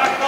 Back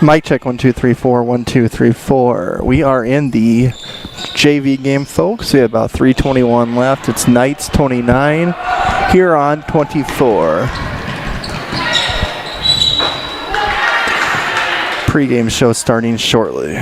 Mic check 1 2 3 4 1 2 3 4. We are in the JV game, folks. We have about 3:21 left. It's Knights 29, Huron 24. Pre-game show starting shortly.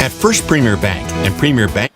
At First Premier Bank and Premier Bank.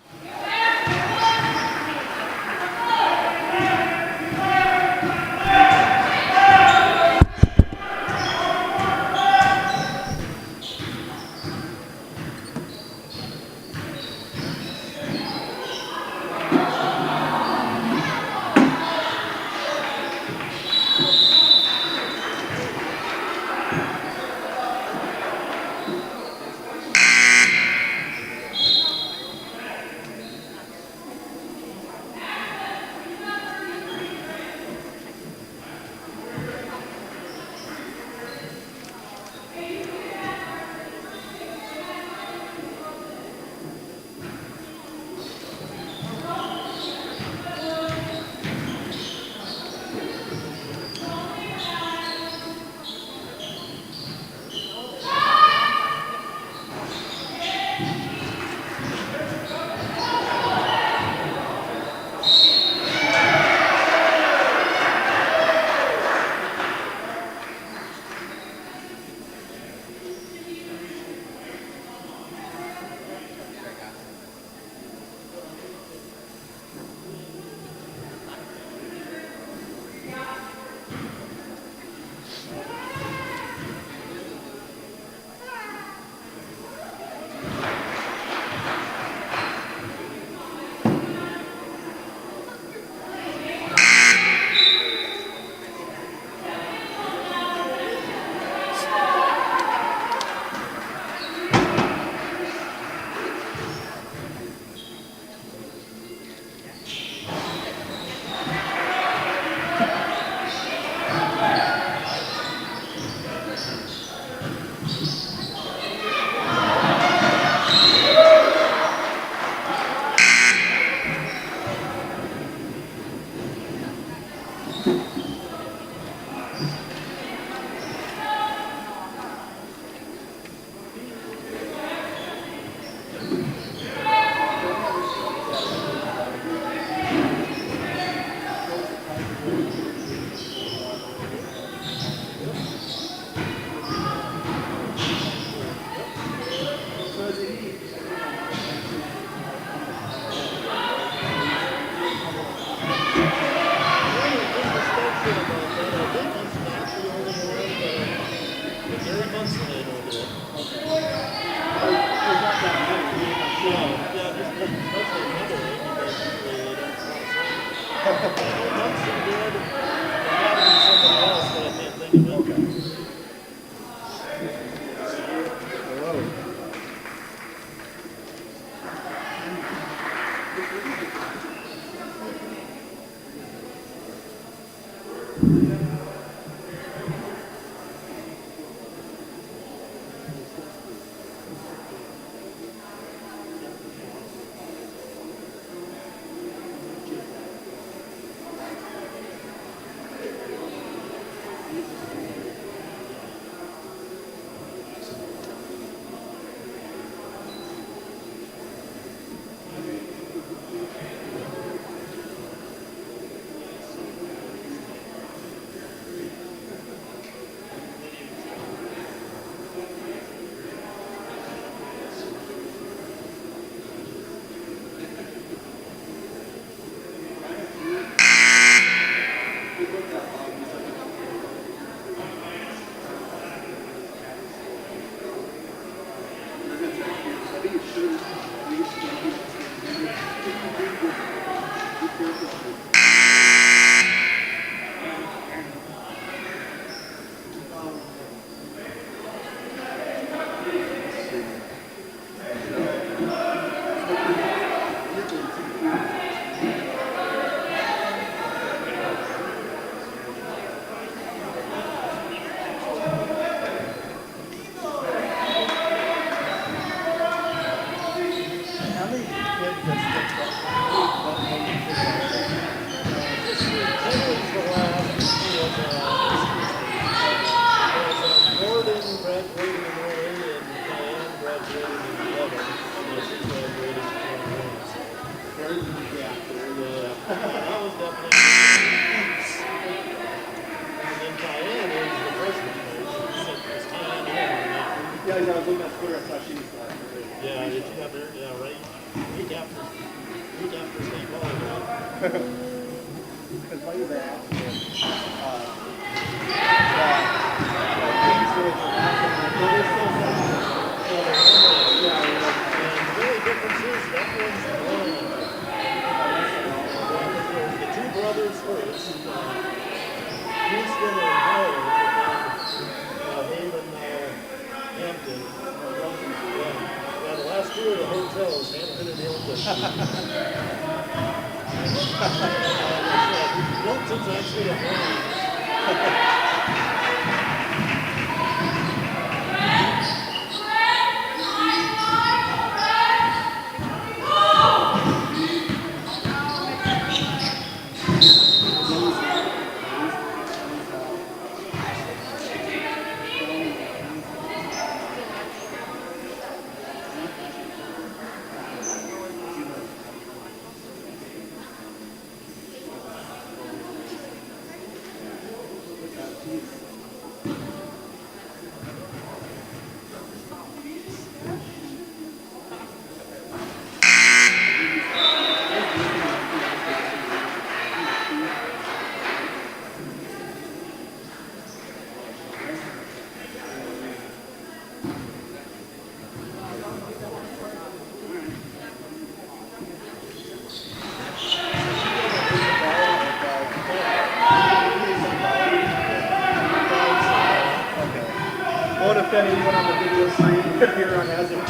Anyone on the video screen Huron has it. I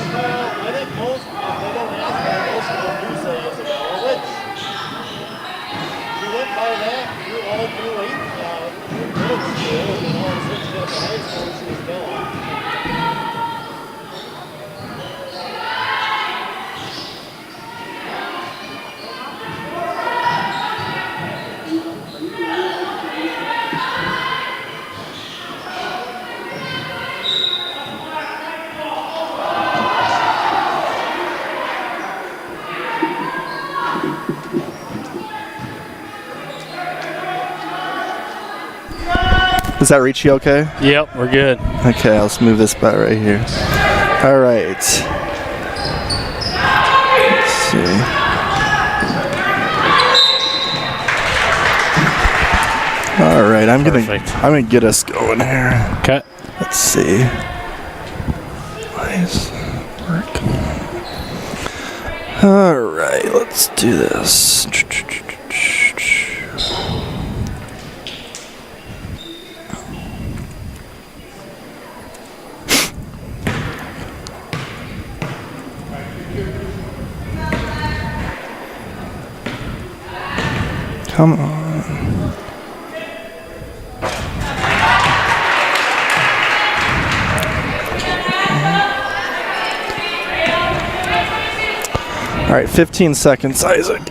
think most, if they don't ask me, most of them do say it's a dollar, which we went by that through all through middle school, and all of a sudden she got to high school and she was gone. Does that reach you okay? Yep, we're good. Okay, let's move this back right here. All right. Let's see. All right, I'm gonna get us going here. Okay. Let's see. Nice work. All right, let's do this. Come on. All right, 15 seconds, Isaac.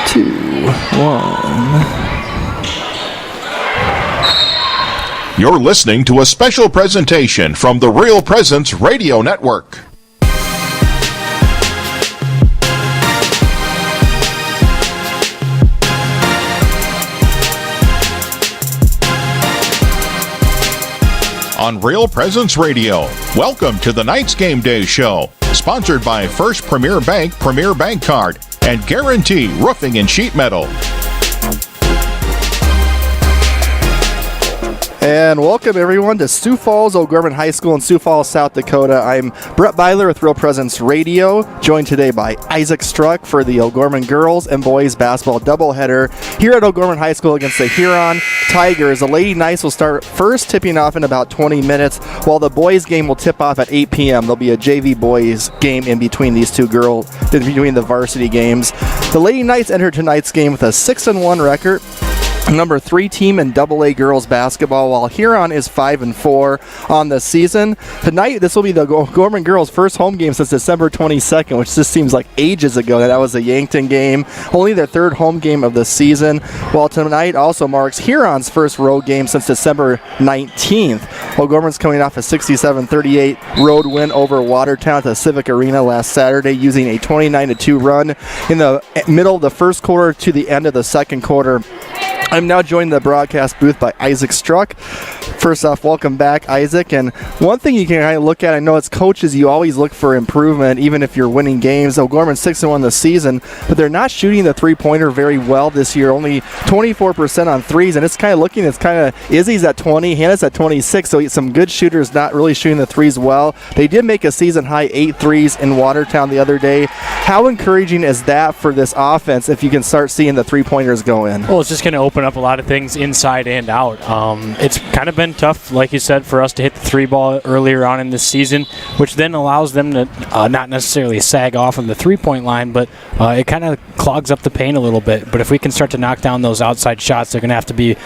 Two, one. You're listening to a special presentation from the Real Presence Radio Network. On Real Presence Radio, welcome to the Knights Game Day Show, sponsored by First Premier Bank Premier Bank Card and Guarantee Roofing and Sheet Metal. And welcome everyone to Sioux Falls O'Gorman High School in Sioux Falls, South Dakota. I'm Brett Byler with Real Presence Radio, joined today by Isaac Struck for the O'Gorman girls and boys basketball doubleheader here at O'Gorman High School against the Huron Tigers. The Lady Knights will start first, tipping off in about 20 minutes, while the boys game will tip off at 8 p.m. There'll be a JV boys game in between these two girls, in between the varsity games. The Lady Knights entered tonight's game with a 6-1 record. Number 3 team in AA girls basketball, while Huron is 5-4 on the season. Tonight, this will be the O'Gorman girls' first home game since December 22nd, which just seems like ages ago. That was a Yankton game, only their third home game of the season. While tonight also marks Huron's first road game since December 19th. O'Gorman's coming off a 67-38 road win over Watertown at the Civic Arena last Saturday, using a 29-2 run in the middle of the first quarter to the end of the second quarter. I'm now joined in the broadcast booth by Isaac Struck. First off, welcome back, Isaac. And one thing you can kind of look at, I know as coaches, you always look for improvement, even if you're winning games. O'Gorman's 6-1 this season, but they're not shooting the three-pointer very well this year. Only 24% on threes, and it's kind of looking, it's kind of, Izzy's at 20, Hannah's at 26, so some good shooters not really shooting the threes well. They did make a season-high 8 threes in Watertown the other day. How encouraging is that for this offense if you can start seeing the three-pointers go in? Well, it's just going to open up a lot of things inside and out. It's kind of been tough, like you said, for us to hit the three ball earlier on in this season, which then allows them to not necessarily sag off on the three-point line, but it kind of clogs up the paint a little bit. But if we can start to knock down those outside shots, they're going to have to be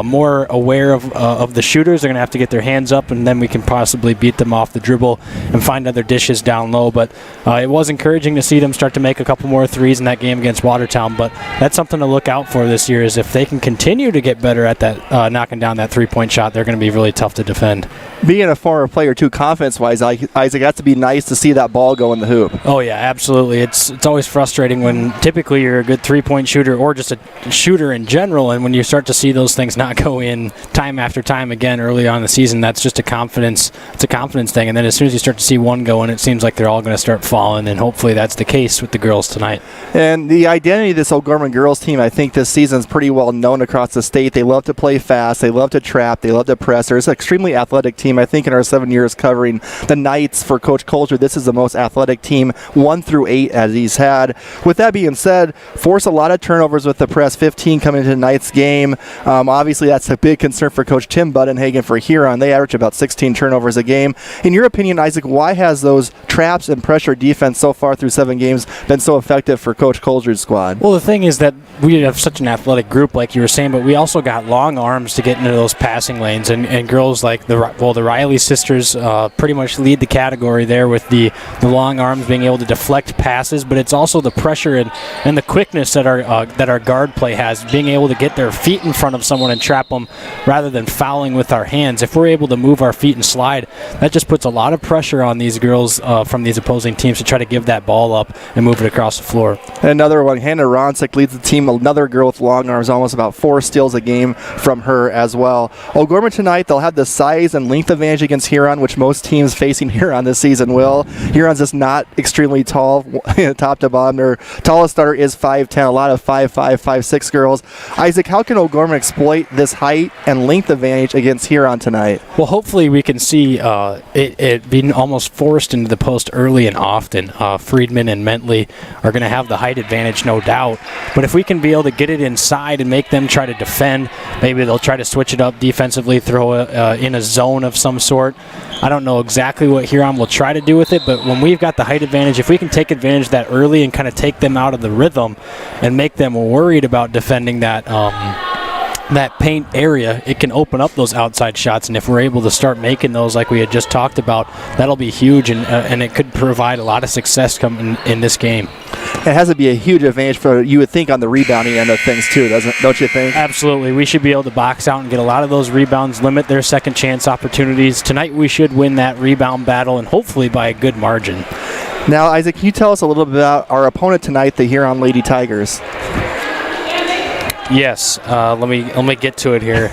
more aware of the shooters. They're going to have to get their hands up, and then we can possibly beat them off the dribble and find other dishes down low. But it was encouraging to see them start to make a couple more threes in that game against Watertown. But that's something to look out for this year, is if they can continue to get better at that knocking down that three-point shot, they're going to be really tough to defend. Being a former player too, confidence-wise, Isaac, has to be nice to see that ball go in the hoop. Oh yeah, absolutely. It's always frustrating when typically you're a good three-point shooter or just a shooter in general, and when you start to see those things not go in time after time again early on in the season, that's just a confidence thing. And then as soon as you start to see one go in, it seems like they're all going to start falling, and hopefully that's the case with the girls tonight. And the identity of this O'Gorman girls team, I think this season is pretty well known across the state. They love to play fast, they love to trap, they love to press. They're an extremely athletic team. I think in our 7 years covering the Knights for Coach Coulter, this is the most athletic team 1 through 8 as he's had. With that being said, force a lot of turnovers with the press, 15 coming into tonight's game. Obviously that's a big concern for Coach Tim Buddenhagen for Huron. They average about 16 turnovers a game. In your opinion, Isaac, why has those traps and pressure defense so far through 7 games been so effective for Coach Coulter's squad? Well, the thing is that we have such an athletic group, like you were saying, but we also got long arms to get into those passing lanes, and girls like the Riley sisters pretty much lead the category there with the long arms, being able to deflect passes, but it's also the pressure and the quickness that our guard play has, being able to get their feet in front of someone and trap them rather than fouling with our hands. If we're able to move our feet and slide, that just puts a lot of pressure on these girls from these opposing teams to try to give that ball up and move it across the floor. Another one, Hannah Ronsick leads the team, another girl with long arms, almost about 4 steals a game from her as well. O'Gorman tonight, they'll have the size and length advantage against Huron, which most teams facing Huron this season will. Huron's just not extremely tall, top to bottom. Their tallest starter is 5'10", a lot of 5'5", 5'6" girls. Isaac, how can O'Gorman exploit this height and length advantage against Huron tonight? Well, hopefully we can see it being almost forced into the post early and often. Friedman and Mentley are going to have the height advantage, no doubt. But if we can be able to get it inside and make them them try to defend. Maybe they'll try to switch it up defensively, throw in a zone of some sort. I don't know exactly what Huron will try to do with it, but when we've got the height advantage, if we can take advantage of that early and kind of take them out of the rhythm and make them worried about defending that paint area, it can open up those outside shots, and if we're able to start making those like we had just talked about, that'll be huge, and it could provide a lot of success coming in this game. It has to be a huge advantage for, you would think, on the rebounding end of things too, don't you think? Absolutely. We should be able to box out and get a lot of those rebounds, limit their second chance opportunities. Tonight we should win that rebound battle, and hopefully by a good margin. Now, Isaac, can you tell us a little bit about our opponent tonight, the Huron Lady Tigers? Yes, let me get to it here.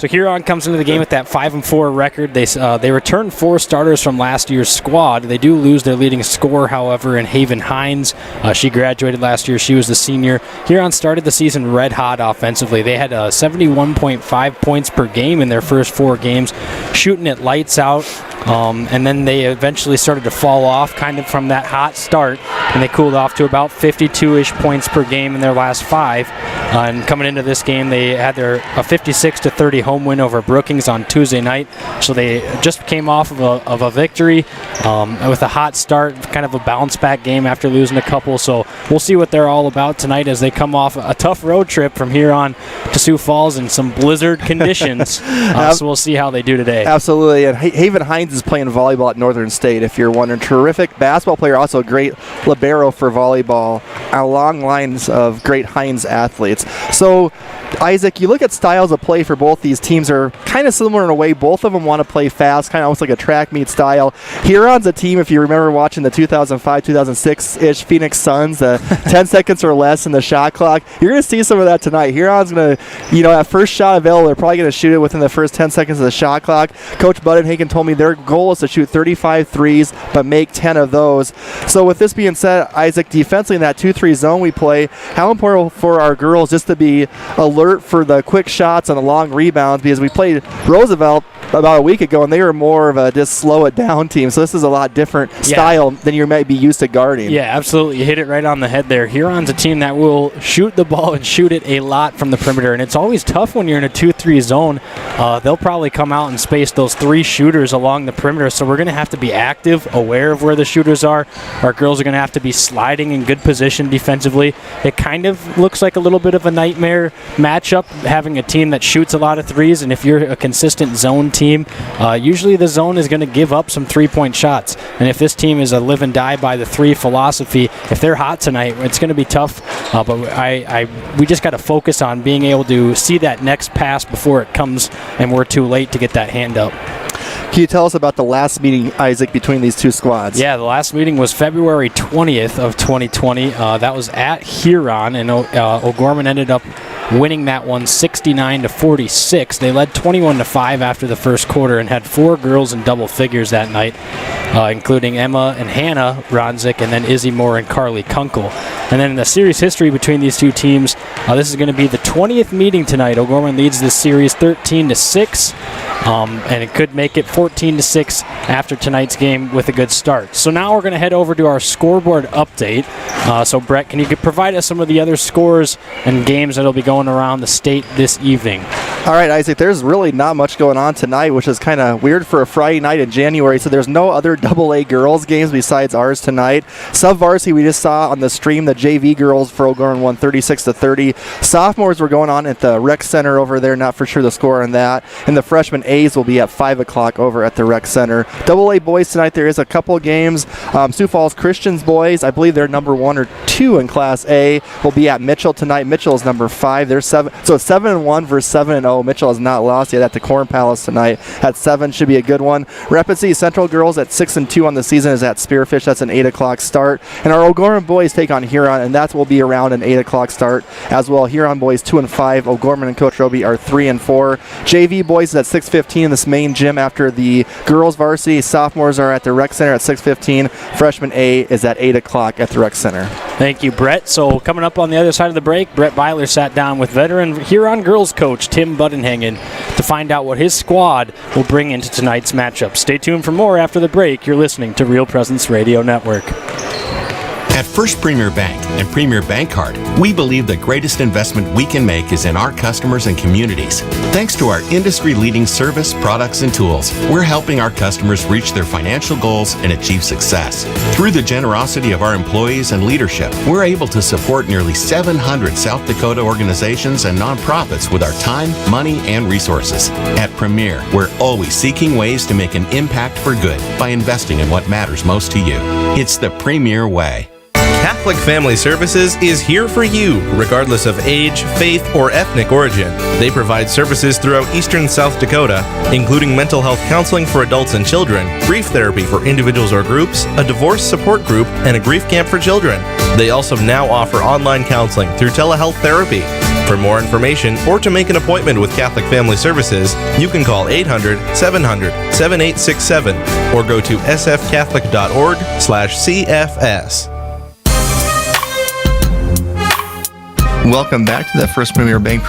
So Huron comes into the game with that 5-4 record. They returned 4 starters from last year's squad. They do lose their leading scorer, however, in Haven Hines. She graduated last year. She was the senior. Huron started the season red hot offensively. They had 71.5 points per game in their first 4 games, shooting it lights out. And then they eventually started to fall off kind of from that hot start, and they cooled off to about 52-ish points per game in their last 5. And coming into this game, they had a 56-30 home win over Brookings on Tuesday night. So they just came off of a victory with a hot start, kind of a bounce-back game after losing a couple. So we'll see what they're all about tonight as they come off a tough road trip from Huron to Sioux Falls in some blizzard conditions. So we'll see how they do today. Absolutely. And Haven Hines is playing volleyball at Northern State, if you're wondering. Terrific basketball player, also a great libero for volleyball. Long lines of great Hines athletes. So, Isaac, you look at styles of play for both these teams are kind of similar in a way. Both of them want to play fast, kind of almost like a track meet style. Huron's a team, if you remember watching the 2005-2006-ish Phoenix Suns, 10 seconds or less in the shot clock. You're going to see some of that tonight. Huron's going to, at first shot available, they're probably going to shoot it within the first 10 seconds of the shot clock. Coach Buddenhagen told me their goal is to shoot 35 threes, but make 10 of those. So with this being said, Isaac, defensively in that 2-3 zone we play, how important for our girls just to be alert for the quick shots and the long rebounds, because we played Roosevelt about a week ago and they were more of a just slow it down team. So this is a lot different style than you might be used to guarding. Yeah, absolutely. You hit it right on the head there. Huron's a team that will shoot the ball and shoot it a lot from the perimeter, and it's always tough when you're in a 2-3 zone. They'll probably come out and space those 3 shooters along the perimeter, so we're going to have to be active, aware of where the shooters are. Our girls are going to have to be sliding in good position defensively. It kind of looks like a little bit of a nightmare matchup, having a team that shoots a lot of threes, and if you're a consistent zone team, usually the zone is going to give up some 3-point shots. And if this team is a live and die by the 3 philosophy, if they're hot tonight, it's going to be tough. But we just got to focus on being able to see that next pass before it comes and we're too late to get that hand up. Can you tell us about the last meeting, Isaac, between these two squads? Yeah, the last meeting was February 20th of 2020. That was at Huron, and O'Gorman ended up winning that one 69-46. They led 21-5 after the first quarter and had 4 girls in double figures that night, including Emma and Hannah Ronzik, and then Izzy Moore and Carly Kunkel. And then in the series history between these two teams, this is going to be the 20th meeting tonight. O'Gorman leads this series 13-6, and it could make it 14-6 after tonight's game with a good start. So now we're going to head over to our scoreboard update. So Brett, can you provide us some of the other scores and games that will be going around the state this evening? All right, Isaac, there's really not much going on tonight, which is kind of weird for a Friday night in January. So there's no other AA girls games besides ours tonight. Sub-varsity, we just saw on the stream, the JV girls for O'Gorman won 36-30. Sophomores were going on at the rec center over there, not for sure the score on that. And the freshman A's will be at 5 o'clock over at the rec center. AA boys tonight, there is a couple games. Sioux Falls Christians boys, I believe they're number 1 or 2 in Class A, will be at Mitchell tonight. Mitchell is number 5. They're 7. So it's 7-1 versus 7-0. Mitchell has not lost yet at the Corn Palace tonight. At 7 should be a good one. Rapid City Central girls at 6-2 on the season is at Spearfish. That's an 8 o'clock start. And our O'Gorman boys take on Huron, and that will be around an 8 o'clock start as well. Huron boys 2-5. O'Gorman and Coach Roby are 3-4. JV boys is at 6:15 in this main gym after the girls varsity. Sophomores are at the rec center at 6:15. Freshman A is at 8 o'clock at the rec center. Thank you, Brett. So coming up on the other side of the break, Brett Byler sat down with veteran Huron girls coach Tim Buddenhagen to find out what his squad will bring into tonight's matchup. Stay tuned for more after the break. You're listening to Real Presence Radio Network. At First Premier Bank and Premier Bank Card, we believe the greatest investment we can make is in our customers and communities. Thanks to our industry-leading service, products, and tools, we're helping our customers reach their financial goals and achieve success. Through the generosity of our employees and leadership, we're able to support nearly 700 South Dakota organizations and nonprofits with our time, money, and resources. At Premier, we're always seeking ways to make an impact for good by investing in what matters most to you. It's the Premier way. Catholic Family Services is here for you, regardless of age, faith, or ethnic origin. They provide services throughout eastern South Dakota, including mental health counseling for adults and children, grief therapy for individuals or groups, a divorce support group, and a grief camp for children. They also now offer online counseling through telehealth therapy. For more information or to make an appointment with Catholic Family Services, you can call 800-700-7867 or go to sfcatholic.org/CFS. Welcome back to the First Premier Bank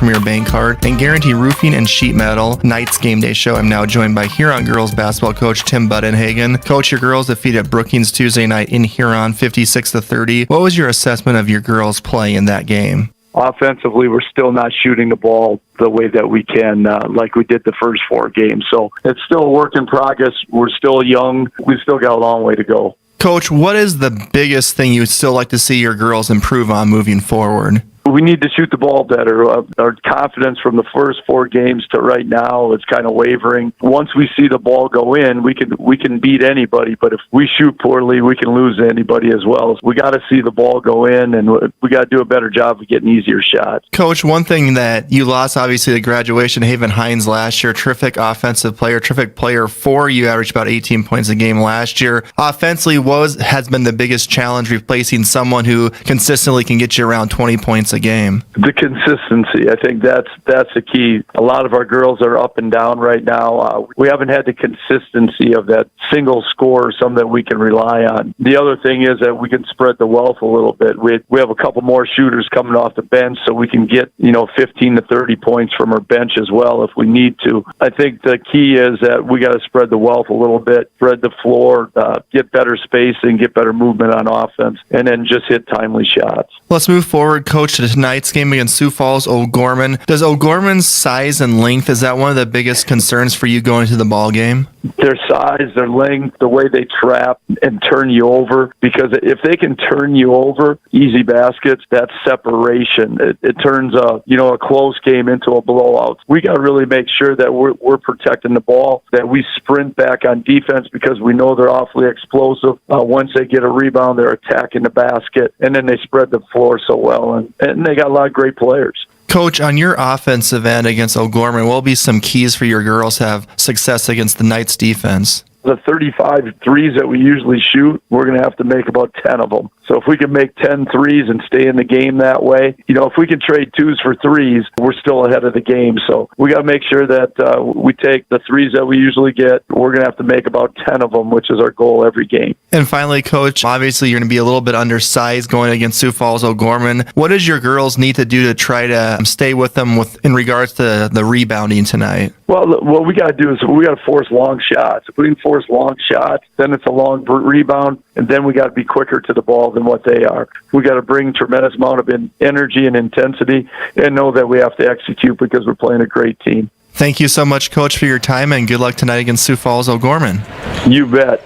Card and Guarantee Roofing and Sheet Metal Knights Game Day Show. I'm now joined by Huron girls basketball coach Tim Budenhagen. Coach, your girls defeated Brookings Tuesday night in Huron 56-30. What was your assessment of your girls' play in that game? Offensively, we're still not shooting the ball the way that we can, like we did the first 4 games. So it's still a work in progress. We're still young. We've still got a long way to go. Coach, what is the biggest thing you would still like to see your girls improve on moving forward? We need to shoot the ball better. Our confidence from the first 4 games to right now is kind of wavering. Once we see the ball go in, we can beat anybody. But if we shoot poorly, we can lose anybody as well. We got to see the ball go in, and we got to do a better job of getting easier shots. Coach, one thing that you lost, obviously, the graduation, Haven Hines last year, terrific offensive player, terrific player for you, averaged about 18 points a game last year. Offensively, has been the biggest challenge replacing someone who consistently can get you around 20 points a game? The consistency. I think that's the key. A lot of our girls are up and down right now. We haven't had the consistency of that single score, some that we can rely on. The other thing is that we can spread the wealth a little bit. We have a couple more shooters coming off the bench, so we can get 15 to 30 points from our bench as well if we need to. I think the key is that we got to spread the wealth a little bit, spread the floor, get better spacing, get better movement on offense, and then just hit timely shots. Let's move forward, Coach, to tonight's game against Sioux Falls O'Gorman. Does O'Gorman's size and length, is that one of the biggest concerns for you going to the ball game? Their size, their length, the way they trap and turn you over, because if they can turn you over, easy baskets, that's separation. It turns a close game into a blowout. We got to really make sure that we're protecting the ball, that we sprint back on defense because we know they're awfully explosive. Once they get a rebound, they're attacking the basket, and then they spread the floor so well, and they got a lot of great players. Coach, on your offensive end against O'Gorman, what will be some keys for your girls to have success against the Knights defense? The 35 threes that we usually shoot, we're going to have to make about 10 of them. So if we can make 10 threes and stay in the game that way, if we can trade twos for threes, we're still ahead of the game. So we got to make sure that we take the threes that we usually get. We're going to have to make about 10 of them, which is our goal every game. And finally, Coach, obviously you're going to be a little bit undersized going against Sioux Falls O'Gorman. What does your girls need to do to try to stay with them in regards to the rebounding tonight? Well, what we got to do is we got to force long shots. If we can force long shots, then it's a long rebound, and then we got to be quicker to the ball than what they are. We got to bring tremendous amount of energy and intensity and know that we have to execute because we're playing a great team. Thank you so much, Coach, for your time, and good luck tonight against Sioux Falls O'Gorman. You bet.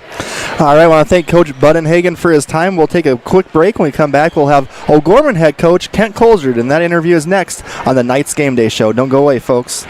All right, I want to thank Coach Budenhagen for his time. We'll take a quick break. When we come back, we'll have O'Gorman head coach Kent Colsard, and that interview is next on the Knights Game Day Show. Don't go away, folks.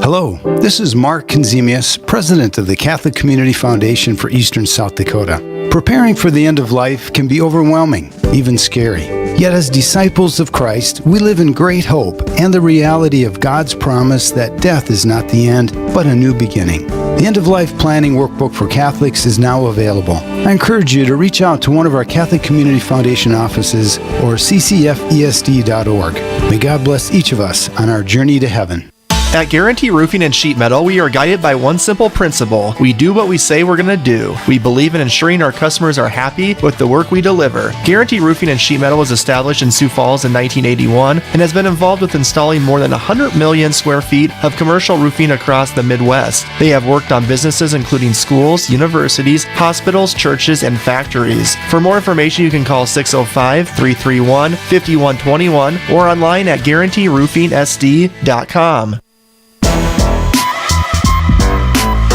Hello, this is Mark Konzemius, president of the Catholic Community Foundation for Eastern South Dakota. Preparing for the end of life can be overwhelming, even scary. Yet as disciples of Christ, we live in great hope and the reality of God's promise that death is not the end, but a new beginning. The End of Life Planning Workbook for Catholics is now available. I encourage you to reach out to one of our Catholic Community Foundation offices or ccfesd.org. May God bless each of us on our journey to heaven. At Guarantee Roofing and Sheet Metal, we are guided by one simple principle. We do what we say we're going to do. We believe in ensuring our customers are happy with the work we deliver. Guarantee Roofing and Sheet Metal was established in Sioux Falls in 1981 and has been involved with installing more than 100 million square feet of commercial roofing across the Midwest. They have worked on businesses including schools, universities, hospitals, churches, and factories. For more information, you can call 605-331-5121 or online at guaranteeroofingsd.com.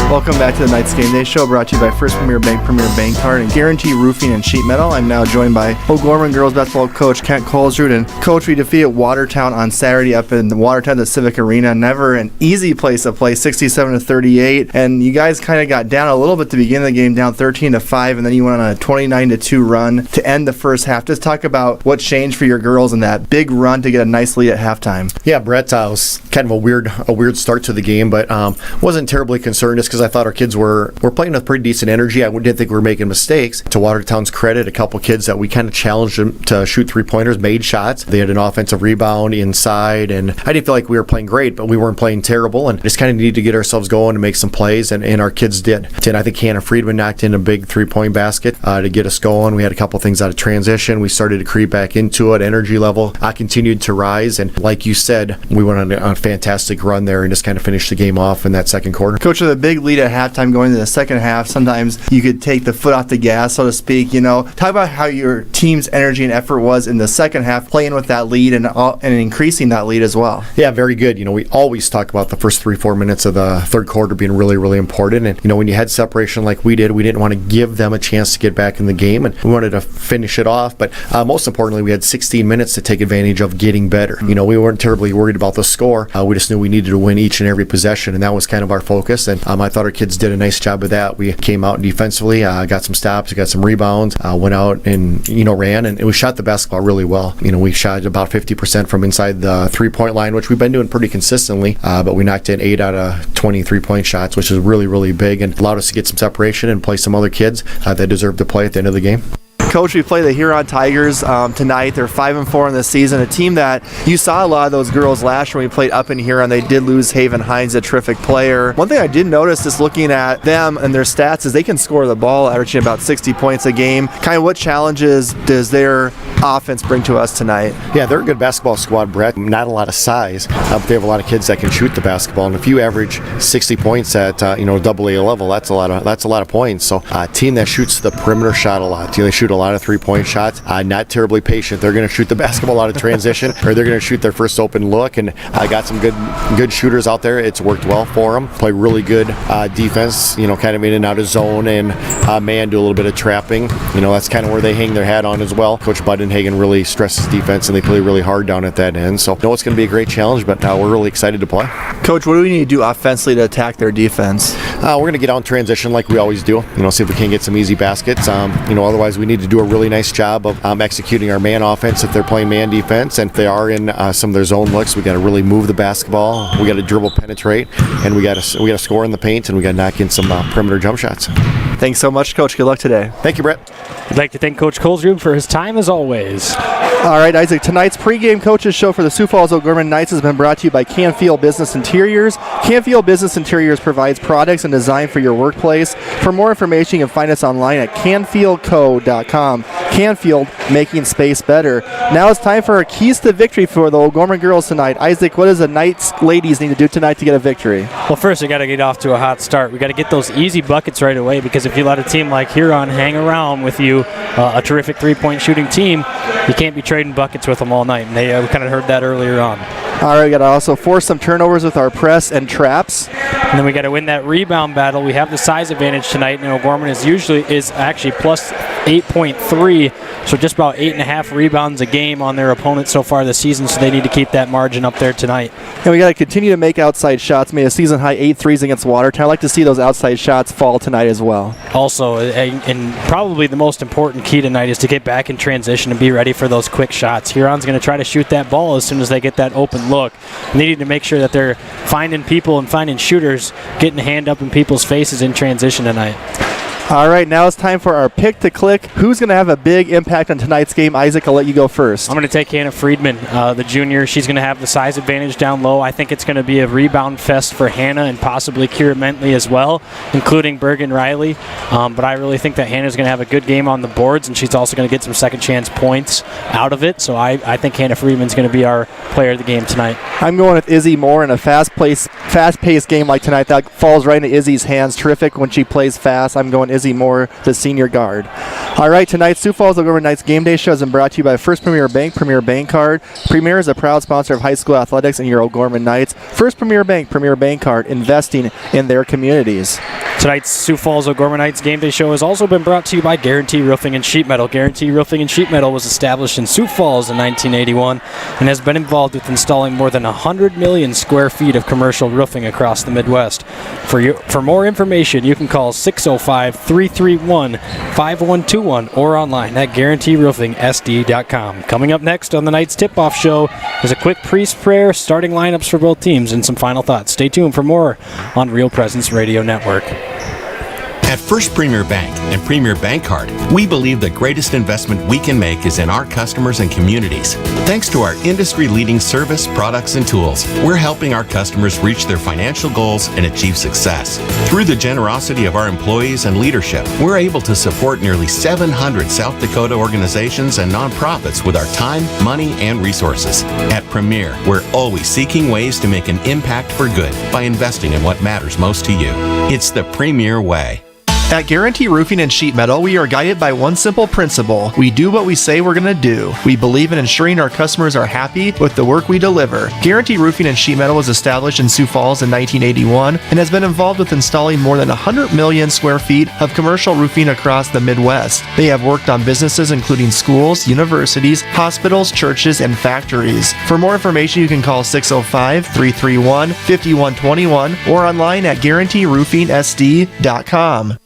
Welcome back to the Knights Game Day Show, brought to you by First Premier Bank Card, and Guarantee Roofing and Sheet Metal. I'm now joined by O'Gorman girls basketball coach Kent Colesrud. And Coach, we defeated Watertown on Saturday up in Watertown, the Civic Arena. Never an easy place to play, 67-38. And you guys kind of got down a little bit to begin the game, down 13-5, and then you went on a 29-2 run to end the first half. Just talk about what changed for your girls in that big run to get a nice lead at halftime. Yeah, Brett, it was kind of a weird start to the game, but wasn't terribly concerned just because I thought our kids were playing with pretty decent energy. I didn't think we were making mistakes. To Watertown's credit, a couple kids that we kind of challenged them to shoot three-pointers made shots. They had an offensive rebound inside, and I didn't feel like we were playing great, but we weren't playing terrible, and just kind of needed to get ourselves going and make some plays, and our kids did. And I think Hannah Friedman knocked in a big three-point basket to get us going. We had a couple things out of transition. We started to creep back into it. Energy level continued to rise, and like you said, we went on a fantastic run there and just kind of finished the game off in that second quarter. Coach, with a big lead at halftime going into the second half, sometimes you could take the foot off the gas, so to speak. Talk about how your team's energy and effort was in the second half, playing with that lead and increasing that lead as well. Yeah, very good. We always talk about the first 3-4 minutes of the third quarter being really, really important. And when you had separation like we did, we didn't want to give them a chance to get back in the game, and we wanted to finish it off. But most importantly, we had 16 minutes to take advantage of getting better. We weren't terribly worried about the score. We just knew we needed to win each and every possession, and that was kind of our focus. And I thought our kids did a nice job of that. We came out defensively, got some stops, got some rebounds, went out and ran, and we shot the basketball really well. We shot about 50% from inside the three-point line, which we've been doing pretty consistently, but we knocked in 8 out of 20 three-point shots, which is really, really big, and allowed us to get some separation and play some other kids that deserve to play at the end of the game. Coach, we play the Huron Tigers tonight. They're 5-4 in the season, a team that you saw a lot of those girls last year when we played up in Huron. They did lose Haven Hines, a terrific player. One thing I did notice just looking at them and their stats is they can score the ball, averaging about 60 points a game. Kind of what challenges does their offense bring to us tonight? Yeah, they're a good basketball squad, Brett. Not a lot of size, but they have a lot of kids that can shoot the basketball. And if you average 60 points at AA level, that's a lot of points. So a team that shoots the perimeter shot a lot. They shoot a lot of three-point shots. Not terribly patient. They're going to shoot the basketball out of transition, or they're going to shoot their first open look. And I got some good shooters out there. It's worked well for them. Play really good defense. Kind of in and out of zone, and man, do a little bit of trapping. That's kind of where they hang their hat on as well. Coach Budenhagen really stresses defense, and they play really hard down at that end. So, it's going to be a great challenge, but we're really excited to play. Coach, what do we need to do offensively to attack their defense? We're going to get out in transition like we always do. See if we can get some easy baskets. Otherwise we need to do a really nice job of executing our man offense if they're playing man defense, and if they are in some of their zone looks, we got to really move the basketball. We got to dribble, penetrate, and we got to score in the paint, and we got to knock in some perimeter jump shots. Thanks so much, Coach. Good luck today. Thank you, Brett. I'd like to thank Coach Colesrud for his time as always. All right, Isaac, tonight's pregame coaches show for the Sioux Falls O'Gorman Knights has been brought to you by Canfield Business Interiors. Canfield Business Interiors provides products and design for your workplace. For more information, you can find us online at canfieldco.com. Canfield, making space better. Now it's time for our keys to victory for the O'Gorman girls tonight. Isaac, what does the Knights ladies need to do tonight to get a victory? Well, first, we got to get off to a hot start. We got to get those easy buckets right away, because if you let a team like Huron hang around with you, a terrific three-point shooting team, you can't be trading buckets with them all night. And we kind of heard that earlier on. All right, we got to also force some turnovers with our press and traps. And then we got to win that rebound battle. We have the size advantage tonight, and O'Gorman is actually plus 8.3, so just about 8.5 rebounds a game on their opponent so far this season, so they need to keep that margin up there tonight. And we got to continue to make outside shots. Made a season-high 8 threes against Watertown. I'd like to see those outside shots fall tonight as well. Also, and probably the most important key tonight is to get back in transition and be ready for those quick shots. Huron's going to try to shoot that ball as soon as they get that open look. And they need to make sure that they're finding people and finding shooters, getting a hand up in people's faces in transition tonight. All right, now it's time for our pick to click. Who's going to have a big impact on tonight's game? Isaac, I'll let you go first. I'm going to take Hannah Friedman, the junior. She's going to have the size advantage down low. I think it's going to be a rebound fest for Hannah and possibly Kira Mentley as well, including Bergen Riley. But I really think that Hannah's going to have a good game on the boards, and she's also going to get some second chance points out of it. So I think Hannah Friedman's going to be our player of the game tonight. I'm going with Izzy Moore in a fast-paced game like tonight. That falls right into Izzy's hands. Terrific when she plays fast. I'm going Izzy Moore, the senior guard. All right, tonight's Sioux Falls O'Gorman Knights Game Day Show has been brought to you by First Premier Bank, Premier Bank Card. Premier is a proud sponsor of high school athletics and your O'Gorman Knights. First Premier Bank, Premier Bank Card, investing in their communities. Tonight's Sioux Falls O'Gorman Knights Game Day Show has also been brought to you by Guarantee Roofing and Sheet Metal. Guarantee Roofing and Sheet Metal was established in Sioux Falls in 1981 and has been involved with installing more than 100 million square feet of commercial roofing across the Midwest. For more information, you can call 605-331-5121 or online at GuaranteeRoofingSD.com. Coming up next on the Knights Tip-Off Show is a quick priest prayer, starting lineups for both teams, and some final thoughts. Stay tuned for more on Real Presence Radio Network. At First Premier Bank and Premier Bank Card, we believe the greatest investment we can make is in our customers and communities. Thanks to our industry-leading service, products, and tools, we're helping our customers reach their financial goals and achieve success. Through the generosity of our employees and leadership, we're able to support nearly 700 South Dakota organizations and nonprofits with our time, money, and resources. At Premier, we're always seeking ways to make an impact for good by investing in what matters most to you. It's the Premier way. At Guarantee Roofing and Sheet Metal, we are guided by one simple principle. We do what we say we're going to do. We believe in ensuring our customers are happy with the work we deliver. Guarantee Roofing and Sheet Metal was established in Sioux Falls in 1981 and has been involved with installing more than 100 million square feet of commercial roofing across the Midwest. They have worked on businesses including schools, universities, hospitals, churches, and factories. For more information, you can call 605-331-5121 or online at GuaranteeRoofingSD.com.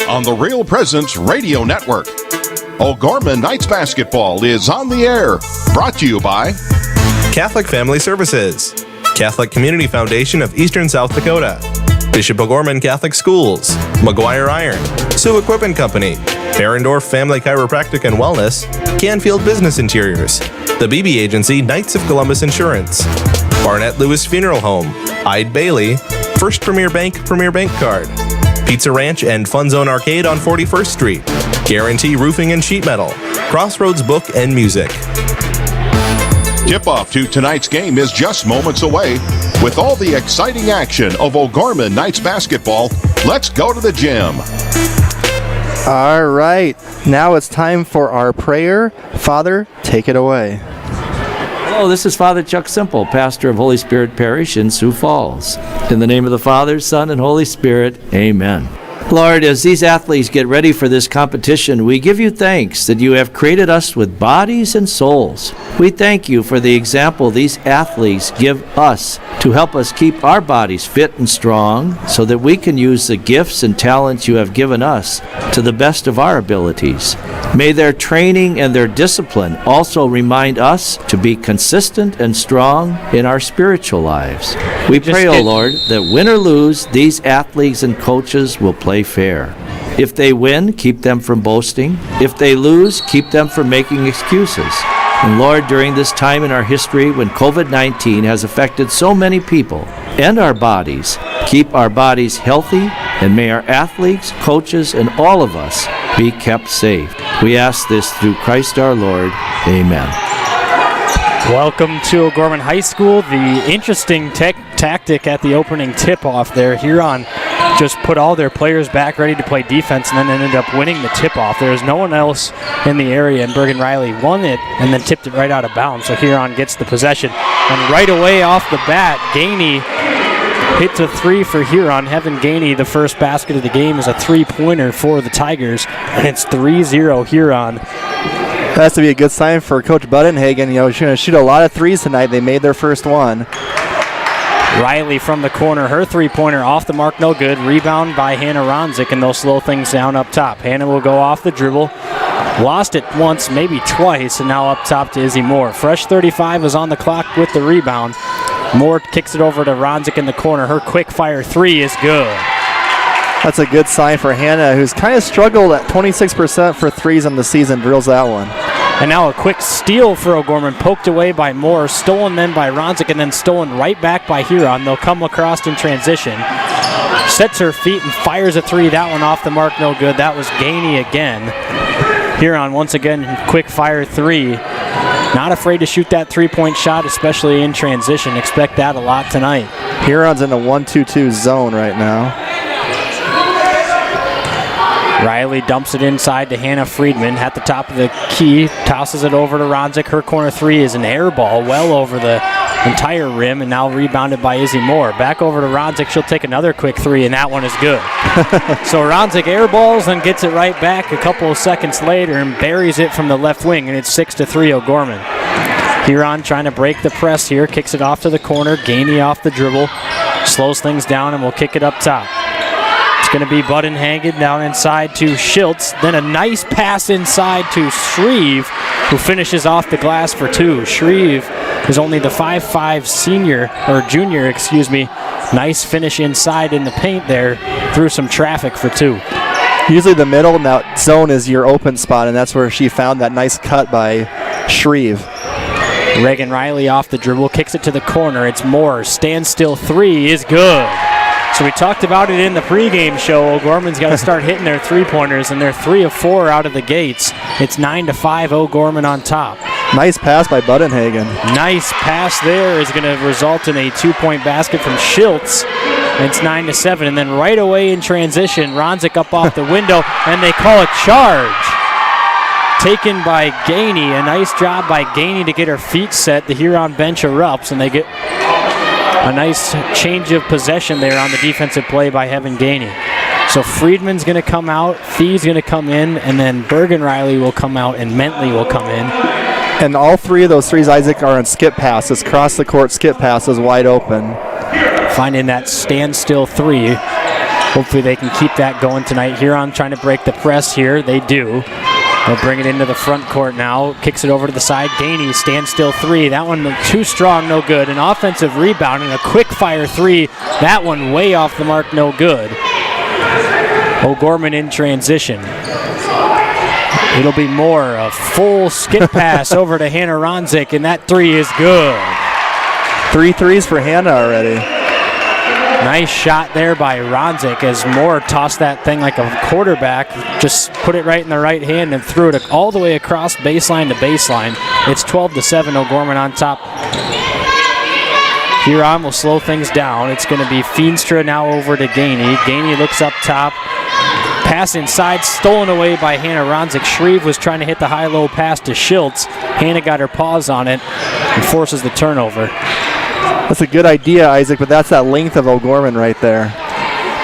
On the Real Presence Radio Network, O'Gorman Knights Basketball is on the air. Brought to you by Catholic Family Services, Catholic Community Foundation of Eastern South Dakota, Bishop O'Gorman Catholic Schools, McGuire Iron, Sioux Equipment Company, Herendorf Family Chiropractic and Wellness, Canfield Business Interiors, the BB Agency Knights of Columbus Insurance, Barnett Lewis Funeral Home, Ide Bailey, First Premier Bank Card, Pizza Ranch and Fun Zone Arcade on 41st Street, Guarantee Roofing and Sheet Metal, Crossroads Book and Music. Tip-off to tonight's game is just moments away. With all the exciting action of O'Gorman Knights basketball, let's go to the gym. All right, now it's time for our prayer. Father, take it away. Hello, this is Father Chuck Simple, pastor of Holy Spirit Parish in Sioux Falls. In the name of the Father, Son, and Holy Spirit, amen. Lord, as these athletes get ready for this competition, we give you thanks that you have created us with bodies and souls. We thank you for the example these athletes give us to help us keep our bodies fit and strong so that we can use the gifts and talents you have given us to the best of our abilities. May their training and their discipline also remind us to be consistent and strong in our spiritual lives. We pray, O Lord, that win or lose, these athletes and coaches will play fair. If they win, keep them from boasting. If they lose, keep them from making excuses. And Lord, during this time in our history when COVID-19 has affected so many people and our bodies, keep our bodies healthy, and may our athletes, coaches, and all of us be kept safe. We ask this through Christ our Lord. Amen. Welcome to O'Gorman High School. The interesting tactic at the opening tip-off there. Huron just put all their players back ready to play defense and then ended up winning the tip-off. There was no one else in the area, and Bergen Riley won it and then tipped it right out of bounds. So Huron gets the possession. And right away off the bat, Gainey hits a three for Huron. Heaven Gainey, the first basket of the game, is a three-pointer for the Tigers, and it's 3-0 Huron. That has to be a good sign for Coach Budenhagen. You know, she's going to shoot a lot of threes tonight. They made their first one. Riley from the corner, her three-pointer off the mark, no good. Rebound by Hannah Ronzik, and they'll slow things down up top. Hannah will go off the dribble, Lost it once, maybe twice, and now up top to Izzy Moore. Fresh 35 is on the clock with the rebound. Moore kicks it over to Ronzik in the corner. Her quick fire three is good. That's a good sign for Hannah, who's kind of struggled at 26% for threes on the season. Drills that one. And now a quick steal for O'Gorman, poked away by Moore, stolen then by Ronzik, and then stolen right back by Huron. They'll come across in transition. Sets her feet and fires a three. That one off the mark, no good. That was Gainey again. Huron once again, quick fire three. Not afraid to shoot that three-point shot, especially in transition. Expect that a lot tonight. Huron's in a 1-2-2 zone right now. Riley dumps it inside to Hannah Friedman at the top of the key, tosses it over to Ronzik. Her corner three is an air ball well over the entire rim, and now rebounded by Izzy Moore. Back over to Ronzik. She'll take another quick three, and that one is good. So Ronzik airballs and gets it right back a couple of seconds later and buries it from the left wing, and it's 6-3 O'Gorman. Huron trying to break the press here, kicks it off to the corner. Gainey off the dribble, slows things down, and will kick it up top. It's going to be Budenhagen down inside to Schiltz. Then a nice pass inside to Shreve, who finishes off the glass for two. Shreve is only the 5'5" junior. Nice finish inside in the paint there, through some traffic for two. Usually the middle in that zone is your open spot, and that's where she found that nice cut by Shreve. Reagan Riley off the dribble, kicks it to the corner. It's Moore. Standstill three is good. So we talked about it in the pregame show. O'Gorman's got to start hitting their three-pointers, and they're 3 of 4 out of the gates. It's 9-5 O'Gorman on top. Nice pass by Budenhagen. Nice pass there is going to result in a 2-point basket from Schiltz. It's 9-7, and then right away in transition, Ronzik up off the window, and they call a charge. Taken by Gainey. A nice job by Gainey to get her feet set. The Huron bench erupts, and they get a nice change of possession there on the defensive play by Heaven Gainey. So Friedman's going to come out, Fee's going to come in, and then Bergen Riley will come out, and Mentley will come in. And all three of those threes, Isaac, are on skip passes. Cross the court skip passes wide open. Finding that standstill three. Hopefully they can keep that going tonight. Huron trying to break the press here. They do. They'll bring it into the front court now. Kicks it over to the side. Gainey, standstill three. That one too strong, no good. An offensive rebound and a quick fire three. That one way off the mark, no good. O'Gorman in transition. It'll be more a full skip pass over to Hannah Ronzik, and that three is good. 3 threes for Hannah already. Nice shot there by Ronzik as Moore tossed that thing like a quarterback. Just put it right in the right hand and threw it all the way across baseline to baseline. It's 12-7, O'Gorman on top. Huron will slow things down. It's going to be Feenstra now over to Gainey. Gainey looks up top. Pass inside, stolen away by Hannah Ronzik. Shreve was trying to hit the high-low pass to Schiltz. Hannah got her paws on it and forces the turnover. That's a good idea, Isaac, but that's that length of O'Gorman right there.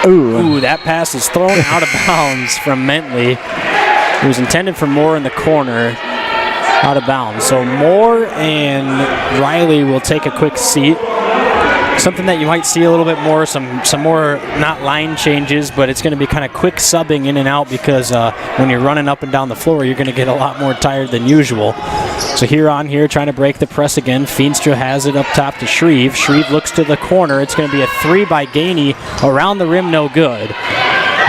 Ooh, that pass is thrown out of bounds from Mentley. It was intended for Moore in the corner, out of bounds. So Moore and Riley will take a quick seat. Something that you might see a little bit more, some more, not line changes, but it's going to be kind of quick subbing in and out because when you're running up and down the floor, you're going to get a lot more tired than usual. So Huron here trying to break the press again. Feenstra has it up top to Shreve. Shreve looks to the corner. It's going to be a three by Gainey. Around the rim, no good.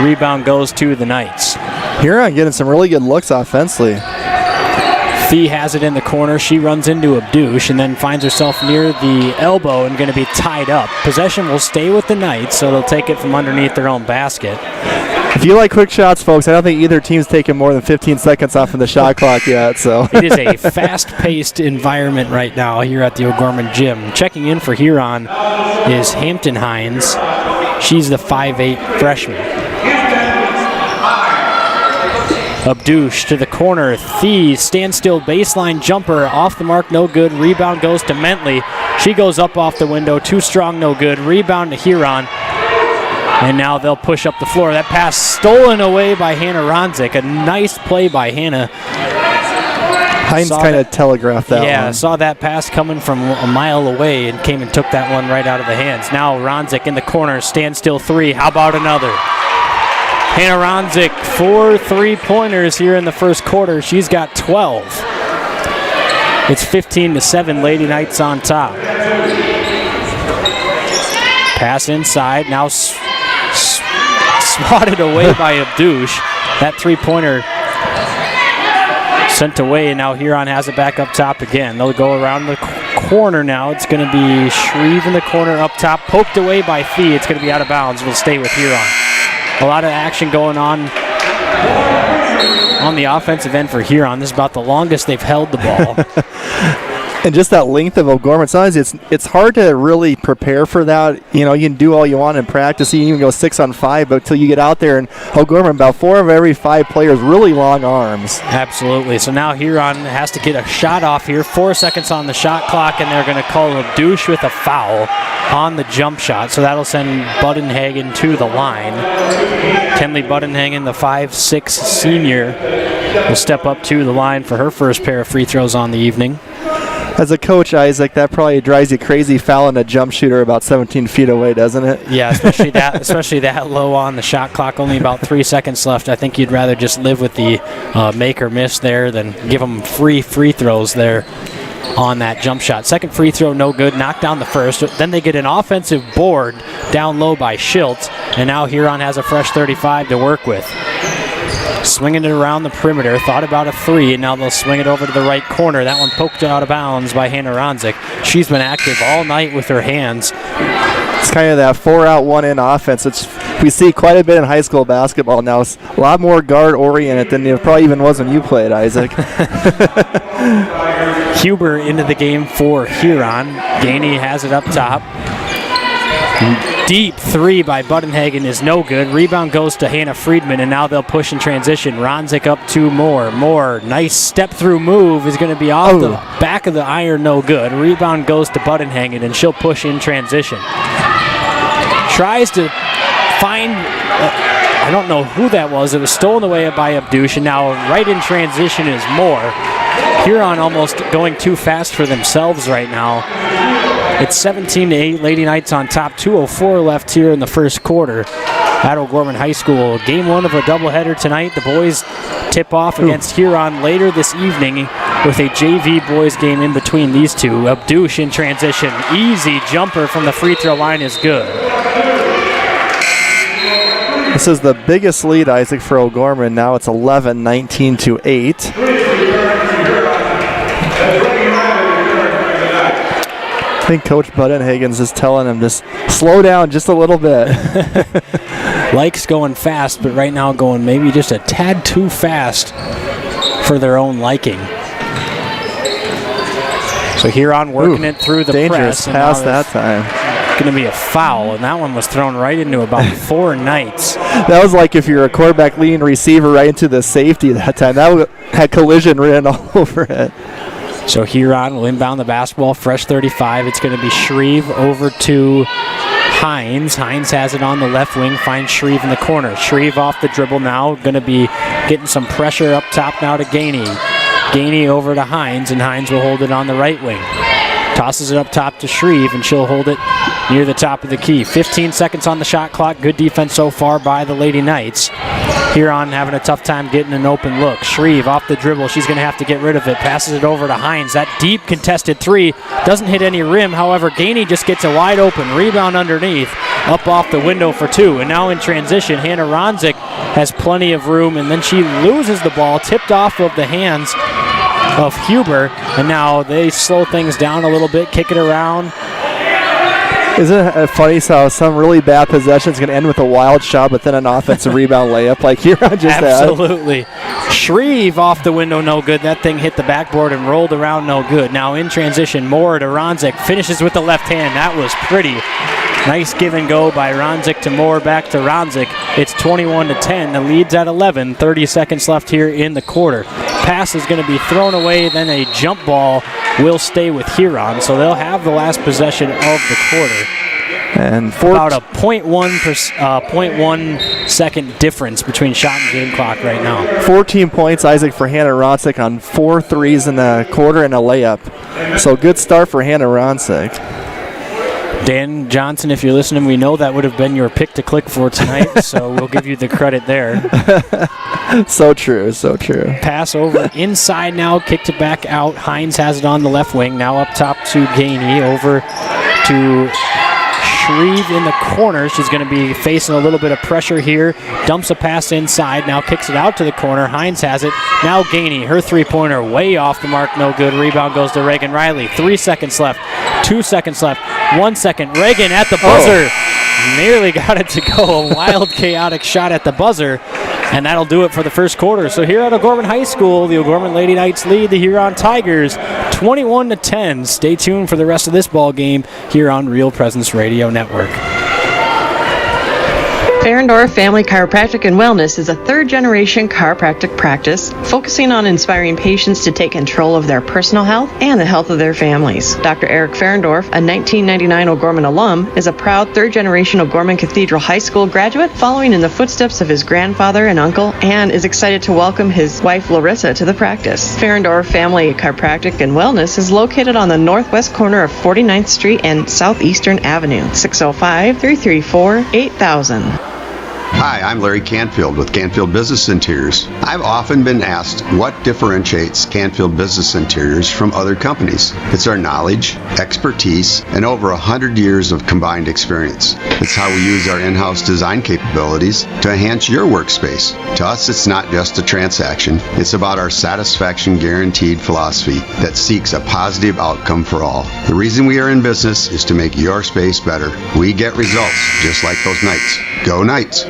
Rebound goes to the Knights. Huron getting some really good looks offensively. Fee has it in the corner. She runs into Abdush and then finds herself near the elbow and going to be tied up. Possession will stay with the Knights, so they'll take it from underneath their own basket. If you like quick shots, folks, I don't think either team's taken more than 15 seconds off of the shot clock yet. So it is a fast-paced environment right now here at the O'Gorman Gym. Checking in for Huron is Hampton Hines. She's the 5'8" freshman. Abdush to the corner. Thie, standstill baseline jumper. Off the mark, no good. Rebound goes to Mentley. She goes up off the window. Too strong, no good. Rebound to Huron. And now they'll push up the floor. That pass stolen away by Hannah Ronzik. A nice play by Hannah. Hines kind of telegraphed that one. Yeah, saw that pass coming from a mile away and came and took that one right out of the hands. Now Ronzik in the corner. Standstill three. How about another? Hannah Ronzik, 4 3-pointers here in the first quarter. She's got 12. It's 15-7, Lady Knights on top. Pass inside, now swatted away by Abdouche. That 3-pointer sent away, and now Huron has it back up top again. They'll go around the corner now. It's going to be Shreve in the corner up top, poked away by Fee. It's going to be out of bounds. It'll stay with Huron. A lot of action going on the offensive end for Huron. This is about the longest they've held the ball. And just that length of O'Gorman, sometimes it's hard to really prepare for that. You know, you can do all you want in practice. You can even go 6-on-5, but until you get out there, and O'Gorman, about 4 of every 5 players, really long arms. Absolutely. So now Huron has to get a shot off here. 4 seconds on the shot clock, and they're going to call Abdouche with a foul on the jump shot. So that'll send Budenhagen to the line. Kenley Budenhagen, the 5'6" senior, will step up to the line for her first pair of free throws on the evening. As a coach, Isaac, that probably drives you crazy fouling a jump shooter about 17 feet away, doesn't it? Yeah, especially that low on the shot clock. Only about 3 seconds left. I think you'd rather just live with the make or miss there than give them free throws there on that jump shot. Second free throw, no good. Knocked down the first. Then they get an offensive board down low by Schiltz, and now Huron has a fresh 35 to work with. Swinging it around the perimeter, thought about a 3, and now they'll swing it over to the right corner. That one poked out of bounds by Hannah Ronzik. She's been active all night with her hands. It's kind of that 4-out, 1-in offense. We see quite a bit in high school basketball now. It's a lot more guard-oriented than it probably even was when you played, Isaac. Huber into the game for Huron. Gainey has it up top. Deep 3 by Budenhagen is no good. Rebound goes to Hannah Friedman, and now they'll push in transition. Ronzik up 2 more. Nice step-through move is going to be off the back of the iron, no good. Rebound goes to Budenhagen, and she'll push in transition. Tries to find, I don't know who that was. It was stolen away by Abdouche, and now right in transition is Moore. Huron almost going too fast for themselves right now. It's 17-8, Lady Knights on top. 2:04 left here in the first quarter at O'Gorman High School. Game 1 of a doubleheader tonight. The boys tip off against Huron later this evening with a JV boys game in between these two. Abdouche in transition. Easy jumper from the free throw line is good. This is the biggest lead, Isaac, for O'Gorman. Now it's 11, 19-8. I think Coach Budenhagen's just telling him just slow down just a little bit. Likes going fast, but right now going maybe just a tad too fast for their own liking. So Huron working it through the dangerous press. Pass that time. Going to be a foul, and that one was thrown right into about 4 Knights. That was like if you're a quarterback leading receiver right into the safety that time. That had collision written all over it. So Huron will inbound the basketball, fresh 35. It's going to be Shreve over to Hines. Hines has it on the left wing, finds Shreve in the corner. Shreve off the dribble now, going to be getting some pressure up top now to Gainey. Gainey over to Hines, and Hines will hold it on the right wing. Tosses it up top to Shreve, and she'll hold it near the top of the key. 15 seconds on the shot clock. Good defense so far by the Lady Knights. Huron having a tough time getting an open look. Shreve off the dribble. She's going to have to get rid of it. Passes it over to Hines. That deep contested 3 doesn't hit any rim. However, Gainey just gets a wide open rebound underneath, up off the window for 2. And now in transition, Hannah Ronzik has plenty of room, and then she loses the ball, tipped off of the hands of Huber, and now they slow things down a little bit, kick it around. Isn't it funny how some really bad possession is going to end with a wild shot, but then an offensive rebound layup like Huron just Absolutely. Shreve off the window, no good. That thing hit the backboard and rolled around, no good. Now in transition, Moore to Ronzik, finishes with the left hand. That was pretty. Nice give and go by Ronzik to Moore, back to Ronzik. It's 21-10. The lead's at 11. 30 seconds left here in the quarter. Pass is going to be thrown away, then a jump ball will stay with Huron, so they'll have the last possession of the quarter. And about a 0.1 second difference between shot and game clock right now. 14 points, Isaac, for Hannah Ronzik on 4 threes in the quarter and a layup. So good start for Hannah Ronzik. Dan Johnson, if you're listening, we know that would have been your pick to click for tonight, so we'll give you the credit there. So true, so true. Pass over inside now, kicked it back out. Hines has it on the left wing. Now up top to Gainey, over to Shreve in the corner. She's going to be facing a little bit of pressure here. Dumps a pass inside, now kicks it out to the corner. Hines has it. Now Gainey, her three-pointer way off the mark, no good. Rebound goes to Reagan Riley. 3 seconds left, 2 seconds left, 1 second. Reagan at the buzzer. Nearly got it to go. A wild, chaotic shot at the buzzer. And that'll do it for the first quarter. So here at O'Gorman High School, the O'Gorman Lady Knights lead the Huron Tigers 21-10. Stay tuned for the rest of this ball game here on Real Presence Radio Network. Ferendorf Family Chiropractic and Wellness is a third-generation chiropractic practice focusing on inspiring patients to take control of their personal health and the health of their families. Dr. Eric Ferendorf, a 1999 O'Gorman alum, is a proud third-generation O'Gorman Cathedral High School graduate following in the footsteps of his grandfather and uncle, and is excited to welcome his wife Larissa to the practice. Ferendorf Family Chiropractic and Wellness is located on the northwest corner of 49th Street and Southeastern Avenue, 605-334-8000. Hi, I'm Larry Canfield with Canfield Business Interiors. I've often been asked what differentiates Canfield Business Interiors from other companies. It's our knowledge, expertise, and over 100 years of combined experience. It's how we use our in-house design capabilities to enhance your workspace. To us, it's not just a transaction. It's about our satisfaction guaranteed philosophy that seeks a positive outcome for all. The reason we are in business is to make your space better. We get results just like those Knights. Go Knights!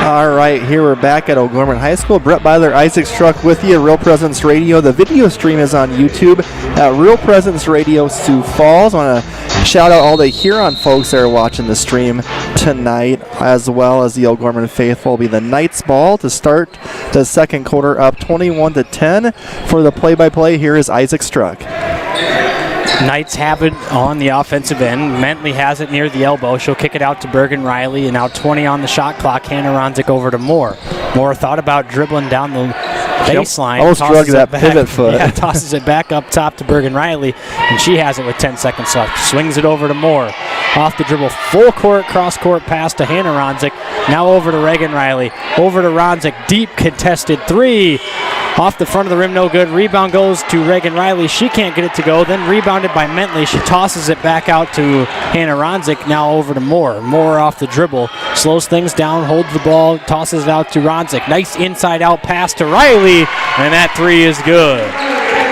All right, here we're back at O'Gorman High School. Brett Byler, Isaac Struck with you, Real Presence Radio. The video stream is on YouTube at Real Presence Radio Sioux Falls. I want to shout out all the Huron folks that are watching the stream tonight, as well as the O'Gorman faithful. Will be the Knights ball to start the second quarter, up 21-10. For the play-by-play, here is Isaac Struck. Knights have it on the offensive end. Mentley has it near the elbow. She'll kick it out to Bergen Riley, and now 20 on the shot clock. Hannah Ronzik over to Moore. Moore thought about dribbling down the baseline. Almost drug that pivot foot. Yeah, tosses it back up top to Bergen Riley, and she has it with 10 seconds left. Swings it over to Moore. Off the dribble, full court, cross court pass to Hannah Ronzik. Now over to Reagan Riley. Over to Ronzik. Deep contested three. Off the front of the rim, no good. Rebound goes to Reagan Riley. She can't get it to go. Then rebounded by Mentley. She tosses it back out to Hannah Ronzik. Now over to Moore. Moore off the dribble. Slows things down, holds the ball, tosses it out to Ronzik. Nice inside-out pass to Riley, and that three is good.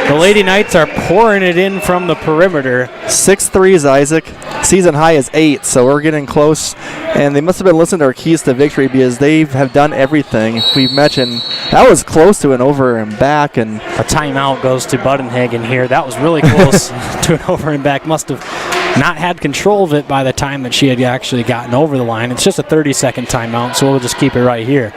The Lady Knights are pouring it in from the perimeter. 6 threes, Isaac. Season high is 8, so we're getting close. And they must have been listening to our keys to victory because they have done everything we've mentioned. That was close to an over and back. And a timeout goes to Budenhagen here. That was really close to an over and back. Must have not had control of it by the time that she had actually gotten over the line. It's just a 30-second timeout, so we'll just keep it right here.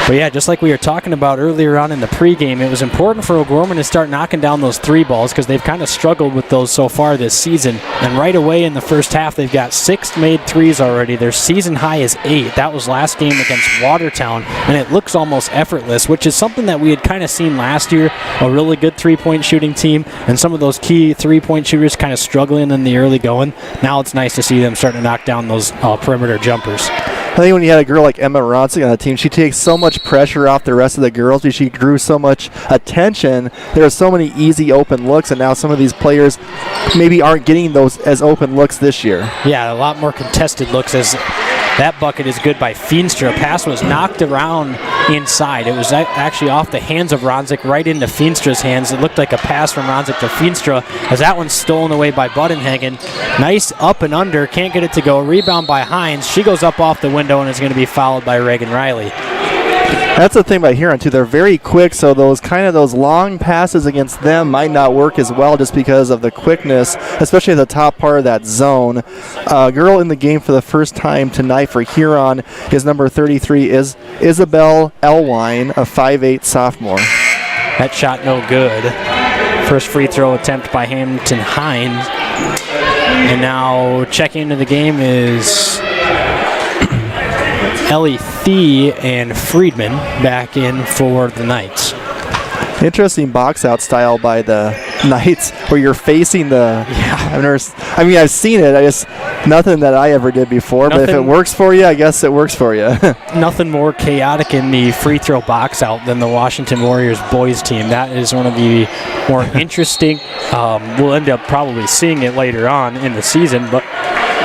But yeah, just like we were talking about earlier on in the pregame, it was important for O'Gorman to start knocking down those three balls because they've kind of struggled with those so far this season. And right away in the first half, they've got 6 made threes already. Their season high is 8. That was last game against Watertown, and it looks almost effortless, which is something that we had kind of seen last year, a really good three-point shooting team, and some of those key three-point shooters kind of struggling in the early going. Now it's nice to see them starting to knock down those perimeter jumpers. I think when you had a girl like Emma Ronzik on the team, she takes so much pressure off the rest of the girls because she drew so much attention. There are so many easy open looks, and now some of these players maybe aren't getting those as open looks this year. Yeah, a lot more contested looks as that bucket is good by Feenstra. Pass was knocked around inside. It was actually off the hands of Ronzik right into Feenstra's hands. It looked like a pass from Ronzik to Feenstra as that one's stolen away by Budenhagen. Nice up and under. Can't get it to go. Rebound by Hines. She goes up off the window and is going to be fouled by Reagan Riley. That's the thing about Huron, too. They're very quick, so those long passes against them might not work as well just because of the quickness, especially at the top part of that zone. Girl in the game for the first time tonight for Huron is number 33, is Isabel Elwine, a 5'8 sophomore. That shot no good. First free throw attempt by Hamilton Hines. And now checking into the game is Ellie Thee and Friedman back in for the Knights. Interesting box out style by the Knights, where you're facing the. I've seen it. Nothing that I ever did before. But if it works for you, I guess it works for you. Nothing more chaotic in the free throw box out than the Washington Warriors boys team. That is one of the more interesting. We'll end up probably seeing it later on in the season. But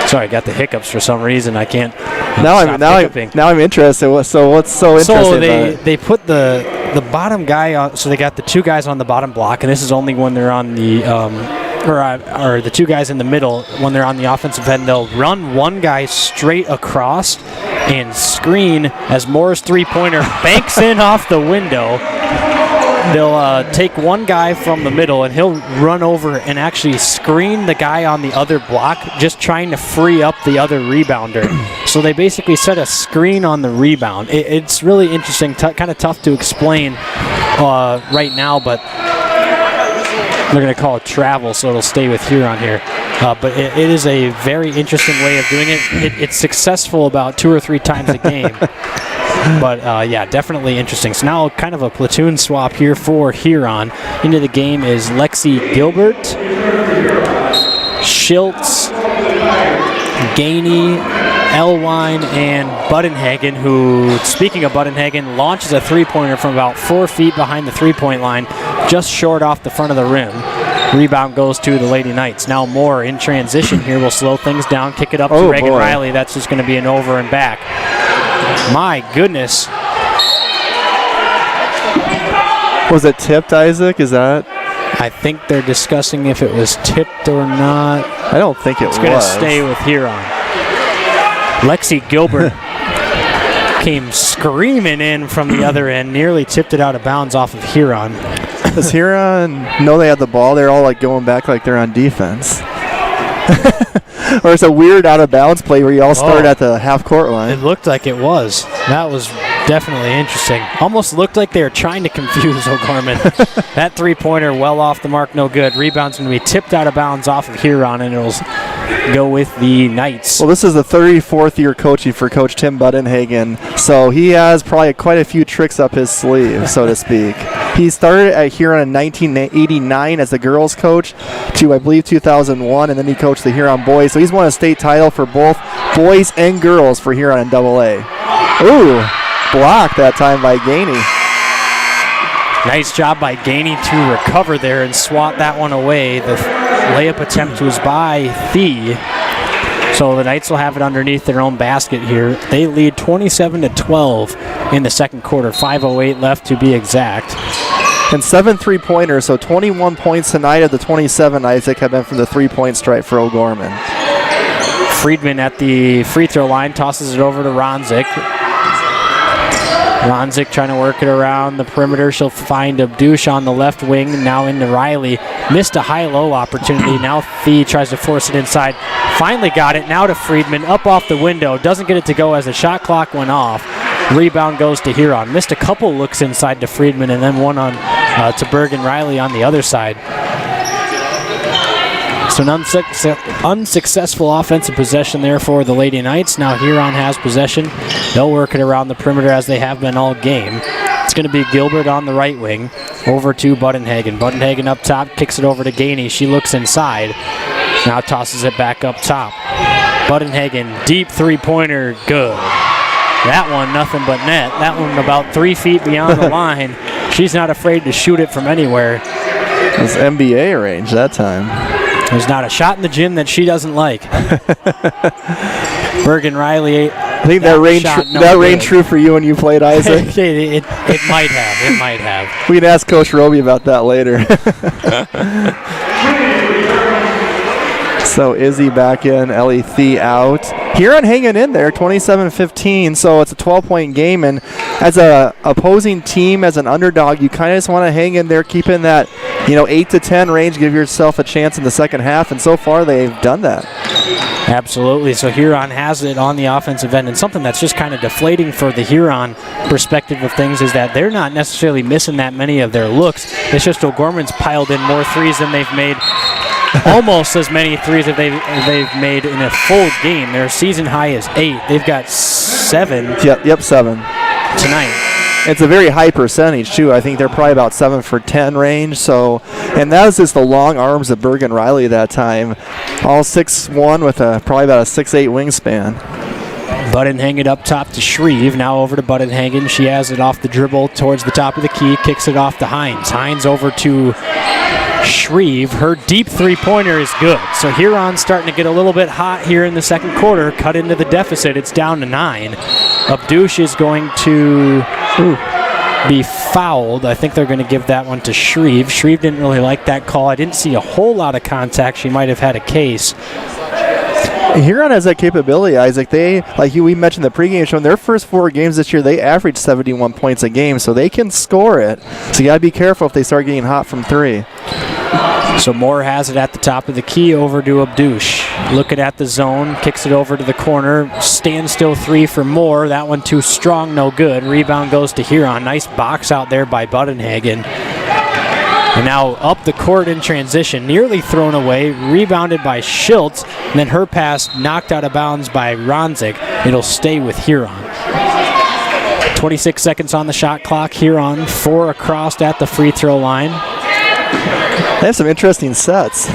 sorry, I got the hiccups for some reason. I can't. Now I'm interested. So what's so interesting? So they put the bottom guy on. So they got the two guys on the bottom block, and this is only when they're on the or the two guys in the middle when they're on the offensive end. They'll run one guy straight across and screen as Moore's three-pointer banks in off the window. They'll take one guy from the middle, and he'll run over and actually screen the guy on the other block, just trying to free up the other rebounder. So they basically set a screen on the rebound. It's really interesting, kind of tough to explain right now, but they're going to call it travel, so it'll stay with Huron here. But it is a very interesting way of doing it. It's successful about 2 or 3 times a game. But, yeah, definitely interesting. So now kind of a platoon swap here for Huron. Into the game is Lexi Gilbert, Schiltz, Gainey, Elwine, and Budenhagen, who, speaking of Budenhagen, launches a three-pointer from about 4 feet behind the three-point line, just short off the front of the rim. Rebound goes to the Lady Knights. Now Moore in transition here will slow things down, kick it up to Reagan Riley. That's just going to be an over and back. My goodness. Was it tipped, Isaac? Is that? I think they're discussing if it was tipped or not. I don't think it was. It's going to stay with Huron. Lexi Gilbert came screaming in from the other end, nearly tipped it out of bounds off of Huron. Does Huron know they had the ball? They're all like going back like they're on defense. Or it's a weird out of bounds play where you all start at the half court line. It looked like it was. That was definitely interesting. Almost looked like they were trying to confuse O'Gorman. That three-pointer well off the mark, no good. Rebound's going to be tipped out of bounds off of Huron, and it'll go with the Knights. Well, this is the 34th year coaching for Coach Tim Budenhagen, so he has probably quite a few tricks up his sleeve, so to speak. He started at Huron in 1989 as the girls coach to, I believe, 2001, and then he coached the Huron boys. So he's won a state title for both boys and girls for Huron in AA. Ooh, blocked that time by Gainey. Nice job by Gainey to recover there and swat that one away. The layup attempt was by Thee. So the Knights will have it underneath their own basket here. They lead 27-12 in the second quarter. 5:08 left to be exact. And 7 3-pointers, so 21 points tonight of the 27, Isaac, have been from the three-point stripe for O'Gorman. Friedman at the free throw line tosses it over to Ronzik. Ronzik trying to work it around the perimeter. She'll find Abdush on the left wing. Now into Riley. Missed a high-low opportunity. Now Thee tries to force it inside. Finally got it. Now to Friedman. Up off the window. Doesn't get it to go as the shot clock went off. Rebound goes to Huron. Missed a couple looks inside to Friedman and then one on to Bergen Riley on the other side. So an unsuccessful offensive possession there for the Lady Knights. Now Huron has possession. They'll work it around the perimeter as they have been all game. It's going to be Gilbert on the right wing. Over to Budenhagen. Budenhagen up top, kicks it over to Gainey. She looks inside. Now tosses it back up top. Budenhagen, deep three-pointer, good. That one, nothing but net. That one about 3 feet beyond the line. She's not afraid to shoot it from anywhere. It was NBA range that time. There's not a shot in the gym that she doesn't like. Bergen Riley. I think that rang true for you when you played, Isaac. it might have. It might have. We can ask Coach Roby about that later. So Izzy back in, Ellie Thee out. Huron hanging in there, 27-15, so it's a 12-point game, and as a opposing team, as an underdog, you kind of just want to hang in there, keep in that 8 to 10 range, give yourself a chance in the second half, and so far they've done that. Absolutely. So Huron has it on the offensive end, and something that's just kind of deflating for the Huron perspective of things is that they're not necessarily missing that many of their looks. It's just O'Gorman's piled in more threes than they've made. Almost as many threes as they've made in a full game. Their season high is 8. They've got 7. Yep, 7 tonight. It's a very high percentage, too. I think they're probably about 7 for 10 range. So, and that was just the long arms of Bergen Riley that time. All 6'1" with probably about a 6'8" wingspan. Budenhagen up top to Shreve. Now over to Budenhagen. She has it off the dribble towards the top of the key. Kicks it off to Hines. Hines over to Shreve. Her deep three-pointer is good. So Huron's starting to get a little bit hot here in the second quarter. Cut into the deficit. It's down to 9. Abdush is going to be fouled. I think they're going to give that one to Shreve. Shreve didn't really like that call. I didn't see a whole lot of contact. She might have had a case. Huron has that capability, Isaac. They, like we mentioned the pregame show, in their first 4 games this year, they averaged 71 points a game, so they can score it. So you got to be careful if they start getting hot from 3. So Moore has it at the top of the key over to Abdush. Looking at the zone, kicks it over to the corner. Standstill 3 for Moore. That one too strong, no good. Rebound goes to Huron. Nice box out there by Budenhagen. And now up the court in transition, nearly thrown away, rebounded by Schultz, and then her pass knocked out of bounds by Ronzik. It'll stay with Huron. 26 seconds on the shot clock. Huron 4 across at the free throw line. They have some interesting sets.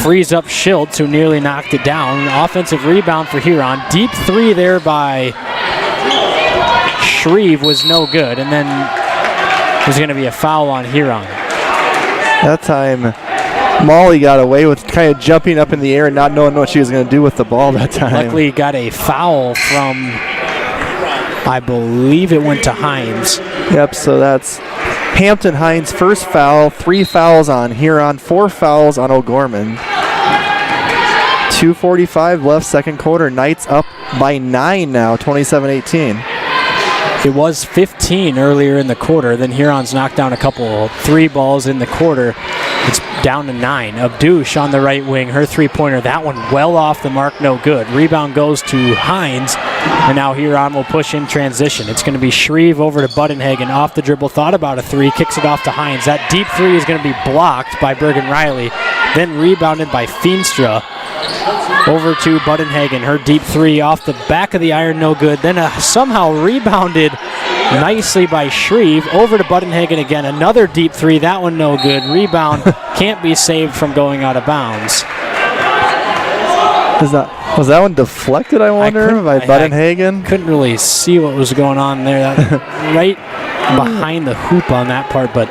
Frees up Schultz, who nearly knocked it down. Offensive rebound for Huron. Deep 3 there by Shreve was no good, and then there's going to be a foul on Huron. That time, Molly got away with kind of jumping up in the air and not knowing what she was going to do with the ball that time. Luckily got a foul from, I believe it went to Hines. Yep, so that's Hampton Hines' first foul, 3 fouls on Huron, 4 fouls on O'Gorman. 2:45 left, second quarter. Knights up by 9 now, 27-18. It was 15 earlier in the quarter. Then Huron's knocked down a couple 3 balls in the quarter. It's down to 9. Abdush on the right wing. Her three-pointer, that one well off the mark, no good. Rebound goes to Hines, and now Huron will push in transition. It's going to be Shreve over to Budenhagen. Off the dribble, thought about a 3, kicks it off to Hines. That deep 3 is going to be blocked by Bergen Riley, then rebounded by Feenstra. Over to Budenhagen. Her deep 3 off the back of the iron, no good. Then somehow rebounded nicely by Shreve. Over to Budenhagen again. Another deep 3. That one no good. Rebound can't be saved from going out of bounds. Was that one deflected, I wonder, by Budenhagen? I couldn't really see what was going on there. Right behind the hoop on that part, but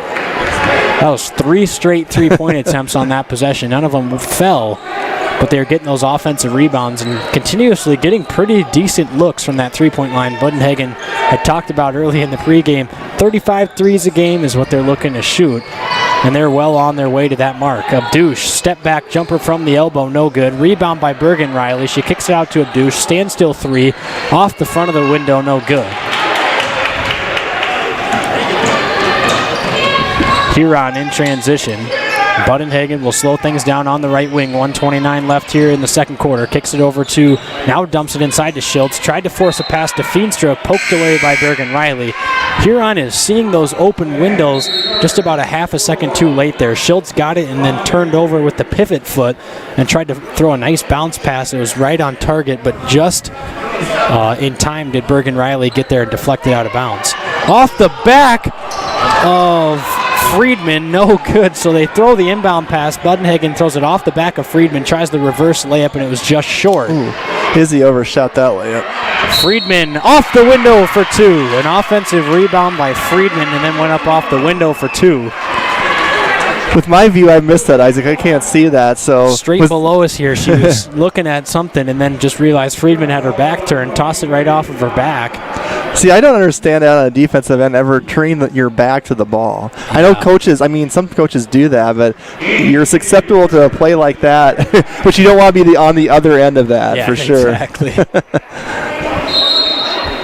that was 3 straight three-point attempts on that possession. None of them fell. But they're getting those offensive rebounds and continuously getting pretty decent looks from that three-point line. Budenhagen had talked about early in the pregame, 35 threes a game is what they're looking to shoot, and they're well on their way to that mark. Abdush, step back jumper from the elbow, no good. Rebound by Bergen Riley. She kicks it out to Abdush. Standstill 3, off the front of the window, no good. Huron in transition. Budenhagen will slow things down on the right wing. 1:29 left here in the second quarter. Kicks it over to, now dumps it inside to Schultz. Tried to force a pass to Feenstra, poked away by Bergen Riley. Huron is seeing those open windows just about a half a second too late there. Schultz got it and then turned over with the pivot foot and tried to throw a nice bounce pass. It was right on target, but just in time did Bergen Riley get there and deflect it out of bounds. Off the back of Friedman, no good. So they throw the inbound pass. Budenhagen throws it off the back of Friedman, tries the reverse layup, and it was just short. Izzy overshot that layup. Friedman off the window for 2. An offensive rebound by Friedman, and then went up off the window for 2. With my view, I missed that, Isaac. I can't see that. So straight below us here, she was looking at something and then just realized Friedman had her back turned, tossed it right off of her back. See, I don't understand that on a defensive end, ever turning your back to the ball. Yeah. I know coaches, some coaches do that, but you're susceptible to a play like that, but you don't want to be on the other end of that, for sure. Exactly.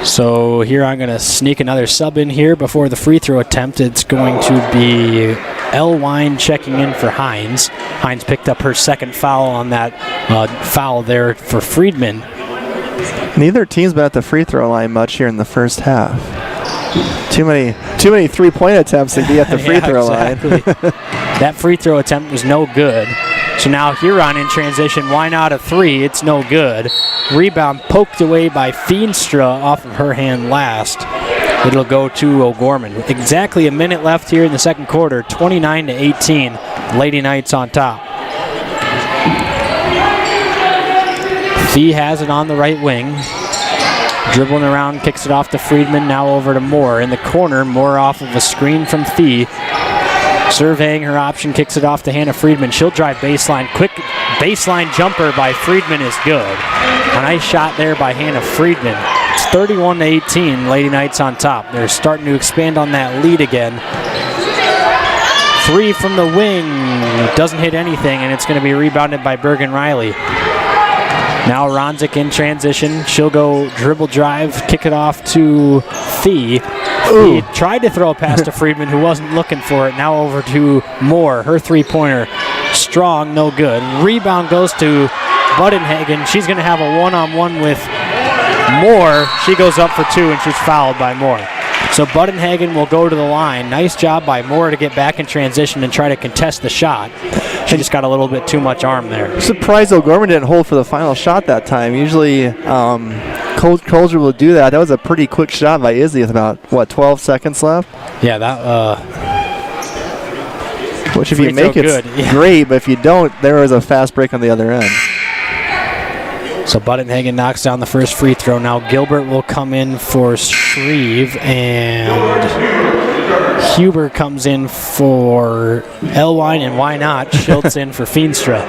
So here I'm going to sneak another sub in here before the free throw attempt. It's going to be Elwine checking in for Hines. Hines picked up her second foul on that foul there for Friedman. Neither team's been at the free throw line much here in the first half. Too many 3-point attempts to be at the free throw line. That free throw attempt was no good. So now Huron in transition. Why not a 3? It's no good. Rebound poked away by Feenstra off of her hand last. It'll go to O'Gorman. Exactly a minute left here in the second quarter. 29-18. Lady Knights on top. Fee has it on the right wing. Dribbling around, kicks it off to Friedman, now over to Moore. In the corner, Moore off of a screen from Fee. Surveying her option, kicks it off to Hannah Friedman. She'll drive baseline. Quick baseline jumper by Friedman is good. A nice shot there by Hannah Friedman. It's 31-18, Lady Knights on top. They're starting to expand on that lead again. Three from the wing, doesn't hit anything, and it's going to be rebounded by Bergen Riley. Now Ronzik in transition. She'll go dribble drive, kick it off to Fee. Fee tried to throw a pass to Friedman, who wasn't looking for it. Now over to Moore. Her three-pointer, strong, no good. Rebound goes to Budenhagen. She's going to have a one-on-one with Moore. She goes up for two, and she's fouled by Moore. So Budenhagen will go to the line. Nice job by Moore to get back in transition and try to contest the shot. She just got a little bit too much arm there. Surprised O'Gorman didn't hold for the final shot that time. Usually Colger will do that. That was a pretty quick shot by Izzy with about, 12 seconds left? Yeah, that... which if you make it, great, but if you don't, there was a fast break on the other end. So Budenhagen knocks down the first free throw. Now Gilbert will come in for Shreve, and Huber comes in for Elwine, and why not? Schultz in for Feenstra.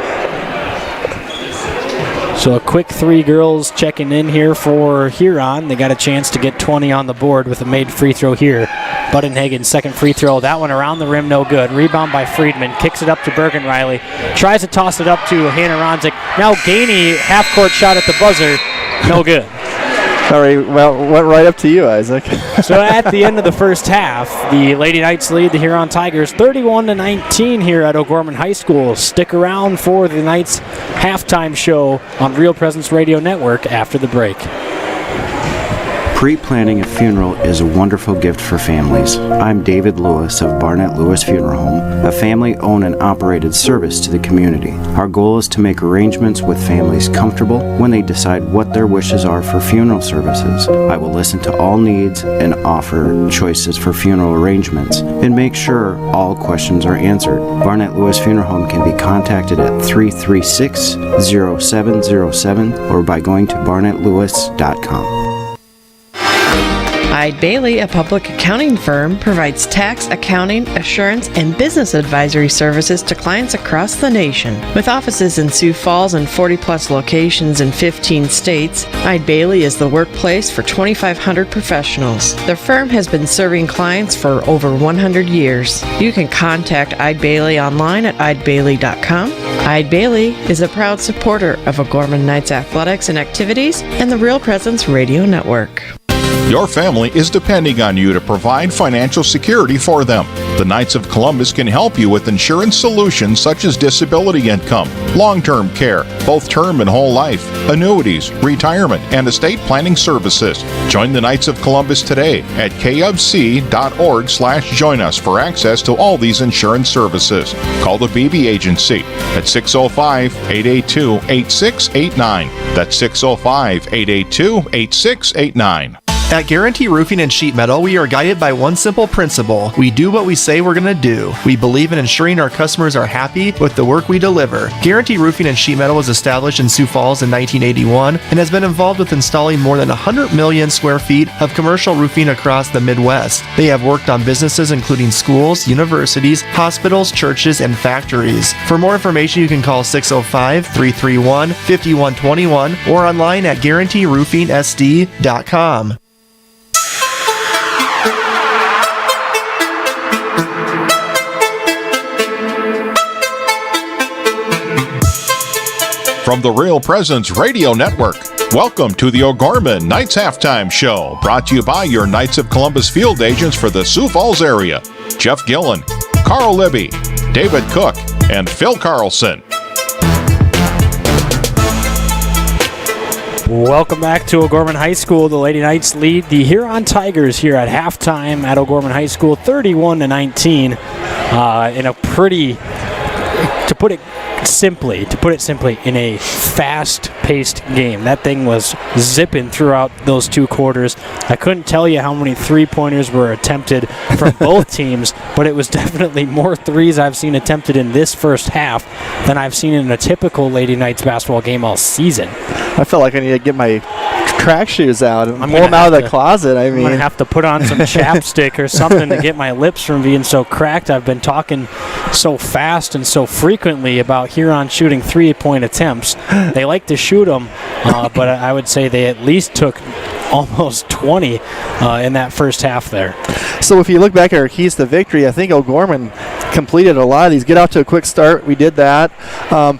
So a quick three girls checking in here for Huron. They got a chance to get 20 on the board with a made free throw here. Budenhagen's second free throw. That one around the rim, no good. Rebound by Friedman. Kicks it up to Bergen Riley. Tries to toss it up to Hannah Ronzik. Now Gainey, half-court shot at the buzzer. No good. All right, well, went right up to you, Isaac. So at the end of the first half, the Lady Knights lead the Huron Tigers 31-19 here at O'Gorman High School. Stick around for the Knights halftime show on Real Presence Radio Network after the break. Pre-planning a funeral is a wonderful gift for families. I'm David Lewis of Barnett Lewis Funeral Home, a family-owned and operated service to the community. Our goal is to make arrangements with families comfortable when they decide what their wishes are for funeral services. I will listen to all needs and offer choices for funeral arrangements and make sure all questions are answered. Barnett Lewis Funeral Home can be contacted at 336-0707 or by going to barnettlewis.com. Eide Bailey, a public accounting firm, provides tax, accounting, assurance, and business advisory services to clients across the nation. With offices in Sioux Falls and 40-plus locations in 15 states, Eide Bailey is the workplace for 2,500 professionals. The firm has been serving clients for over 100 years. You can contact Eide Bailey online at eidebailey.com. Eide Bailey is a proud supporter of O'Gorman Knights athletics and activities and the Real Presence Radio Network. Your family is depending on you to provide financial security for them. The Knights of Columbus can help you with insurance solutions such as disability income, long-term care, both term and whole life, annuities, retirement, and estate planning services. Join the Knights of Columbus today at kfc.org/join us for access to all these insurance services. Call the BB Agency at 605-882-8689. That's 605-882-8689. At Guarantee Roofing and Sheet Metal, we are guided by one simple principle. We do what we say we're going to do. We believe in ensuring our customers are happy with the work we deliver. Guarantee Roofing and Sheet Metal was established in Sioux Falls in 1981 and has been involved with installing more than 100 million square feet of commercial roofing across the Midwest. They have worked on businesses including schools, universities, hospitals, churches, and factories. For more information, you can call 605-331-5121 or online at guaranteeroofingsd.com. From the Real Presence Radio Network, welcome to the O'Gorman Knights Halftime Show, brought to you by your Knights of Columbus field agents for the Sioux Falls area, Jeff Gillen, Carl Libby, David Cook, and Phil Carlson. Welcome back to O'Gorman High School. The Lady Knights lead the Huron Tigers here at halftime at O'Gorman High School, 31-19. In a pretty, to put it to put it simply, in a fast-paced game. That thing was zipping throughout those 2 quarters. I couldn't tell you how many three-pointers were attempted from both teams, but it was definitely more threes I've seen attempted in this first half than I've seen in a typical Lady Knights basketball game all season. I felt like I need to get my track shoes out and pull them out of the closet. I'm going to have to put on some chapstick or something to get my lips from being so cracked. I've been talking so fast and so frequently about Huron shooting 3-point attempts. They like to shoot them, but I would say they at least took almost 20 in that first half there. So if you look back at our keys to victory, I think O'Gorman completed a lot of these. Get out to a quick start. We did that.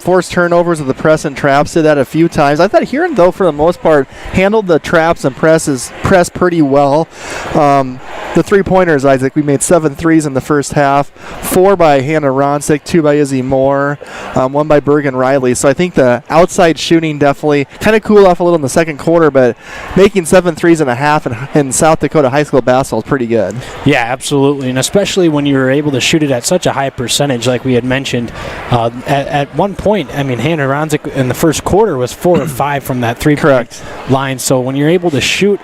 Forced turnovers of the press and traps. Did that a few times. I thought Huron, though, for the most part, handled the traps and press pretty well. The 3-pointers, Isaac, we made 7 threes in the first half. 4 by Hannah Ronsick, 2 by Izzy Moore, 1 by Bergen Riley. So I think the outside shooting definitely kind of cooled off a little in the second quarter, but making 7 threes and a half in South Dakota high school basketball is pretty good. Yeah, absolutely, and especially when you were able to shoot it at such a high percentage, like we had mentioned. At one point, I mean, Hannah Ronsick in the first quarter was 4 of 5 from that 3-point line. So when you're able to shoot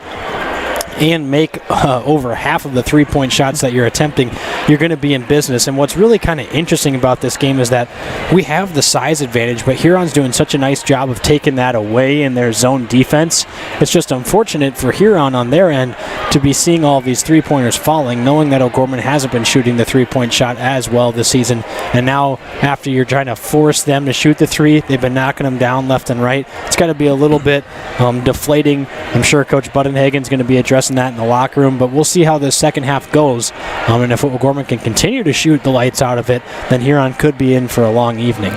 and make over half of the 3-point shots that you're attempting, you're going to be in business. And what's really kind of interesting about this game is that we have the size advantage, but Huron's doing such a nice job of taking that away in their zone defense. It's just unfortunate for Huron on their end to be seeing all these 3-pointers falling, knowing that O'Gorman hasn't been shooting the 3-point shot as well this season. And now, after you're trying to force them to shoot the 3, they've been knocking them down left and right. It's got to be a little bit deflating. I'm sure Coach Budenhagen's going to be addressing that in the locker room, but we'll see how the second half goes. And if O'Gorman can continue to shoot the lights out of it, then Huron could be in for a long evening.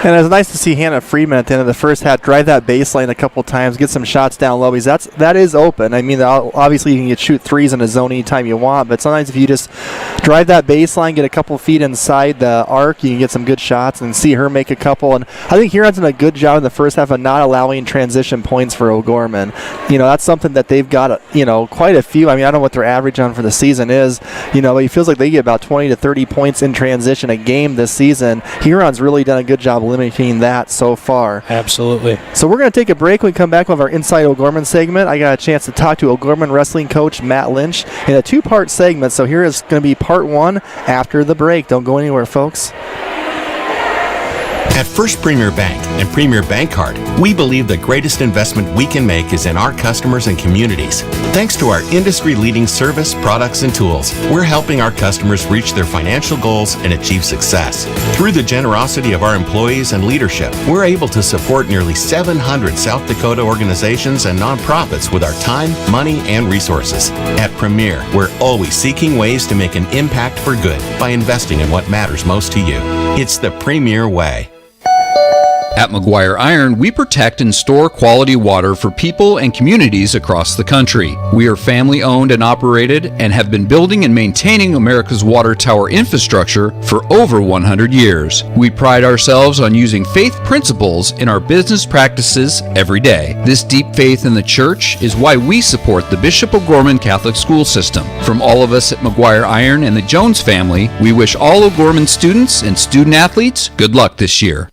And it was nice to see Hannah Freeman at the end of the first half drive that baseline a couple times, get some shots down low. Because that is open. I mean, obviously you can shoot threes in a zone anytime you want, but sometimes if you just drive that baseline, get a couple feet inside the arc, you can get some good shots and see her make a couple. And I think Huron's done a good job in the first half of not allowing transition points for O'Gorman. You know, that's something that they've got, quite a few. I mean, I don't know what their average on for the season is, but it feels like they get about 20 to 30 points in transition a game this season. Huron's really done a good job limiting that so far. Absolutely. So we're going to take a break. When we come back with our Inside O'Gorman segment, I got a chance to talk to O'Gorman wrestling coach Matt Lynch in a 2-part segment. So here is going to be part 1 after the break. Don't go anywhere, folks. At First Premier Bank and Premier Bank Card, we believe the greatest investment we can make is in our customers and communities. Thanks to our industry-leading service, products, and tools, we're helping our customers reach their financial goals and achieve success. Through the generosity of our employees and leadership, we're able to support nearly 700 South Dakota organizations and nonprofits with our time, money, and resources. At Premier, we're always seeking ways to make an impact for good by investing in what matters most to you. It's the Premier way. At McGuire Iron, we protect and store quality water for people and communities across the country. We are family-owned and operated and have been building and maintaining America's water tower infrastructure for over 100 years. We pride ourselves on using faith principles in our business practices every day. This deep faith in the church is why we support the Bishop O'Gorman Catholic School System. From all of us at McGuire Iron and the Jones family, we wish all O'Gorman students and student athletes good luck this year.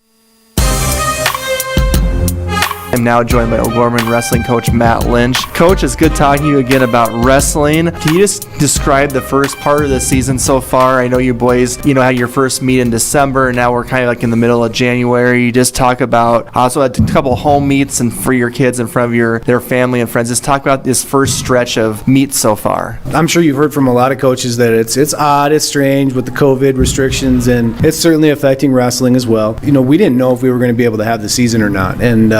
I'm now joined by O'Gorman wrestling coach Matt Lynch. Coach, it's good talking to you again about wrestling. Can you just describe the first part of the season so far? I know you boys, had your first meet in December, and now we're kind of like in the middle of January. You just talk about, also had a couple home meets and for your kids in front of their family and friends. Just talk about this first stretch of meets so far. I'm sure you've heard from a lot of coaches that it's odd, it's strange with the COVID restrictions, and it's certainly affecting wrestling as well. We didn't know if we were going to be able to have the season or not, and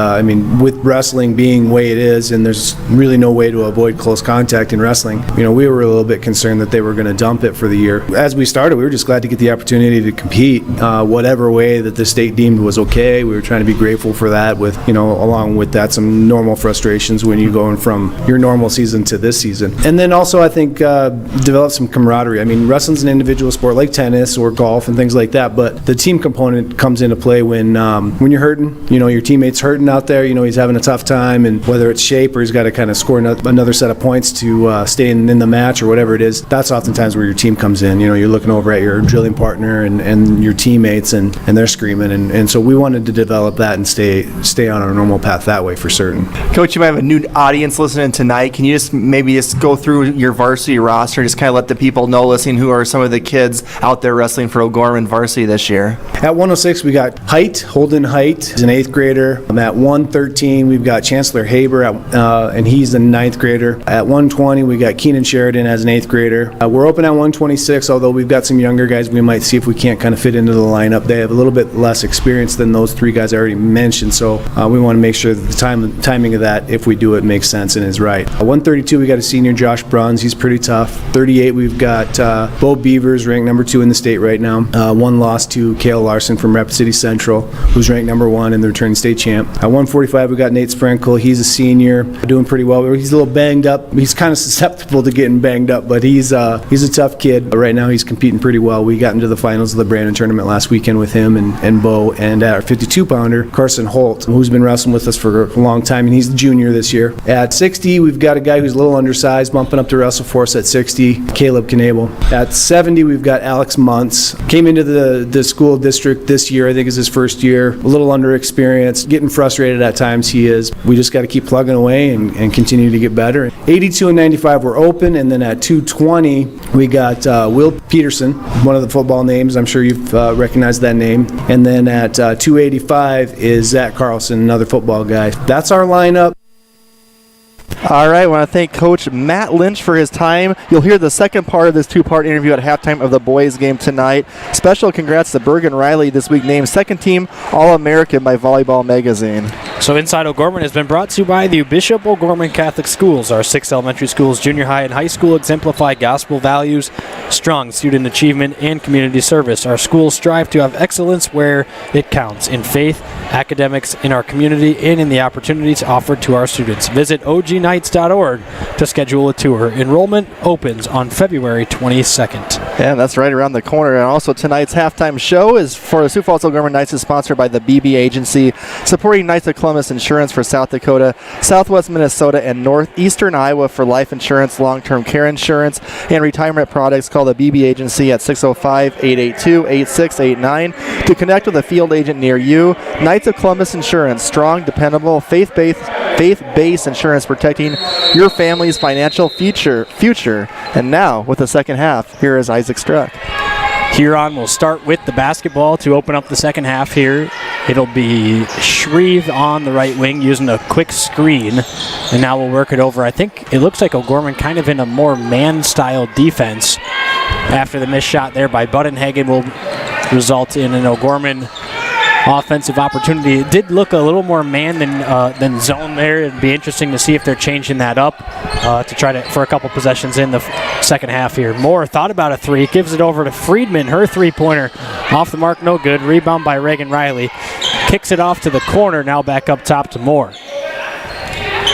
with wrestling being the way it is, and there's really no way to avoid close contact in wrestling, we were a little bit concerned that they were going to dump it for the year. As we started, we were just glad to get the opportunity to compete whatever way that the state deemed was okay. We were trying to be grateful for that, with along with that some normal frustrations when you're going from your normal season to this season. And then also I think develop some camaraderie. Wrestling's an individual sport like tennis or golf and things like that, but the team component comes into play when you're hurting, your teammates hurting out there, he's having a tough time, and whether it's shape or he's got to kind of score another set of points to stay in the match or whatever it is, that's oftentimes where your team comes in. You're looking over at your drilling partner and your teammates, and they're screaming, and so we wanted to develop that and stay on our normal path that way for certain. Coach, you might have a new audience listening tonight. Can you just go through your varsity roster, just kind of let the people know listening who are some of the kids out there wrestling for O'Gorman Varsity this year? At 106, we got Holden Height, he's an 8th grader. At 113, we've got Chancellor Haber, and he's a 9th grader. At 120, we got Keenan Sheridan as an 8th grader. We're open at 126, although we've got some younger guys we might see if we can't kind of fit into the lineup. They have a little bit less experience than those 3 guys I already mentioned, so we want to make sure that the timing of that, if we do it, makes sense and is right. 132, we got a senior, Josh Bruns. He's pretty tough. 38, we've got Bo Beavers, ranked number 2 in the state right now. One loss to Kale Larson from Rapid City Central, who's ranked number 1 and the returning state champ. At 145, we got Nate Sprinkle. He's a senior, doing pretty well. He's a little banged up. He's kind of susceptible to getting banged up, but he's a tough kid. Right now, he's competing pretty well. We got into the finals of the Brandon tournament last weekend with him and Bo. And at our 52-pounder, Carson Holt, who's been wrestling with us for a long time, and he's the junior this year. At 60, we've got a guy who's a little undersized, bumping up to wrestle for us at 60, Caleb Knable. At 70, we've got Alex Muntz. Came into the school district this year, I think is his first year, a little underexperienced, getting frustrated at times he is. We just got to keep plugging away and continue to get better. 82 and 95 were open, and then at 220, we got Will Peterson, one of the football names. I'm sure you've recognized that name. And then at 285 is Zach Carlson, another football guy. That's our lineup. All right, I want to thank Coach Matt Lynch for his time. You'll hear the second part of this 2-part interview at halftime of the boys' game tonight. Special congrats to Bergen Riley, this week named second team All-American by Volleyball Magazine. So Inside O'Gorman has been brought to you by the Bishop O'Gorman Catholic Schools. Our 6 elementary schools, junior high and high school, exemplify gospel values, strong student achievement, and community service. Our schools strive to have excellence where it counts, in faith, academics, in our community, and in the opportunities offered to our students. Visit ognights.org to schedule a tour. Enrollment opens on February 22nd. Yeah, that's right around the corner. And also tonight's halftime show is for the Sioux Falls O'Gorman Knights, is sponsored by the BB Agency, supporting Knights of Columbus Insurance for South Dakota, Southwest Minnesota, and Northeastern Iowa for life insurance, long-term care insurance, and retirement products. Call the BB Agency at 605-882-8689 to connect with a field agent near you. Knights of Columbus Insurance, strong, dependable, faith-based insurance protecting your family's financial future. And now, with the second half, here is Isaac Struck. Huron will start with the basketball to open up the second half here. It'll be Shreve on the right wing using a quick screen. And now we'll work it over. I think it looks like O'Gorman kind of in a more man-style defense. After the missed shot there by Budenhagen will result in an O'Gorman offensive opportunity. It did look a little more man than zone there. It'd be interesting to see if they're changing that up to try to for a couple possessions in the second half here. Moore thought about a three, gives it over to Friedman. Her three-pointer off the mark, no good. Rebound by Reagan Riley. Kicks it off to the corner, now back up top to Moore.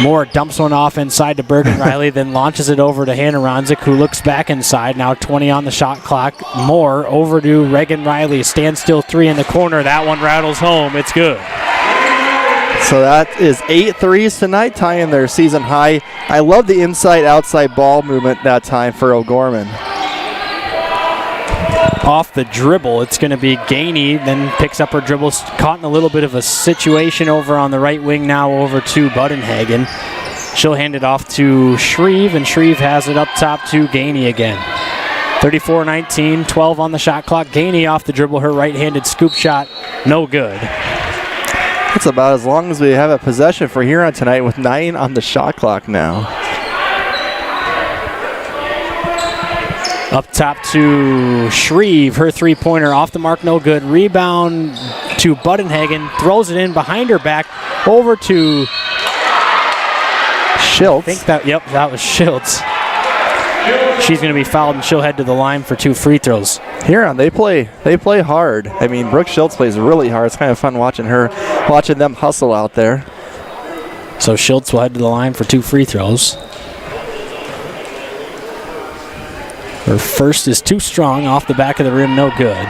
Moore dumps one off inside to Bergen Riley, then launches it over to Hannah Ronzik, who looks back inside. Now 20 on the shot clock. Moore over to Reagan Riley. Standstill three in the corner. That one rattles home. It's good. So that is 8 threes tonight, tying their season high. I love the inside-outside ball movement that time for O'Gorman. Off the dribble, it's going to be Gainey, then picks up her dribble, caught in a little bit of a situation over on the right wing, now over to Budenhagen. She'll hand it off to Shreve, and Shreve has it up top to Gainey again. 34-19, 12 on the shot clock. Gainey off the dribble, her right-handed scoop shot, no good. That's about as long as we have a possession for Huron tonight with 9 on the shot clock now. Up top to Shreve, her three-pointer off the mark, no good. Rebound to Budenhagen, throws it in behind her back, over to Schultz. I think that was Schultz. She's going to be fouled, and she'll head to the line for 2 free throws. Huron, they play hard. I mean, Brooke Schultz plays really hard. It's kind of fun watching them hustle out there. So Schultz will head to the line for 2 free throws. Her first is too strong, off the back of the rim, no good.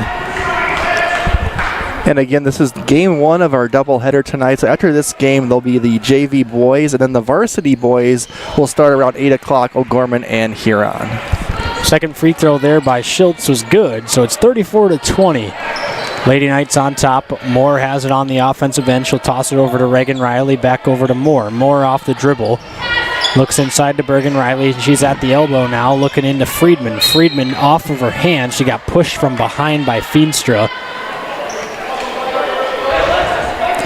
And again, this is game 1 of our doubleheader tonight. So after this game, there'll be the JV boys, and then the varsity boys will start around 8 o'clock, O'Gorman and Huron. Second free throw there by Schultz was good, so it's 34-20. Lady Knights on top. Moore has it on the offensive end. She'll toss it over to Reagan Riley, back over to Moore. Moore off the dribble. Looks inside to Bergen Riley. She's at the elbow now, looking into Friedman. Friedman off of her hand. She got pushed from behind by Feenstra.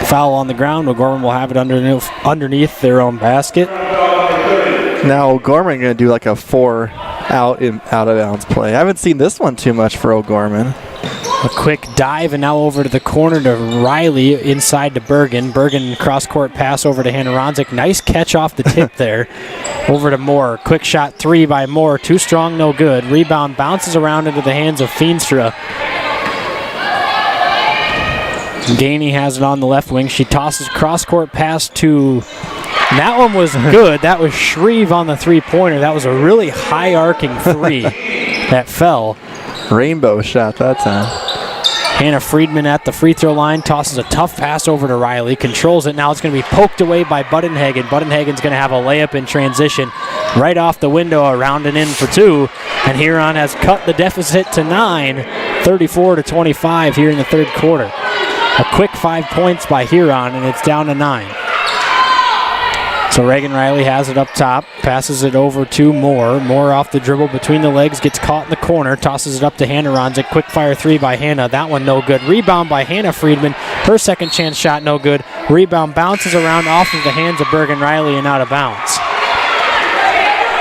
Foul on the ground. O'Gorman will have it underneath their own basket. Now O'Gorman going to do like a 4 out of bounds play. I haven't seen this one too much for O'Gorman. A quick dive, and now over to the corner to Riley, inside to Bergen. Bergen cross-court pass over to Hannah Ronzik. Nice catch off the tip there. Over to Moore. Quick shot 3 by Moore. Too strong, no good. Rebound bounces around into the hands of Feenstra. Gainey has it on the left wing. She tosses cross-court pass to... That one was good. That was Shreve on the three-pointer. That was a really high-arcing 3 that fell. Rainbow shot that time. Hannah Friedman at the free throw line, tosses a tough pass over to Riley, controls it. Now it's going to be poked away by Budenhagen. Budenhagen's going to have a layup in transition right off the window, around and in for 2. And Huron has cut the deficit to 9, 34-25 here in the third quarter. A quick 5 points by Huron, and it's down to 9. So Reagan Riley has it up top, passes it over to Moore. Moore off the dribble between the legs, gets caught in the corner, tosses it up to Hannah Ronzik. Quick fire 3 by Hannah. That one no good. Rebound by Hannah Friedman. Her second chance shot no good. Rebound bounces around off of the hands of Bergen Riley and out of bounds.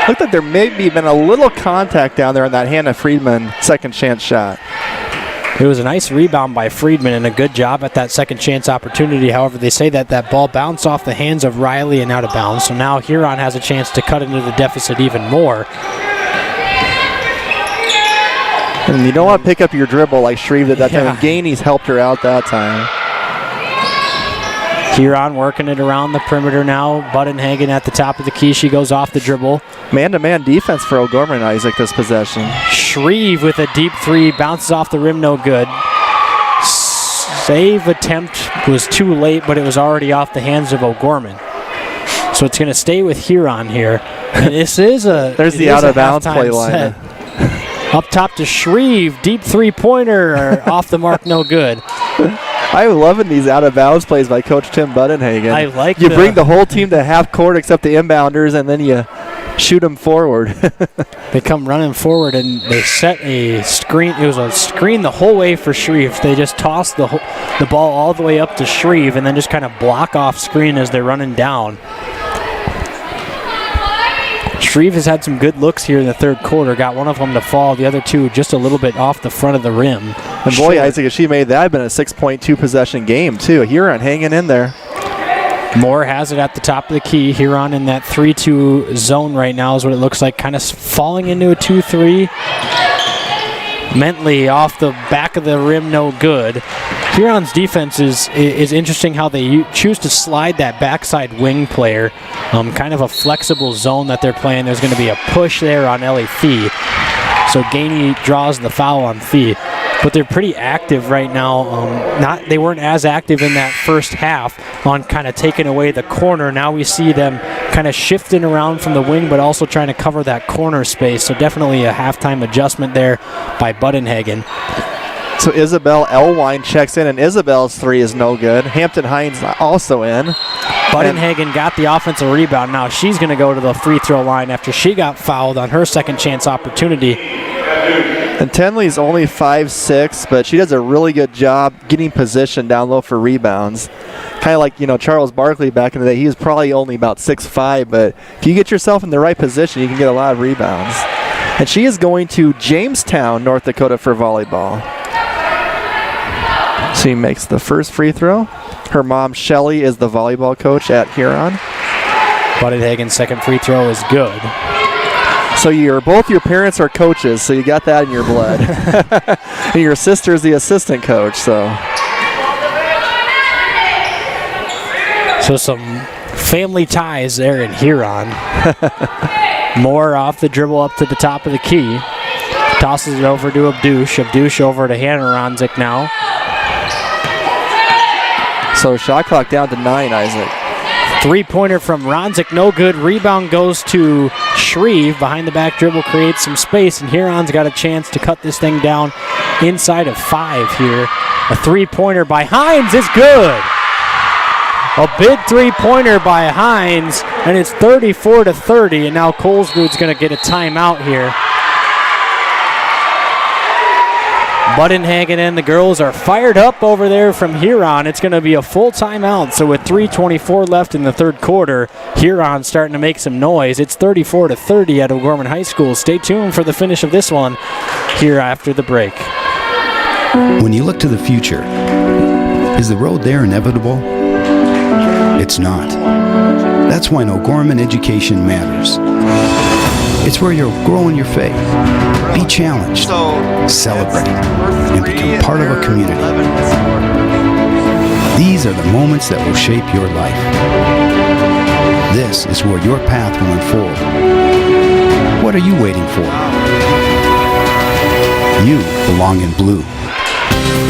Looked like there maybe been a little contact down there on that Hannah Friedman second chance shot. It was a nice rebound by Friedman and a good job at that second chance opportunity. However, they say that ball bounced off the hands of Riley and out of bounds. So now Huron has a chance to cut into the deficit even more. And you don't want to pick up your dribble like Shreve did that time. Gainey's helped her out that time. Huron working it around the perimeter now. Budenhagen at the top of the key. She goes off the dribble. Man-to-man defense for O'Gorman, Isaac, this possession. Shreve with a deep 3. Bounces off the rim, no good. Save attempt was too late, but it was already off the hands of O'Gorman. So it's going to stay with Huron here. And this is a... There's the out-of-bounds play line. Up top to Shreve. Deep 3-pointer. Off the mark, no good. I'm loving these out-of-bounds plays by Coach Tim Budenhagen. I like you bring the whole team to half court except the inbounders, and then you shoot them forward. They come running forward, and they set a screen. It was a screen the whole way for Shreve. They just toss the ball all the way up to Shreve and then just kind of block off screen as they're running down. Shreve has had some good looks here in the third quarter. Got one of them to fall, the other 2 just a little bit off the front of the rim. And boy, Isaac, if she made that, it'd been a 6.2 possession game too. Huron hanging in there. Moore has it at the top of the key. Huron in that 3-2 zone right now is what it looks like, kind of falling into a 2-3. Mentley off the back of the rim, no good. Huron's defense is interesting how they choose to slide that backside wing player. Kind of a flexible zone that they're playing. There's going to be a push there on Ellie Fee. So Gainey draws the foul on Fee. But they're pretty active right now. They weren't as active in that first half on kind of taking away the corner. Now we see them kind of shifting around from the wing, but also trying to cover that corner space. So definitely a halftime adjustment there by Budenhagen. So Isabel Elwine checks in, and Isabel's 3 is no good. Hampton Hines also in. Budenhagen got the offensive rebound. Now she's going to go to the free throw line after she got fouled on her second chance opportunity. And Tenley's only 5'6", but she does a really good job getting position down low for rebounds. Kind of like, Charles Barkley back in the day. He was probably only about 6'5", but if you get yourself in the right position, you can get a lot of rebounds. And she is going to Jamestown, North Dakota for volleyball. She makes the first free throw. Her mom, Shelly, is the volleyball coach at Huron. Budenhagen's second free throw is good. So both your parents are coaches, so you got that in your blood. And your sister's the assistant coach, so. So some family ties there in Huron. Moore off the dribble up to the top of the key. Tosses it over to Abdush. Abdush over to Hannah Ronzik now. So shot clock down to 9, Isaac. Three-pointer from Ronzik, no good. Rebound goes to Shreve. Behind the back dribble creates some space, and Huron's got a chance to cut this thing down inside of 5 here. A three-pointer by Hines is good. A big three-pointer by Hines, and it's 34-30, and now Colesgood's going to get a timeout here. Budenhagen and the girls are fired up over there from Huron. It's going to be a full timeout. So with 3:24 left in the third quarter, Huron starting to make some noise. It's 34-30 at O'Gorman High School. Stay tuned for the finish of this one here after the break. When you look to the future, is the road there inevitable? It's not. That's why O'Gorman education matters. It's where you'll grow in your faith, be challenged, celebrate, and become part of a community. These are the moments that will shape your life. This is where your path will unfold. What are you waiting for? You belong in blue.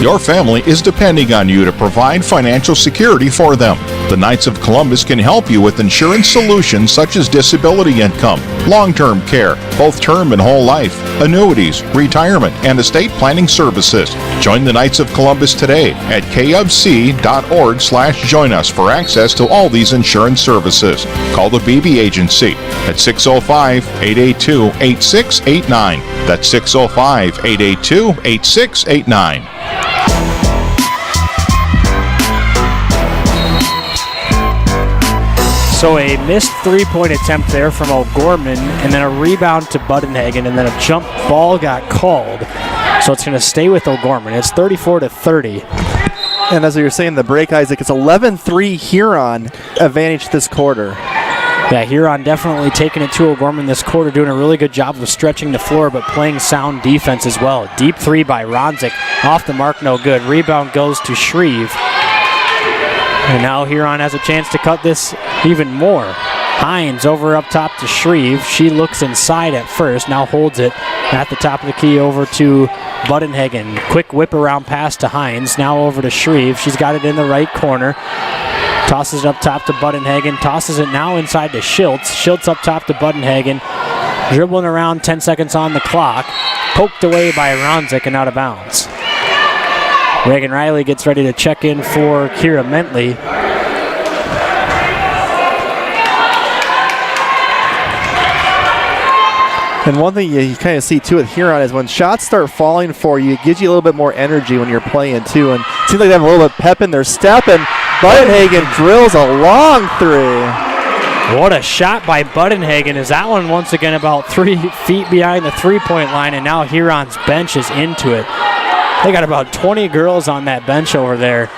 Your family is depending on you to provide financial security for them. The Knights of Columbus can help you with insurance solutions such as disability income, long-term care, both term and whole life, annuities, retirement, and estate planning services. Join the Knights of Columbus today at kfc.org/join us for access to all these insurance services. Call the BB Agency at 605-882-8689. That's 605-882-8689. So a missed three-point attempt there from O'Gorman, and then a rebound to Budenhagen, and then a jump ball got called. So it's going to stay with O'Gorman. It's 34-30. And as you were saying, the break, Isaac, it's 11-3 Huron advantage this quarter. Yeah, Huron definitely taking it to O'Gorman this quarter, doing a really good job of stretching the floor, but playing sound defense as well. Deep three by Ronzik. Off the mark, no good. Rebound goes to Shreve. And now Huron has a chance to cut this even more. Hines over up top to Shreve. She looks inside at first, now holds it at the top of the key over to Budenhagen. Quick whip around pass to Hines, now over to Shreve. She's got it in the right corner. Tosses it up top to Budenhagen. Tosses it now inside to Schiltz. Schiltz up top to Budenhagen. Dribbling around, 10 seconds on the clock. Poked away by Ronzik and out of bounds. Reagan Riley gets ready to check in for Kira Mentley. And one thing you kind of see too with Huron is when shots start falling for you, it gives you a little bit more energy when you're playing too. And it seems like they have a little bit of pep in their step, and Budenhagen drills a long three. What a shot by Budenhagen. Is that one once again about 3 feet behind the three-point line, and now Huron's bench is into it. They got about 20 girls on that bench over there.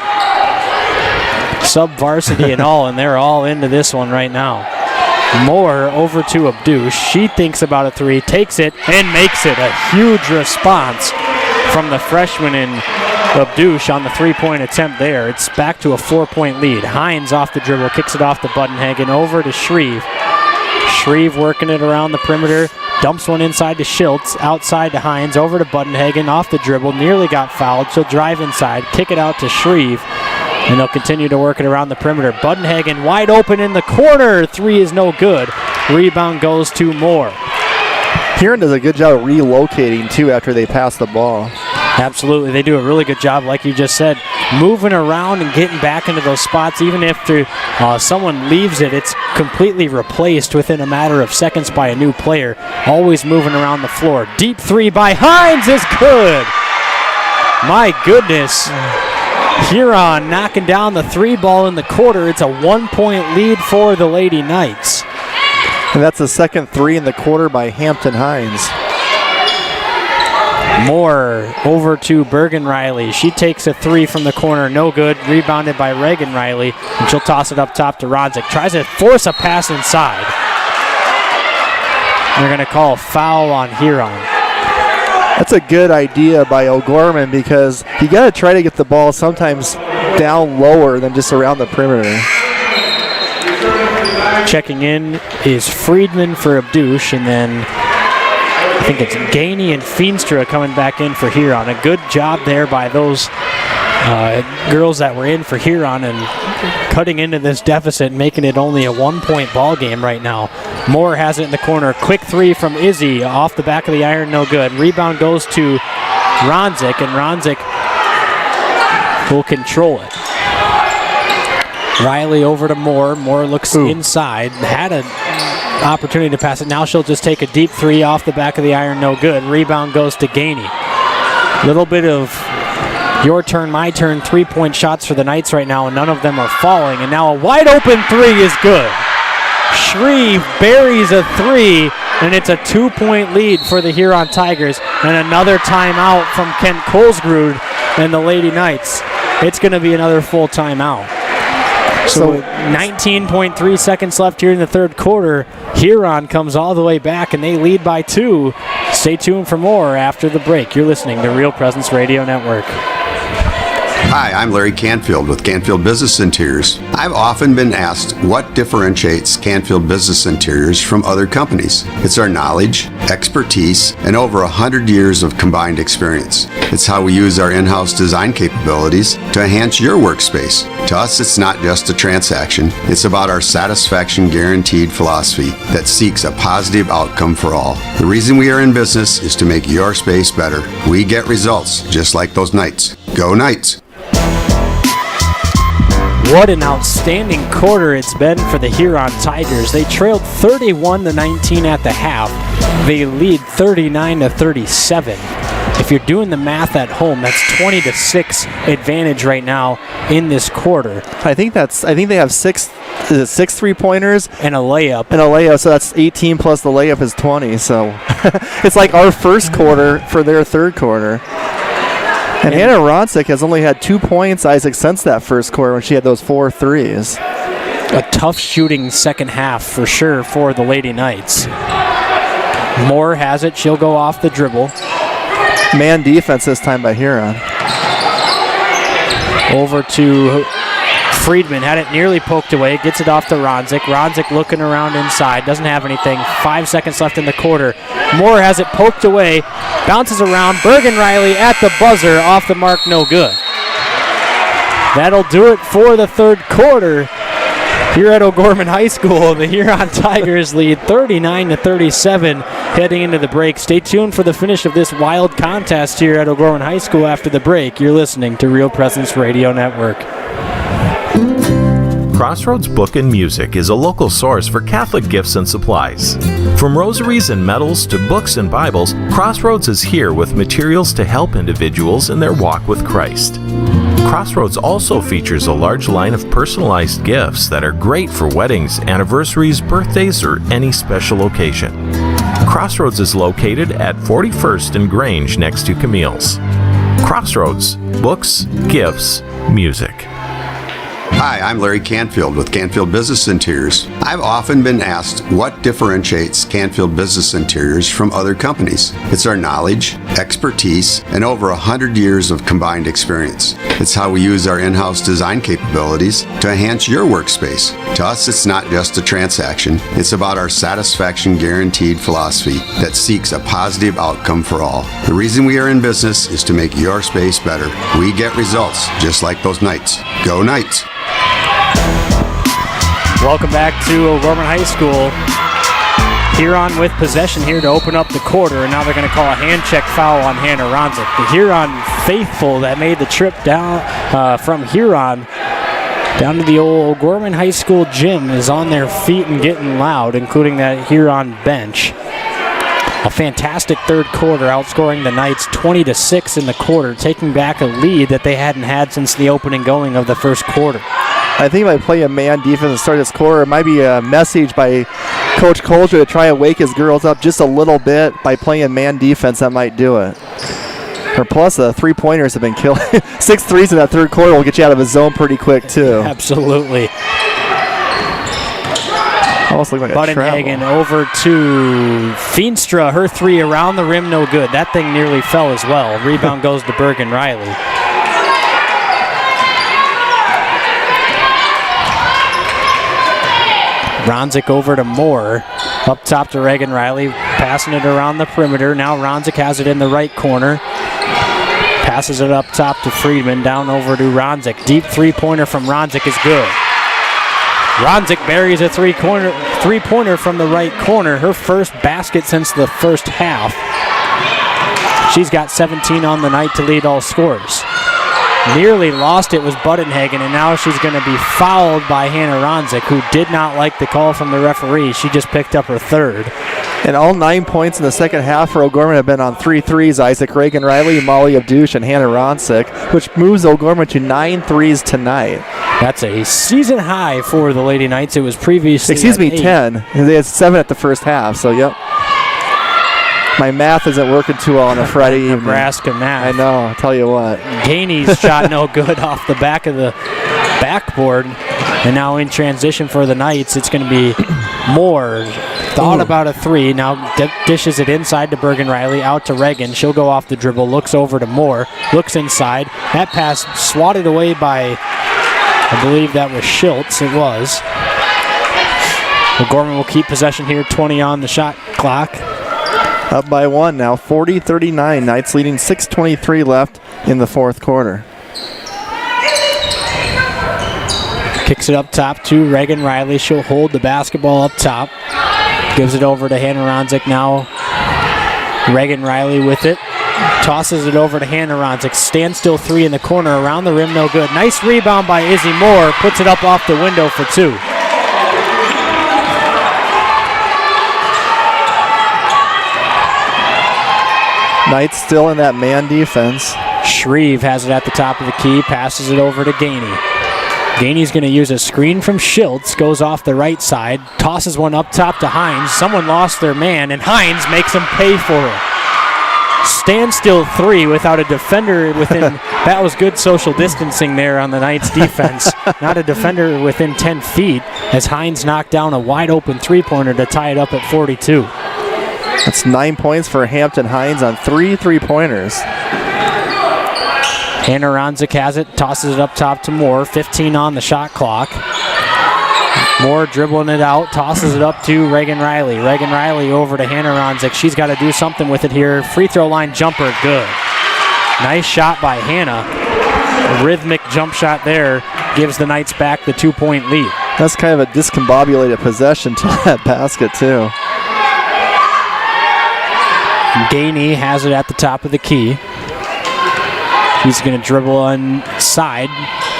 Sub-varsity and all, and they're all into this one right now. Moore over to Abdush. She thinks about a three, takes it, and makes it. A huge response from the freshman in Abdush on the three-point attempt there. It's back to a 4-point lead. Hines off the dribble, kicks it off to Budenhagen, over to Shreve. Shreve working it around the perimeter. Dumps one inside to Schiltz, outside to Hines, over to Budenhagen, off the dribble, nearly got fouled. She'll drive inside, kick it out to Shreve, and they'll continue to work it around the perimeter. Budenhagen wide open in the corner. Three is no good. Rebound goes to Moore. Huron does a good job of relocating, too, after they pass the ball. Absolutely. They do a really good job, like you just said, moving around and getting back into those spots. Even if someone leaves it, it's completely replaced within a matter of seconds by a new player. Always moving around the floor. Deep three by Hines is good. My goodness. Huron knocking down the three ball in the quarter. It's a 1-point lead for the Lady Knights. And that's the second three in the quarter by Hampton Hines. Moore over to Bergen Riley. She takes a three from the corner, no good. Rebounded by Reagan Riley, and she'll toss it up top to Ronzik. Tries to force a pass inside. They're going to call a foul on Huron. That's a good idea by O'Gorman, because you got to try to get the ball sometimes down lower than just around the perimeter. Checking in is Friedman for Abdush, and then I think it's Gainey and Feenstra coming back in for Huron. A good job there by those girls that were in for Huron and cutting into this deficit and making it only a 1-point ball game right now. Moore has it in the corner. Quick three from Izzy off the back of the iron, no good. Rebound goes to Ronzik, and Ronzik will control it. Riley over to Moore. Moore looks inside. Had an opportunity to pass it. Now she'll just take a deep three off the back of the iron, no good. Rebound goes to Gainey. Little bit of your turn, my turn, 3-point shots for the Knights right now, and none of them are falling. And now a wide open three is good. Shreve buries a three, and it's a 2-point lead for the Huron Tigers. And another timeout from Kent Colesgrud and the Lady Knights. It's going to be another full timeout. So 19.3 seconds left here in the third quarter. Huron comes all the way back, and they lead by 2. Stay tuned for more after the break. You're listening to Real Presence Radio Network. Hi, I'm Larry Canfield with Canfield Business Interiors. I've often been asked what differentiates Canfield Business Interiors from other companies. It's our knowledge, expertise, and over 100 years of combined experience. It's how we use our in-house design capabilities to enhance your workspace. To us, it's not just a transaction. It's about our satisfaction guaranteed philosophy that seeks a positive outcome for all. The reason we are in business is to make your space better. We get results, just like those Knights. Go Knights! What an outstanding quarter it's been for the Huron Tigers. They trailed 31-19 at the half. They lead 39-37. If you're doing the math at home, that's 20-6 advantage right now in this quarter. I think they have 6 3-pointers and a layup. So that's 18 plus the layup is 20. So it's like our first quarter for their third quarter. And Hannah Ronsick has only had 2 points, Isaac, since that first quarter when she had those 4 threes. A tough shooting second half for sure for the Lady Knights. Moore has it. She'll go off the dribble. Man defense this time by Huron. Over to Friedman. Had it nearly poked away. Gets it off to Ronzik. Ronzik looking around inside. Doesn't have anything. 5 seconds left in the quarter. Moore has it poked away. Bounces around. Bergen Riley at the buzzer. Off the mark. No good. That'll do it for the third quarter. Here at O'Gorman High School, the Huron Tigers lead 39-37 heading into the break. Stay tuned for the finish of this wild contest here at O'Gorman High School after the break. You're listening to Real Presence Radio Network. Crossroads Book and Music is a local source for Catholic gifts and supplies. From rosaries and medals to books and Bibles, Crossroads is here with materials to help individuals in their walk with Christ. Crossroads also features a large line of personalized gifts that are great for weddings, anniversaries, birthdays, or any special occasion. Crossroads is located at 41st and Grange next to Camille's. Crossroads, books, gifts, music. Hi, I'm Larry Canfield with Canfield Business Interiors. I've often been asked what differentiates Canfield Business Interiors from other companies. It's our knowledge, expertise, and over 100 years of combined experience. It's how we use our in-house design capabilities to enhance your workspace. To us, it's not just a transaction. It's about our satisfaction guaranteed philosophy that seeks a positive outcome for all. The reason we are in business is to make your space better. We get results, just like those Knights. Go Knights! Welcome back to O'Gorman High School. Huron with possession here to open up the quarter, and now they're going to call a hand check foul on Hannah Ronzik. The Huron faithful that made the trip down from Huron down to the old O'Gorman High School gym is on their feet and getting loud, including that Huron bench. A fantastic third quarter, outscoring the Knights 20-6 in the quarter, taking back a lead that they hadn't had since the opening going of the first quarter. I think by playing man defense to start this quarter, it might be a message by Coach Colger to try and wake his girls up just a little bit by playing man defense. That might do it. Or plus, the 3-pointers have been killing. 6 threes in that third quarter will get you out of a zone pretty quick, too. Absolutely. Almost looked like a travel. Budenhagen over to Feenstra. Her 3 around the rim, no good. That thing nearly fell as well. Rebound goes to Bergen Riley. Ronzik over to Moore. Up top to Reagan Riley. Passing it around the perimeter. Now Ronzik has it in the right corner. passes it up top to Friedman, down over to Ronzik. Deep three-pointer from Ronzik is good. Ronzik buries a three-pointer from the right corner. Her first basket since the first half. She's got 17 on the night to lead all scorers. Nearly lost it was Budenhagen, and now she's going to be fouled by Hannah Ronzik, who did not like the call from the referee. She just picked up her third. And all 9 points in the second half for O'Gorman have been on 3 threes. Isaac Reagan-Riley, Molly Abdouche, and Hannah Ronzik, which moves O'Gorman to 9 threes tonight. That's a season high for the Lady Knights. It was previously 10. They had 7 at the first half, so yep. My math isn't working too well on a Friday evening. Nebraska math. I know, I'll tell you what. Gainey's shot no good off the back of the backboard. And now in transition for the Knights, it's going to be Moore. Thought about a three. Now dishes it inside to Bergen-Riley, out to Reagan. She'll go off the dribble, looks over to Moore, looks inside. That pass swatted away by, I believe that was Schultz. It was. O'Gorman will keep possession here, 20 on the shot clock. Up by 1 now, 40-39. Knights leading, 6:23 left in the fourth quarter. Kicks it up top to Reagan-Riley. She'll hold the basketball up top. Gives it over to Hannah Ronzik now. Reagan-Riley with it. Tosses it over to Hannah Ronzik. Standstill three in the corner, around the rim, no good. Nice rebound by Izzy Moore. Puts it up off the window for 2. Knights still in that man defense. Shreve has it at the top of the key, passes it over to Gainey. Gainey's going to use a screen from Schultz, goes off the right side, tosses one up top to Hines. Someone lost their man, and Hines makes him pay for it. Standstill three without a defender within. That was good social distancing there on the Knights defense. Not a defender within 10 feet as Hines knocked down a wide open three-pointer to tie it up at 42. That's 9 points for Hampton Hines on 3 3-pointers. Hannah Ronzik has it, tosses it up top to Moore. 15 on the shot clock. Moore dribbling it out, tosses it up to Reagan-Riley. Reagan-Riley over to Hannah Ronzik. She's got to do something with it here. Free throw line jumper, good. Nice shot by Hannah. A rhythmic jump shot there gives the Knights back the 2-point lead. That's kind of a discombobulated possession to that basket, too. Gainey has it at the top of the key. He's going to dribble inside,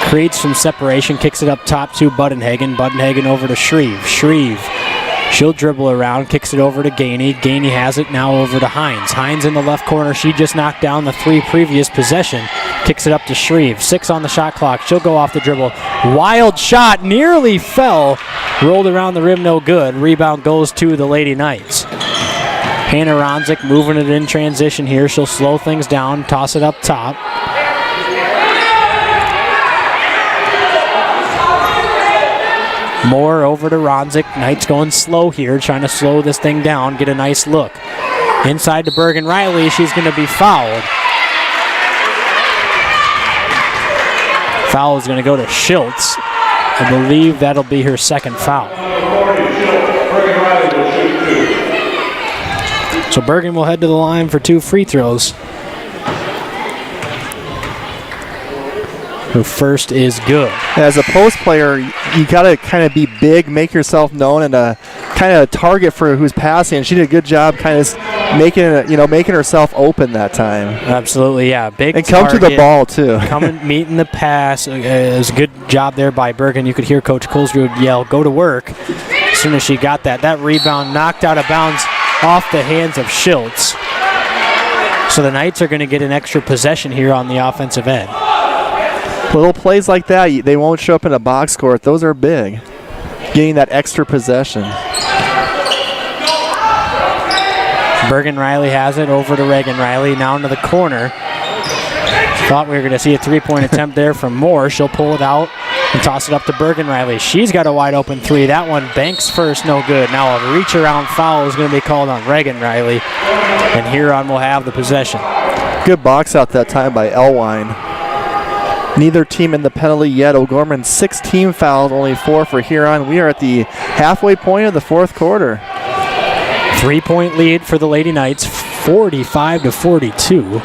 creates some separation, kicks it up top to Budenhagen. Budenhagen over to Shreve. Shreve, she'll dribble around, kicks it over to Gainey. Gainey has it now over to Hines. Hines in the left corner. She just knocked down the 3 previous possession. Kicks it up to Shreve. 6 on the shot clock. She'll go off the dribble. Wild shot, nearly fell. Rolled around the rim, no good. Rebound goes to the Lady Knights. Hannah Ronzik moving it in transition here. She'll slow things down, toss it up top. Moore over to Ronzik. Knights going slow here, trying to slow this thing down, get a nice look. Inside to Bergen-Riley. She's going to be fouled. Foul is going to go to Schultz. I believe that'll be her second foul. So Bergen will head to the line for 2 free throws. Her first is good. As a post player, you got to kind of be big, make yourself known, and kind of a target for who's passing. And she did a good job kind of making herself open that time. Absolutely, yeah. Big and come target, to the ball, too. Coming, meeting the pass. It was a good job there by Bergen. You could hear Coach Colesgrove yell, "Go to work," as soon as she got that. That rebound knocked out of bounds off the hands of Schultz. So the Knights are going to get an extra possession here on the offensive end. Little plays like that, they won't show up in a box score. Those are big. Getting that extra possession. Bergen-Riley has it over to Reagan-Riley. Now into the corner. Thought we were going to see a 3-point attempt there from Moore. She'll pull it out and toss it up to Bergen-Riley. She's got a wide open 3. That one banks first, no good. Now a reach around foul is going to be called on Reagan-Riley. And Huron will have the possession. Good box out that time by Elwine. Neither team in the penalty yet. O'Gorman 16 fouls, only 4 for Huron. We are at the halfway point of the fourth quarter. 3-point lead for the Lady Knights, 45-42.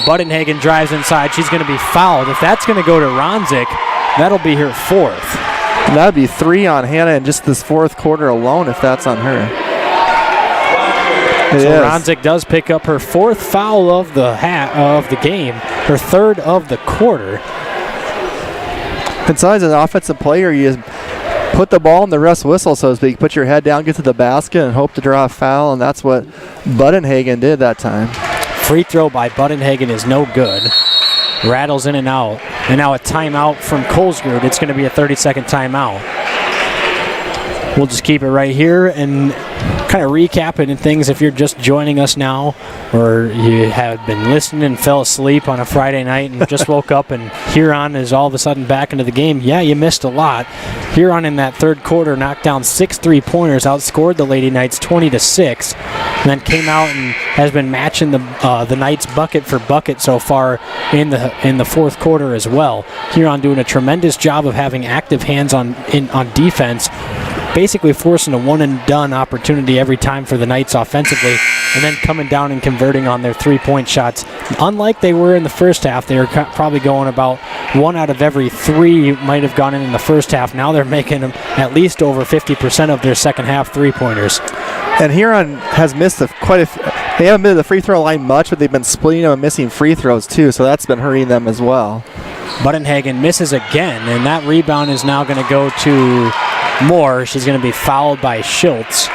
Budenhagen drives inside. She's going to be fouled. If that's going to go to Ronzik, that'll be her 4th. That'd be 3 on Hannah in just this 4th quarter alone if that's on her. So Ronzik does pick up her 4th foul of the game, her 3rd of the quarter. It's always an offensive player. You put the ball in the rest whistle, so to speak. Put your head down, get to the basket, and hope to draw a foul, and that's what Budenhagen did that time. Free throw by Budenhagen is no good. Rattles in and out. And now a timeout from Colesgard. It's going to be a 30-second timeout. We'll just keep it right here and kind of recapping things if you're just joining us now, or you have been listening and fell asleep on a Friday night and just woke up and Huron is all of a sudden back into the game. Yeah, you missed a lot. Huron in that 3rd quarter knocked down 6 3-pointers, outscored the Lady Knights 20-6, and then came out and has been matching the Knights bucket for bucket so far in the 4th quarter as well. Huron doing a tremendous job of having active hands on defense, basically forcing a one-and-done opportunity every time for the Knights offensively, and then coming down and converting on their 3-point shots. Unlike they were in the first half, they were probably going about 1 out of every 3 might have gone in the first half. Now they're making them at least over 50% of their second half 3-pointers. And Huron has missed quite a few. They haven't been to the free throw line much, but they've been splitting them and missing free throws too, so that's been hurting them as well. Budenhagen misses again, and that rebound is now going to go to Moore. She's going to be fouled by Schultz.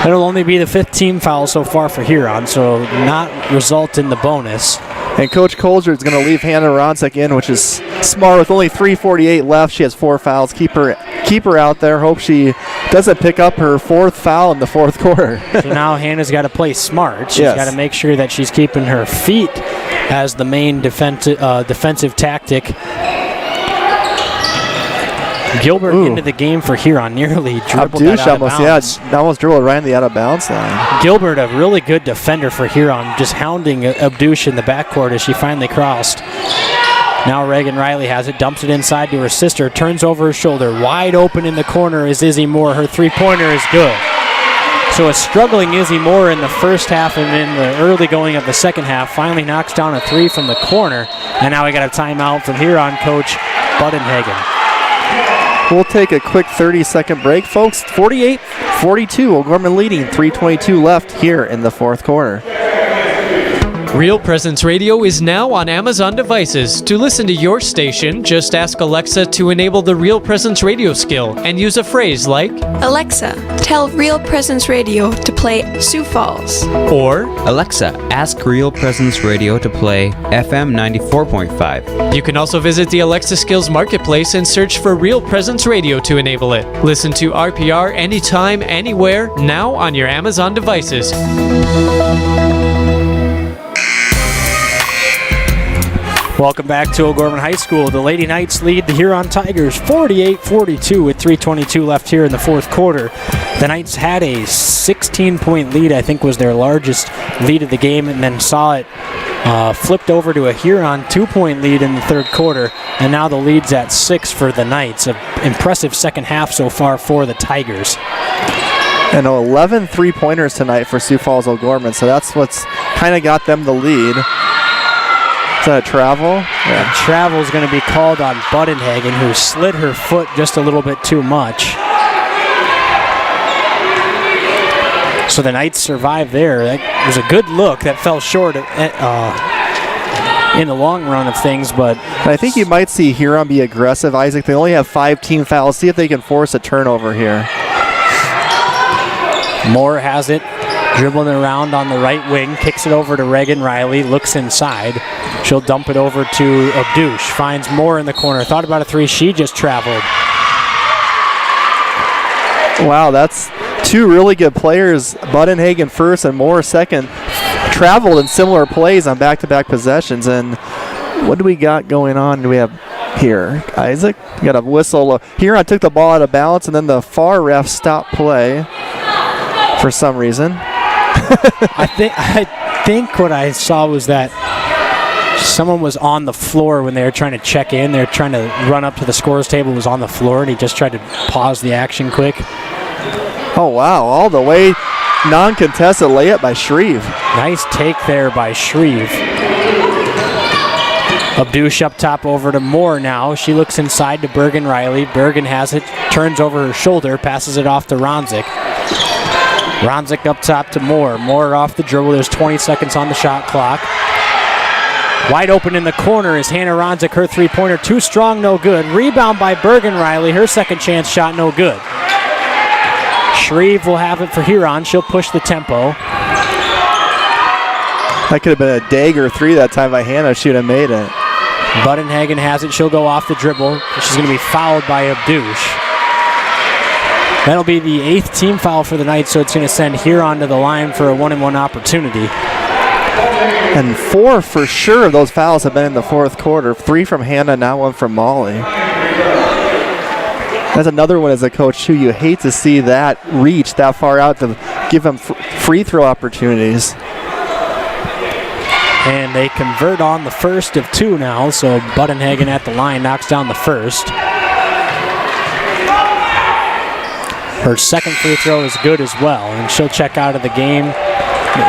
It'll only be the 5th team foul so far for Huron, so not result in the bonus. And Coach Colesgard is going to leave Hannah Ronzik in, which is smart. With only 3:48 left, she has 4 fouls. Keep her out there. Hope she doesn't pick up her 4th foul in the 4th quarter. So now Hannah's got to play smart. She's got to make sure that she's keeping her feet as the main defensive tactic. Gilbert into the game for Huron, nearly dribbled that out of bounds. Almost dribbled right in the out-of-bounds line. Gilbert, a really good defender for Huron, just hounding Abdush in the backcourt as she finally crossed. Now Reagan Riley has it, dumps it inside to her sister, turns over her shoulder. Wide open in the corner is Izzy Moore. Her 3-pointer is good. So a struggling Izzy Moore in the first half and in the early going of the second half finally knocks down a 3 from the corner. And now we got a timeout from Huron coach Budenhagen. We'll take a quick 30-second break, folks. 48-42, O'Gorman leading. 3:22 left here in the 4th quarter. Real Presence Radio is now on Amazon devices. To listen to your station, just ask Alexa to enable the Real Presence Radio skill and use a phrase like, Alexa, tell Real Presence Radio to play Sioux Falls. Or, Alexa, ask Real Presence Radio to play FM 94.5. You can also visit the Alexa Skills Marketplace and search for Real Presence Radio to enable it. Listen to RPR anytime, anywhere, now on your Amazon devices. Welcome back to O'Gorman High School. The Lady Knights lead the Huron Tigers 48-42 with 3:22 left here in the 4th quarter. The Knights had a 16-point lead, I think was their largest lead of the game, and then saw it flipped over to a Huron 2-point lead in the 3rd quarter, and now the lead's at 6 for the Knights. An impressive second half so far for the Tigers. And 11 3-pointers tonight for Sioux Falls O'Gorman, so that's what's kind of got them the lead. Is that a travel? Yeah. Travel is going to be called on Budenhagen, who slid her foot just a little bit too much. So the Knights survive there. That was a good look. That fell short in the long run of things, but I think you might see Huron be aggressive, Isaac. They only have 5 team fouls. See if they can force a turnover here. Moore has it, dribbling around on the right wing, kicks it over to Reagan Riley, looks inside. She'll dump it over to Abdush, finds Moore in the corner. Thought about a 3, she just traveled. Wow, that's 2 really good players. Budenhagen first and Moore second. Traveled in similar plays on back-to-back possessions. And what do we got going on? Do we have here, Isaac? We got a whistle. Huron took the ball out of balance, and then the far ref stopped play for some reason. I think what I saw was that someone was on the floor when they were trying to check in. They were trying to run up to the scorer's table, was on the floor, and he just tried to pause the action quick. Oh, wow. All the way non-contested layup by Shreve. Nice take there by Shreve. Abdush up top over to Moore now. She looks inside to Bergen Riley. Bergen has it, turns over her shoulder, passes it off to Ronzik. Ronzik up top to Moore. Moore off the dribble. There's 20 seconds on the shot clock. Wide open in the corner is Hannah Ronzik. Her three-pointer too strong, no good. Rebound by Bergen Riley. Her second chance shot, no good. Shreve will have it for Huron. She'll push the tempo. That could have been a dagger three that time by Hannah. She would have made it. Budenhagen has it. She'll go off the dribble. She's going to be fouled by Abdush. That'll be the 8th team foul for the night, so it's going to send Huron to the line for a 1-and-1 opportunity. And 4 for sure of those fouls have been in the fourth quarter. 3 from Hannah, now 1 from Molly. That's another one as a coach, too. You hate to see that reach that far out to give them free throw opportunities. And they convert on the first of 2 now, so Budenhagen at the line knocks down the first. Her second free throw is good as well, and she'll check out of the game.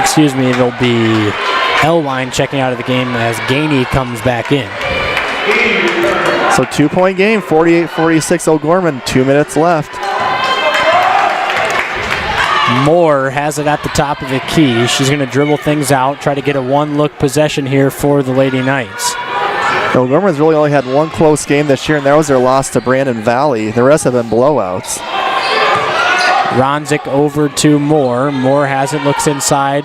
Excuse me, it'll be Elwine checking out of the game as Gainey comes back in. So 2-point game, 48-46 O'Gorman, 2 minutes left. Moore has it at the top of the key. She's going to dribble things out, try to get a one-look possession here for the Lady Knights. O'Gorman's really only had one close game this year, and that was their loss to Brandon Valley. The rest have been blowouts. Ronzik over to Moore. Moore has it, looks inside.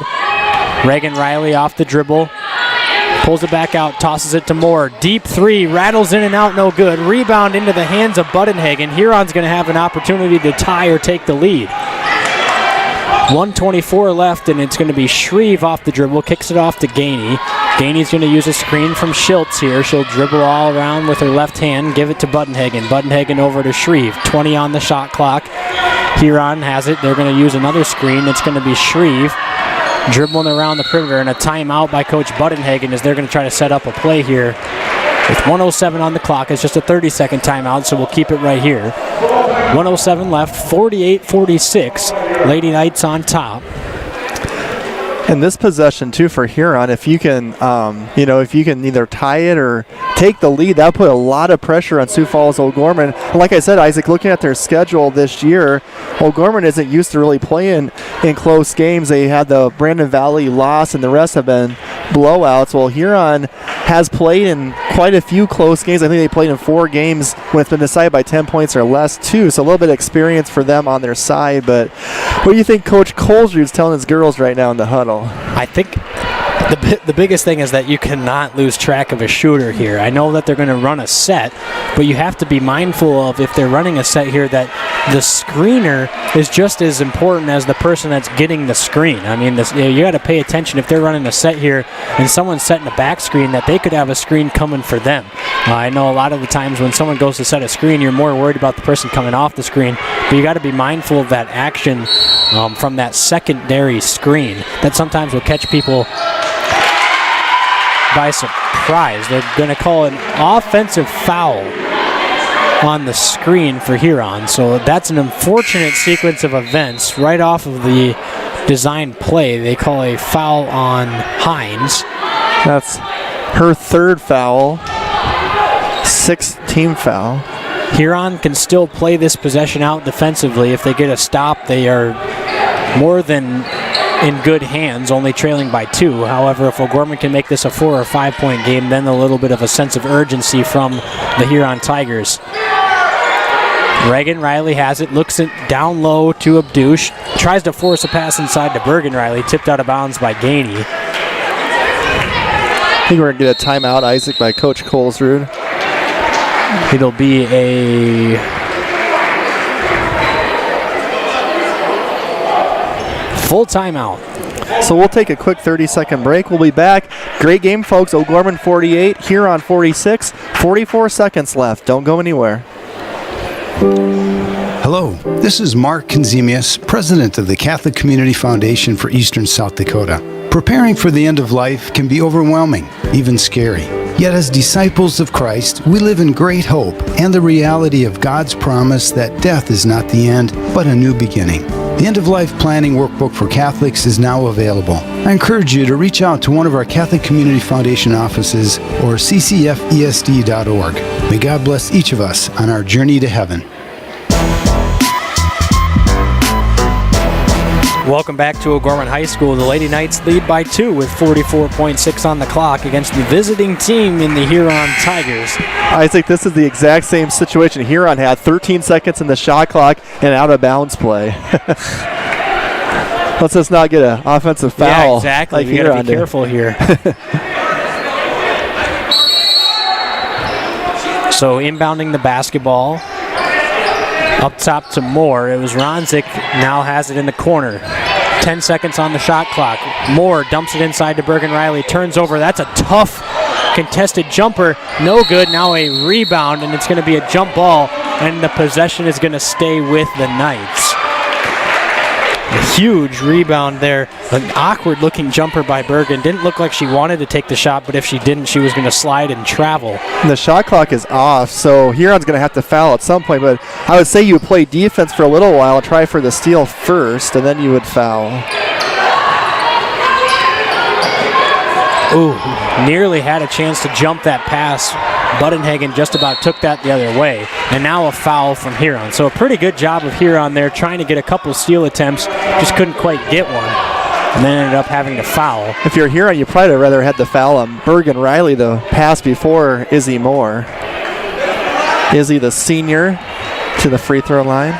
Reagan Riley off the dribble. Pulls it back out, tosses it to Moore. Deep three, rattles in and out, no good. Rebound into the hands of Budenhagen. Huron's going to have an opportunity to tie or take the lead. 1:24 left, and it's going to be Shreve off the dribble, kicks it off to Gainey. Gainey's going to use a screen from Schultz here. She'll dribble all around with her left hand, give it to Budenhagen. Budenhagen over to Shreve. 20 on the shot clock. Huron has it. They're going to use another screen. It's going to be Shreve dribbling around the perimeter, and a timeout by Coach Budenhagen as they're going to try to set up a play here. With 1:07 on the clock, it's just a 30-second timeout, so we'll keep it right here. 1:07 left, 48-46. Lady Knights on top. And this possession too for Huron, if you can, if you can either tie it or take the lead, that put a lot of pressure on Sioux Falls O'Gorman. Like I said, Isaac, looking at their schedule this year, O'Gorman isn't used to really playing in close games. They had the Brandon Valley loss, and the rest have been blowouts. Well, Huron has played in quite a few close games. I think they played in 4 games when it's been decided by 10 points or less too. So a little bit of experience for them on their side. But what do you think Coach Colesrude's telling his girls right now in the huddle? I think the biggest thing is that you cannot lose track of a shooter here. I know that they're going to run a set, but you have to be mindful of, if they're running a set here, that the screener is just as important as the person that's getting the screen. I mean, you got to pay attention if they're running a set here and someone's setting a back screen, that they could have a screen coming for them. I know a lot of the times when someone goes to set a screen, you're more worried about the person coming off the screen, but you got to be mindful of that action from that secondary screen that sometimes will catch people by surprise. They're going to call an offensive foul on the screen for Huron. So that's an unfortunate sequence of events right off of the design play. They call a foul on Hines. That's her 3rd foul, 6th team foul. Huron can still play this possession out defensively. If they get a stop, they are more than in good hands, only trailing by 2. However, if O'Gorman can make this a 4 or 5 point game, then a little bit of a sense of urgency from the Huron Tigers. Reagan Riley has it, looks it down low to Abdush, tries to force a pass inside to Bergen Riley, tipped out of bounds by Gainey. I think we're going to get a timeout, Isaac, by Coach Colesrude. It'll be a full timeout. So we'll take a quick 30-second break. We'll be back. Great game, folks. O'Gorman 48, Huron 46. 44 seconds left. Don't go anywhere. Hello, this is Mark Konzemius, president of the Catholic Community Foundation for Eastern South Dakota. Preparing for the end of life can be overwhelming, even scary. Yet as disciples of Christ, we live in great hope and the reality of God's promise that death is not the end, but a new beginning. The End-of-Life Planning Workbook for Catholics is now available. I encourage you to reach out to one of our Catholic Community Foundation offices or ccfesd.org. May God bless each of us on our journey to heaven. Welcome back to O'Gorman High School. The Lady Knights lead by 2 with 44.6 on the clock against the visiting team in the Huron Tigers. Isaac, this is the exact same situation Huron had. 13 seconds in the shot clock and out of bounds play. Let's just not get an offensive foul. Yeah, exactly. Like we got to be careful here. So inbounding the basketball. Up top to Moore. It was Ronzik, now has it in the corner. 10 seconds on the shot clock. Moore dumps it inside to Bergen Riley. Turns over. That's a tough contested jumper. No good. Now a rebound, and it's going to be a jump ball, and the possession is going to stay with the Knights. A huge rebound there. An awkward-looking jumper by Bergen. Didn't look like she wanted to take the shot, but if she didn't, she was going to slide and travel. The shot clock is off, so Huron's going to have to foul at some point, but I would say you would play defense for a little while, try for the steal first, and then you would foul. Ooh, nearly had a chance to jump that pass. Buddenhagen just about took that the other way. And now a foul from Huron. So a pretty good job of Huron there trying to get a couple steal attempts. Just couldn't quite get one. And then ended up having to foul. If you're Huron, you probably would rather had the foul on Bergen Riley, the pass before Izzy Moore. Izzy, the senior, to the free throw line.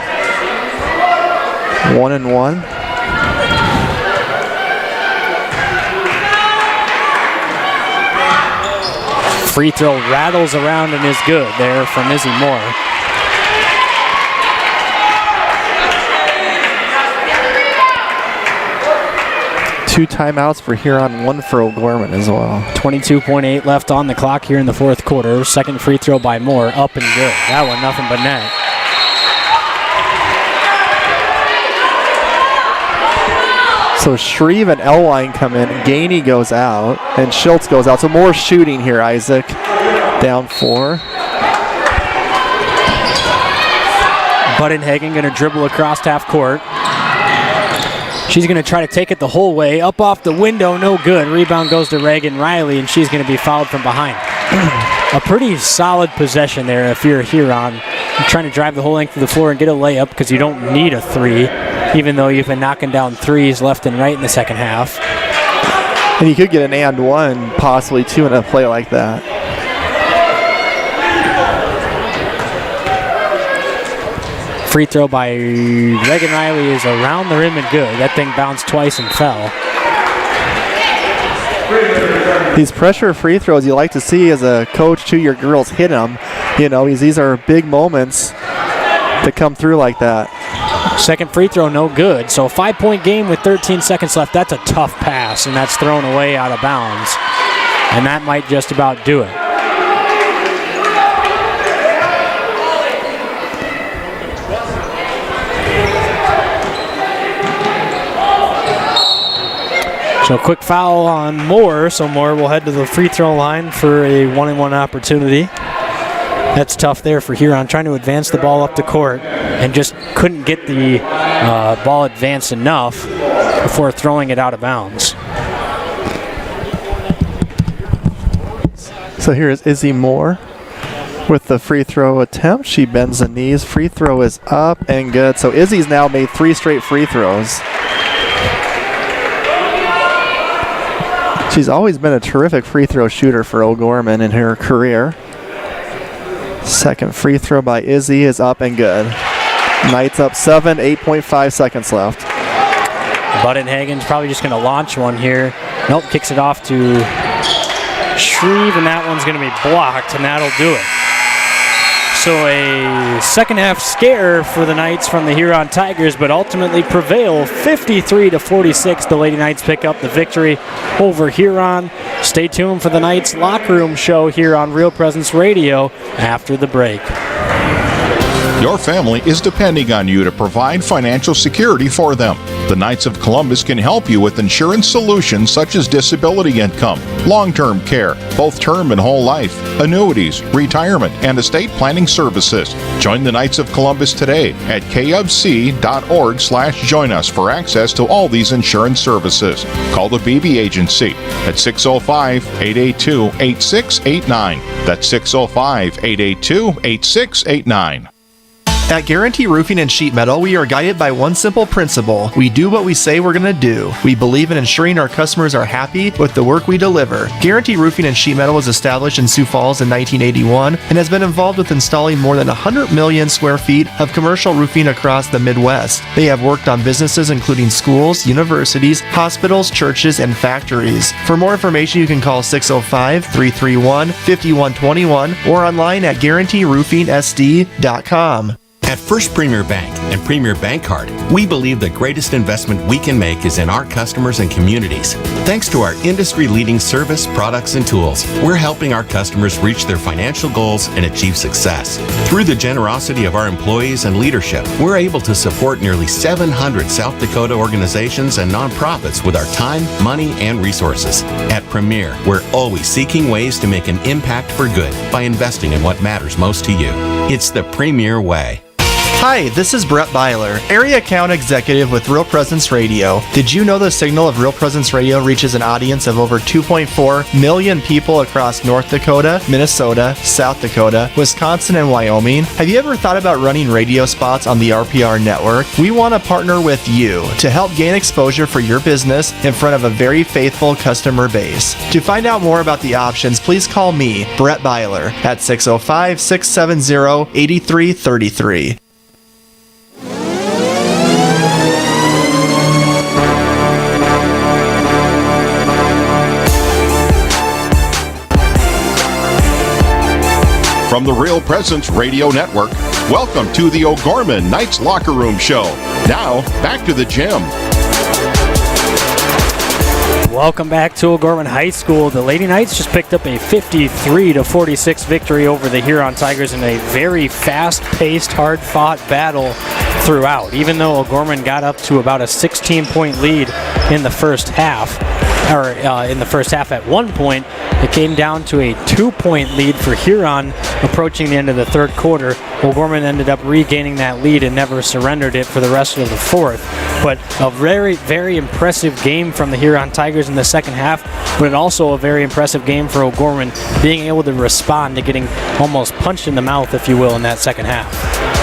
1-1. Free throw rattles around and is good there from Izzy Moore. Two timeouts for Huron, one for O'Gorman as well. 22.8 left on the clock here in the fourth quarter. Second free throw by Moore, up and good. That one nothing but net. So Shreve and Elwine come in, Gainey goes out, and Schultz goes out. So more shooting here, Isaac. Down 4. Buddenhagen going to dribble across half court. She's going to try to take it the whole way. Up off the window, no good. Rebound goes to Reagan Riley, and she's going to be fouled from behind. A pretty solid possession there if you're Huron. You're trying to drive the whole length of the floor and get a layup because you don't need a 3, even though you've been knocking down 3s left and right in the second half. And you could get an and 1, possibly 2 in a play like that. Free throw by Reagan Riley is around the rim and good. That thing bounced twice and fell. These pressure free throws you like to see as a coach to your girls hit them. You know, these are big moments to come through like that. Second free throw, no good. So a 5-point game with 13 seconds left. That's a tough pass, and that's thrown away out of bounds. And that might just about do it. So quick foul on Moore, so Moore will head to the free throw line for a 1-and-1 opportunity. That's tough there for Huron, trying to advance the ball up the court and just couldn't get the ball advanced enough before throwing it out of bounds. So here is Izzy Moore with the free throw attempt. She bends the knees. Free throw is up and good. So Izzy's now made 3 straight free throws. She's always been a terrific free throw shooter for O'Gorman in her career. Second free throw by Izzy is up and good. Knights up 7, 8.5 seconds left. Buddenhagen's probably just going to launch one here. Nope, kicks it off to Shreve, and that one's going to be blocked, and that'll do it. So a second half scare for the Knights from the Huron Tigers, but ultimately prevail 53-46. The Lady Knights pick up the victory over Huron. Stay tuned for the Knights Locker Room Show here on Real Presence Radio after the break. Your family is depending on you to provide financial security for them. The Knights of Columbus can help you with insurance solutions such as disability income, long-term care, both term and whole life, annuities, retirement, and estate planning services. Join the Knights of Columbus today at kfc.org/join us for access to all these insurance services. Call the BB Agency at 605-882-8689. That's 605-882-8689. At Guarantee Roofing and Sheet Metal, we are guided by one simple principle. We do what we say we're going to do. We believe in ensuring our customers are happy with the work we deliver. Guarantee Roofing and Sheet Metal was established in Sioux Falls in 1981 and has been involved with installing more than 100 million square feet of commercial roofing across the Midwest. They have worked on businesses including schools, universities, hospitals, churches, and factories. For more information, you can call 605-331-5121 or online at guaranteeroofingsd.com. At First Premier Bank and Premier Bank Card, we believe the greatest investment we can make is in our customers and communities. Thanks to our industry-leading service, products, and tools, we're helping our customers reach their financial goals and achieve success. Through the generosity of our employees and leadership, we're able to support nearly 700 South Dakota organizations and nonprofits with our time, money, and resources. At Premier, we're always seeking ways to make an impact for good by investing in what matters most to you. It's the Premier way. Hi, this is Brett Byler, Area Account Executive with Real Presence Radio. Did you know the signal of Real Presence Radio reaches an audience of over 2.4 million people across North Dakota, Minnesota, South Dakota, Wisconsin, and Wyoming? Have you ever thought about running radio spots on the RPR network? We want to partner with you to help gain exposure for your business in front of a very faithful customer base. To find out more about the options, please call me, Brett Byler, at 605-670-8333. From the Real Presence Radio Network, welcome to the O'Gorman Knights Locker Room Show. Now, back to the gym. Welcome back to O'Gorman High School. The Lady Knights just picked up a 53-46 victory over the Huron Tigers in a very fast-paced, hard-fought battle throughout. Even though O'Gorman got up to about a 16-point lead in the first half, at one point, it came down to a 2-point lead for Huron approaching the end of the third quarter. O'Gorman ended up regaining that lead and never surrendered it for the rest of the fourth. But a very, very impressive game from the Huron Tigers in the second half, but also a very impressive game for O'Gorman, being able to respond to getting almost punched in the mouth, if you will, in that second half.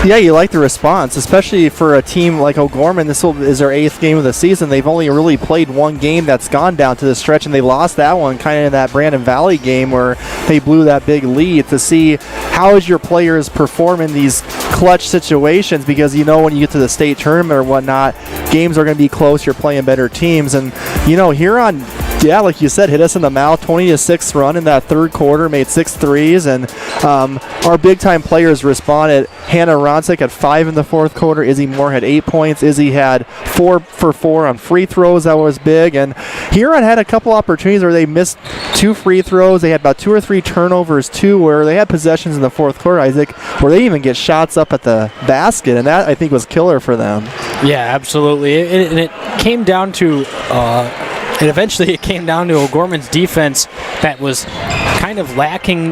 Yeah, you like the response, especially for a team like O'Gorman. This is their 8th game of the season. They've only really played one game that's gone down to the stretch, and they lost that one kind of in that Brandon Valley game where they blew that big lead. To see how is your players perform in these clutch situations, because you know when you get to the state tournament or whatnot, games are going to be close. You're playing better teams, and you know Huron, yeah, like you said, hit us in the mouth. 20-6 run in that third quarter, made 6 threes, and our big-time players responded. Hannah Ronsick had 5 in the fourth quarter. Izzy Moore had 8 points. Izzy had 4 for 4 on free throws. That was big. And Huron had a couple opportunities where they missed 2 free throws. They had about 2 or 3 turnovers, too, where they had possessions in the fourth quarter, Isaac, where they even get shots up at the basket, and that, I think, was killer for them. Yeah, absolutely. And it came down to... eventually it came down to O'Gorman's defense that was kind of lacking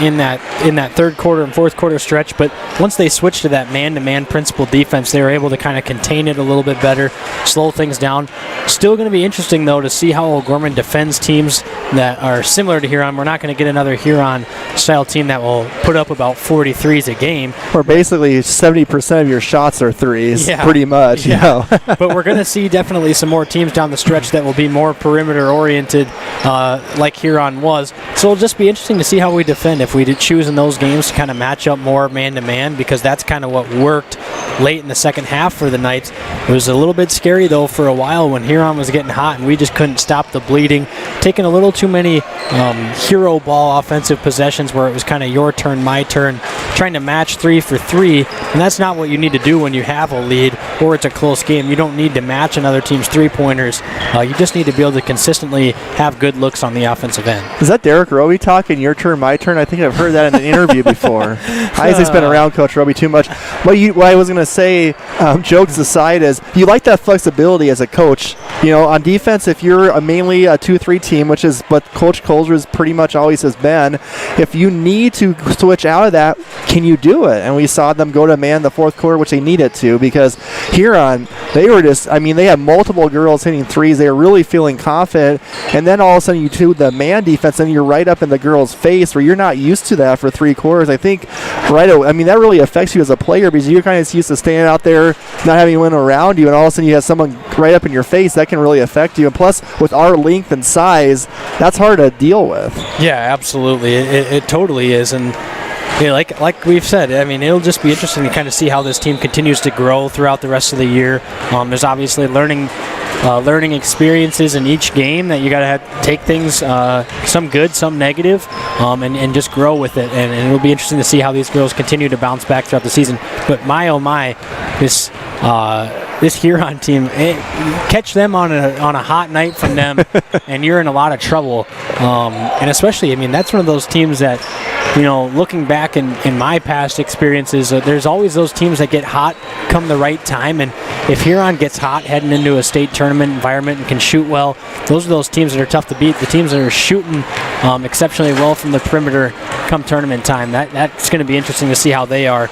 in that third quarter and fourth quarter stretch, but once they switched to that man-to-man principal defense, they were able to kind of contain it a little bit better, slow things down. Still going to be interesting, though, to see how O'Gorman defends teams that are similar to Huron. We're not going to get another Huron-style team that will put up about 43s a game. Where basically 70% of your shots are threes, yeah, pretty much. Yeah. You know? But we're going to see definitely some more teams down the stretch that will be more perimeter-oriented like Huron was. So it'll just be interesting to see how we defend if we choose in those games to kind of match up more man-to-man, because that's kind of what worked late in the second half for the Knights. It was a little bit scary, though, for a while when Huron was getting hot and we just couldn't stop the bleeding, taking a little too many hero ball offensive possessions where it was kind of your turn, my turn, trying to match 3 for 3, and that's not what you need to do when you have a lead or it's a close game. You don't need to match another team's three-pointers. You just need to be able to consistently have good looks on the offensive end. Is that Derek Roby talking? Your turn, my turn? I think I've heard that in an interview before. Isaac's been around Coach Roby too much. What I was going to say, jokes aside, is you like that flexibility as a coach. On defense, if you're mainly a 2-3 team, which is what Coach Colzer's pretty much always has been, if you need to switch out of that, can you do it? And we saw them go to man the fourth quarter, which they needed to, because Huron, they were just, they had multiple girls hitting threes. They were really feeling confident. And then all of a sudden you do the man defense and you're right up in the girl's face where you're not used to that for 3 quarters. I think that really affects you as a player because you're kind of used to standing out there, not having anyone around you, and all of a sudden you have someone right up in your face. That can really affect you. And plus, with our length and size, that's hard to deal with. Yeah, absolutely. It totally is. And like we've said, it'll just be interesting to kind of see how this team continues to grow throughout the rest of the year. There's obviously learning experiences in each game that you got to take things, some good, some negative, and just grow with it. And it'll be interesting to see how these girls continue to bounce back throughout the season. But my, oh my, this Huron team, catch them on a hot night from them, and you're in a lot of trouble. And especially, that's one of those teams that, looking back in my past experiences, there's always those teams that get hot come the right time. And if Huron gets hot heading into a state tournament environment and can shoot well, those are those teams that are tough to beat. The teams that are shooting exceptionally well from the perimeter come tournament time. That's going to be interesting to see how they are.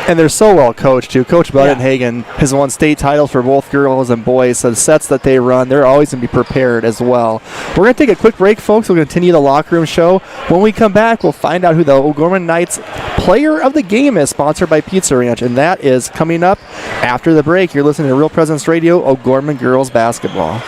And they're so well coached, too. Coach Budenhagen has won state titles for both girls and boys, so the sets that they run, they're always going to be prepared as well. We're going to take a quick break, folks. We'll continue the locker room show. When we come back, we'll find out who the O'Gorman Knights player of the game is, sponsored by Pizza Ranch, and that is coming up after the break. You're listening to Real Presence Radio, O'Gorman Girls Basketball.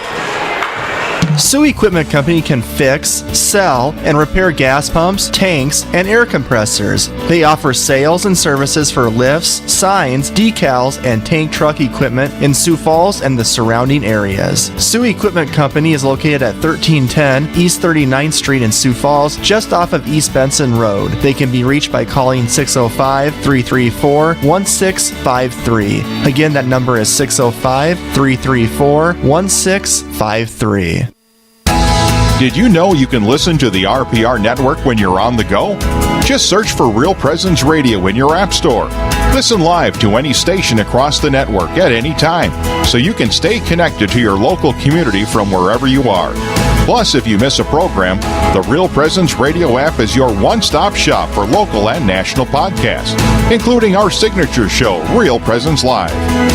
Sioux Equipment Company can fix, sell, and repair gas pumps, tanks, and air compressors. They offer sales and services for lifts, signs, decals, and tank truck equipment in Sioux Falls and the surrounding areas. Sioux Equipment Company is located at 1310 East 39th Street in Sioux Falls, just off of East Benson Road. They can be reached by calling 605-334-1653. Again, that number is 605-334-1653. Did you know you can listen to the RPR network when you're on the go? Just search for Real Presence Radio in your app store. Listen live to any station across the network at any time, so you can stay connected to your local community from wherever you are. Plus, if you miss a program, the Real Presence Radio app is your one-stop shop for local and national podcasts, including our signature show, Real Presence Live.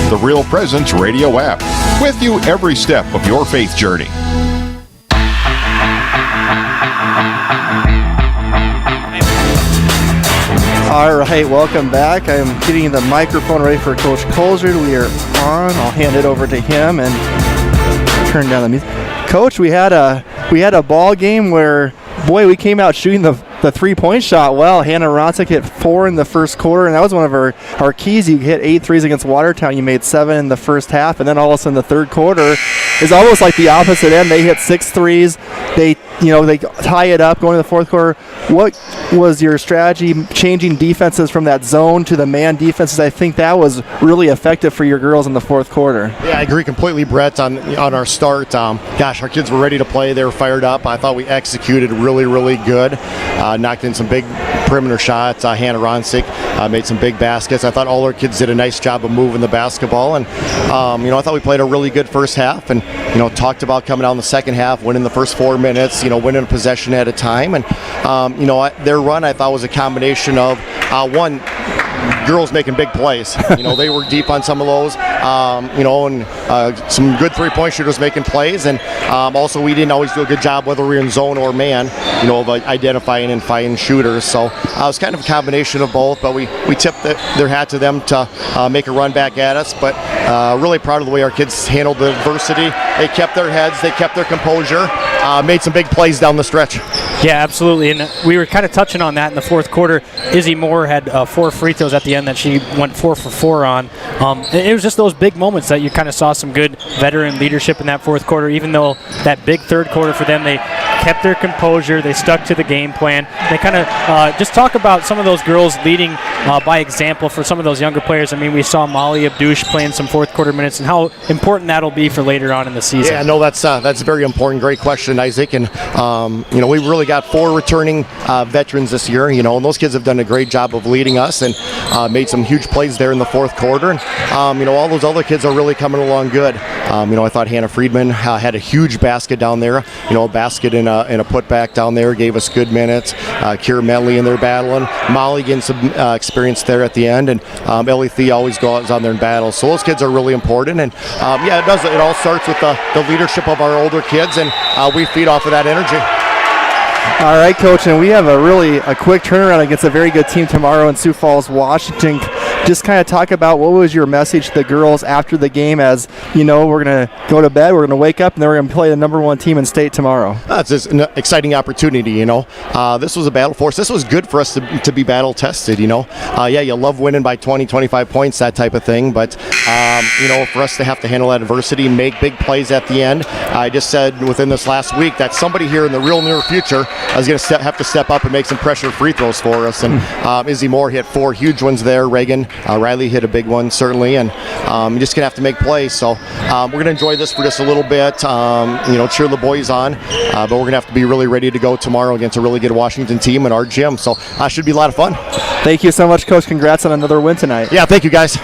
The Real Presence Radio app, with you every step of your faith journey. All right, welcome back. I'm getting the microphone ready for Coach Colzer. We are on. I'll hand it over to him and turn down the music. Coach, we had a ball game where, boy, we came out shooting the three-point shot well. Hannah Ronsick hit 4 in the first quarter, and that was one of our keys. You hit 8 threes against Watertown. You made 7 in the first half, and then all of a sudden the third quarter is almost like the opposite end. They hit 6 threes. They tie it up going to the fourth quarter. What was your strategy changing defenses from that zone to the man defenses? I think that was really effective for your girls in the fourth quarter. Yeah, I agree completely, Brett, on our start. Our kids were ready to play. They were fired up. I thought we executed really, really good. Knocked in some big perimeter shots. Hannah Ronsick made some big baskets. I thought all our kids did a nice job of moving the basketball. And, I thought we played a really good first half and, talked about coming out in the second half, winning the first 4 minutes, winning a possession at a time. And, their run, I thought, was a combination of, one, girls making big plays. They were deep on some of those, and some good three-point shooters making plays. And also, we didn't always do a good job, whether we were in zone or man, of identifying and finding shooters. So it was kind of a combination of both, but we tipped their hat to them to make a run back at us. But really proud of the way our kids handled the adversity. They kept their heads, they kept their composure, made some big plays down the stretch. Yeah, absolutely. And we were kind of touching on that in the fourth quarter. Izzy Moore had 4 free throws at the end that she went 4 for 4 on. It was just those big moments that you kind of saw some good veteran leadership in that fourth quarter, even though that big third quarter for them, they kept their composure. They stuck to the game plan. They kind of just talk about some of those girls leading by example for some of those younger players. I mean, we saw Molly Abdouche playing some fourth quarter minutes, and how important that'll be for later on in the season. Yeah, no, that's very important. Great question, Isaac. And we've really got 4 returning veterans this year. And those kids have done a great job of leading us and made some huge plays there in the fourth quarter. And all those other kids are really coming along good. I thought Hannah Friedman had a huge basket down there. A basket and a putback down there gave us good minutes. Kira Medley in there battling. Molly getting some experience there at the end, and Ellie Thee always goes on there and battles. So those kids are really important. And it does. It all starts with the leadership of our older kids, and we feed off of that energy. All right, Coach, and we have a quick turnaround against a very good team tomorrow in Sioux Falls, Washington. Just kind of talk about what was your message to the girls after the game, as we're going to go to bed, we're going to wake up, and then we're going to play the number 1 team in state tomorrow. It's just an exciting opportunity, This was a battle for us. This was good for us to be battle tested, you love winning by 20, 25 points, that type of thing. But, for us to have to handle that adversity, make big plays at the end. I just said within this last week that somebody here in the real near future is going to have to step up and make some pressure free throws for us. And Izzy Moore hit 4 huge ones there. Reagan Riley hit a big one, certainly, and you're just going to have to make plays. So we're going to enjoy this for just a little bit, cheer the boys on, but we're going to have to be really ready to go tomorrow against a really good Washington team in our gym. So should be a lot of fun. Thank you so much, Coach. Congrats on another win tonight. Yeah, thank you, guys.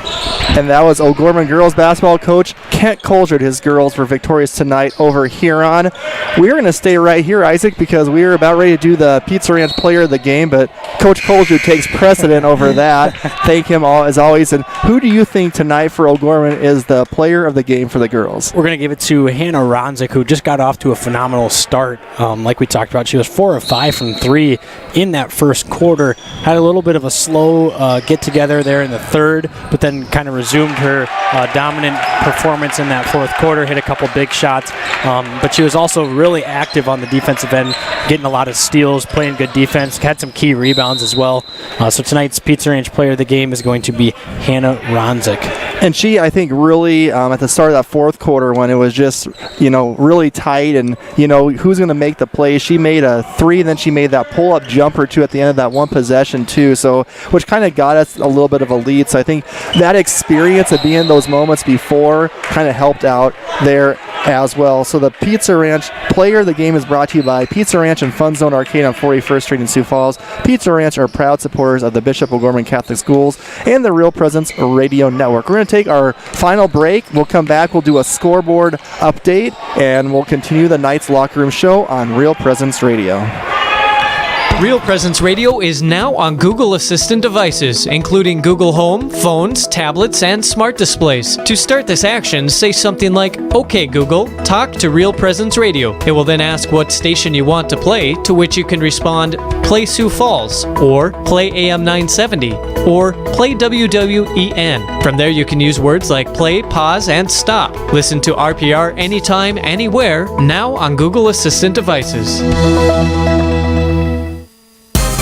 And that was O'Gorman girls basketball coach Kent Colgert. His girls were victorious tonight over Huron. We're going to stay right here, Isaac, because we are about ready to do the Pizza Ranch player of the game, but Coach Colgert takes precedent over that. Thank him all, as always. And who do you think tonight for O'Gorman is the player of the game for the girls? We're going to give it to Hannah Ronzik, who just got off to a phenomenal start. Like we talked about, she was 4 of 5 from 3 in that first quarter. Had a little bit of a slow get-together there in the third, but then kind of resumed her dominant performance in that fourth quarter, hit a couple big shots. But she was also really active on the defensive end, getting a lot of steals, playing good defense, had some key rebounds as well. So tonight's Pizza Ranch player of the game is going to be Hannah Ronzik. And she, I think, really, at the start of that fourth quarter when it was just, really tight and, who's going to make the play, she made a 3, and then she made that pull-up jumper, too, at the end of that one possession, too, so which kind of got us a little bit of a lead. So I think that experience of being in those moments before kind of helped out there as well. So the Pizza Ranch player of the game is brought to you by Pizza Ranch and Fun Zone Arcade on 41st Street in Sioux Falls. Pizza Ranch are proud supporters of the Bishop O'Gorman Catholic Schools and the Real Presence Radio Network. We're going to take our final break. We'll come back. We'll do a scoreboard update, and we'll continue the night's locker room show on Real Presence Radio. Real Presence Radio is now on Google Assistant devices, including Google Home, phones, tablets, and smart displays. To start this action, say something like, "Okay, Google, talk to Real Presence Radio." It will then ask what station you want to play, to which you can respond, "Play Sioux Falls," or "Play AM 970," or "Play WWEN." From there, you can use words like play, pause, and stop. Listen to RPR anytime, anywhere, now on Google Assistant devices.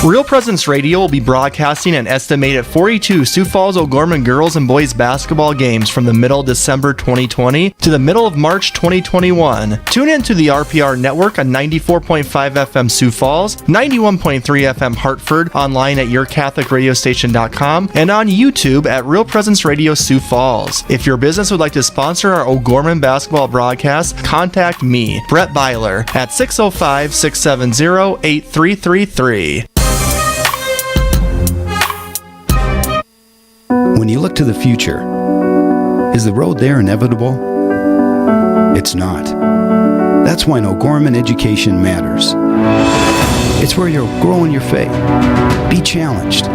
Real Presence Radio will be broadcasting an estimated 42 Sioux Falls O'Gorman girls and boys basketball games from the middle of December 2020 to the middle of March 2021. Tune in to the RPR network on 94.5 FM Sioux Falls, 91.3 FM Hartford, online at yourcatholicradiostation.com, and on YouTube at Real Presence Radio Sioux Falls. If your business would like to sponsor our O'Gorman basketball broadcast, contact me, Brett Byler, at 605-670-8333. When you look to the future, is the road there inevitable? It's not. That's why O'Gorman education matters. It's where you'll grow in your faith, be challenged,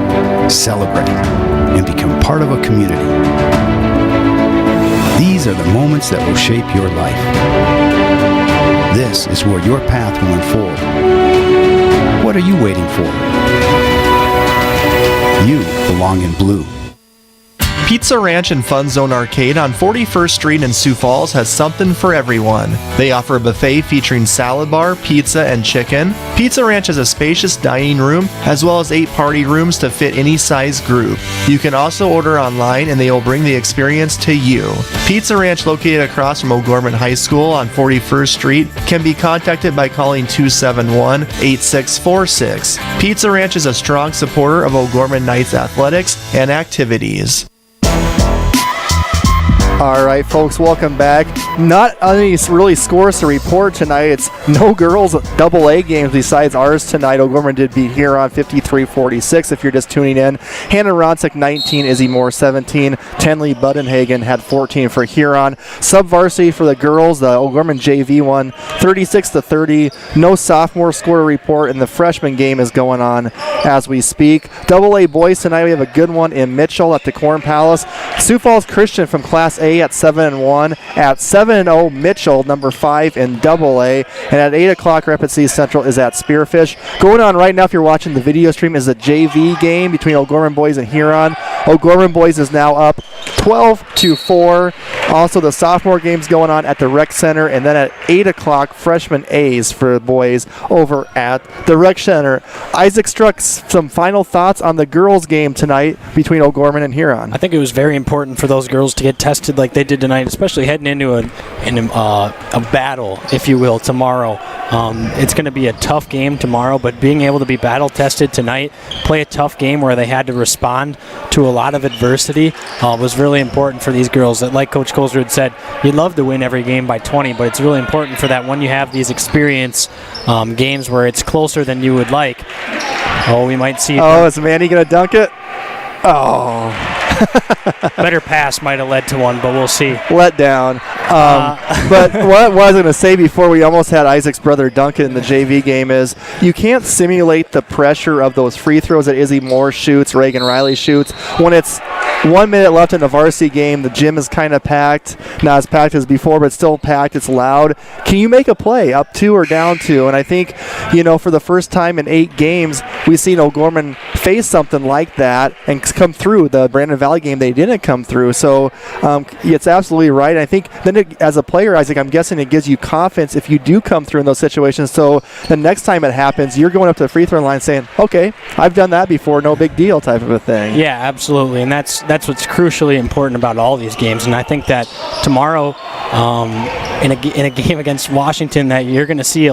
celebrate, and become part of a community. These are the moments that will shape your life. This is where your path will unfold. What are you waiting for? You belong in blue. Pizza Ranch and Fun Zone Arcade on 41st Street in Sioux Falls has something for everyone. They offer a buffet featuring salad bar, pizza, and chicken. Pizza Ranch has a spacious dining room as well as 8 party rooms to fit any size group. You can also order online and they will bring the experience to you. Pizza Ranch, located across from O'Gorman High School on 41st Street, can be contacted by calling 271-8646. Pizza Ranch is a strong supporter of O'Gorman Knights athletics and activities. All right, folks, welcome back. Not any really scores to report tonight. It's no girls AA games besides ours tonight. O'Gorman did beat Huron 53-46 if you're just tuning in. Hannah Ronsick 19, Izzy Moore 17. Tenley Budenhagen had 14 for Huron. Sub-varsity for the girls, the O'Gorman JV won 36-30. No sophomore score to report, and the freshman game is going on as we speak. AA boys tonight, we have a good one in Mitchell at the Corn Palace. Sioux Falls Christian from Class A at 7-1. At 7-0, Mitchell, number 5 in AA. And at 8 o'clock, Rapid City Central is at Spearfish. Going on right now, if you're watching the video stream, is a JV game between O'Gorman boys and Huron. O'Gorman boys is now up 12-4. Also, the sophomore game's going on at the Rec Center. And then at 8 o'clock, freshman A's for boys over at the Rec Center. Isaac Struck, some final thoughts on the girls' game tonight between O'Gorman and Huron. I think it was very important for those girls to get tested like they did tonight, especially heading into a battle, if you will, tomorrow. It's going to be a tough game tomorrow, but being able to be battle tested tonight, play a tough game where they had to respond to a lot of adversity, was really important for these girls. That, like Coach Colsrud said, you'd love to win every game by 20, but it's really important for that when you have these experience games where it's closer than you would like. Oh, we might see. Oh, is Manny going to dunk it? Oh. Better pass might have led to one, but we'll see. Let down. But what I was going to say before we almost had Isaac's brother Duncan in the JV game is you can't simulate the pressure of those free throws that Izzy Moore shoots, Reagan Riley shoots. When it's 1 minute left in the varsity game, the gym is kind of packed. Not as packed as before, but still packed. It's loud. Can you make a play up 2 or down 2? And I think, for the first time in 8 games, we've seen O'Gorman face something like that and come through. The Brandon Valley game, they didn't come through. So it's absolutely right. I think then as a player, Isaac, I'm guessing it gives you confidence if you do come through in those situations. So the next time it happens, you're going up to the free throw line saying, okay, I've done that before, no big deal type of a thing. Yeah, absolutely. And that's what's crucially important about all these games. And I think that tomorrow in a game against Washington that you're going to see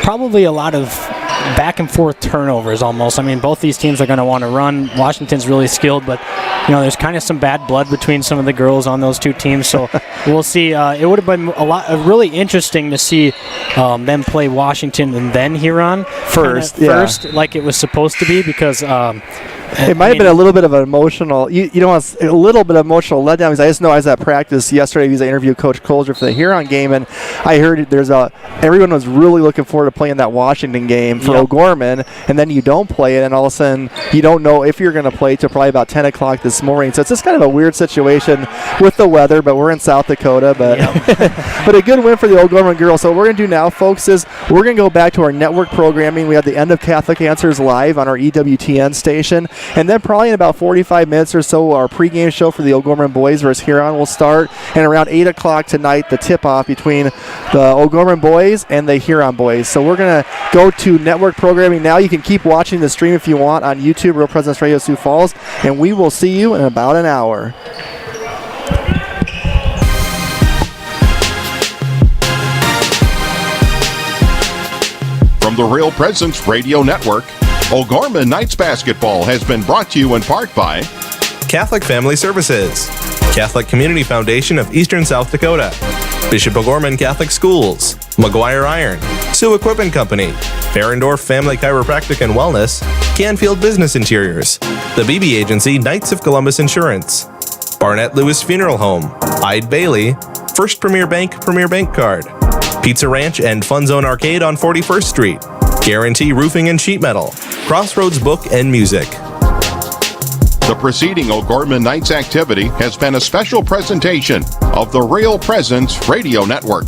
probably a lot of back and forth turnovers almost. I mean, both these teams are going to want to run. Washington's really skilled, but there's kind of some bad blood between some of the girls on those two teams. So we'll see. It would have been really interesting to see them play Washington and then Huron first, like it was supposed to be, because it might have been a little bit of an emotional, a little bit of emotional letdown, because I just know I was at practice yesterday because I interviewed Coach Colsrud for the Huron game, and I heard everyone was really looking forward to playing that Washington game for O'Gorman, and then you don't play it, and all of a sudden you don't know if you're going to play till probably about 10 o'clock this morning. So it's just kind of a weird situation with the weather, but we're in South Dakota, but but a good win for the O'Gorman girls. So what we're going to do now, folks, is we're going to go back to our network programming. We have the End of Catholic Answers live on our EWTN station. And then probably in about 45 minutes or so, our pregame show for the O'Gorman boys versus Huron will start. And around 8 o'clock tonight, the tip-off between the O'Gorman boys and the Huron boys. So we're going to go to network programming now. You can keep watching the stream if you want on YouTube, Real Presence Radio Sioux Falls. And we will see you in about an hour. From the Real Presence Radio Network, O'Gorman Knights Basketball has been brought to you in part by Catholic Family Services, Catholic Community Foundation of Eastern South Dakota, Bishop O'Gorman Catholic Schools, McGuire Iron, Sioux Equipment Company, Ferendorf Family Chiropractic and Wellness, Canfield Business Interiors, the BB Agency Knights of Columbus Insurance, Barnett Lewis Funeral Home, Ide Bailey, First Premier Bank Card, Pizza Ranch and Fun Zone Arcade on 41st Street, Guarantee Roofing and Sheet Metal, Crossroads Book and Music. The preceding O'Gorman Knights activity has been a special presentation of the Real Presence Radio Network.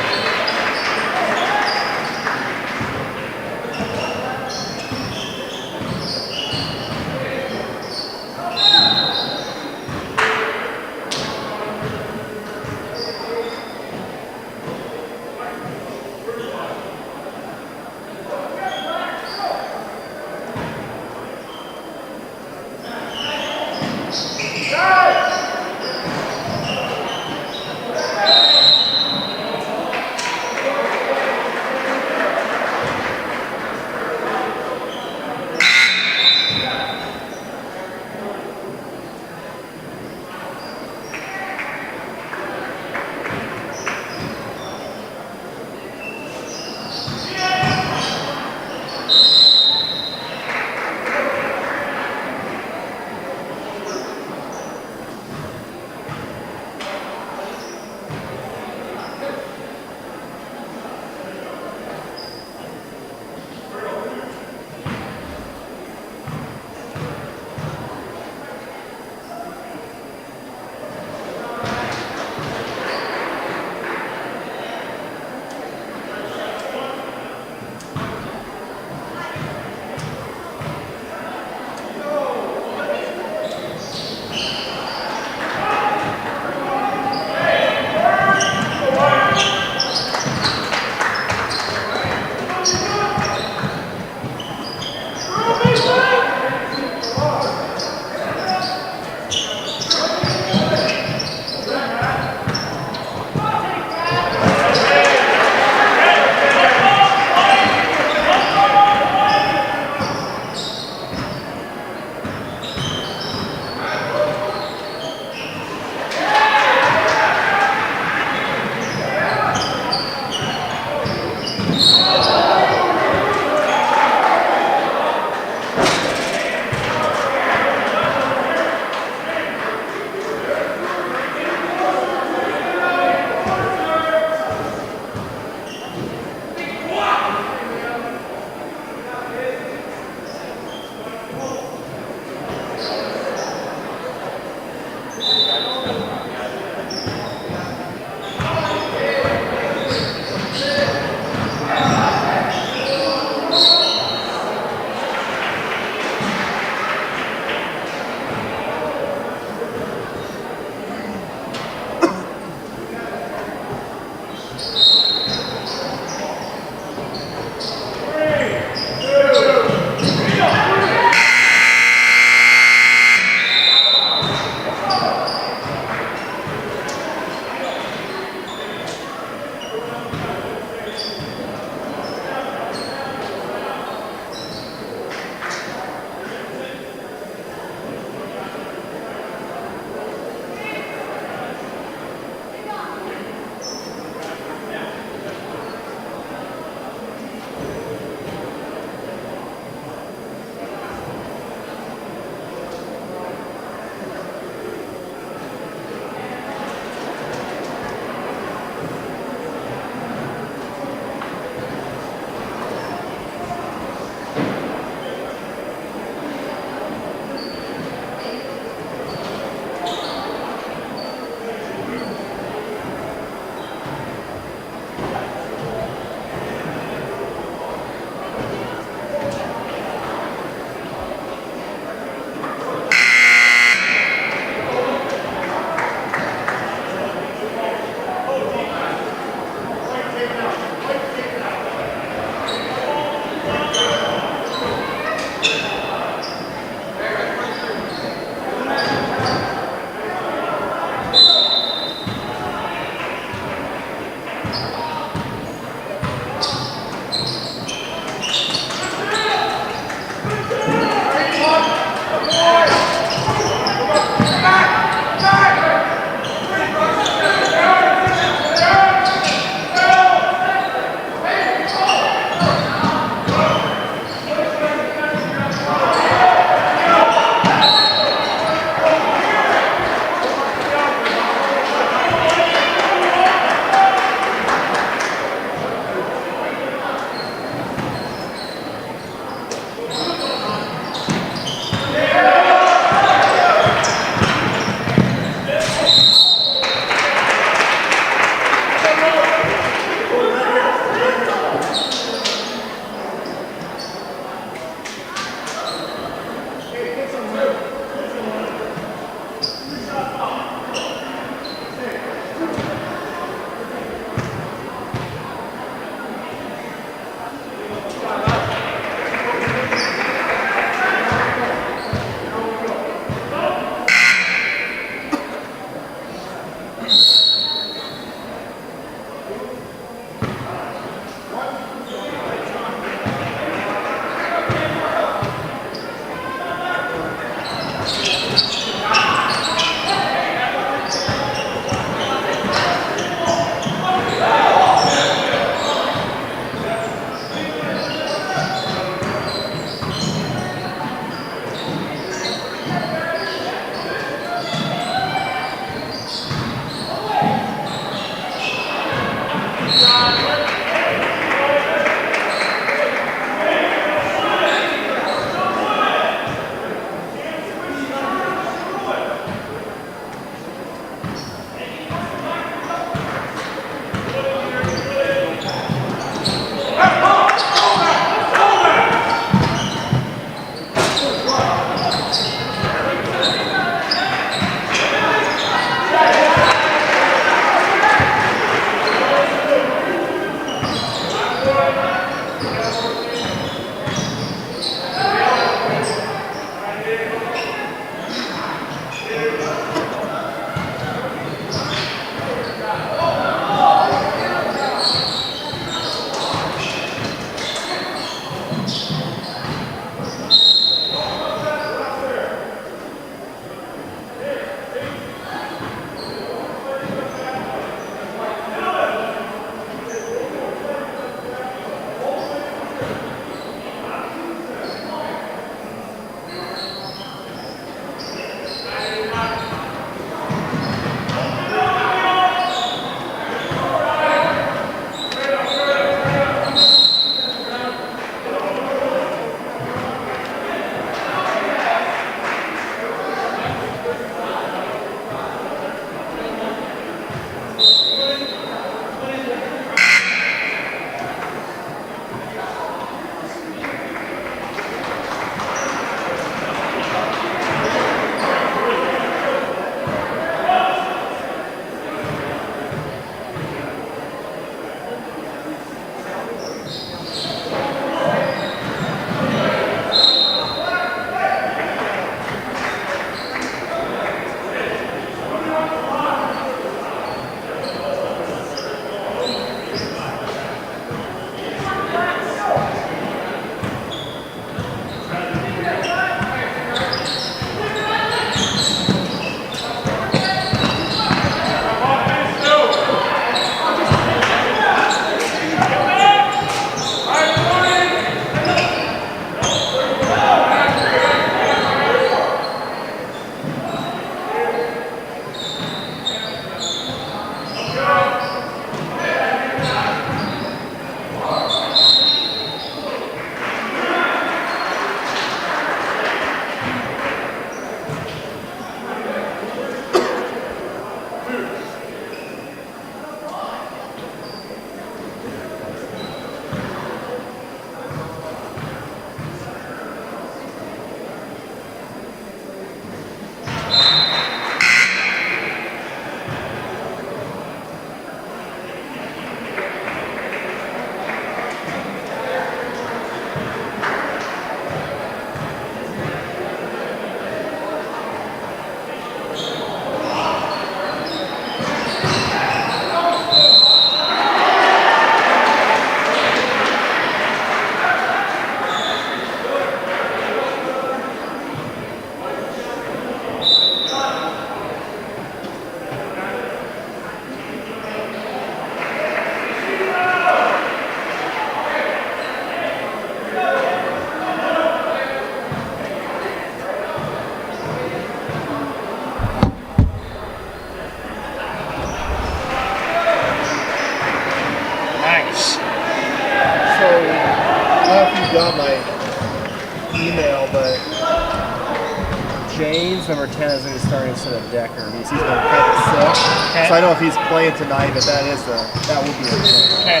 but James, number 10, is going to start instead of Decker. He's going to practice 6. So I don't know if he's playing tonight, but that will be a change. Okay.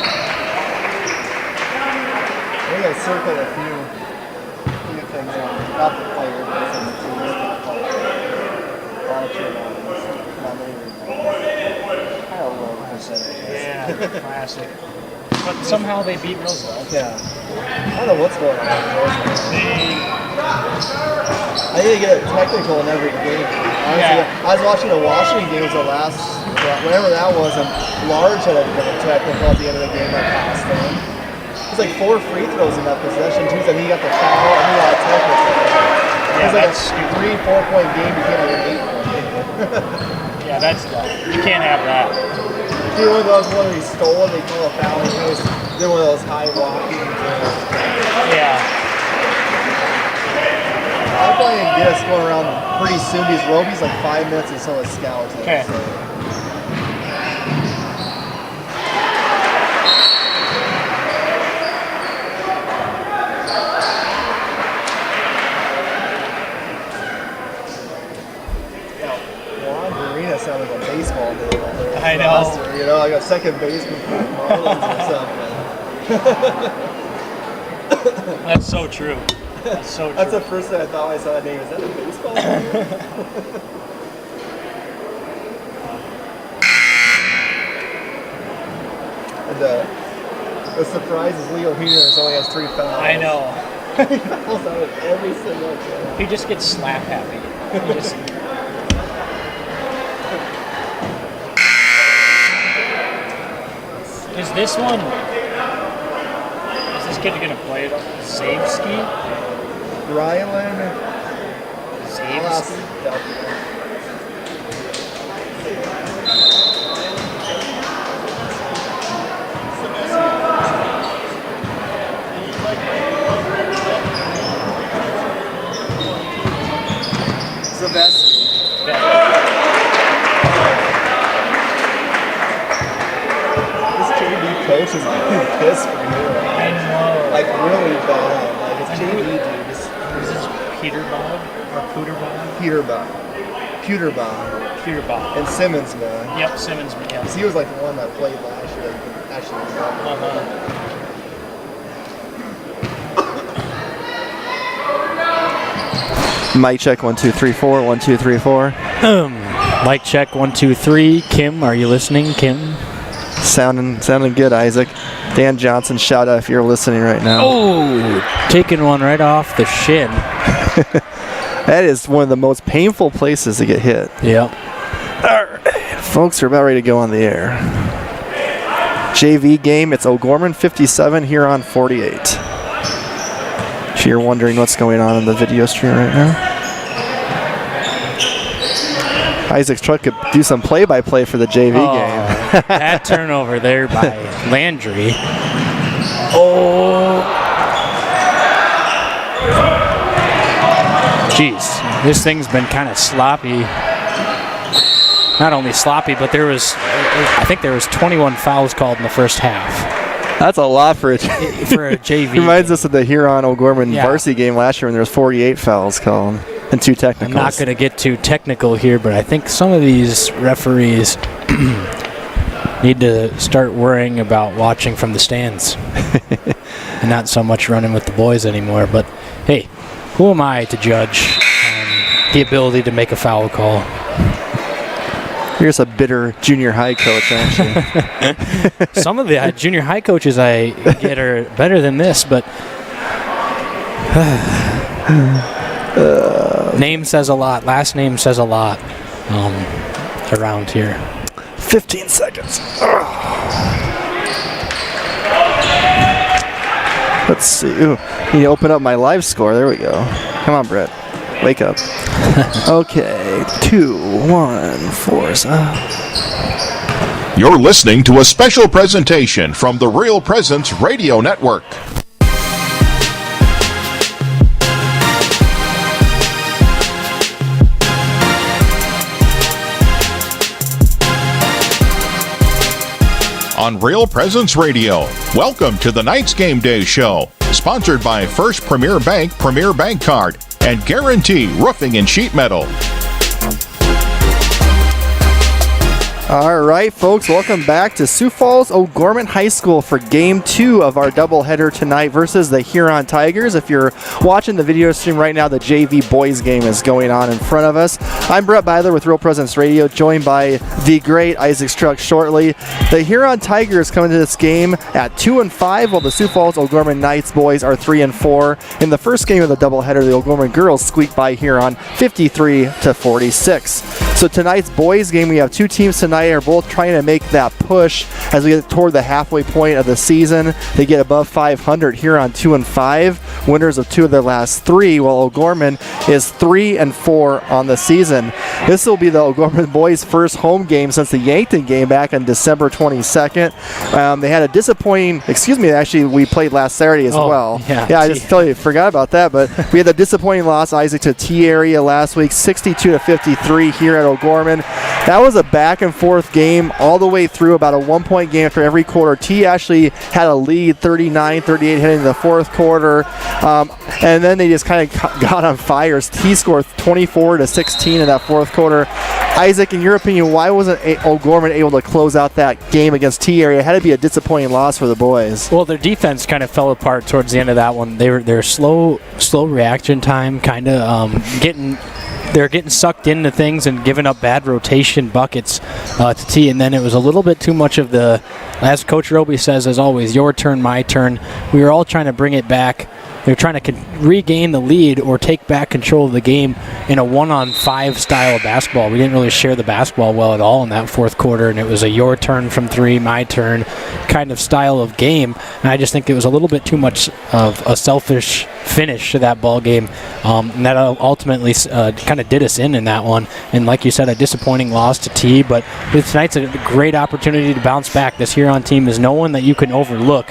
I think I circled a few things on, not the player, but some of the teams. A lot of turnovers. Kind of low percentage. Yeah, classic. But somehow they beat Roosevelt. Yeah. I don't know what's going on with Roosevelt. I need to get technical in every game. Honestly, I was watching the Washington games whenever that was, and Large had a technical at the end of the game that cost them. It was like 4 free throws in that possession, too, and he got the foul, and he got a technical. It was like a 3-4 point game, you can't have an 8 point game. Yeah, that's tough. You can't have that. He one of those one he stole and they call a foul, and he was doing one of those high walking. Yeah. I'm playing this going around pretty soon. These Roby's like 5 minutes until it scouts. Okay. So. Sounded like a baseball name out there. I know. Roster, you know, like a second baseman for the Marlins or something. That's so true. That's so true. That's the first thing I thought I saw that name. Is that a baseball name? And the surprise is Leo Hughes only has 3 fouls. I know. He fouls out of every single game. He just gets slap happy. He just... Is this one? Is this kid gonna play it? Save ski? Rylan. Save ski? Coach is getting pissed for Huron. I know. Like really bad. Like it's JV dude. Is this Peterbog or Peterbog? Peterbog. And Simmonsman. Yep, Simmonsman. Yeah. Because he was like the one that played last year that you could actually Mic check 1 2 3 4 1 2 3 4. Mic check 1 2 3. Kim, are you listening? Kim. Sounding good, Isaac. Dan Johnson, shout out if you're listening right now. Oh, taking one right off the shin. That is one of the most painful places to get hit. Yep. All right, folks, we're about ready to go on the air. JV game, it's O'Gorman 57, Huron 48. If you're wondering what's going on in the video stream right now. Isaac's truck could do some play-by-play for the JV game. That turnover there by Landry. Oh. Jeez, this thing's been kind of sloppy. Not only sloppy, but I think there was 21 fouls called in the first half. That's a lot for a JV. Reminds us of the Huron O'Gorman varsity game last year when there was 48 fouls called and 2 technicals. I'm not going to get too technical here, but I think some of these referees need to start worrying about watching from the stands and not so much running with the boys anymore. But hey, who am I to judge the ability to make a foul call? You're just a bitter junior high coach, aren't you? Some of the junior high coaches I get are better than this, but name says a lot. Last name says a lot around here. 15 seconds. Let's see. Ooh, need to open up my live score. There we go. Come on, Brett. Wake up. Okay. 2, 1, 4. You're listening to a special presentation from the Real Presence Radio Network. On Real Presence Radio, welcome to the Knights Game Day Show, sponsored by First Premier Bank Card and Guarantee Roofing and Sheet Metal. All right, folks, welcome back to Sioux Falls O'Gorman High School for Game 2 of our doubleheader tonight versus the Huron Tigers. If you're watching the video stream right now, the JV boys game is going on in front of us. I'm Brett Byler with Real Presence Radio, joined by the great Isaac Struck shortly. The Huron Tigers come into this game at 2-5, while the Sioux Falls O'Gorman Knights boys are 3-4. In the first game of the doubleheader, the O'Gorman girls squeaked by Huron 53-46. So tonight's boys game, we have two teams tonight are both trying to make that push as we get toward the halfway point of the season. They get above 500 here on 2-5, winners of 2 of their last 3, while O'Gorman is 3-4 on the season. This will be the O'Gorman boys' first home game since the Yankton game back on December 22nd. They had a disappointing, actually we played last Saturday as well. Yeah, I just totally forgot about that, but we had a disappointing loss, Isaac, to T area last week, 62-53 here at O'Gorman. That was a back and forth game all the way through, about a 1-point game after every quarter. T actually had a lead 39-38 heading into the fourth quarter, and then they just kind of got on fire. T scored 24-16 in that fourth quarter. Isaac, in your opinion, why wasn't O'Gorman able to close out that game against T area? It had to be a disappointing loss for the boys. Well, their defense kind of fell apart towards the end of that one. They're slow reaction time, kind of they're getting sucked into things and giving up bad rotation buckets to T, and then it was a little bit too much of the, as Coach Roby says, as always, your turn, my turn. We were all trying to bring it back. They're trying to regain the lead or take back control of the game in a 1-on-5 style of basketball. We didn't really share the basketball well at all in that fourth quarter, and it was a your turn from 3, my turn kind of style of game. And I just think it was a little bit too much of a selfish finish to that ball game, and that ultimately kind of did us in that one. And like you said, a disappointing loss to T, but tonight's a great opportunity to bounce back. This Huron team is no one that you can overlook.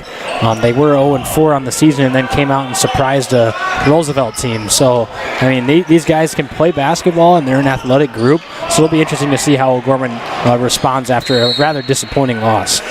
They were 0-4 on the season and then came out and surprised a Roosevelt team. So, I mean, these guys can play basketball and they're an athletic group, so it'll be interesting to see how O'Gorman responds after a rather disappointing loss.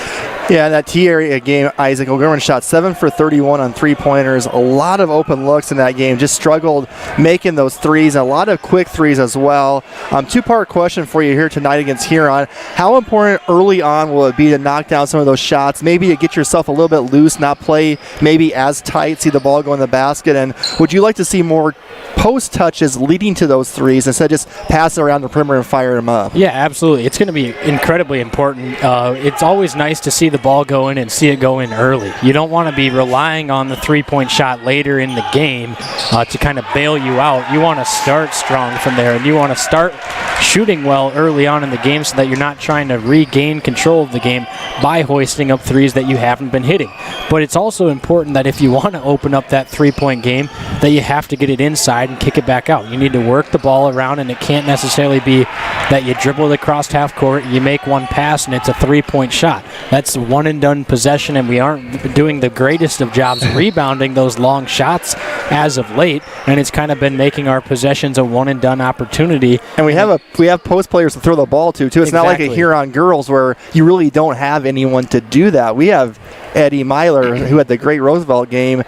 Yeah, in that T area game, Isaac, O'Gorman shot 7 for 31 on 3-pointers. A lot of open looks in that game. Just struggled making those threes. A lot of quick threes as well. Two-part question for you here tonight against Huron. How important early on will it be to knock down some of those shots? Maybe to get yourself a little bit loose, not play maybe as tight, see the ball go in the basket. And would you like to see more post touches leading to those threes instead of just pass it around the perimeter and fire them up? Yeah, absolutely. It's going to be incredibly important. It's always nice to see the ball go in and see it go in early. You don't want to be relying on the three-point shot later in the game to kind of bail you out. You want to start strong from there, and you want to start shooting well early on in the game so that you're not trying to regain control of the game by hoisting up threes that you haven't been hitting. But it's also important that if you want to open up that three-point game, that you have to get it inside and kick it back out. You need to work the ball around, and it can't necessarily be that you dribble it across half court, you make one pass, and it's a three-point shot. That's a one-and-done possession, and we aren't doing the greatest of jobs rebounding those long shots as of late, and it's kind of been making our possessions a one-and-done opportunity. And we have post players to throw the ball to, too. It's not like a Huron girls where you really don't have anyone to do that. We have Eddie Myler, who had the great Roosevelt game,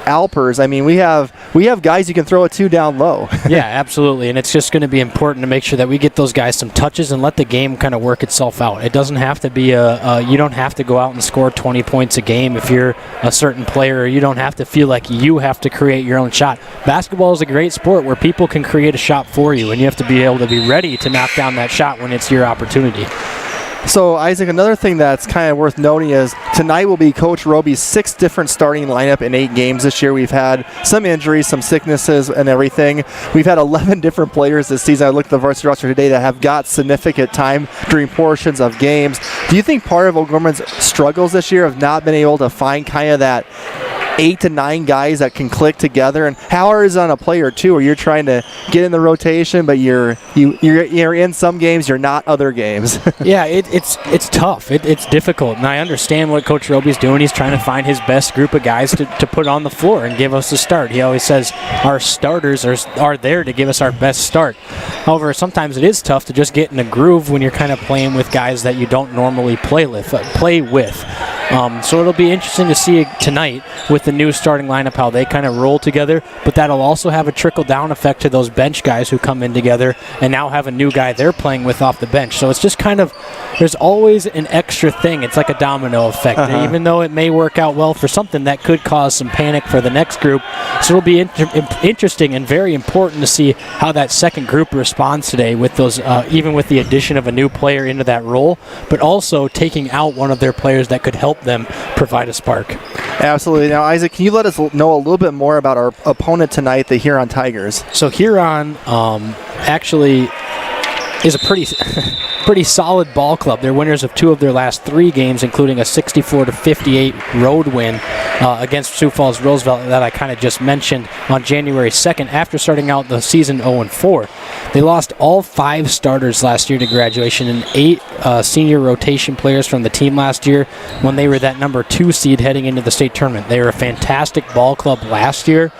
Alpers. I mean, we have guys you can throw it to down low. Yeah, absolutely, and it's just going to be important to make sure that we get those guys some touches and let the game kind of work itself out. It doesn't have to be you don't have to go out and score 20 points a game if you're a certain player. You don't have to feel like you have to create your own shot. Basketball is a great sport where people can create a shot for you, and you have to be able to be ready to knock down that shot when it's your opportunity. So, Isaac, another thing that's kind of worth noting is tonight will be Coach Roby's 6th different starting lineup in 8 games this year. We've had some injuries, some sicknesses, and everything. We've had 11 different players this season. I looked at the varsity roster today that have got significant time during portions of games. Do you think part of O'Gorman's struggles this year have not been able to find kind of that 8 to 9 guys that can click together? And how hard is it on a player too, where you're trying to get in the rotation, but you're in some games, you're not other games? Yeah, it's tough. It's difficult, and I understand what Coach Roby's doing. He's trying to find his best group of guys to put on the floor and give us a start. He always says our starters are there to give us our best start. However, sometimes it is tough to just get in a groove when you're kind of playing with guys that you don't normally play with. So it'll be interesting to see tonight with the new starting lineup how they kind of roll together, but that'll also have a trickle-down effect to those bench guys who come in together and now have a new guy they're playing with off the bench. So it's just kind of, there's always an extra thing. It's like a domino effect. Even though it may work out well for something, that could cause some panic for the next group. So it'll be interesting and very important to see how that second group responds today with those, even with the addition of a new player into that role, but also taking out one of their players that could help them provide a spark. Absolutely. Now, Isaac, can you let us know a little bit more about our opponent tonight, the Huron Tigers? So Huron actually is a pretty solid ball club. They're winners of 2 of their last 3 games, including a 64-58 road win against Sioux Falls Roosevelt that I kind of just mentioned on January 2nd after starting out the season 0-4. They lost all 5 starters last year to graduation and 8 senior rotation players from the team last year when they were that number 2 seed heading into the state tournament. They were a fantastic ball club last year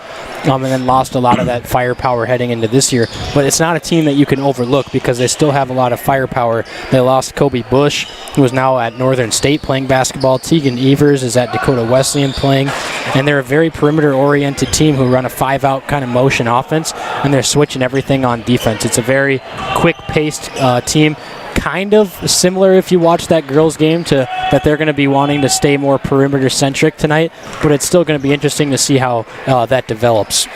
and then lost a lot of that firepower heading into this year. But it's not a team that you can overlook because they still have a lot of firepower. They lost Kobe Bush, who is now at Northern State playing basketball. Tegan Evers is at Dakota Wesleyan playing. And they're a very perimeter-oriented team who run a 5-out kind of motion offense, and they're switching everything on defense. It's a very quick-paced team. Kind of similar if you watch that girls game to that they're going to be wanting to stay more perimeter-centric tonight, but it's still going to be interesting to see how that develops.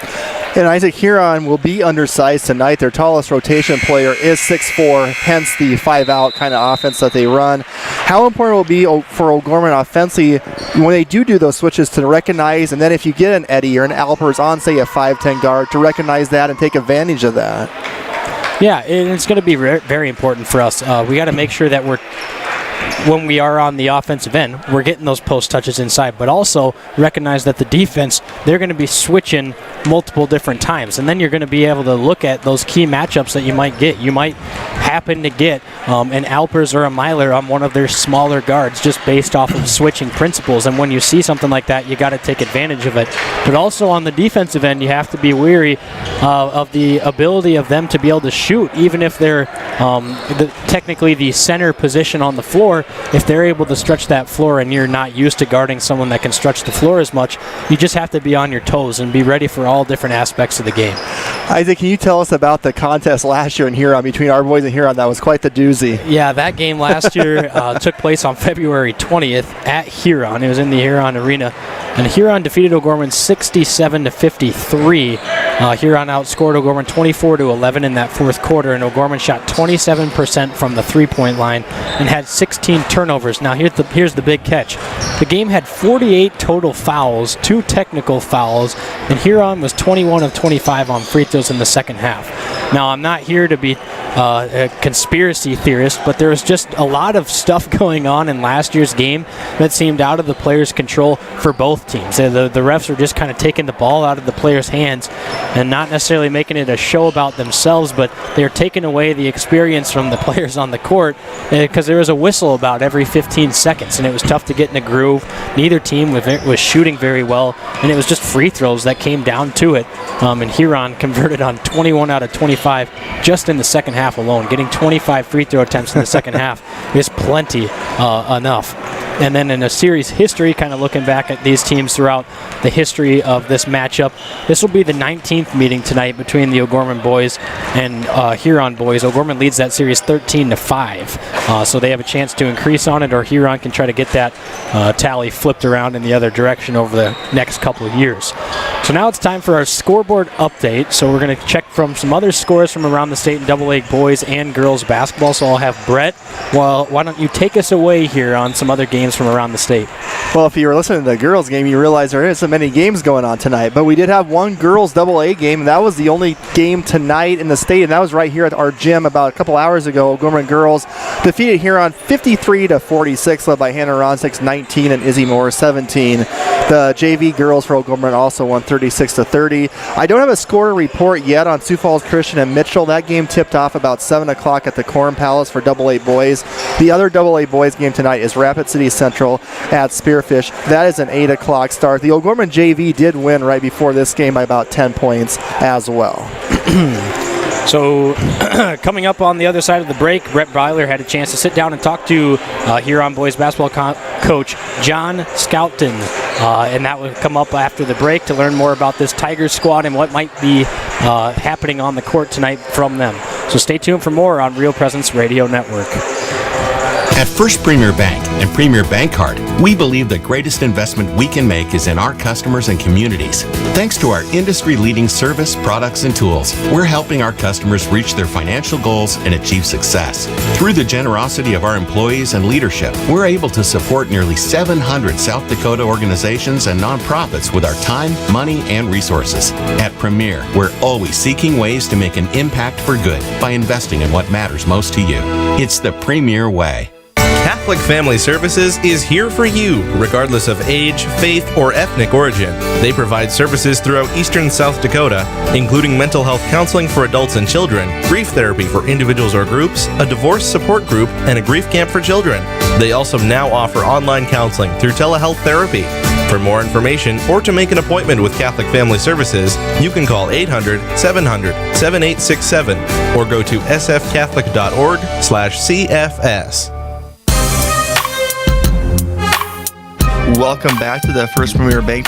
And Isaac, Huron will be undersized tonight. Their tallest rotation player is 6'4", hence the 5-out kind of offense that they run. How important will it be for O'Gorman offensively when they do those switches to recognize, and then if you get an Eddie or an Alpers on, say, a 5'10" guard, to recognize that and take advantage of that? Yeah, and it's going to be very important for us. We got to make sure that when we are on the offensive end, we're getting those post touches inside, but also recognize that the defense, they're going to be switching multiple different times, and then you're going to be able to look at those key matchups that you might get. You might happen to get an Alpers or a Myler on one of their smaller guards just based off of switching principles, and when you see something like that, you got to take advantage of it. But also on the defensive end, you have to be wary of the ability of them to be able to shoot, even if they're technically the center position on the floor. If they're able to stretch that floor and you're not used to guarding someone that can stretch the floor as much, you just have to be on your toes and be ready for all different aspects of the game. Isaac, can you tell us about the contest last year in Huron between our boys and Huron? That was quite the doozy. Yeah, that game last year took place on February 20th at Huron. It was in the Huron Arena, and Huron defeated O'Gorman 67-53. Huron outscored O'Gorman 24-11 in that fourth quarter, and O'Gorman shot 27% from the three-point line and had 16 turnovers. Now, here's the big catch. The game had 48 total fouls, 2 technical fouls, and Huron was 21 of 25 on free throws in the second half. Now, I'm not here to be a conspiracy theorist, but there was just a lot of stuff going on in last year's game that seemed out of the players' control for both teams. The refs were just kind of taking the ball out of the players' hands and not necessarily making it a show about themselves, but they're taking away the experience from the players on the court because there was a whistle about every 15 seconds, and it was tough to get in a groove. Neither team was shooting very well, and it was just free throws that came down to it. And Huron converted on 21 out of 25 just in the second half alone. Getting 25 free throw attempts in the second half is plenty enough. And then in a series history, kind of looking back at these teams throughout the history of this matchup, this will be the 19th meeting tonight between the O'Gorman boys and Huron boys. O'Gorman leads that series 13-5, so they have a chance to increase on it, or Huron can try to get that tally flipped around in the other direction over the next couple of years. So now it's time for our scoreboard update. So we're going to check from some other scores from around the state in AA boys and girls basketball. So I'll have Brett. Well, why don't you take us away here on some other games from around the state? Well, if you were listening to the girls' game, you realize there isn't many games going on tonight. But we did have one girls AA game, and that was the only game tonight in the state, and that was right here at our gym about a couple hours ago. O'Gorman girls defeated Huron 53-46, led by Hannah Ronsick 19 and Izzy Moore 17. The JV girls for O'Gorman also won 36-30. I don't have a score report yet on Sioux Falls Christian and Mitchell. That game tipped off about 7 o'clock at the Corn Palace for AA boys. The other AA boys game tonight is Rapid City Central at Spearfish. That is an 8 o'clock start. The O'Gorman JV did win right before this game by about 10 points as well. So coming up on the other side of the break, Brett Byler had a chance to sit down and talk to Huron boys basketball coach John Scouten, and that will come up after the break to learn more about this Tigers squad and what might be happening on the court tonight from them. So stay tuned for more on Real Presence Radio Network. At First Premier Bank and Premier Bank Card, we believe the greatest investment we can make is in our customers and communities. Thanks to our industry-leading service, products, and tools, we're helping our customers reach their financial goals and achieve success. Through the generosity of our employees and leadership, we're able to support nearly 700 South Dakota organizations and nonprofits with our time, money, and resources. At Premier, we're always seeking ways to make an impact for good by investing in what matters most to you. It's the Premier way. Catholic Family Services is here for you, regardless of age, faith, or ethnic origin. They provide services throughout eastern South Dakota, including mental health counseling for adults and children, grief therapy for individuals or groups, a divorce support group, and a grief camp for children. They also now offer online counseling through telehealth therapy. For more information or to make an appointment with Catholic Family Services, you can call 800-700-7867 or go to sfcatholic.org/CFS. Welcome back to the First Premier Bank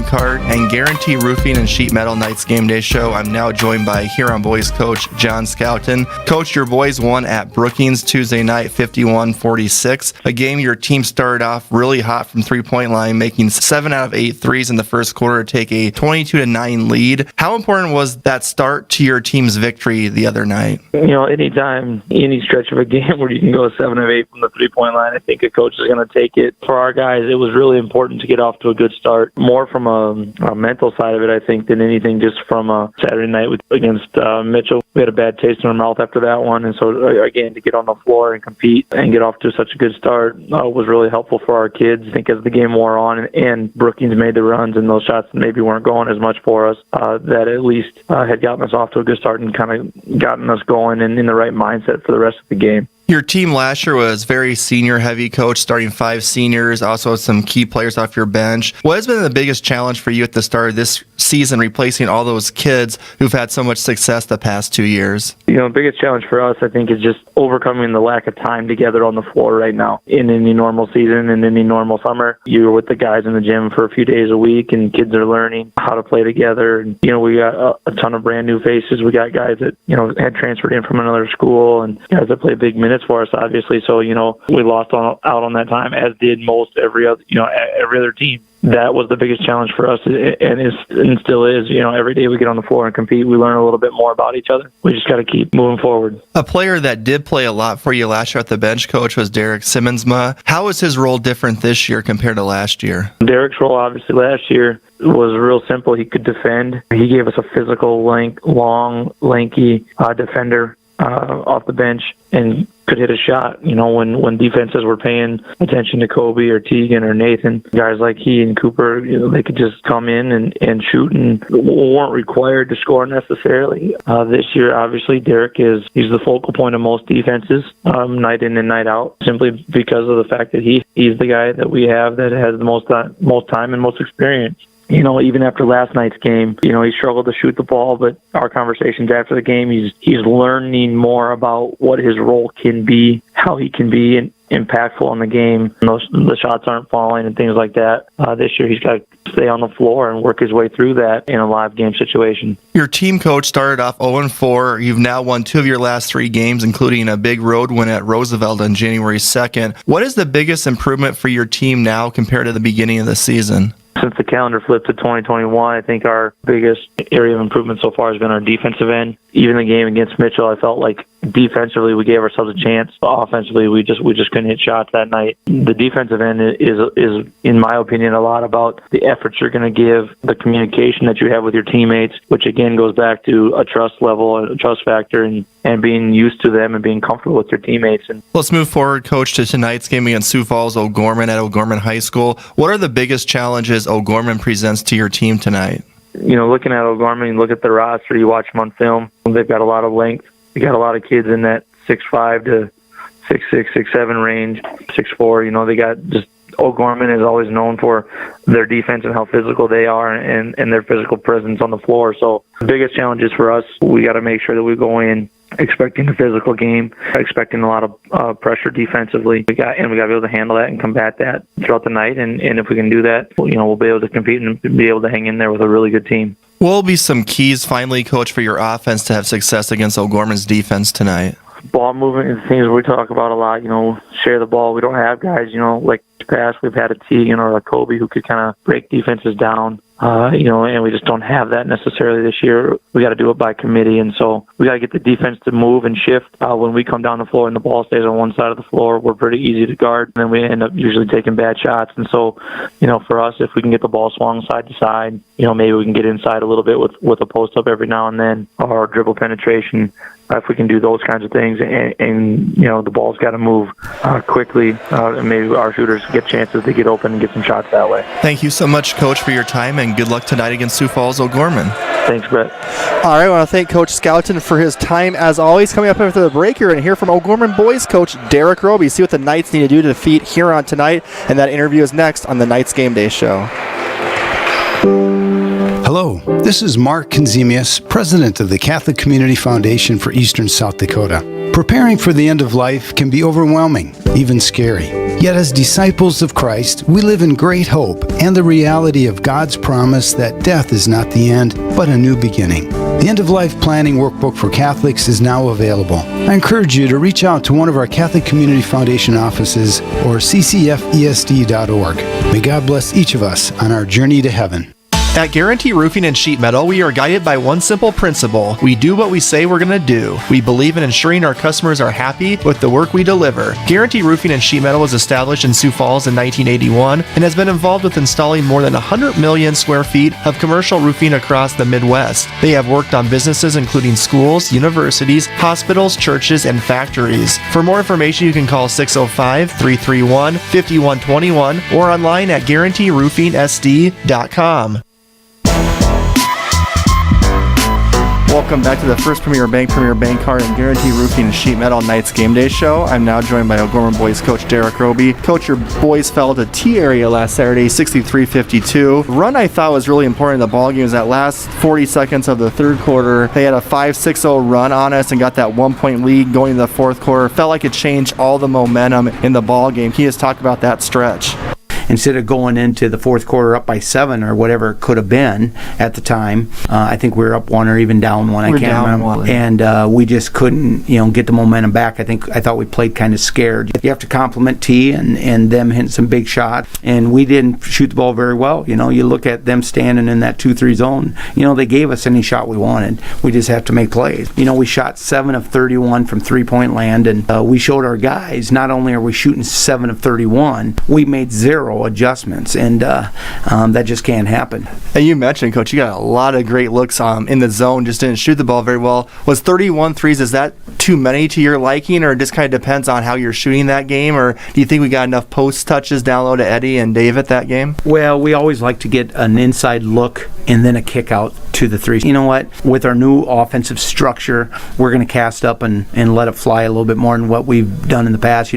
Card, and Guarantee Roofing and Sheet Metal Nights Game Day Show. I'm now joined by Huron boys coach John Scouten. Coach, your boys won at Brookings Tuesday night 51-46, a game your team started off really hot from three-point line, making 7 out of 8 threes in the first quarter to take a 22-9 lead. How important was that start to your team's victory the other night? Anytime, any stretch of a game where you can go 7 of 8 from the three-point line, I think a coach is going to take it. For our guys, it was really important to get off to a good start, more from a mental side of it, I think, than anything just from a Saturday night against Mitchell. We had a bad taste in our mouth after that one, and so again, to get on the floor and compete and get off to such a good start was really helpful for our kids. I think as the game wore on and Brookings made the runs and those shots maybe weren't going as much for us, that at least had gotten us off to a good start and kind of gotten us going and in the right mindset for the rest of the game. Your team last year was very senior-heavy, coach, starting 5 seniors, also some key players off your bench. What has been the biggest challenge for you at the start of this season, replacing all those kids who've had so much success the past 2 years? The biggest challenge for us, I think, is just overcoming the lack of time together on the floor right now. In any normal season and any normal summer, you're with the guys in the gym for a few days a week, and kids are learning how to play together. And, we got a ton of brand-new faces. We got guys that, had transferred in from another school and guys that play big minutes for us, obviously. So, we lost out on that time, as did most every other team. That was the biggest challenge for us, and still is. Every day we get on the floor and compete, we learn a little bit more about each other. We just got to keep moving forward. A player that did play a lot for you last year at the bench, coach, was Derek Simmonsma. How is his role different this year compared to last year? Derek's role, obviously, last year was real simple. He could defend. He gave us a physical, long, lanky defender off the bench and could hit a shot. When defenses were paying attention to Kobe or Teagan or Nathan, guys like he and Cooper, they could just come in and shoot and weren't required to score necessarily. This year, obviously, Derek he's the focal point of most defenses, night in and night out, simply because of the fact that he's the guy that we have that has the most time and most experience. Even after last night's game, he struggled to shoot the ball, but our conversations after the game, he's learning more about what his role can be, how he can be impactful on the game. The shots aren't falling and things like that. This year, he's got to stay on the floor and work his way through that in a live game situation. Your team, coach, started off 0-4. You've now won 2 of your last 3 games, including a big road win at Roosevelt on January 2nd. What is the biggest improvement for your team now compared to the beginning of the season? Since the calendar flipped to 2021, I think our biggest area of improvement so far has been our defensive end. Even the game against Mitchell, I felt like defensively we gave ourselves a chance. Offensively, we just couldn't hit shots that night. The defensive end is, in my opinion, a lot about the efforts you're going to give, the communication that you have with your teammates, which again goes back to a trust level, a trust factor, and being used to them and being comfortable with your teammates. And let's move forward, coach, to tonight's game against Sioux Falls O'Gorman at O'Gorman High School. What are the biggest challenges O'Gorman presents to your team tonight? Looking at O'Gorman, you look at the roster, you watch them on film, they've got a lot of length. They got a lot of kids in that 6'5" to 6'6", 6'7" range, 6'4". They got just O'Gorman is always known for their defense and how physical they are and their physical presence on the floor. So the biggest challenge is for us, we got to make sure that we go in expecting a physical game, expecting a lot of pressure defensively. We got to be able to handle that and combat that throughout the night. And if we can do that, we'll be able to compete and be able to hang in there with a really good team. What will be some keys, finally, Coach, for your offense to have success against O'Gorman's defense tonight? Ball movement is things we talk about a lot, share the ball. We don't have guys, like in the past we've had a Tegan or a Kobe who could kind of break defenses down, and we just don't have that necessarily this year. We got to do it by committee, and so we got to get the defense to move and shift. When we come down the floor and the ball stays on one side of the floor, we're pretty easy to guard, and then we end up usually taking bad shots. And so, for us, if we can get the ball swung side to side, maybe we can get inside a little bit with a post-up every now and then, or dribble penetration. If we can do those kinds of things, and the ball's got to move quickly, and maybe our shooters get chances to get open and get some shots that way. Thank you so much, Coach, for your time, and good luck tonight against Sioux Falls O'Gorman. Thanks, Brett. All right, I want to thank Coach Skoughton for his time, as always. Coming up after the break, you're going to hear from O'Gorman boys coach Derek Roby. See what the Knights need to do to defeat Huron tonight, and that interview is next on the Knights Game Day Show. Hello, this is Mark Konzemius, president of the Catholic Community Foundation for Eastern South Dakota. Preparing for the end of life can be overwhelming, even scary. Yet as disciples of Christ, we live in great hope and the reality of God's promise that death is not the end, but a new beginning. The End of Life Planning Workbook for Catholics is now available. I encourage you to reach out to one of our Catholic Community Foundation offices or ccfesd.org. May God bless each of us on our journey to heaven. At Guarantee Roofing and Sheet Metal, we are guided by one simple principle. We do what we say we're going to do. We believe in ensuring our customers are happy with the work we deliver. Guarantee Roofing and Sheet Metal was established in Sioux Falls in 1981 and has been involved with installing more than 100 million square feet of commercial roofing across the Midwest. They have worked on businesses including schools, universities, hospitals, churches, and factories. For more information, you can call 605-331-5121 or online at guaranteeroofingsd.com. Welcome back to the first Premier Bank Card, and Guarantee Roofing and Sheet Metal Knights Game Day Show. I'm now joined by O'Gorman boys coach Derek Roby. Coach, your boys fell to T area last Saturday, 63-52. Run I thought was really important in the ball game was that last 40 seconds of the third quarter. They had a 5-6-0 run on us and got that 1-point lead going to the fourth quarter. Felt like it changed all the momentum in the ball game. Can you just talk about that stretch? Instead of going into the fourth quarter up by 7 or whatever it could have been at the time, I think we were up 1 or even down 1. I can't remember. And we just couldn't, get the momentum back. I thought we played kind of scared. You have to compliment T and them hitting some big shots. And we didn't shoot the ball very well. You look at them standing in that 2-3 zone. They gave us any shot we wanted. We just have to make plays. We shot 7 of 31 from 3-point land, and we showed our guys not only are we shooting 7 of 31, we made 0 adjustments, and that just can't happen. And you mentioned, Coach, you got a lot of great looks in the zone, just didn't shoot the ball very well. Was 31 threes, is that too many to your liking, or it just kind of depends on how you're shooting that game, or do you think we got enough post touches down low to Eddie and David that game? Well, we always like to get an inside look and then a kick out to the threes. You know what? With our new offensive structure, we're going to cast up and let it fly a little bit more than what we've done in the past.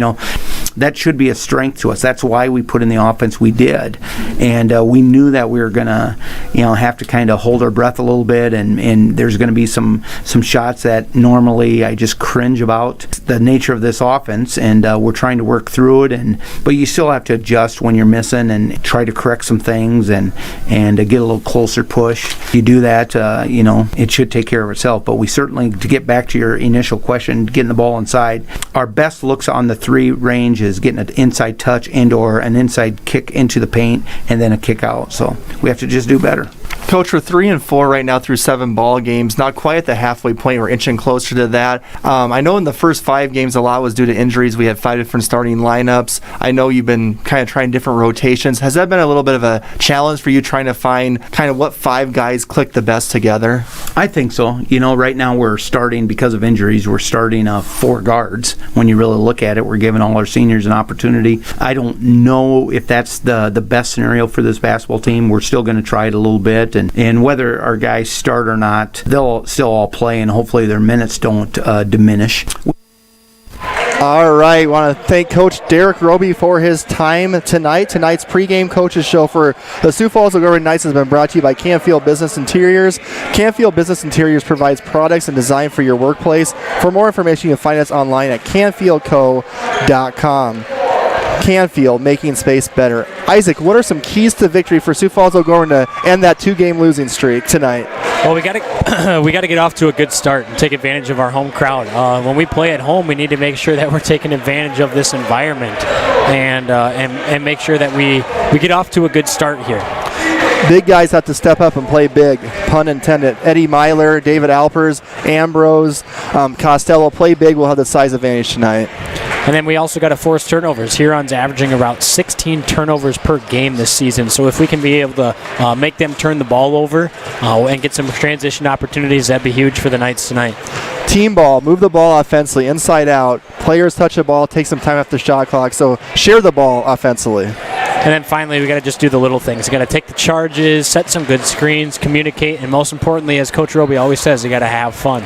That should be a strength to us. That's why we put in the offense we did. And we knew that we were going to, have to kind of hold our breath a little bit, and there's going to be some shots that normally I just cringe about the nature of this offense, and we're trying to work through it. But you still have to adjust when you're missing and try to correct some things and get a little closer push. If you do that, it should take care of itself. But we certainly, to get back to your initial question, getting the ball inside, our best looks on the 3 range is getting an inside touch and or an inside kick into the paint and then a kick out. So we have to just do better. Coach, we're 3-4 right now through 7 ball games. Not quite at the halfway point. We're inching closer to that. I know in the first 5 games a lot was due to injuries. We had 5 different starting lineups. I know you've been kind of trying different rotations. Has that been a little bit of a challenge for you, trying to find kind of what 5 guys click the best together? I think so. Right now we're starting, because of injuries, we're starting 4 guards. When you really look at it, we're giving all our seniors an opportunity. I don't know if that's the best scenario for this basketball team. We're still going to try it a little bit. And whether our guys start or not, they'll still all play, and hopefully their minutes don't diminish. All right, want to thank Coach Derek Roby for his time tonight. Tonight's pregame coaches show for the Sioux Falls O'Gorman Knights has been brought to you by Canfield Business Interiors. Canfield Business Interiors provides products and design for your workplace. For more information, you can find us online at canfieldco.com. Canfield, making space better. Isaac, what are some keys to victory for Sioux Falls O'Gorman to end that 2-game losing streak tonight? Well, we got to get off to a good start and take advantage of our home crowd. When we play at home, we need to make sure that we're taking advantage of this environment and make sure that we get off to a good start here. Big guys have to step up and play big, pun intended. Eddie Myler, David Alpers, Ambrose, Costello, play big. We'll have the size advantage tonight. And then we also got to force turnovers. Huron's averaging about 16 turnovers per game this season. So if we can be able to make them turn the ball over and get some transition opportunities, that'd be huge for the Knights tonight. Team ball, move the ball offensively, inside out. Players touch the ball, take some time off the shot clock. So share the ball offensively. And then finally, we got to just do the little things. We got to take the charges, set some good screens, communicate, and most importantly, as Coach Roby always says, we got to have fun.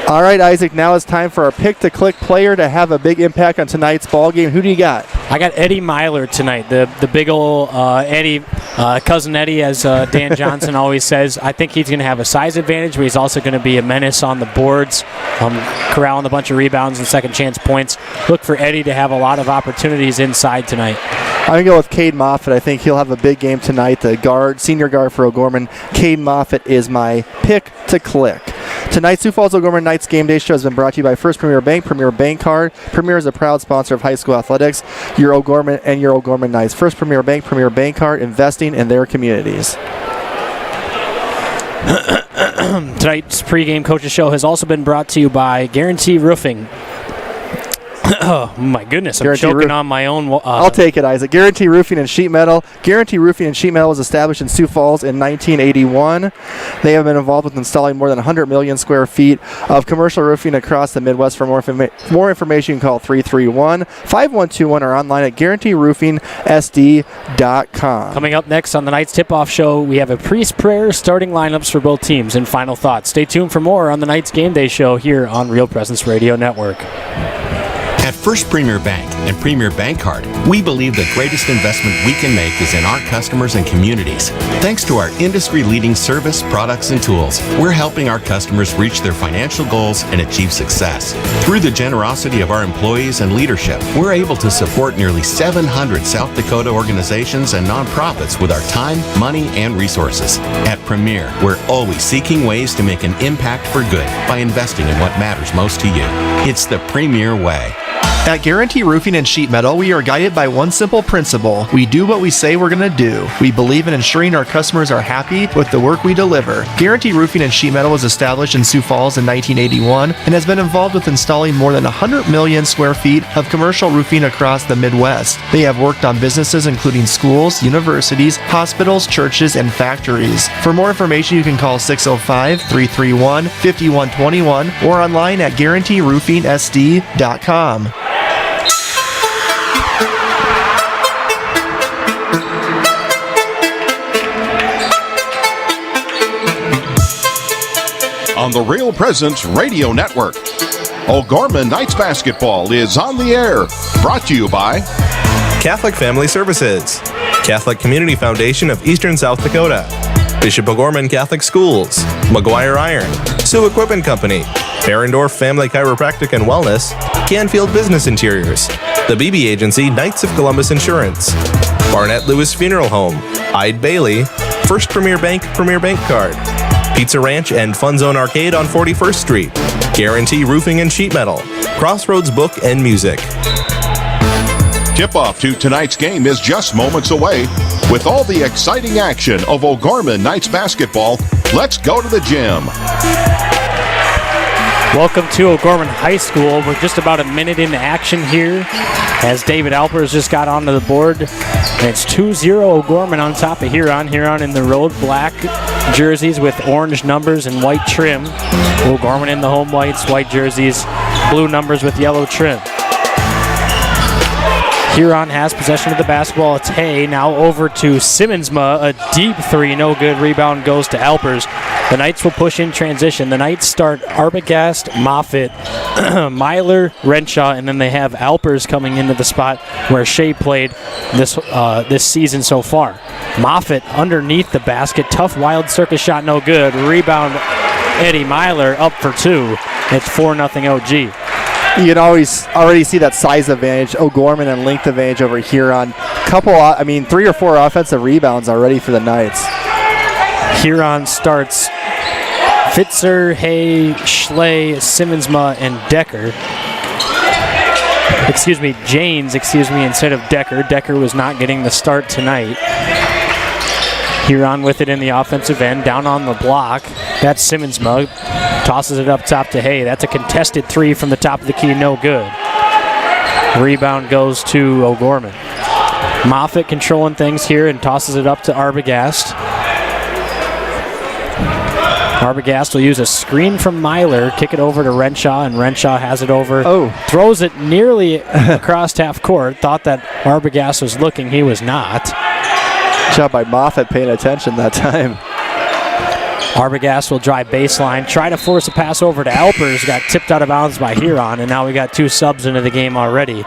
All right, Isaac, now it's time for our pick-to-click player to have a big impact on tonight's ball game. Who do you got? I got Eddie Myler tonight, the big old Eddie, Cousin Eddie, as Dan Johnson always says. I think he's going to have a size advantage, but he's also going to be a menace on the boards, corralling a bunch of rebounds and second chance points. Look for Eddie to have a lot of opportunities inside tonight. I'm going to go with Cade Moffitt. I think he'll have a big game tonight. The guard, senior guard for O'Gorman, Cade Moffitt is my pick to click. Tonight's Sioux Falls O'Gorman Knights Game Day Show has been brought to you by First Premier Bank, Premier Bank Card. Premier is a proud sponsor of high school athletics. Your O'Gorman and your O'Gorman Knights. First Premier Bank, Premier Bank Card, investing in their communities. Tonight's pregame coaches show has also been brought to you by Guarantee Roofing. Oh, my goodness. I'm choking on my own. I'll take it, Isaac. Guarantee Roofing and Sheet Metal. Guarantee Roofing and Sheet Metal was established in Sioux Falls in 1981. They have been involved with installing more than 100 million square feet of commercial roofing across the Midwest. For more information, you can call 331-5121 or online at guaranteeroofingsd.com. Coming up next on the Knights Tip-Off Show, we have a priest prayer, starting lineups for both teams, and final thoughts. Stay tuned for more on the Knights Game Day Show here on Real Presence Radio Network. At First Premier Bank and Premier Bank Card, we believe the greatest investment we can make is in our customers and communities. Thanks to our industry-leading service, products, and tools, we're helping our customers reach their financial goals and achieve success. Through the generosity of our employees and leadership, we're able to support nearly 700 South Dakota organizations and nonprofits with our time, money, and resources. At Premier, we're always seeking ways to make an impact for good by investing in what matters most to you. It's the Premier way. At Guarantee Roofing and Sheet Metal, we are guided by one simple principle. We do what we say we're going to do. We believe in ensuring our customers are happy with the work we deliver. Guarantee Roofing and Sheet Metal was established in Sioux Falls in 1981 and has been involved with installing more than 100 million square feet of commercial roofing across the Midwest. They have worked on businesses including schools, universities, hospitals, churches, and factories. For more information, you can call 605-331-5121 or online at guaranteeroofingsd.com. On the Real Presence Radio Network, O'Gorman Knights Basketball is on the air. Brought to you by Catholic Family Services, Catholic Community Foundation of Eastern South Dakota, Bishop O'Gorman Catholic Schools, McGuire Iron, Sioux Equipment Company, Ferendorf Family Chiropractic and Wellness, Canfield Business Interiors, the BB Agency Knights of Columbus Insurance, Barnett Lewis Funeral Home, Ide Bailey, First Premier Bank Card, Pizza Ranch and Fun Zone Arcade on 41st Street, Guarantee Roofing and Sheet Metal, Crossroads Book and Music. Tip-off to tonight's game is just moments away. With all the exciting action of O'Gorman Knights basketball, let's go to the gym. Welcome to O'Gorman High School. We're just about a minute into action here as David Alpers just got onto the board. And it's 2-0 O'Gorman on top of Huron. Huron in the road black jerseys with orange numbers and white trim. O'Gorman in the home whites, white jerseys, blue numbers with yellow trim. Huron has possession of the basketball. It's Hay now over to Simmonsma. A deep three, no good. Rebound goes to Alpers. The Knights will push in transition. The Knights start Arbogast, Moffitt, Myler, Renshaw, and then they have Alpers coming into the spot where Shea played this season so far. Moffitt underneath the basket. Tough wild circus shot, no good. Rebound, Eddie Myler up for 2. It's 4-0 OG. You can already see that size advantage, O'Gorman, and length advantage over Huron. 3 or 4 offensive rebounds already for the Knights. Huron starts Fitzer, Hay, Schley, Simmonsma, and Decker. Janes, instead of Decker. Decker was not getting the start tonight. Huron with it in the offensive end, down on the block. That's Simmonsma. Tosses it up top to Hay. That's a contested 3 from the top of the key, no good. Rebound goes to O'Gorman. Moffitt controlling things here and tosses it up to Arbogast. Arbogast will use a screen from Myler, kick it over to Renshaw, and Renshaw has it over. Throws it nearly across half court. Thought that Arbogast was looking. He was not. Good job by Moffitt paying attention that time. Arbogast will drive baseline, try to force a pass over to Alpers, got tipped out of bounds by Huron, and now we got 2 subs into the game already.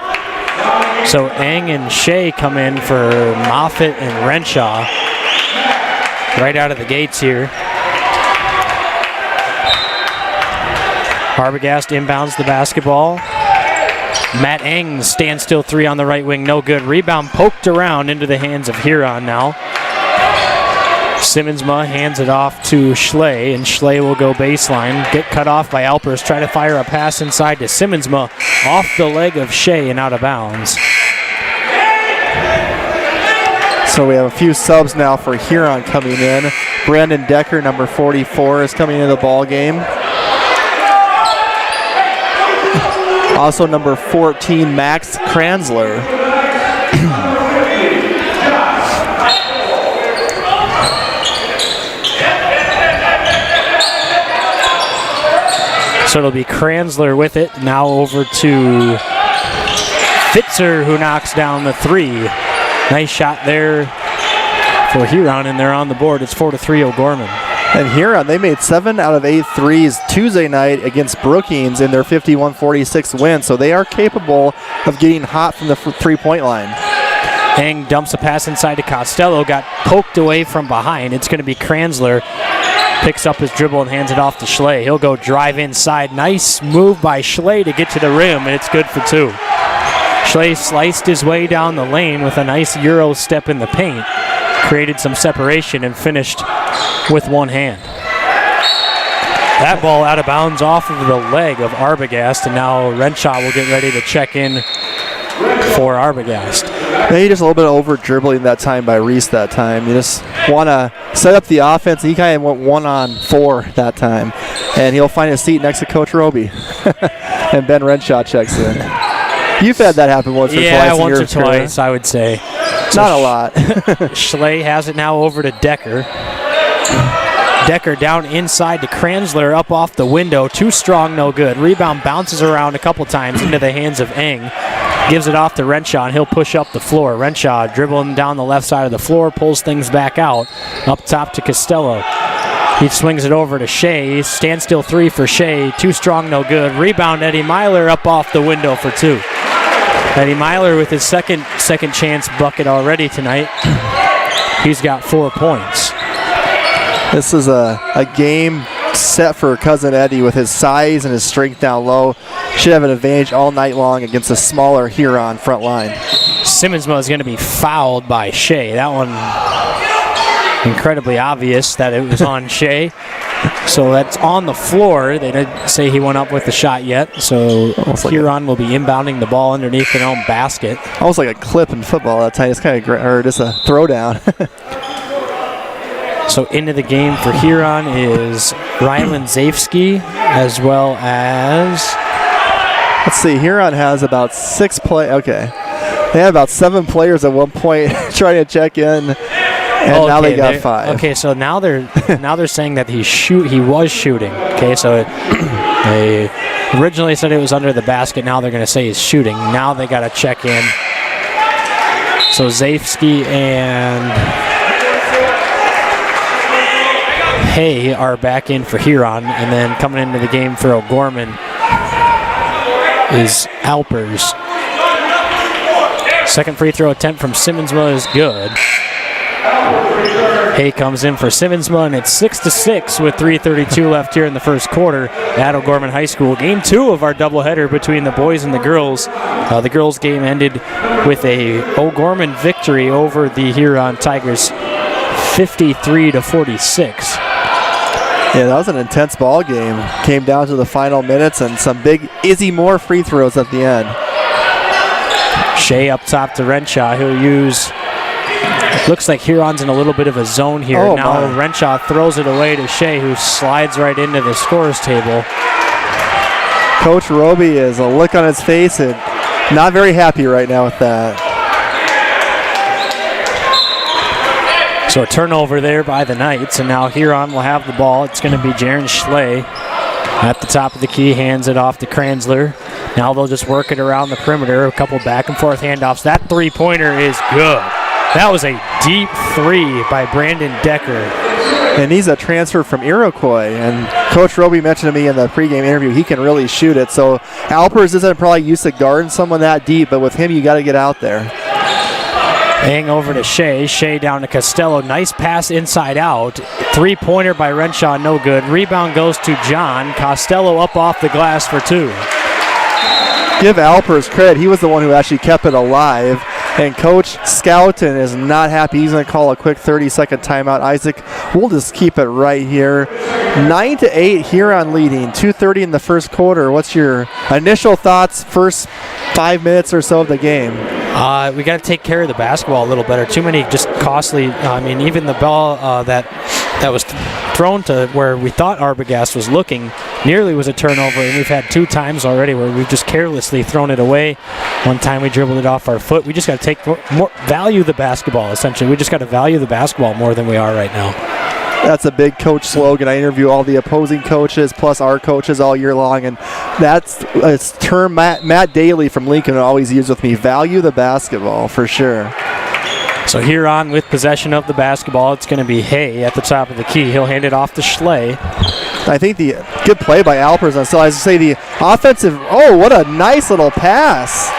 So Eng and Shea come in for Moffitt and Renshaw right out of the gates here. Arbogast inbounds the basketball. Matt Eng standstill 3 on the right wing, no good. Rebound poked around into the hands of Huron now. Simmonsma hands it off to Schley, and Schley will go baseline. Get cut off by Alpers. Try to fire a pass inside to Simmonsma. Off the leg of Shea and out of bounds. So we have a few subs now for Huron coming in. Brandon Decker, number 44, is coming into the ball game. Also number 14, Max Kranzler. So it'll be Kranzler with it. Now over to Fitzer, who knocks down the 3. Nice shot there for Huron, and they're on the board. It's 4-3 O'Gorman. And Huron, they made 7 out of 8 threes Tuesday night against Brookings in their 51-46 win, so they are capable of getting hot from the three-point line. Eng dumps a pass inside to Costello, got poked away from behind. It's going to be Kranzler. Picks up his dribble and hands it off to Schley. He'll go drive inside. Nice move by Schley to get to the rim, and it's good for 2. Schley sliced his way down the lane with a nice Euro step in the paint. Created some separation and finished with one hand. That ball out of bounds off of the leg of Arbogast, and now Renshaw will get ready to check in for Arbogast. Maybe just a little bit of over dribbling that time by Reese that time. You just want to set up the offense. He kind of went 1-on-4 that time, and he'll find a seat next to Coach Roby. And Ben Renshaw checks in. You've had that happen once or twice. Yeah, once or twice, I would say. Not a lot. Schley has it now over to Decker. Decker down inside to Kranzler, up off the window. Too strong, no good. Rebound bounces around a couple times into the hands of Eng. Gives it off to Renshaw, and he'll push up the floor. Renshaw dribbling down the left side of the floor, pulls things back out. Up top to Costello. He swings it over to Shea. Standstill 3 for Shea. Too strong, no good. Rebound, Eddie Myler up off the window for 2. Eddie Myler with his second chance bucket already tonight. He's got 4 points. This is a game set for Cousin Eddie with his size and his strength down low. Should have an advantage all night long against a smaller Huron front line. Simmonsma is going to be fouled by Shea. That one incredibly obvious that it was on Shea. So that's on the floor. They didn't say he went up with the shot yet. So Huron will be inbounding the ball underneath their own basket. Almost like a clip in football that time. It's kind of or just a throwdown. So into the game for Huron is Rylan Zafsky, as well as... Let's see, Huron has about 6 They had about 7 players at one point trying to check in, and now they got 5. Okay, so now they're saying that he was shooting. Okay, so they originally said it was under the basket. Now they're going to say he's shooting. Now they got to check in. So Zafsky and Hay are back in for Huron, and then coming into the game for O'Gorman is Alpers. Second free throw attempt from Simmonsma is good. Hay comes in for Simmonsma, and it's 6-6 with 3:32 left here in the first quarter at O'Gorman High School. Game 2 of our doubleheader between the boys and the girls. The girls' game ended with a O'Gorman victory over the Huron Tigers, 53-46. Yeah, that was an intense ball game. Came down to the final minutes and some big Izzy Moore free throws at the end. Shea up top to Renshaw. He'll use... Looks like Huron's in a little bit of a zone here. Oh, now my. Renshaw throws it away to Shea, who slides right into the scorer's table. Coach Roby is a look on his face and not very happy right now with that. So a turnover there by the Knights, and now Huron will have the ball. It's going to be Jaron Schley at the top of the key, hands it off to Kranzler. Now they'll just work it around the perimeter, a couple back and forth handoffs. That three-pointer is good. That was a deep three by Brandon Decker. And he's a transfer from Iroquois. And Coach Roby mentioned to me in the pregame interview he can really shoot it. So Alpers isn't probably used to guarding someone that deep, but with him you got to get out there. Hang over to Shea. Shea down to Costello. Nice pass inside out. Three-pointer by Renshaw, no good. Rebound goes to John. Costello up off the glass for two. Give Alpers credit. He was the one who actually kept it alive. And Coach Skoughton is not happy. He's going to call a quick 30-second timeout. Isaac, we'll just keep it right here. 9-8, Huron leading. 2:30 in the first quarter. What's your initial thoughts, first 5 minutes or so of the game? We got to take care of the basketball a little better. Too many just costly. Even the ball that was thrown to where we thought Arbogast was looking nearly was a turnover, and we've had 2 times already where we've just carelessly thrown it away. One time we dribbled it off our foot. We just got to value the basketball, essentially. We just got to value the basketball more than we are right now. That's a big coach slogan. I interview all the opposing coaches plus our coaches all year long, and that's a term Matt Daly from Lincoln always used with me. Value the basketball, for sure. So Huron with possession of the basketball. It's going to be Hay at the top of the key. He'll hand it off to Schley. I think the good play by Alpers. So I say the offensive. Oh, what a nice little pass.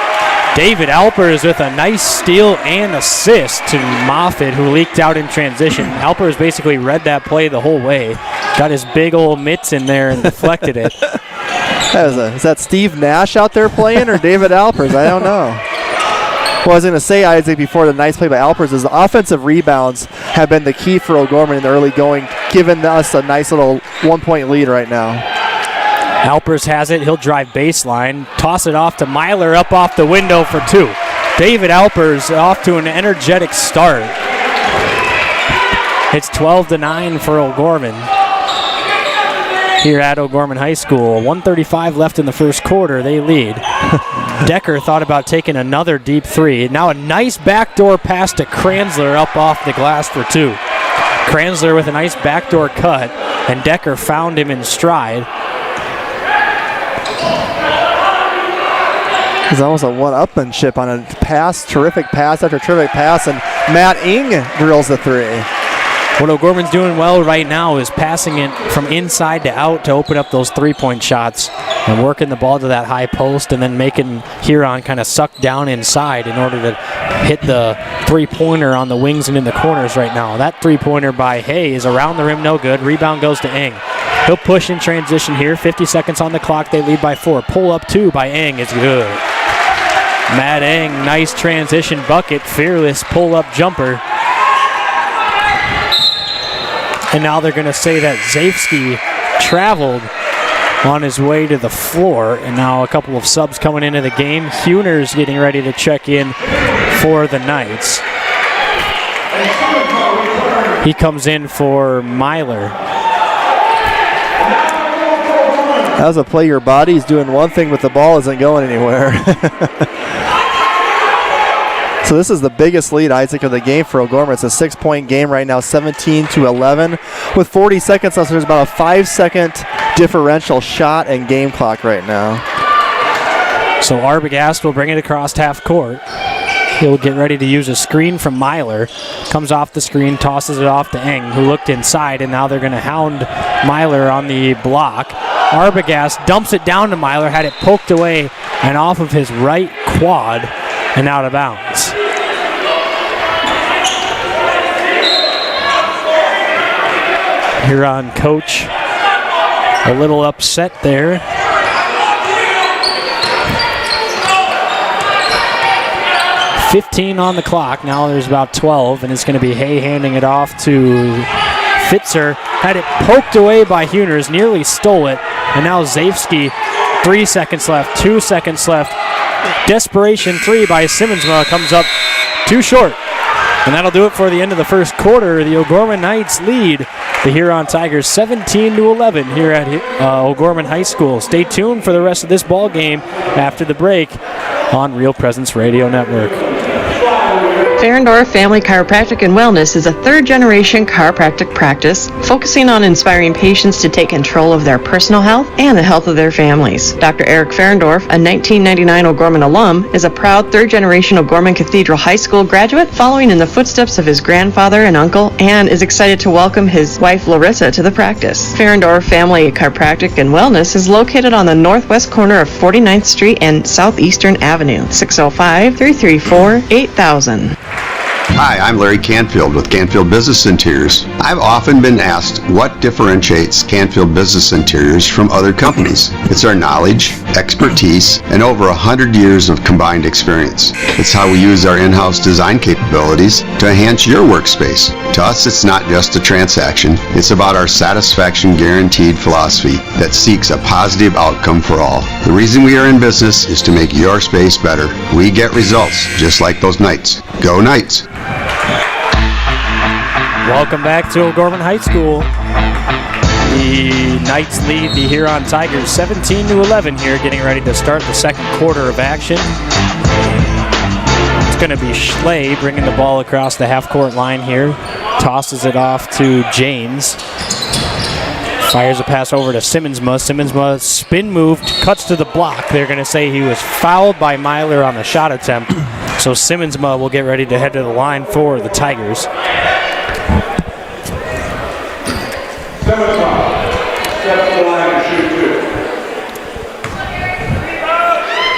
David Alpers with a nice steal and assist to Moffitt, who leaked out in transition. Alpers basically read that play the whole way. Got his big old mitts in there and deflected it. Is that Steve Nash out there playing or David Alpers? I don't know. Well, I was going to say, Isaac, before the nice play by Alpers, is the offensive rebounds have been the key for O'Gorman in the early going, giving us a nice little 1-point lead right now. Alpers has it. He'll drive baseline, toss it off to Myler up off the window for 2. David Alpers off to an energetic start. It's 12-9 for O'Gorman here at O'Gorman High School. 1:35 left in the first quarter. They lead. Decker thought about taking another deep three. Now a nice backdoor pass to Kranzler up off the glass for 2. Kranzler with a nice backdoor cut, and Decker found him in stride. It's almost a one-upmanship on a pass, terrific pass after terrific pass, and Matt Ing drills the 3. What O'Gorman's doing well right now is passing it from inside to out to open up those three-point shots and working the ball to that high post and then making Huron kind of suck down inside in order to hit the three-pointer on the wings and in the corners right now. That three-pointer by Hay is around the rim, no good. Rebound goes to Ing. He'll push in transition here. 50 seconds on the clock. They lead by 4. Pull up 2 by Ing is good. Matt Ing, nice transition bucket. Fearless pull-up jumper. And now they're going to say that Zafsky traveled on his way to the floor. And now a couple of subs coming into the game. Huner's getting ready to check in for the Knights. He comes in for Myler. That was a play your body's doing one thing, but the ball isn't going anywhere. So this is the biggest lead, Isaac, of the game for O'Gorman. It's a 6-point game right now, 17-11. With 40 seconds left, there's about a 5-second differential shot and game clock right now. So Arbogast will bring it across half court. He'll get ready to use a screen from Myler. Comes off the screen, tosses it off to Eng, who looked inside, and now they're going to hound Myler on the block. Arbogast dumps it down to Myler, had it poked away and off of his right quad and out of bounds. Huron coach a little upset there. $15 on the clock. Now there's about 12, and it's going to be Hay handing it off to Fitzer. Had it poked away by Huners, nearly stole it, and now Zafsky. 3 seconds left, 2 seconds left. Desperation three by Simmonsma comes up too short. And that'll do it for the end of the first quarter. The O'Gorman Knights lead the Huron Tigers 17-11 here at O'Gorman High School. Stay tuned for the rest of this ball game after the break on Real Presence Radio Network. Ferendorf Family Chiropractic and Wellness is a third-generation chiropractic practice focusing on inspiring patients to take control of their personal health and the health of their families. Dr. Eric Ferendorf, a 1999 O'Gorman alum, is a proud third-generation O'Gorman Cathedral High School graduate following in the footsteps of his grandfather and uncle, and is excited to welcome his wife Larissa to the practice. Ferendorf Family Chiropractic and Wellness is located on the northwest corner of 49th Street and Southeastern Avenue, 605-334-8000. Hi, I'm Larry Canfield with Canfield Business Interiors. I've often been asked what differentiates Canfield Business Interiors from other companies. It's our knowledge, expertise, and over 100 years of combined experience. It's how we use our in-house design capabilities to enhance your workspace. To us, it's not just a transaction. It's about our satisfaction guaranteed philosophy that seeks a positive outcome for all. The reason we are in business is to make your space better. We get results, just like those Knights. Go Knights! Welcome back to O'Gorman High School. The Knights lead the Huron Tigers 17-11 here, getting ready to start the second quarter of action. It's going to be Schley bringing the ball across the half-court line here. Tosses it off to James. Fires a pass over to Simmonsma. Simmonsma spin move, cuts to the block. They're going to say he was fouled by Myler on the shot attempt. So Simmonsma will get ready to head to the line for the Tigers.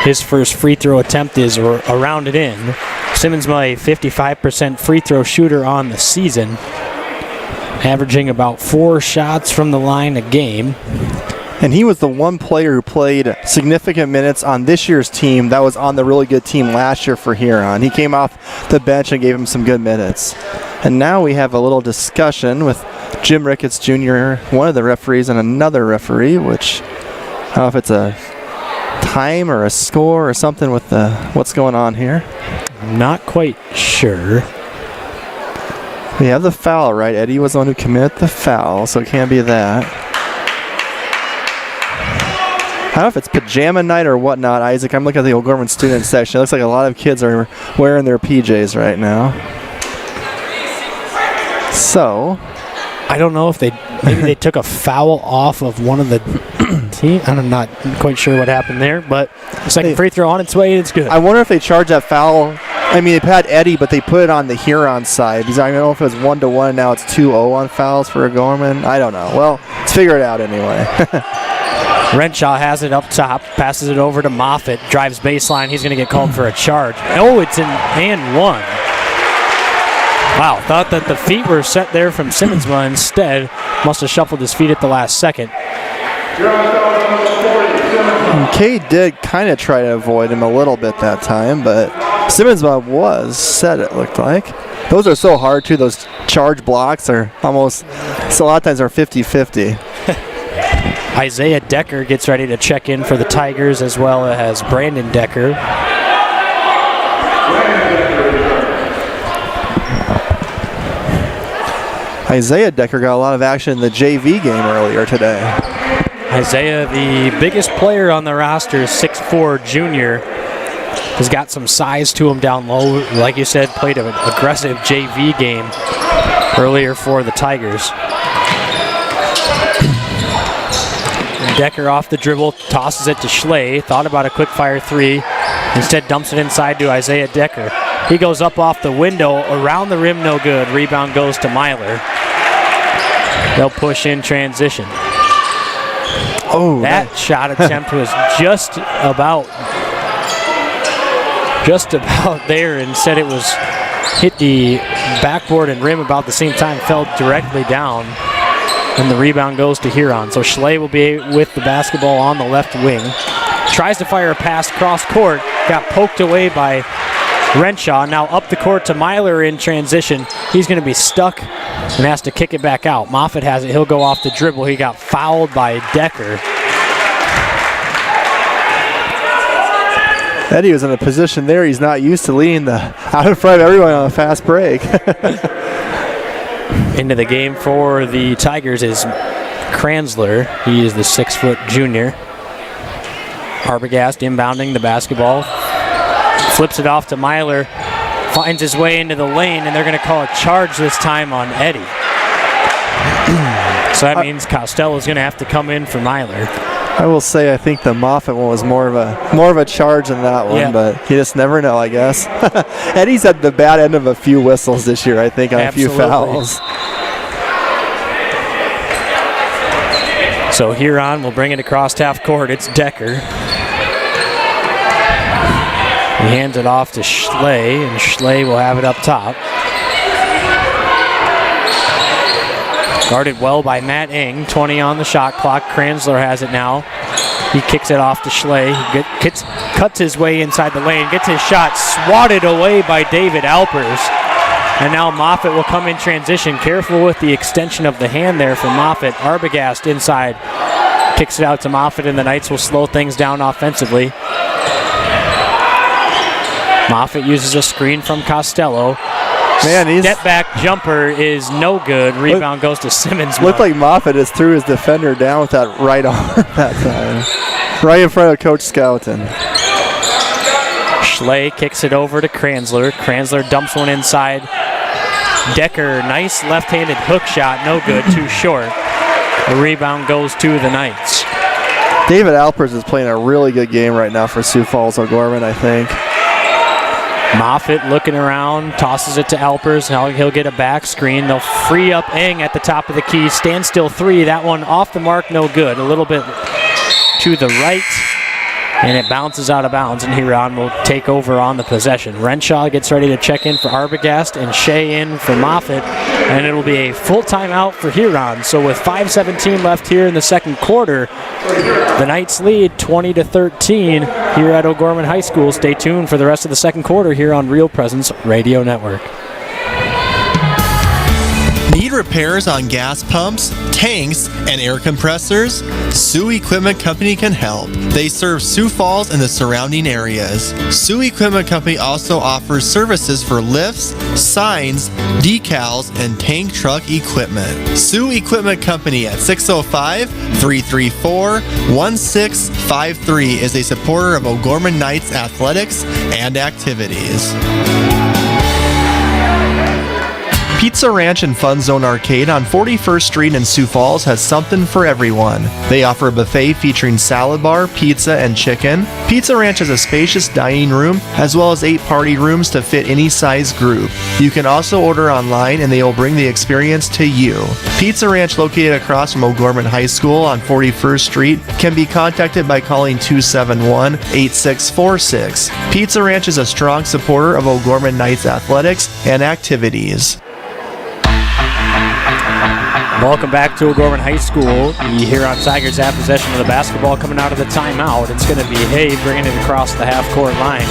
His first free throw attempt is around it in. Simmonsma, a 55% free throw shooter on the season, averaging about 4 shots from the line a game. And he was the one player who played significant minutes on this year's team that was on the really good team last year for Huron. He came off the bench and gave him some good minutes. And now we have a little discussion with Jim Ricketts Jr., one of the referees, and another referee, which I don't know if it's a time or a score or something with what's going on here. Not quite sure. We have the foul, right? Eddie was the one who committed the foul, so it can't be that. I don't know if it's pajama night or whatnot, Isaac. I'm looking at the O'Gorman student section. It looks like a lot of kids are wearing their PJs right now. So, I don't know if maybe they took a foul off of one of the team. I'm not quite sure what happened there, but second free throw on its way. It's good. I wonder if they charged that foul. I mean, they had Eddie, but they put it on the Huron side. Because I don't know if it was 1-1. Now it's 2-0 on fouls for O'Gorman. I don't know. Well, let's figure it out anyway. Renshaw has it up top, passes it over to Moffitt, drives baseline. He's going to get called for a charge. Oh, it's an and one. Wow, thought that the feet were set there from Simmonsma. Instead, must have shuffled his feet at the last second. And Cade did kind of try to avoid him a little bit that time, but Simmonsma was set, it looked like. Those are so hard, too. Those charge blocks are almost, so a lot of times are 50-50. Isaiah Decker gets ready to check in for the Tigers, as well as Brandon Decker. Isaiah Decker got a lot of action in the JV game earlier today. Isaiah, the biggest player on the roster, 6'4" junior, has got some size to him down low. Like you said, played an aggressive JV game earlier for the Tigers. Decker off the dribble, tosses it to Schley. Thought about a quick fire three. Instead dumps it inside to Isaiah Decker. He goes up off the window, around the rim, no good. Rebound goes to Myler. They'll push in transition. Oh, that shot attempt was just about there, and said it was hit the backboard and rim about the same time, fell directly down, and the rebound goes to Huron. So Schley will be with the basketball on the left wing. Tries to fire a pass cross court, got poked away by Renshaw. Now up the court to Myler in transition. He's going to be stuck and has to kick it back out. Moffitt has it. He'll go off the dribble. He got fouled by Decker. Eddie was in a position there he's not used to, leading out in front of everyone on a fast break. Into the game for the Tigers is Kranzler. He is the 6-foot junior. Arbogast inbounding the basketball. Flips it off to Myler. Finds his way into the lane, and they're going to call a charge this time on Eddie. So that means Costello's going to have to come in for Myler. I will say I think the Moffitt one was more of a charge than that one, but you just never know, I guess. Eddie's at the bad end of a few whistles this year, I think, on a few fouls. So Huron will bring it across half court. It's Decker. He hands it off to Schley, and Schley will have it up top. Guarded well by Matt Eng. 20 on the shot clock. Kranzler has it now. He kicks it off to Schley. Cuts his way inside the lane. Gets his shot swatted away by David Alpers. And now Moffitt will come in transition. Careful with the extension of the hand there for Moffitt. Arbogast inside. Kicks it out to Moffitt, and the Knights will slow things down offensively. Moffitt uses a screen from Costello. Man, step back jumper is no good. Rebound goes to Simmons. Looked like Moffitt just threw his defender down with that right arm that time. Right in front of Coach Skoughton. Schley kicks it over to Kranzler. Kranzler dumps one inside. Decker, nice left-handed hook shot, no good, too short. The rebound goes to the Knights. David Alpers is playing a really good game right now for Sioux Falls O'Gorman, I think. Moffitt looking around, tosses it to Alpers. Now he'll get a back screen. They'll free up Eng at the top of the key. Standstill three. That one off the mark, no good. A little bit to the right, and it bounces out of bounds, and Huron will take over on the possession. Renshaw gets ready to check in for Arbogast, and Shea in for Moffitt, and it'll be a full timeout for Huron. So with 5:17 left here in the second quarter, the Knights lead 20-13 here at O'Gorman High School. Stay tuned for the rest of the second quarter here on Real Presence Radio Network. Need repairs on gas pumps, tanks, and air compressors? Sioux Equipment Company can help. They serve Sioux Falls and the surrounding areas. Sioux Equipment Company also offers services for lifts, signs, decals, and tank truck equipment. Sioux Equipment Company at 605-334-1653 is a supporter of O'Gorman Knights athletics and activities. Pizza Ranch and Fun Zone Arcade on 41st Street in Sioux Falls has something for everyone. They offer a buffet featuring salad bar, pizza, and chicken. Pizza Ranch has a spacious dining room as well as 8 party rooms to fit any size group. You can also order online and they will bring the experience to you. Pizza Ranch, located across from O'Gorman High School on 41st Street, can be contacted by calling 271-8646. Pizza Ranch is a strong supporter of O'Gorman Knights athletics and activities. Welcome back to O'Gorman High School. The Huron Tigers have possession of the basketball coming out of the timeout. It's going to be Hay bringing it across the half-court line.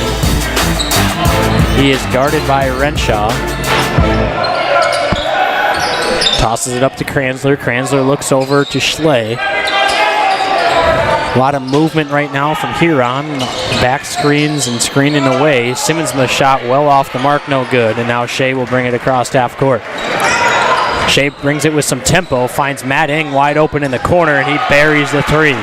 He is guarded by Renshaw. Tosses it up to Kranzler. Kranzler looks over to Schley. A lot of movement right now from Huron. Back screens and screening away. Simmons the shot well off the mark, no good. And now Shea will bring it across half court. Shea brings it with some tempo, finds Matt Eng wide open in the corner, and he buries the three.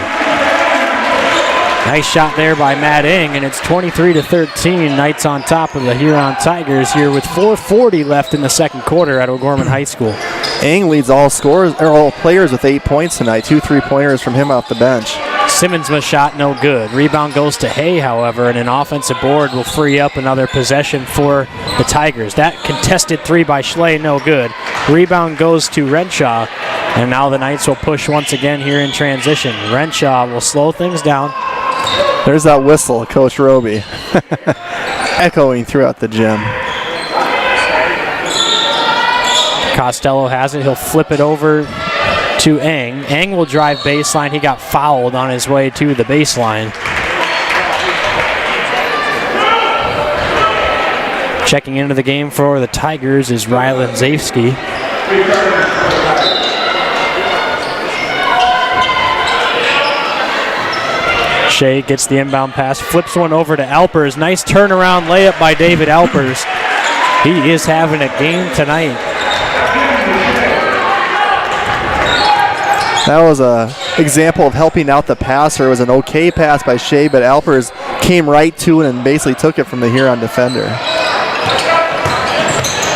Nice shot there by Matt Eng, and it's 23-13. Knights on top of the Huron Tigers here with 4:40 left in the second quarter at O'Gorman High School. Eng leads all players with 8 points tonight. 2 3-pointers from him off the bench. Simmons's shot, no good. Rebound goes to Hay, however, and an offensive board will free up another possession for the Tigers. That contested three by Schley, no good. Rebound goes to Renshaw, and now the Knights will push once again here in transition. Renshaw will slow things down. There's that whistle, Coach Roby, echoing throughout the gym. Costello has it. He'll flip it over to Eng. Eng will drive baseline. He got fouled on his way to the baseline. Checking into the game for the Tigers is Rylan Zafsky. Shea gets the inbound pass, flips one over to Alpers. Nice turnaround layup by David Alpers. He is having a game tonight. That was an example of helping out the passer. It was an okay pass by Shea, but Alpers came right to it and basically took it from the Huron defender.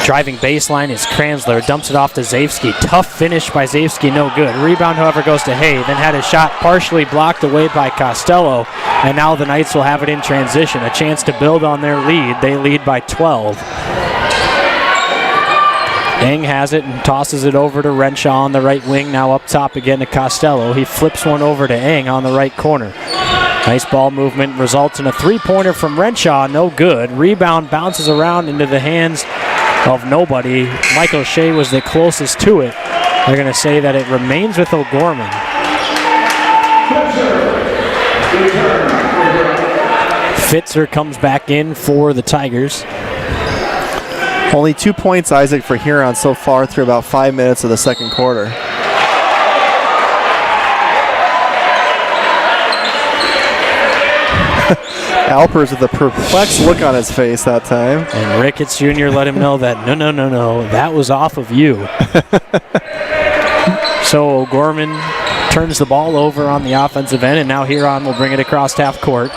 Driving baseline is Kranzler, dumps it off to Zafsky. Tough finish by Zafsky, no good. Rebound, however, goes to Hay, then had a shot partially blocked away by Costello, and now the Knights will have it in transition. A chance to build on their lead. They lead by 12. Eng has it and tosses it over to Renshaw on the right wing. Now up top again to Costello. He flips one over to Eng on the right corner. Nice ball movement results in a three-pointer from Renshaw. No good. Rebound bounces around into the hands of nobody. Michael Shea was the closest to it. They're going to say that it remains with O'Gorman. Fitzer comes back in for the Tigers. Only 2 points, Isaac, for Huron so far through about 5 minutes of the second quarter. Alpers with a perplexed look on his face that time. And Ricketts Jr. let him know that no, that was off of you. So O'Gorman turns the ball over on the offensive end, and now Huron will bring it across half court.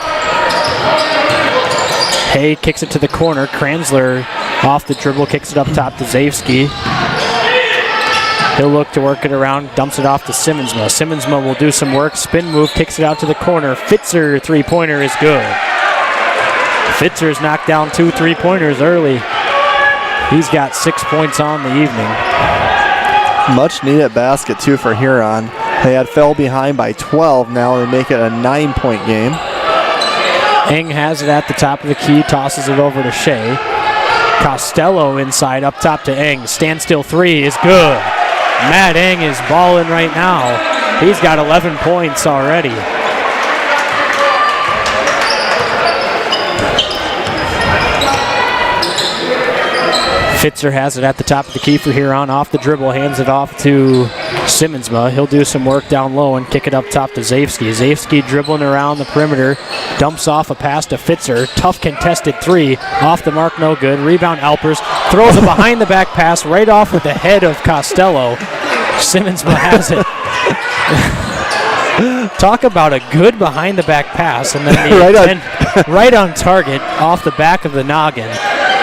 Hay kicks it to the corner. Kranzler off the dribble, kicks it up top to Zafsky. He'll look to work it around, dumps it off to Simmonsma. Simmonsma will do some work, spin move, kicks it out to the corner. Fitzer three-pointer is good. Fitzer's knocked down 2 3-pointers early. He's got 6 points on the evening. Much needed basket too for Huron. They had fell behind by 12. Now they make it a 9-point game. Eng has it at the top of the key, tosses it over to Shea. Costello inside, up top to Eng. Standstill three is good. Matt Eng is balling right now. He's got 11 points already. Fitzer has it at the top of the key for Huron. Off the dribble, hands it off to Simmonsma. He'll do some work down low and kick it up top to Zafsky. Zafsky dribbling around the perimeter, dumps off a pass to Fitzer. Tough contested three, off the mark, no good. Rebound Alpers, throws a behind the back pass right off of the head of Costello. Simmonsma has it. Talk about a good behind the back pass, and then the right on target off the back of the noggin.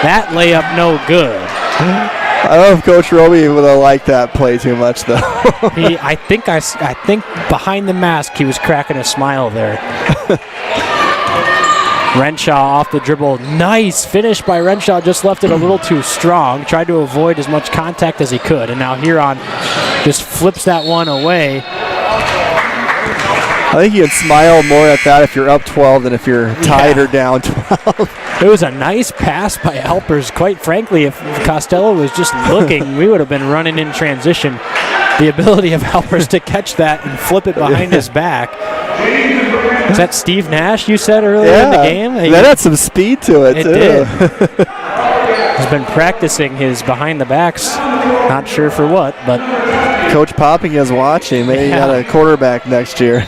That layup no good. I don't know if Coach Roby would have liked that play too much, though. I think behind the mask he was cracking a smile there. Renshaw off the dribble. Nice finish by Renshaw. Just left it a little too strong. Tried to avoid as much contact as he could. And now Huron just flips that one away. I think you'd smile more at that if you're up 12 than if you're tied or down 12. It was a nice pass by Alpers. Quite frankly, if Costello was just looking, we would have been running in transition. The ability of Alpers to catch that and flip it behind his back. Is that Steve Nash you said earlier in the game? That had some speed to it, too. Did. He's been practicing his behind the backs. Not sure for what, but Coach Popping is watching. Maybe he got a quarterback next year.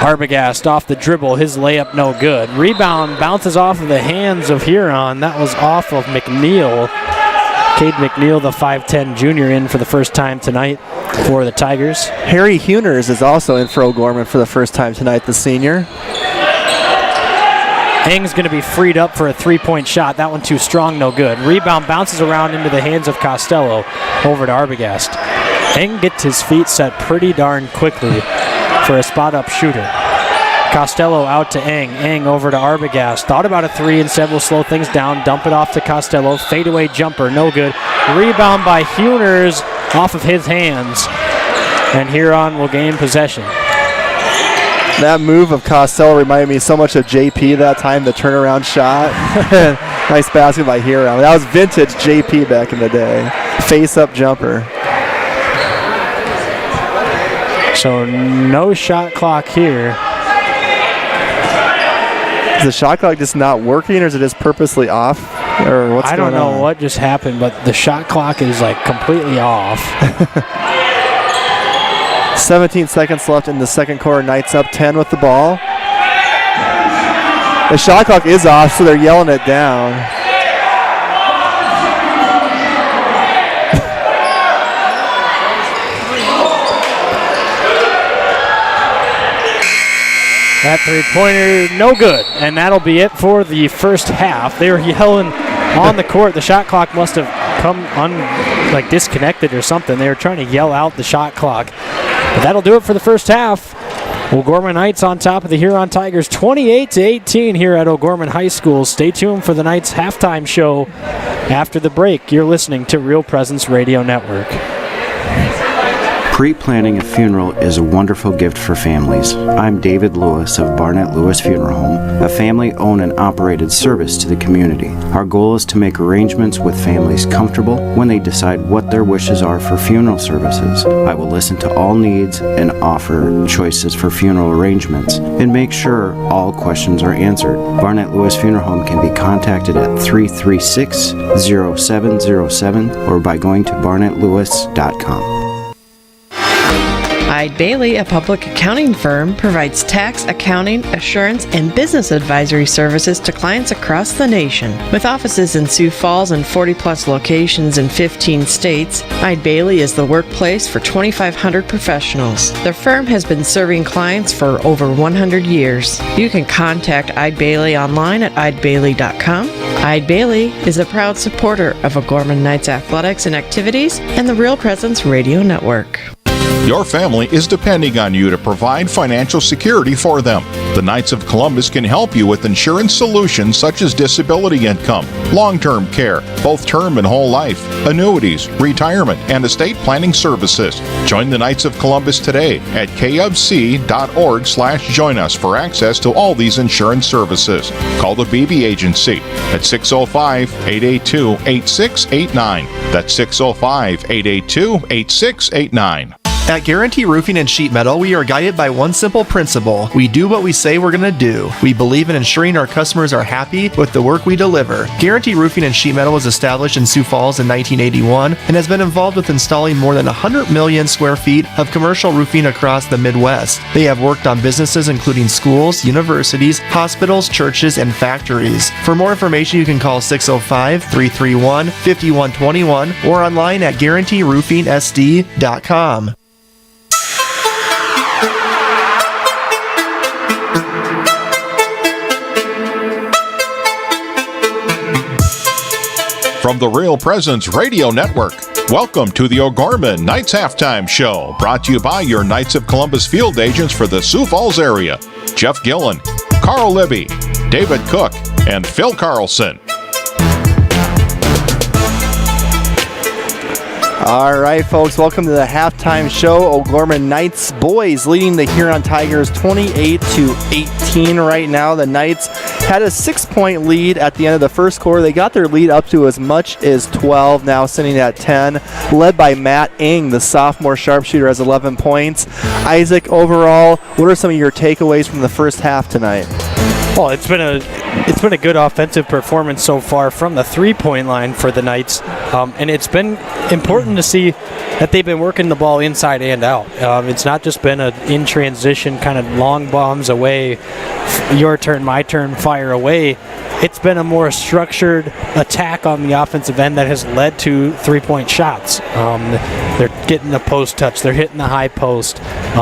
Arbogast off the dribble. His layup no good. Rebound bounces off of the hands of Huron. That was off of McNeil. Cade McNeil, the 5'10 junior, in for the first time tonight for the Tigers. Harry Huners is also in for O'Gorman for the first time tonight, the senior. Eng's going to be freed up for a three-point shot. That one too strong, no good. Rebound bounces around into the hands of Costello over to Arbogast. Eng gets his feet set pretty darn quickly. for a spot-up shooter. Costello out to Eng. Eng over to Arbogast. Thought about a three, instead will slow things down. Dump it off to Costello. Fadeaway jumper, no good. Rebound by Huners off of his hands. And Huron will gain possession. That move of Costello reminded me so much of JP that time, the turnaround shot. Nice basket by Huron. That was vintage JP back in the day. Face-up jumper. So no shot clock here. Is the shot clock just not working, or is it just purposely off? Or what's I don't know what just happened, but the shot clock is like completely off. 17 seconds left in the second quarter. Knights up 10 with the ball. The shot clock is off, so they're yelling it down. That three-pointer, no good. And that'll be it for the first half. They were yelling on the court. The shot clock must have come disconnected or something. They were trying to yell out the shot clock. But that'll do it for the first half. O'Gorman Knights on top of the Huron Tigers, 28-18 here at O'Gorman High School. Stay tuned for the Knights halftime show after the break. You're listening to Real Presence Radio Network. Pre-planning a funeral is a wonderful gift for families. I'm David Lewis of Barnett Lewis Funeral Home, a family-owned and operated service to the community. Our goal is to make arrangements with families comfortable when they decide what their wishes are for funeral services. I will listen to all needs and offer choices for funeral arrangements and make sure all questions are answered. Barnett Lewis Funeral Home can be contacted at 336-0707 or by going to barnettlewis.com. Eide Bailey, a public accounting firm, provides tax, accounting, assurance, and business advisory services to clients across the nation. With offices in Sioux Falls and 40-plus locations in 15 states, Eide Bailey is the workplace for 2,500 professionals. Their firm has been serving clients for over 100 years. You can contact Eide Bailey online at eidebailey.com. Eide Bailey is a proud supporter of O'Gorman Knights athletics and activities and the Real Presence Radio Network. Your family is depending on you to provide financial security for them. The Knights of Columbus can help you with insurance solutions such as disability income, long-term care, both term and whole life, annuities, retirement, and estate planning services. Join the Knights of Columbus today at kfc.org/join us for access to all these insurance services. Call the BB Agency at 605-882-8689. That's 605-882-8689. At Guarantee Roofing and Sheet Metal, we are guided by one simple principle. We do what we say we're going to do. We believe in ensuring our customers are happy with the work we deliver. Guarantee Roofing and Sheet Metal was established in Sioux Falls in 1981 and has been involved with installing more than 100 million square feet of commercial roofing across the Midwest. They have worked on businesses including schools, universities, hospitals, churches, and factories. For more information, you can call 605-331-5121 or online at guaranteeroofingsd.com. From the Real Presence Radio Network, welcome to the O'Gorman Knights Halftime Show, brought to you by your Knights of Columbus field agents for the Sioux Falls area, Jeff Gillen, Carl Libby, David Cook, and Phil Carlson. All right, folks, welcome to the halftime show. O'Gorman Knights boys leading the Huron Tigers 28-18 right now. The Knights had a 6-point lead at the end of the first quarter. They got their lead up to as much as 12, now sitting at 10, led by Matt Ing, the sophomore sharpshooter, has 11 points. Isaac, overall, what are some of your takeaways from the first half tonight? Well, it's been a good offensive performance so far from the three-point line for the Knights, and it's been important to see that they've been working the ball inside and out. It's not just been a in transition kind of long bombs away, your turn, my turn, fire away. It's been a more structured attack on the offensive end that has led to three-point shots. They're getting the post touch. They're hitting the high post.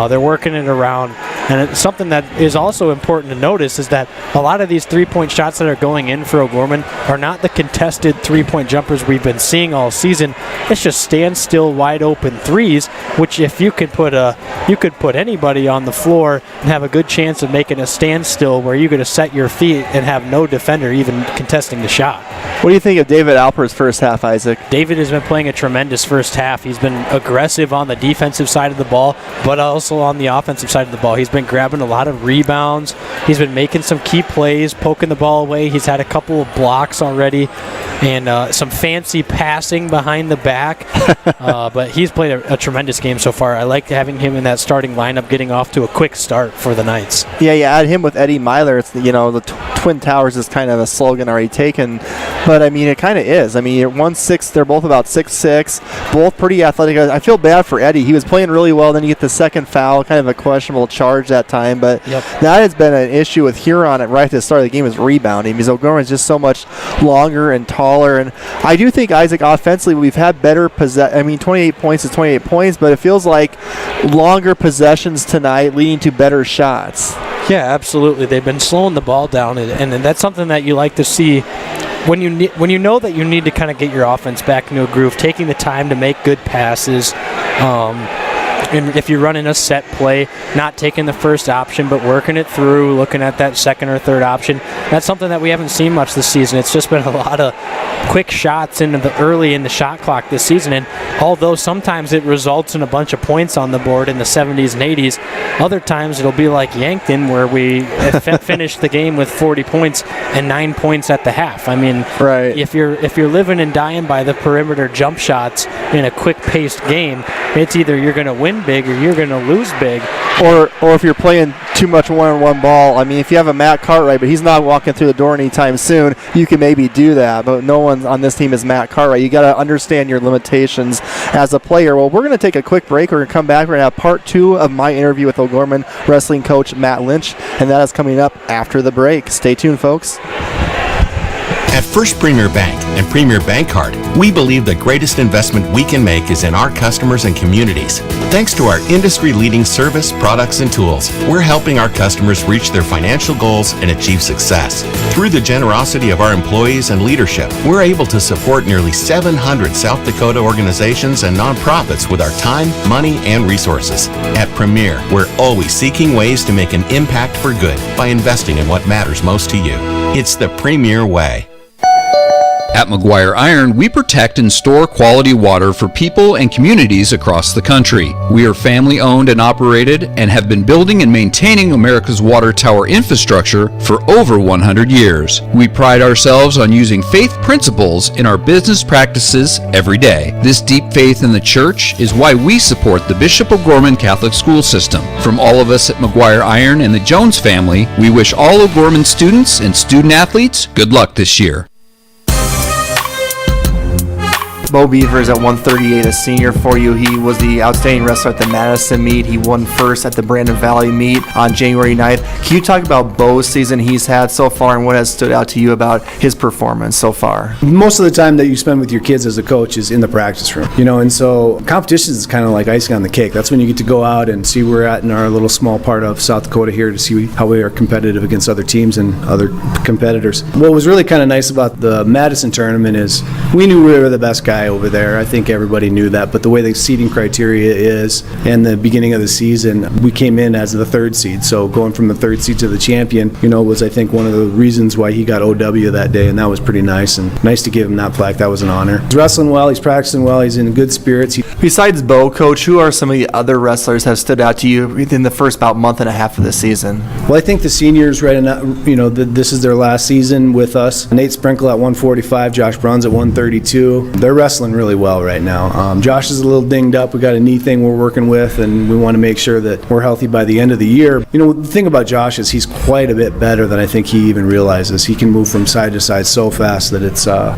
They're working it around. And it's something that is also important to notice is that a lot of these three-point shots that are going in for O'Gorman are not the contested three-point jumpers we've been seeing all season. It's just stand still, wide open threes, which if you could put anybody on the floor and have a good chance of making a standstill where you're going to set your feet and have no defender even contesting the shot. What do you think of David Alper's first half, Isaac? David has been playing a tremendous first half. He's been aggressive on the defensive side of the ball, but also on the offensive side of the ball. He's been grabbing a lot of rebounds. He's been making some key plays, poking the ball away. He's had a couple of blocks already and some fancy passing behind the back. But he's played a tremendous game so far. I like having him in that starting lineup, getting off to a quick start for the Knights. Yeah, you add him with Eddie Myler. It's the Twin Towers is kind of a slogan already taken, but I mean it kind of is. I mean, you're 1-6. They're both about 6'6", both pretty athletic. I feel bad for Eddie. He was playing really well. Then you get the second foul, kind of a questionable charge that time. But that has been an issue with Huron right at the start of the game is rebounding because O'Gorman's just so much longer and taller. And I do think, Isaac, offensively we've had better possession. I mean, 28 points is 28 points, but it feels like longer possessions tonight leading to better shots. Yeah, absolutely. They've been slowing the ball down, and that's something that you like to see when you know that you need to kind of get your offense back into a groove, taking the time to make good passes. And if you're running a set play, not taking the first option, but working it through, looking at that second or third option, that's something that we haven't seen much this season. It's just been a lot of quick shots early in the shot clock this season. And although sometimes it results in a bunch of points on the board in the 70s and 80s, other times it'll be like Yankton where we finished the game with 40 points and 9 points at the half. I mean, if you're living and dying by the perimeter jump shots in a quick-paced game, it's either you're going to win big or you're going to lose big. Or if you're playing too much one-on-one ball, I mean, if you have a Matt Cartwright, but he's not walking through the door anytime soon, you can maybe do that. But no one on this team is Matt Cartwright. You got to understand your limitations as a player. Well, we're going to take a quick break. We're going to come back. We're going to have part 2 of my interview with O'Gorman wrestling coach Matt Lynch, and that is coming up after the break. Stay tuned, folks. At First Premier Bank and Premier Bank Card, we believe the greatest investment we can make is in our customers and communities. Thanks to our industry-leading service, products, and tools, we're helping our customers reach their financial goals and achieve success. Through the generosity of our employees and leadership, we're able to support nearly 700 South Dakota organizations and nonprofits with our time, money, and resources. At Premier, we're always seeking ways to make an impact for good by investing in what matters most to you. It's the Premier way. At McGuire Iron, we protect and store quality water for people and communities across the country. We are family-owned and operated and have been building and maintaining America's water tower infrastructure for over 100 years. We pride ourselves on using faith principles in our business practices every day. This deep faith in the church is why we support the Bishop O'Gorman Catholic School System. From all of us at McGuire Iron and the Jones family, we wish all O'Gorman students and student-athletes good luck this year. Bo Beaver is at 138, a senior for you. He was the outstanding wrestler at the Madison meet. He won first at the Brandon Valley meet on January 9th. Can you talk about Bo's season he's had so far and what has stood out to you about his performance so far? Most of the time that you spend with your kids as a coach is in the practice room, and so competition is kind of like icing on the cake. That's when you get to go out and see where we're at in our little small part of South Dakota here to see how we are competitive against other teams and other competitors. What was really kind of nice about the Madison tournament is we knew we were the best guy over there. I think everybody knew that, but the way the seeding criteria is and the beginning of the season, we came in as the 3rd seed. So going from the 3rd seed to the champion, was I think one of the reasons why he got OW that day, and that was pretty nice, and nice to give him that plaque. That was an honor. He's wrestling well, he's practicing well, he's in good spirits. Besides Bo, Coach, who are some of the other wrestlers that have stood out to you in the first about month and a half of the season? Well, I think the seniors right now, this is their last season with us. Nate Sprinkle at 145, Josh Bruns at 132. They're wrestling really well right now. Josh is a little dinged up. We got a knee thing we're working with, and we want to make sure that we're healthy by the end of the year. The thing about Josh is he's quite a bit better than I think he even realizes. He can move from side to side so fast that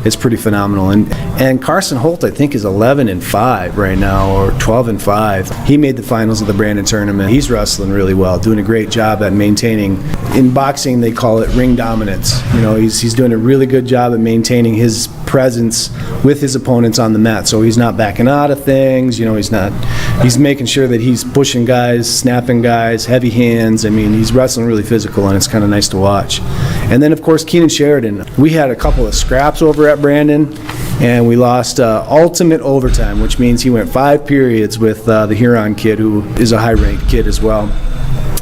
it's pretty phenomenal. And Carson Holt, I think, is 11-5 right now, or 12-5. He made the finals of the Brandon tournament. He's wrestling really well, doing a great job at maintaining. In boxing, they call it ring dominance. He's doing a really good job at maintaining his presence with his opponents on the mat, so he's not backing out of things. He's making sure that he's pushing guys, snapping guys, heavy hands. I mean, he's wrestling really physical, and it's kind of nice to watch. And then, of course, Keenan Sheridan. We had a couple of scraps over at Brandon, and we lost ultimate overtime, which means he went 5 periods with the Huron kid, who is a high-ranked kid as well.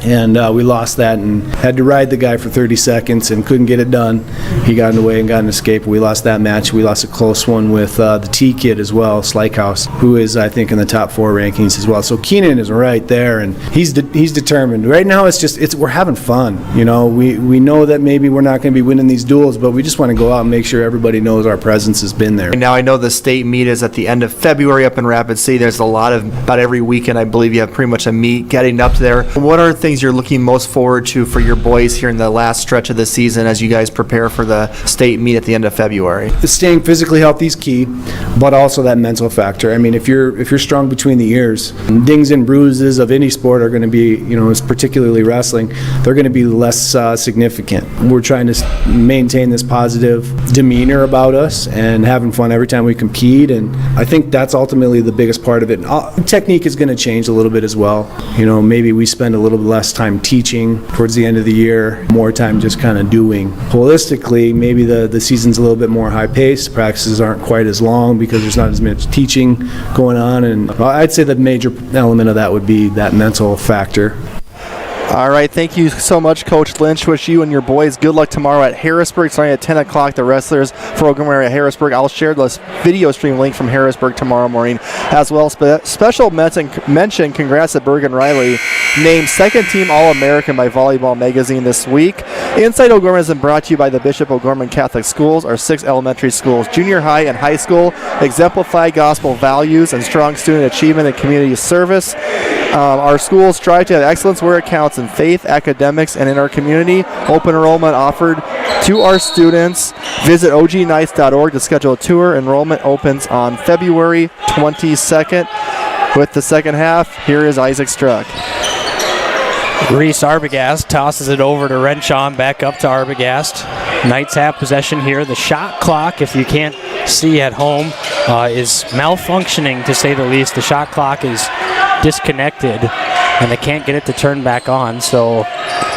And we lost that and had to ride the guy for 30 seconds and couldn't get it done. He got in the way and got an escape. We lost that match. We lost a close one with the T kid as well, Slykehouse, who is, I think, in the top 4 rankings as well. So Keenan is right there, and he's determined. Right now, we're having fun. You know, we know that maybe we're not going to be winning these duels, but we just want to go out and make sure everybody knows our presence has been there. Now I know the state meet is at the end of February up in Rapid City. There's about every weekend, I believe you have pretty much a meet getting up there. What are things you're looking most forward to for your boys here in the last stretch of the season as you guys prepare for the state meet at the end of February? Staying physically healthy is key, but also that mental factor. I mean, if you're strong between the ears, dings and bruises of any sport are going to be, particularly wrestling, they're going to be less significant. We're trying to maintain this positive demeanor about us and having fun every time we compete, and I think that's ultimately the biggest part of it. Technique is going to change a little bit as well. Maybe we spend a little bit less time teaching towards the end of the year, more time just kind of doing. Holistically, maybe the season's a little bit more high-paced. Practices aren't quite as long because there's not as much teaching going on, and I'd say the major element of that would be that mental factor. All right, thank you so much, Coach Lynch. Wish you and your boys good luck tomorrow at Harrisburg, starting at 10 o'clock. The wrestlers for Oklahoma at Harrisburg. I'll share the video stream link from Harrisburg tomorrow morning as well. Special mention, congrats to Bergen Riley, named second team All-American by Volleyball Magazine this week. Inside O'Gorman has been brought to you by the Bishop O'Gorman Catholic Schools. Our 6 elementary schools, junior high and high school, exemplify gospel values and strong student achievement and community service. Our schools strive to have excellence where it counts in faith, academics, and in our community. Open enrollment offered to our students. Visit ognights.org to schedule a tour. Enrollment opens on February 22nd. With the second half, here is Isaac Struck. Reese Arbogast tosses it over to Renshaw, back up to Arbogast. Knights have possession here. The shot clock, if you can't see at home, is malfunctioning to say the least. The shot clock is disconnected and they can't get it to turn back on, so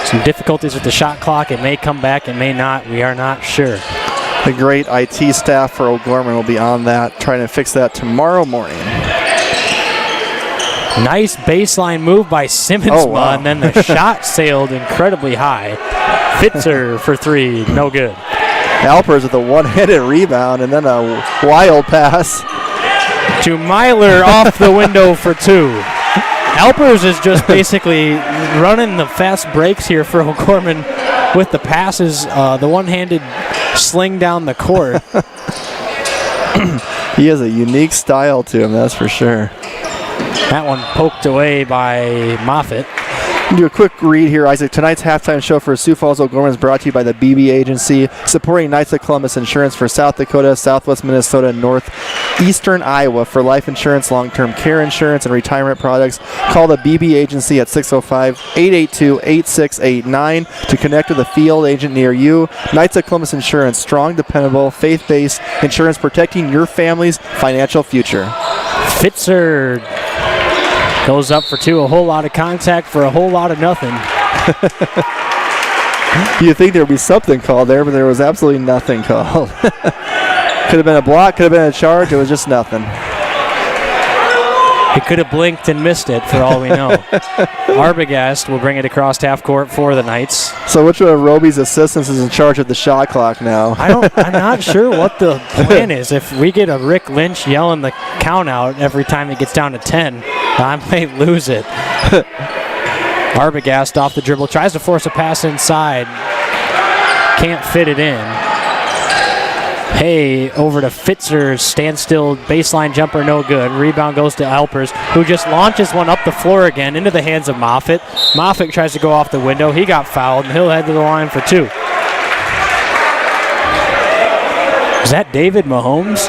some difficulties with the shot clock. It may come back, it may not, we are not sure. The great IT staff for O'Gorman will be on that, trying to fix that tomorrow morning. Nice baseline move by Simmonsma, and then the shot sailed incredibly high. Fitzer for 3, no good. Alpers with a one-handed rebound and then a wild pass to Myler off the window for 2. Alpers is just basically running the fast breaks here for O'Gorman with the passes, the one-handed sling down the court. He has a unique style to him, that's for sure. That one poked away by Moffitt. Do a quick read here, Isaac. Tonight's halftime show for Sioux Falls O'Gorman is brought to you by the BB Agency, supporting Knights of Columbus Insurance for South Dakota, Southwest Minnesota, and Northeastern Iowa. For life insurance, long-term care insurance, and retirement products, call the BB Agency at 605-882-8689 to connect with a field agent near you. Knights of Columbus Insurance, strong, dependable, faith-based insurance protecting your family's financial future. Fitzer goes up for 2, a whole lot of contact for a whole lot of nothing. You'd think there would be something called there, but there was absolutely nothing called. Could have been a block, could have been a charge, it was just nothing. He could have blinked and missed it for all we know. Arbogast will bring it across half court for the Knights. So which one of Roby's assistants is in charge of the shot clock now? I'm not sure what the plan is. If we get a Rick Lynch yelling the count out every time it gets down to 10, I might lose it. Arbogast off the dribble, tries to force a pass inside. Can't fit it in. Hay over to Fitzer, standstill baseline jumper, no good. Rebound goes to Alpers, who just launches one up the floor again into the hands of Moffitt. Moffitt tries to go off the window. He got fouled, and he'll head to the line for 2. Is that David Mahomes?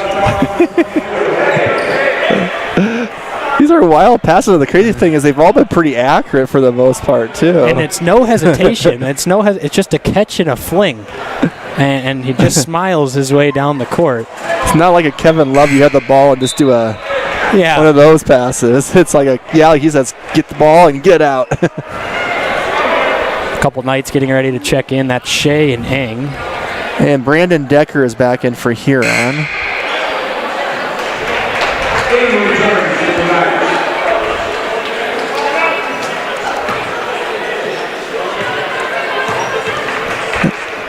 These are wild passes. The crazy thing is they've all been pretty accurate for the most part, too. And it's no hesitation. It's just a catch and a fling. And he just smiles his way down the court. It's not like a Kevin Love, you have the ball and just do one of those passes. It's like he says, get the ball and get out. A couple Knights getting ready to check in. That's Shea and Eng. And Brandon Decker is back in for Huron.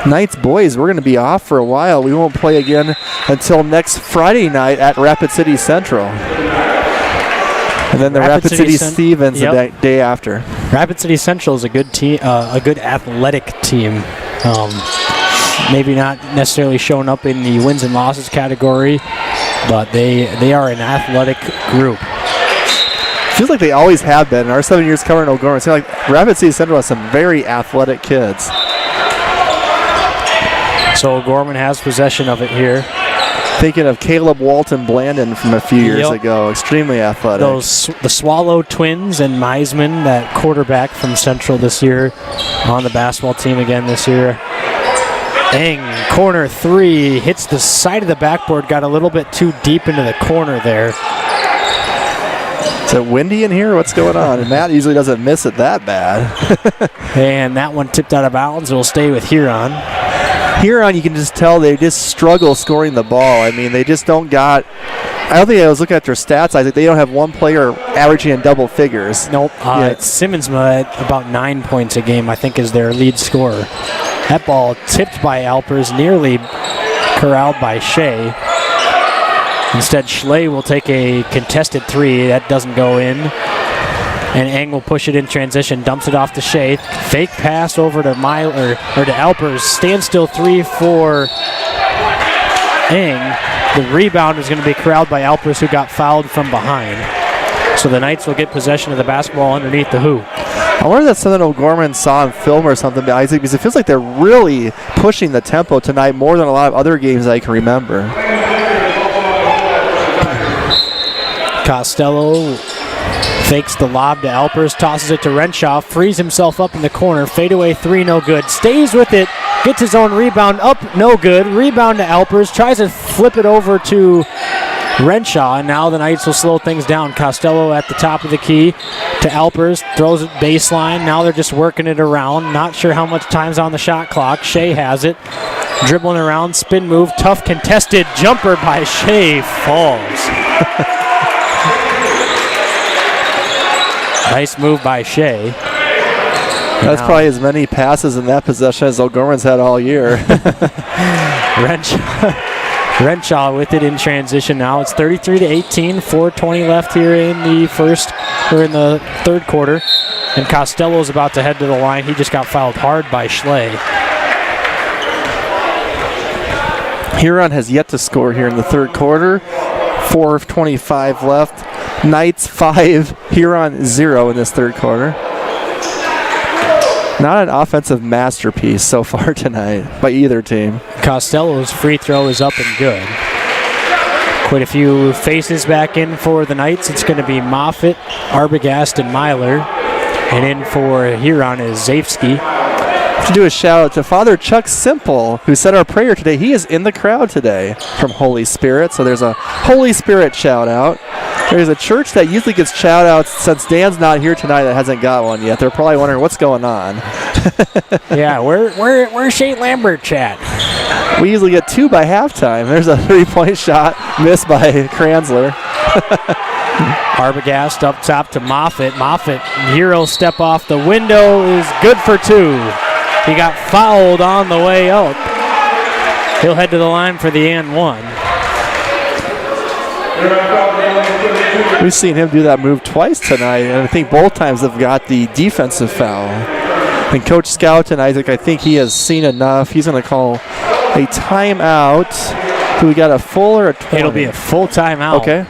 Knights boys, we're going to be off for a while. We won't play again until next Friday night at Rapid City Central. And then the Rapid City Stevens the day after. Rapid City Central is a good team, a good athletic team. Maybe not necessarily showing up in the wins and losses category, but they are an athletic group. Feels like they always have been. In our 7 years covering O'Gorman, it seems like Rapid City Central has some very athletic kids. So O'Gorman has possession of it here. Thinking of Caleb Walton Blandon from a few years ago. Extremely athletic. The Swallow twins and Meisman, that quarterback from Central this year, on the basketball team again this year. Eng, corner three, hits the side of the backboard, got a little bit too deep into the corner there. Is it windy in here? What's going on? And Matt usually doesn't miss it that bad. And that one tipped out of bounds. It will stay with Huron. Huron, you can just tell they just struggle scoring the ball. I mean, they just don't got. I don't think I was looking at their stats. I think they don't have one player averaging in double figures. Nope. Simmonsma at about 9 points a game, I think, is their lead scorer. That ball tipped by Alpers, nearly corralled by Shea. Instead, Schley will take a contested three. That doesn't go in. And Eng will push it in transition, dumps it off to Shea. Fake pass over to to Alpers. Standstill three for Eng. The rebound is going to be corralled by Alpers, who got fouled from behind. So the Knights will get possession of the basketball underneath the hoop. I wonder if that's something O'Gorman saw in film or something, Isaac, because it feels like they're really pushing the tempo tonight more than a lot of other games I can remember. Costello fakes the lob to Alpers, tosses it to Renshaw, frees himself up in the corner, fadeaway three, no good, stays with it, gets his own rebound up, no good, rebound to Alpers, tries to flip it over to Renshaw, and now the Knights will slow things down. Costello at the top of the key to Alpers, throws it baseline, now they're just working it around, not sure how much time's on the shot clock. Shea has it, dribbling around, spin move, tough contested jumper by Shea, falls. Nice move by Shea. That's probably as many passes in that possession as O'Gorman's had all year. Renshaw with it in transition now. It's 33-18, 4:20 left here in the third quarter. And Costello's about to head to the line. He just got fouled hard by Schley. Huron has yet to score here in the third quarter. 4:25 left. Knights 5, Huron 0 in this third quarter. Not an offensive masterpiece so far tonight by either team. Costello's free throw is up and good. Quite a few faces back in for the Knights. It's going to be Moffitt, Arbogast, and Myler. And in for Huron is Zafsky. To do a shout out to Father Chuck Simple, who said our prayer today. He is in the crowd today from Holy Spirit, so there's a Holy Spirit shout out. There's a church that usually gets shout outs since Dan's not here tonight that hasn't got one yet. They're probably wondering what's going on. Yeah, where's Shane Lambert at? We usually get 2 by halftime. There's a 3-point shot missed by Kranzler. Arbogast up top to Moffitt. Moffitt, Euro step off the window is good for 2. He got fouled on the way out. He'll head to the line for the and one. We've seen him do that move twice tonight, and I think both times they've got the defensive foul. And Coach Scout and Isaac, I think he has seen enough. He's going to call a timeout. Do we got a full or a 20? It'll be a full timeout. Okay.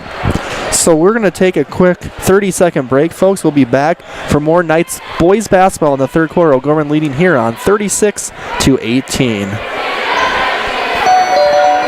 So we're going to take a quick 30-second break, folks. We'll be back for more Knights boys basketball in the third quarter. O'Gorman leading here on 36-18.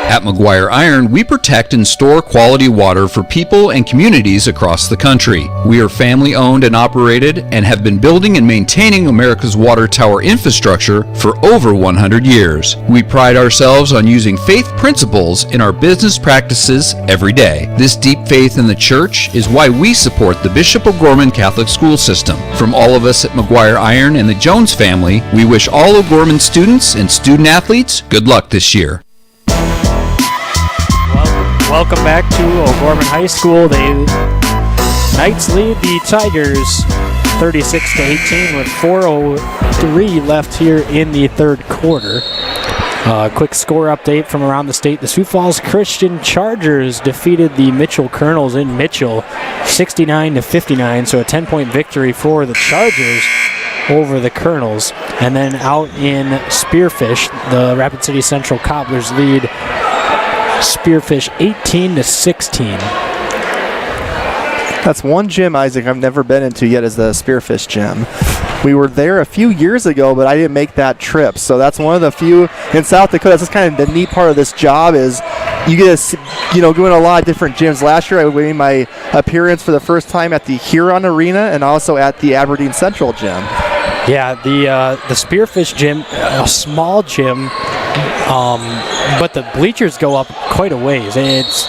At McGuire Iron, we protect and store quality water for people and communities across the country. We are family owned and operated and have been building and maintaining America's water tower infrastructure for over 100 years. We pride ourselves on using faith principles in our business practices every day. This deep faith in the church is why we support the Bishop O'Gorman Catholic School System. From all of us at McGuire Iron and the Jones family, we wish all O'Gorman students and student athletes good luck this year. Welcome back to O'Gorman High School. The Knights lead the Tigers 36-18 with 4:03 left here in the third quarter. Quick score update from around the state. The Sioux Falls Christian Chargers defeated the Mitchell Colonels in Mitchell 69-59, so a 10-point victory for the Chargers over the Colonels. And then out in Spearfish, the Rapid City Central Cobblers lead Spearfish 18-16. That's one gym, Isaac, I've never been into yet, is the Spearfish gym. We were there a few years ago, but I didn't make that trip. So that's one of the few in South Dakota. That's kind of the neat part of this job is you get to, go to a lot of different gyms. Last year I made my appearance for the first time at the Huron Arena and also at the Aberdeen Central gym. Yeah, the Spearfish gym, a small gym, but the bleachers go up quite a ways. It's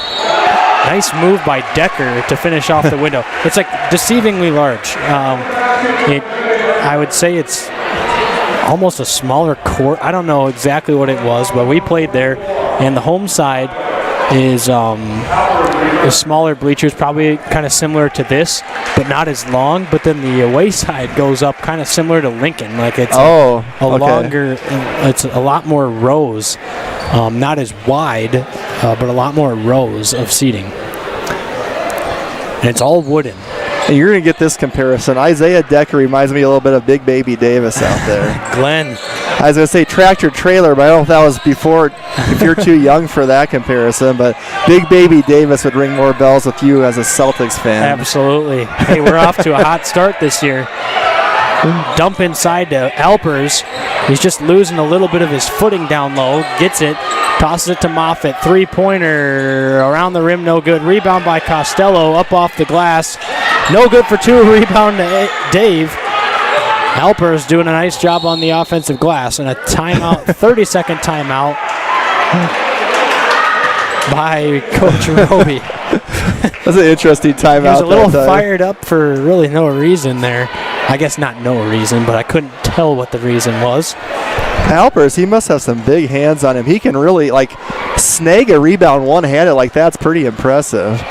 nice move by Decker to finish off the window. It's like deceivingly large. I would say it's almost a smaller court. I don't know exactly what it was, but we played there, and the home side is smaller bleachers, probably kind of similar to this, but not as long. But then the away side goes up kind of similar to Lincoln. Like it's longer, it's a lot more rows, not as wide, but a lot more rows of seating. And it's all wooden. And you're going to get this comparison. Isaiah Decker reminds me a little bit of Big Baby Davis out there. Glenn. I was going to say tractor trailer, but I don't know if that was before, if you're too young for that comparison. But Big Baby Davis would ring more bells with you as a Celtics fan. Absolutely. Hey, we're off to a hot start this year. Dump inside to Alpers. He's just losing a little bit of his footing down low. Gets it. Tosses it to Moffitt. Three-pointer around the rim, no good. Rebound by Costello up off the glass. No good for two. Rebound to Dave. Alpers doing a nice job on the offensive glass. And a timeout, 30-second timeout by Coach Roby. That's an interesting timeout. He was a little fired up for really no reason there. I guess not no reason, but I couldn't tell what the reason was. Alpers, he must have some big hands on him. He can really, snag a rebound one-handed like that's pretty impressive.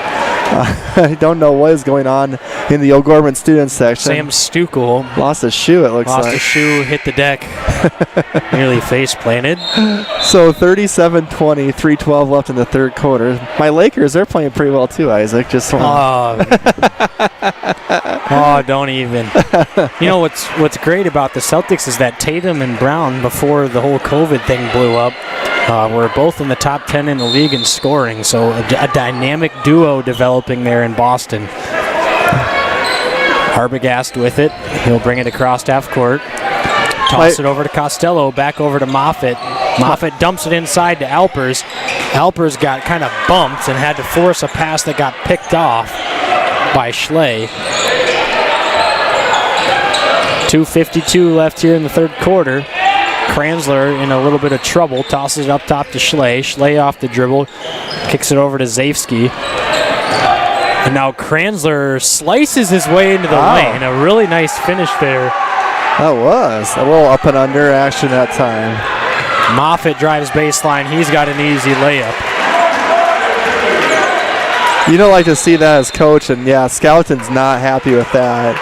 I don't know what is going on in the O'Gorman student section. Sam Stukel lost a shoe, it looks like. Lost a shoe, hit the deck, nearly face planted. So 37-20, 3:12 left in the third quarter. My Lakers, they're playing pretty well too, Isaac. Just Oh, don't even. You know what's great about the Celtics is that Tatum and Brown, before the whole COVID thing blew up, were both in the top 10 in the league in scoring. So a dynamic duo developing there in Boston. Arbogast with it. He'll bring it across half court. Toss it over to Costello, back over to Moffitt. Moffitt dumps it inside to Alpers. Alpers got kind of bumped and had to force a pass that got picked off by Schley. 2:52 left here in the third quarter. Kranzler in a little bit of trouble. Tosses it up top to Schley. Schley off the dribble. Kicks it over to Zafsky. And now Kranzler slices his way into the lane. A really nice finish there. That was a little up and under action that time. Moffitt drives baseline. He's got an easy layup. You don't like to see that as coach, and yeah, Skouten's not happy with that.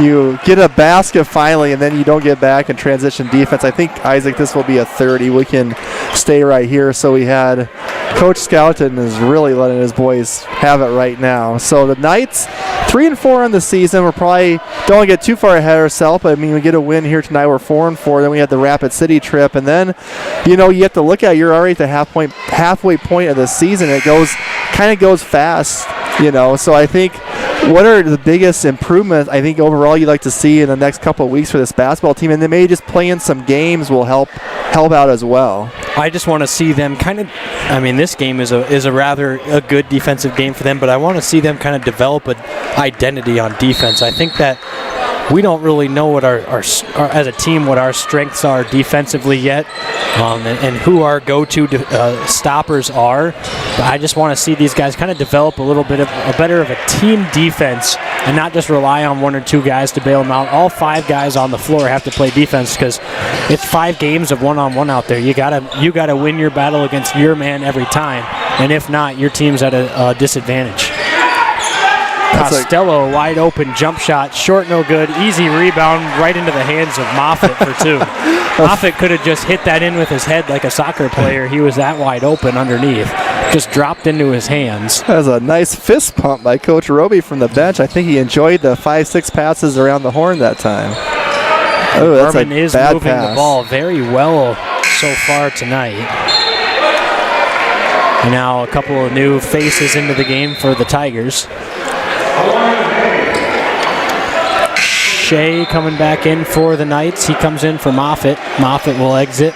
You get a basket finally, and then you don't get back in transition defense. I think, Isaac, this will be a 30. We can stay right here. So we had Coach Skouten is really letting his boys have it right now. So the Knights, 3-4 on the season. We're probably don't want to get too far ahead of ourselves, but I mean, we get a win here tonight. We're 4-4. Then we had the Rapid City trip, and then you have to look at you're already at the halfway point of the season. It kind of goes fast, So I think What are the biggest improvements I think overall you'd like to see in the next couple of weeks for this basketball team? And then maybe just playing some games will help out as well. I just want to see them kind of, I mean, this game is a rather a good defensive game for them, but I want to see them kind of develop an identity on defense. I think that we don't really know what our as a team what our strengths are defensively yet, and who our go-to stoppers are. But I just want to see these guys kind of develop a little bit of a better of a team defense and not just rely on one or two guys to bail them out. All 5 guys on the floor have to play defense because it's 5 games of one-on-one out there. You gotta win your battle against your man every time, and if not, your team's at a disadvantage. Costello, wide open jump shot, short, no good, easy rebound right into the hands of Moffitt for 2. Moffitt could have just hit that in with his head like a soccer player. He was that wide open underneath. Just dropped into his hands. That was a nice fist pump by Coach Roby from the bench. I think he enjoyed the 5-6 passes around the horn that time. Oh, that's Berman is bad moving pass. the ball very well so far tonight. And now a couple of new faces into the game for the Tigers. Shea coming back in for the Knights. He comes in for Moffitt. Moffitt will exit.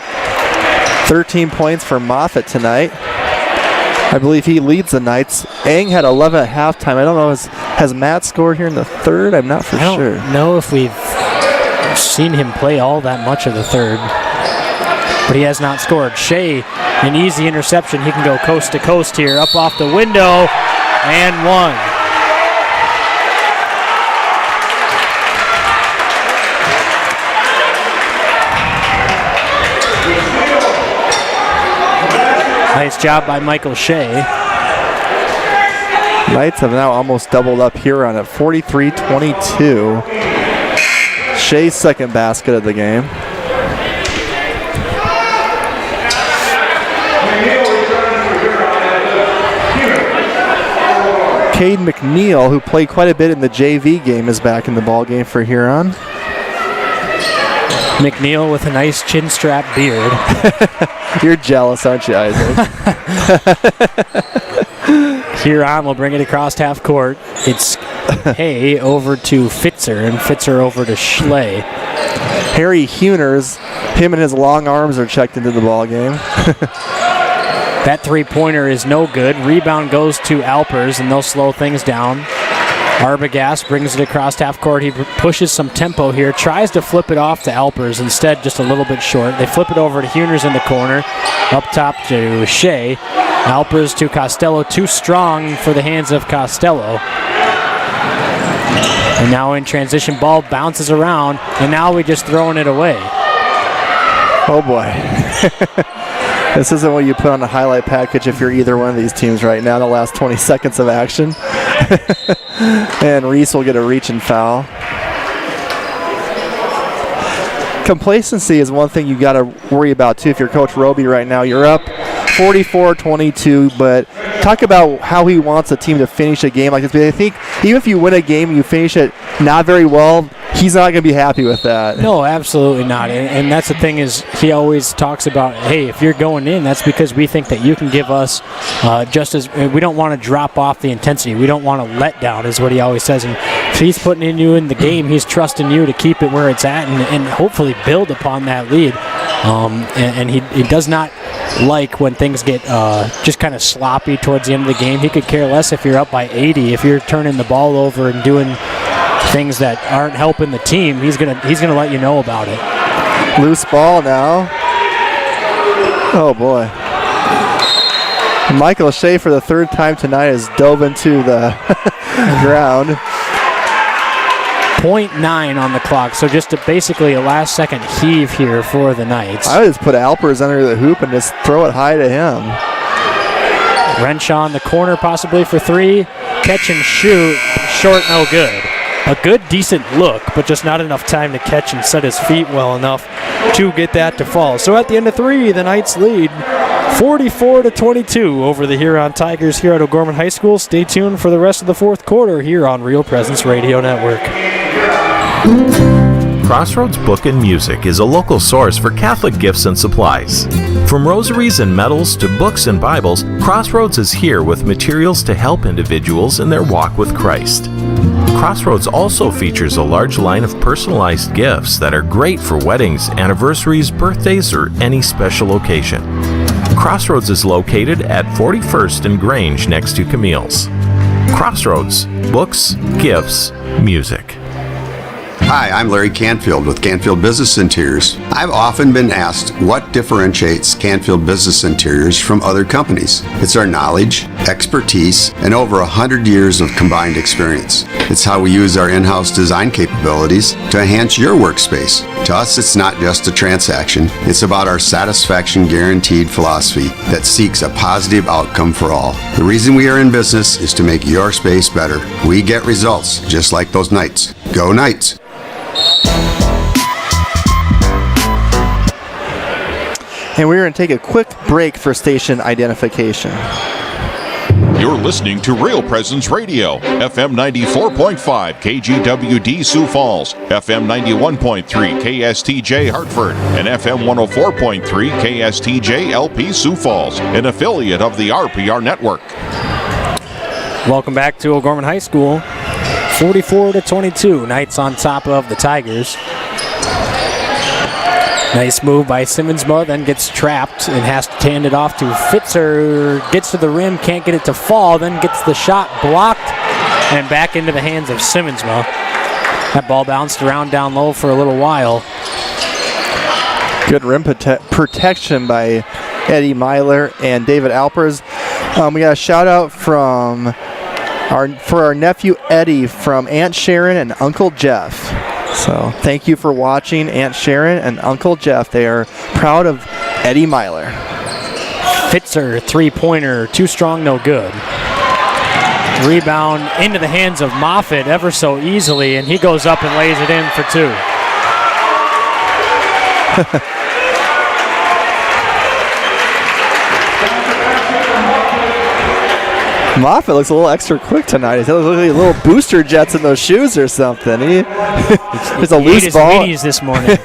13 points for Moffitt tonight. I believe he leads the Knights. Eng had 11 at halftime. I don't know, has Matt scored here in the third? I'm not for sure. I don't know if we've seen him play all that much of the third, but he has not scored. Shea, an easy interception. He can go coast to coast here, up off the window, and 1. Nice job by Michael Shea. Knights have now almost doubled up Huron at 43-22. Shea's second basket of the game. Cade McNeil, who played quite a bit in the JV game, is back in the ball game for Huron. McNeil with a nice chin strap beard. You're jealous, aren't you, Isaac? Huron will bring it across half court. It's Hay over to Fitzer, and Fitzer over to Schley. Harry Huners, him and his long arms are checked into the ball game. That three-pointer is no good. Rebound goes to Alpers, and they'll slow things down. Arbogast brings it across half court. He pushes some tempo here, tries to flip it off to Alpers, instead just a little bit short. They flip it over to Huners in the corner, up top to Shea. Alpers to Costello, too strong for the hands of Costello. And now in transition, ball bounces around, and now we just throwing it away. Oh boy. This isn't what you put on a highlight package if you're either one of these teams right now, the last 20 seconds of action. And Reese will get a reach and foul. Complacency is one thing you got to worry about too if you're Coach Roby right now. You're up 44-22, but talk about how he wants a team to finish a game like this. But I think even if you win a game and you finish it not very well, he's not going to be happy with that. No, absolutely not. And that's the thing is he always talks about, hey, if you're going in, that's because we think that you can give us just as we don't want to drop off the intensity. We don't want to let down is what he always says. And if he's putting you in the game, he's trusting you to keep it where it's at and hopefully build upon that lead. And he does not like when things get just kind of sloppy towards the end of the game. He could care less if you're up by 80. If you're turning the ball over and doing things that aren't helping the team, he's gonna let you know about it. Loose ball now. Oh boy. Michael Shea for the third time tonight has dove into the ground. 0.9 on the clock, so just basically a last second heave here for the Knights. I would just put Alpers under the hoop and just throw it high to him. Renshaw in the corner possibly for 3. Catch and shoot. Short, no good. A good, decent look, but just not enough time to catch and set his feet well enough to get that to fall. So at the end of 3, the Knights lead 44-22 over the Huron Tigers here at O'Gorman High School. Stay tuned for the rest of the fourth quarter here on Real Presence Radio Network. Crossroads Book and Music is a local source for Catholic gifts and supplies. From rosaries and medals to books and Bibles, Crossroads is here with materials to help individuals in their walk with Christ. Crossroads also features a large line of personalized gifts that are great for weddings, anniversaries, birthdays, or any special occasion. Crossroads is located at 41st and Grange next to Camille's. Crossroads, books, gifts, music. Hi, I'm Larry Canfield with Canfield Business Interiors. I've often been asked what differentiates Canfield Business Interiors from other companies. It's our knowledge, expertise, and over 100 years of combined experience. It's how we use our in-house design capabilities to enhance your workspace. To us, it's not just a transaction. It's about our satisfaction guaranteed philosophy that seeks a positive outcome for all. The reason we are in business is to make your space better. We get results, just like those Knights. Go Knights! And we're going to take a quick break for station identification. You're listening to Real Presence Radio, FM 94.5 KGWD Sioux Falls, FM 91.3 KSTJ Hartford, and FM 104.3 KSTJ LP Sioux Falls, an affiliate of the RPR Network. Welcome back to O'Gorman High School. 44-22, Knights on top of the Tigers. Nice move by Simmonsma, then gets trapped and has to hand it off to Fitzer. Gets to the rim, can't get it to fall, then gets the shot blocked and back into the hands of Simmonsma. That ball bounced around down low for a little while. Good rim protection by Eddie Myler and David Alpers. We got a shout out from our nephew Eddie from Aunt Sharon and Uncle Jeff. So thank you for watching, Aunt Sharon and Uncle Jeff. They are proud of Eddie Myler. Fitzer, three-pointer, too strong, no good. Rebound into the hands of Moffitt ever so easily, and he goes up and lays it in for two. Moffitt looks a little extra quick tonight. He looks like little booster jets in those shoes or something. There's a loose ball. This morning.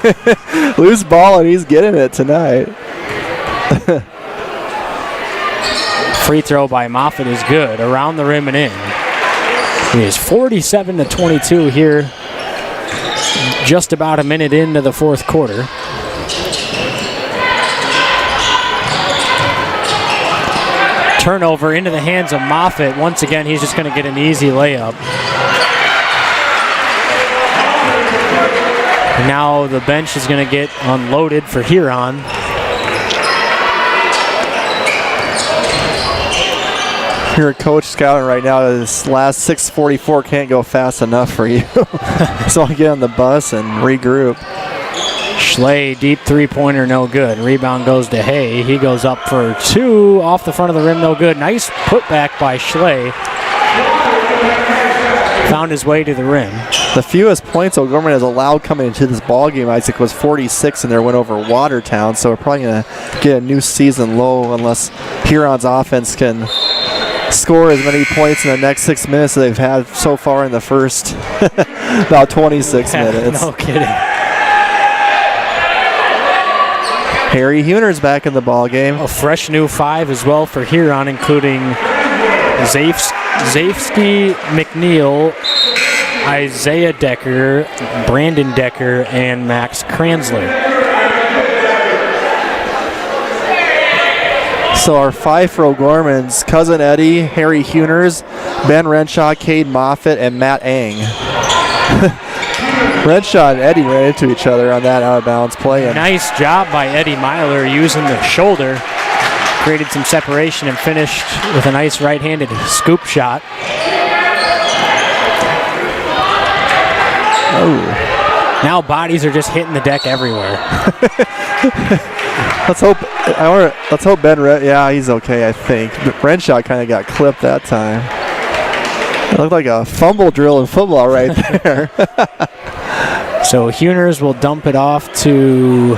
Loose ball, and he's getting it tonight. Free throw by Moffitt is good, around the rim and in. It is 47-22 here, just about a minute into the fourth quarter. Turnover into the hands of Moffitt. Once again, he's just going to get an easy layup. And now the bench is going to get unloaded for Huron. You're coach scouting right now. This last 6:44 can't go fast enough for you. So I'll get on the bus and regroup. Schley, deep three-pointer, no good. Rebound goes to Hay. He goes up for two. Off the front of the rim, no good. Nice putback by Schley. Found his way to the rim. The fewest points O'Gorman has allowed coming into this ball game, Isaac, was 46 in their win over Watertown. So we're probably going to get a new season low unless Huron's offense can score as many points in the next 6 minutes as they've had so far in the first about 26 minutes. No kidding. Harry Huner's back in the ball game. A fresh new five as well for Huron, including Zafsky, McNeil, Isaiah Decker, Brandon Decker, and Max Kranzler. So our five for O'Gorman's: Cousin Eddie, Harry Huners, Ben Renshaw, Cade Moffitt, and Matt Ang. Renshaw and Eddie ran into each other on that out-of-bounds play. Nice job by Eddie Myler using the shoulder. Created some separation and finished with a nice right-handed scoop shot. Oh. Now bodies are just hitting the deck everywhere. Let's hope Ben. Yeah, he's okay, I think. But Renshaw kind of got clipped that time. It looked like a fumble drill in football right there. So Huners will dump it off to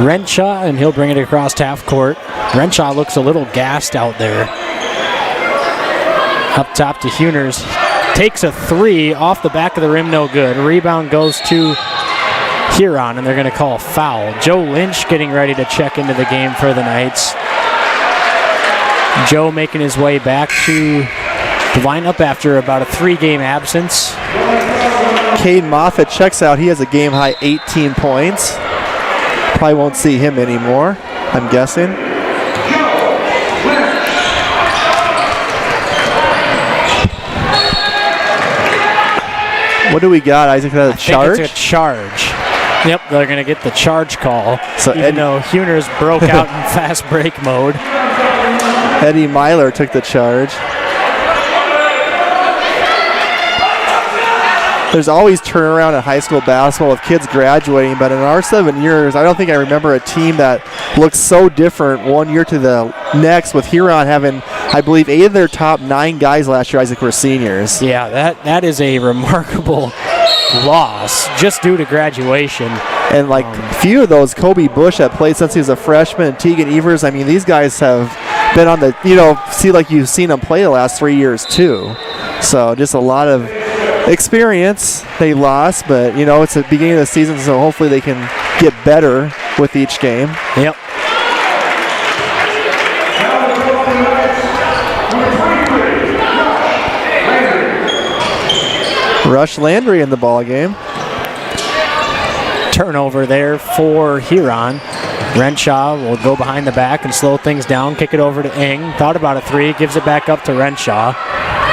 Renshaw, and he'll bring it across half court. Renshaw looks a little gassed out there. Up top to Huners. Takes a three off the back of the rim, no good. Rebound goes to Huron, and they're going to call a foul. Joe Lynch getting ready to check into the game for the Knights. Joe making his way back to the lineup after about a 3-game absence. Cade Moffitt checks out. He has a game-high 18 points. Probably won't see him anymore, I'm guessing. What do we got, Isaac? A charge? It's a charge. Yep, they're going to get the charge call. So even though Huners broke out in fast break mode. Eddie Myler took the charge. There's always turnaround in high school basketball with kids graduating, but in our 7 years, I don't think I remember a team that looks so different one year to the next, with Huron having, I believe, 8 of their top 9 guys last year, Isaac, were seniors. Yeah, that is a remarkable loss just due to graduation. And like a few of those, Kobe Bush that played since he was a freshman, and Tegan Evers, I mean, these guys have been on the, like you've seen them play the last 3 years too. So just a lot of experience. They lost, but it's the beginning of the season, so hopefully they can get better with each game. Yep. Rush Landry in the ball game. Turnover there for Huron. Renshaw will go behind the back and slow things down, kick it over to Ing. Thought about a 3, gives it back up to Renshaw.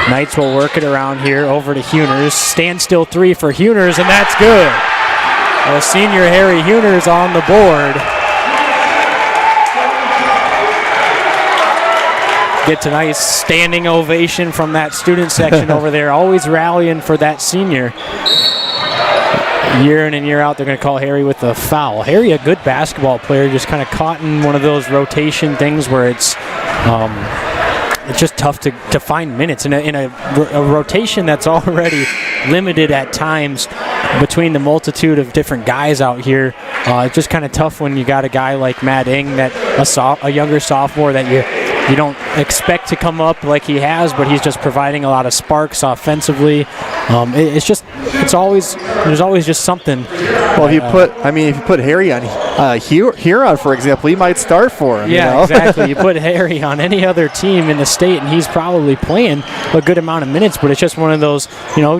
Knights will work it around here over to Huners. Standstill 3 for Huners, and that's good. Senior Harry Huners on the board. Gets a nice standing ovation from that student section over there. Always rallying for that senior. Year in and year out, they're going to call Harry with a foul. Harry, a good basketball player, just kind of caught in one of those rotation things where it's just tough to find minutes in a rotation that's already limited at times between the multitude of different guys out here. It's just kind of tough when you got a guy like Matt Ing, that a younger sophomore that you don't expect to come up like he has, but he's just providing a lot of sparks offensively. There's always just something. Well, if you put Harry on Huron, for example, he might start for him. Yeah, exactly. You put Harry on any other team in the state, and he's probably playing a good amount of minutes. But it's just one of those,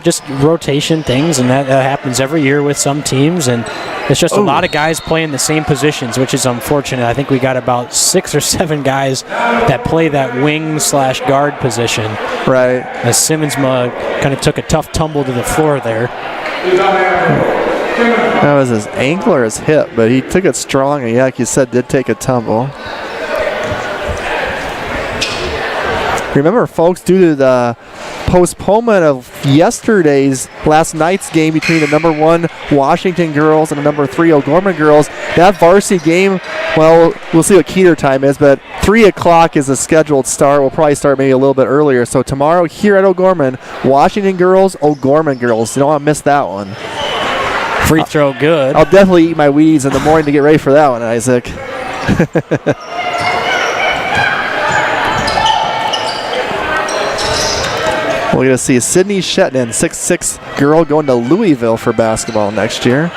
just rotation things, and that happens every year with some teams. And it's just a lot of guys playing the same positions, which is unfortunate. I think we got about 6 or 7 guys that play that wing/guard position. Right. As Simmons kind of took a tough tumble to the floor there. That was his ankle or his hip, but he took it strong, and like you said, did take a tumble. Remember, folks, due to the postponement of last night's game between the number 1 Washington girls and the number 3 O'Gorman girls, that varsity game, well, we'll see what Keeter time is, but 3 o'clock is a scheduled start. We'll probably start maybe a little bit earlier. So tomorrow here at O'Gorman, Washington girls, O'Gorman girls. You don't want to miss that one. Free throw good. I'll definitely eat my Wheaties in the morning to get ready for that one, Isaac. We're going to see Sydney Shetland, 6'6" girl, going to Louisville for basketball next year.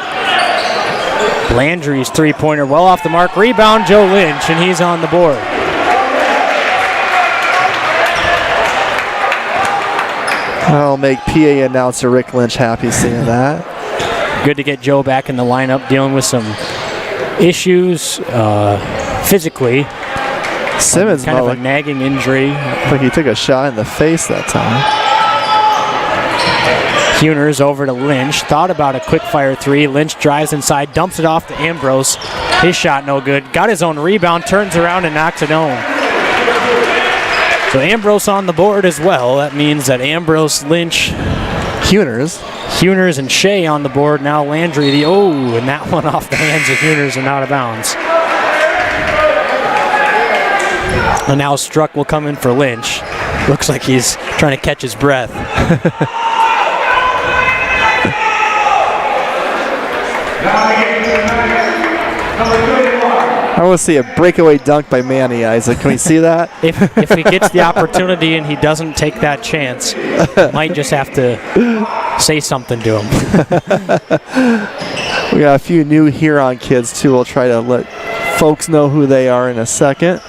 Landry's three-pointer well off the mark. Rebound, Joe Lynch, and he's on the board. I'll make PA announcer Rick Lynch happy seeing that. Good to get Joe back in the lineup, dealing with some issues physically. Simmons kind of a nagging injury. Like he took a shot in the face that time. Huners over to Lynch. Thought about a quick fire 3. Lynch drives inside, dumps it off to Ambrose. His shot no good. Got his own rebound, turns around and knocks it home. So Ambrose on the board as well. That means that Ambrose, Lynch, Huners and Shea on the board. Now Landry, and that one off the hands of Huners and out of bounds. And now Struck will come in for Lynch. Looks like he's trying to catch his breath. I want to see a breakaway dunk by Manny, Isaac. Can we see that? If he gets the opportunity and he doesn't take that chance, might just have to say something to him. We got a few new Huron kids, too. We'll try to let folks know who they are in a second.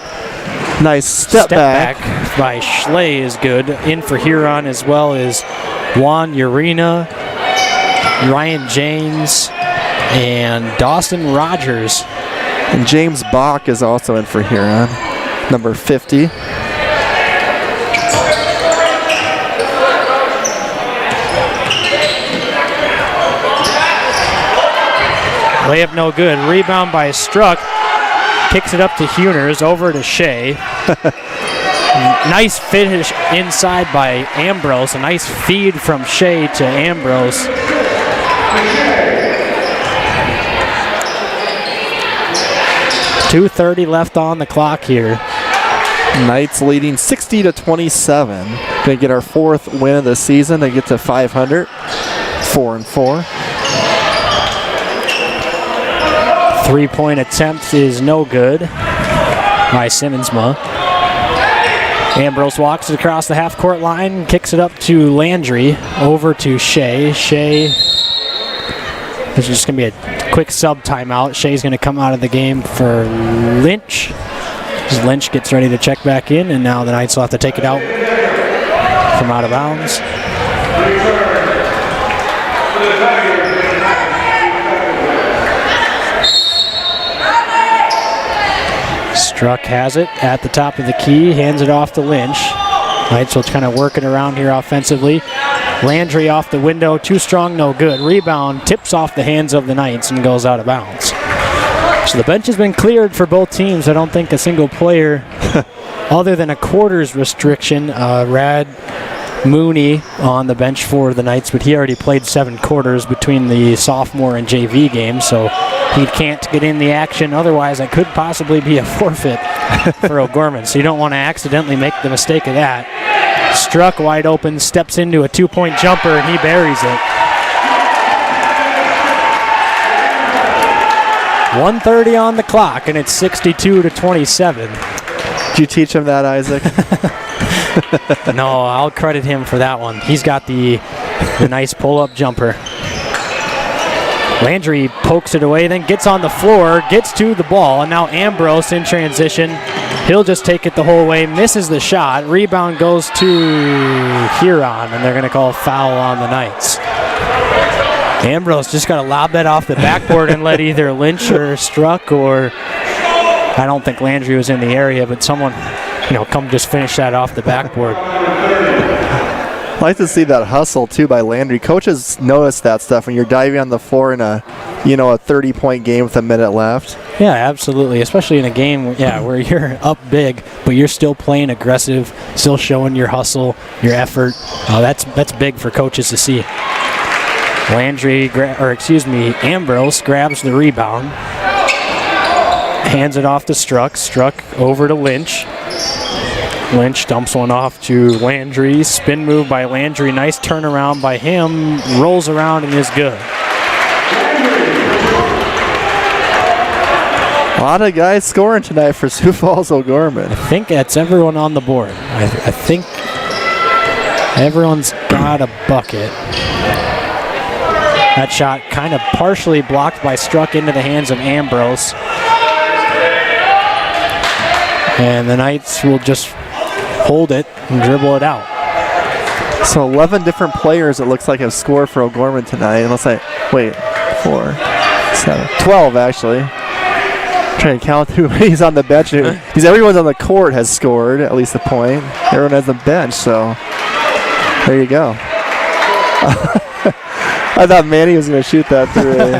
Nice step back by Schley is good. In for Huron as well as Juan Urena, Ryan James, and Dawson Rogers. And James Bach is also in for Huron, number 50. Layup no good. Rebound by Struck. Kicks it up to Huners, over to Shea. Nice finish inside by Ambrose. A nice feed from Shea to Ambrose. .230 left on the clock here. Knights leading 60-27. Gonna get our 4th win of the season to get to 500. 4-4. 3-point attempt is no good by Simmonsma. Ambrose walks it across the half-court line, kicks it up to Landry, over to Shea. Shea, this is just going to be a quick sub timeout. Shea's going to come out of the game for Lynch. As Lynch gets ready to check back in, and now the Knights will have to take it out from out of bounds. Struck has it at the top of the key, hands it off to Lynch. Knights will kind of working around here offensively. Landry off the window, too strong, no good. Rebound tips off the hands of the Knights and goes out of bounds. So the bench has been cleared for both teams. I don't think a single player, other than a quarters restriction, Rad Mooney on the bench for the Knights, but he already played 7 quarters between the sophomore and JV games, so he can't get in the action. Otherwise, that could possibly be a forfeit for O'Gorman, so you don't want to accidentally make the mistake of that. Struck wide open, steps into a 2-point jumper, and he buries it. 1:30 on the clock, and it's 62-27. Did you teach him that, Isaac? No, I'll credit him for that one. He's got the nice pull-up jumper. Landry pokes it away, then gets on the floor, gets to the ball, and now Ambrose in transition. He'll just take it the whole way, misses the shot. Rebound goes to Huron, and they're going to call a foul on the Knights. Ambrose just got to lob that off the backboard and let either Lynch or Struck, or I don't think Landry was in the area, but someone, come just finish that off the backboard. I like to see that hustle too by Landry. Coaches notice that stuff when you're diving on the floor in a 30-point game with a minute left. Yeah, absolutely. Especially in a game, where you're up big, but you're still playing aggressive, still showing your hustle, your effort. That's big for coaches to see. Ambrose grabs the rebound, hands it off to Struck. Struck over to Lynch. Lynch dumps one off to Landry. Spin move by Landry. Nice turnaround by him. Rolls around and is good. A lot of guys scoring tonight for Sioux Falls O'Gorman. I think that's everyone on the board. I think everyone's got a bucket. That shot kind of partially blocked by Struck into the hands of Ambrose. And the Knights will just hold it and dribble it out. So 11 different players, it looks like, have scored for O'Gorman tonight. Unless 4, 7, 12 actually. I'm trying to count who he's on the bench. Because everyone's on the court has scored at least a point. Everyone has the bench, so there you go. I thought Manny was going to shoot that through.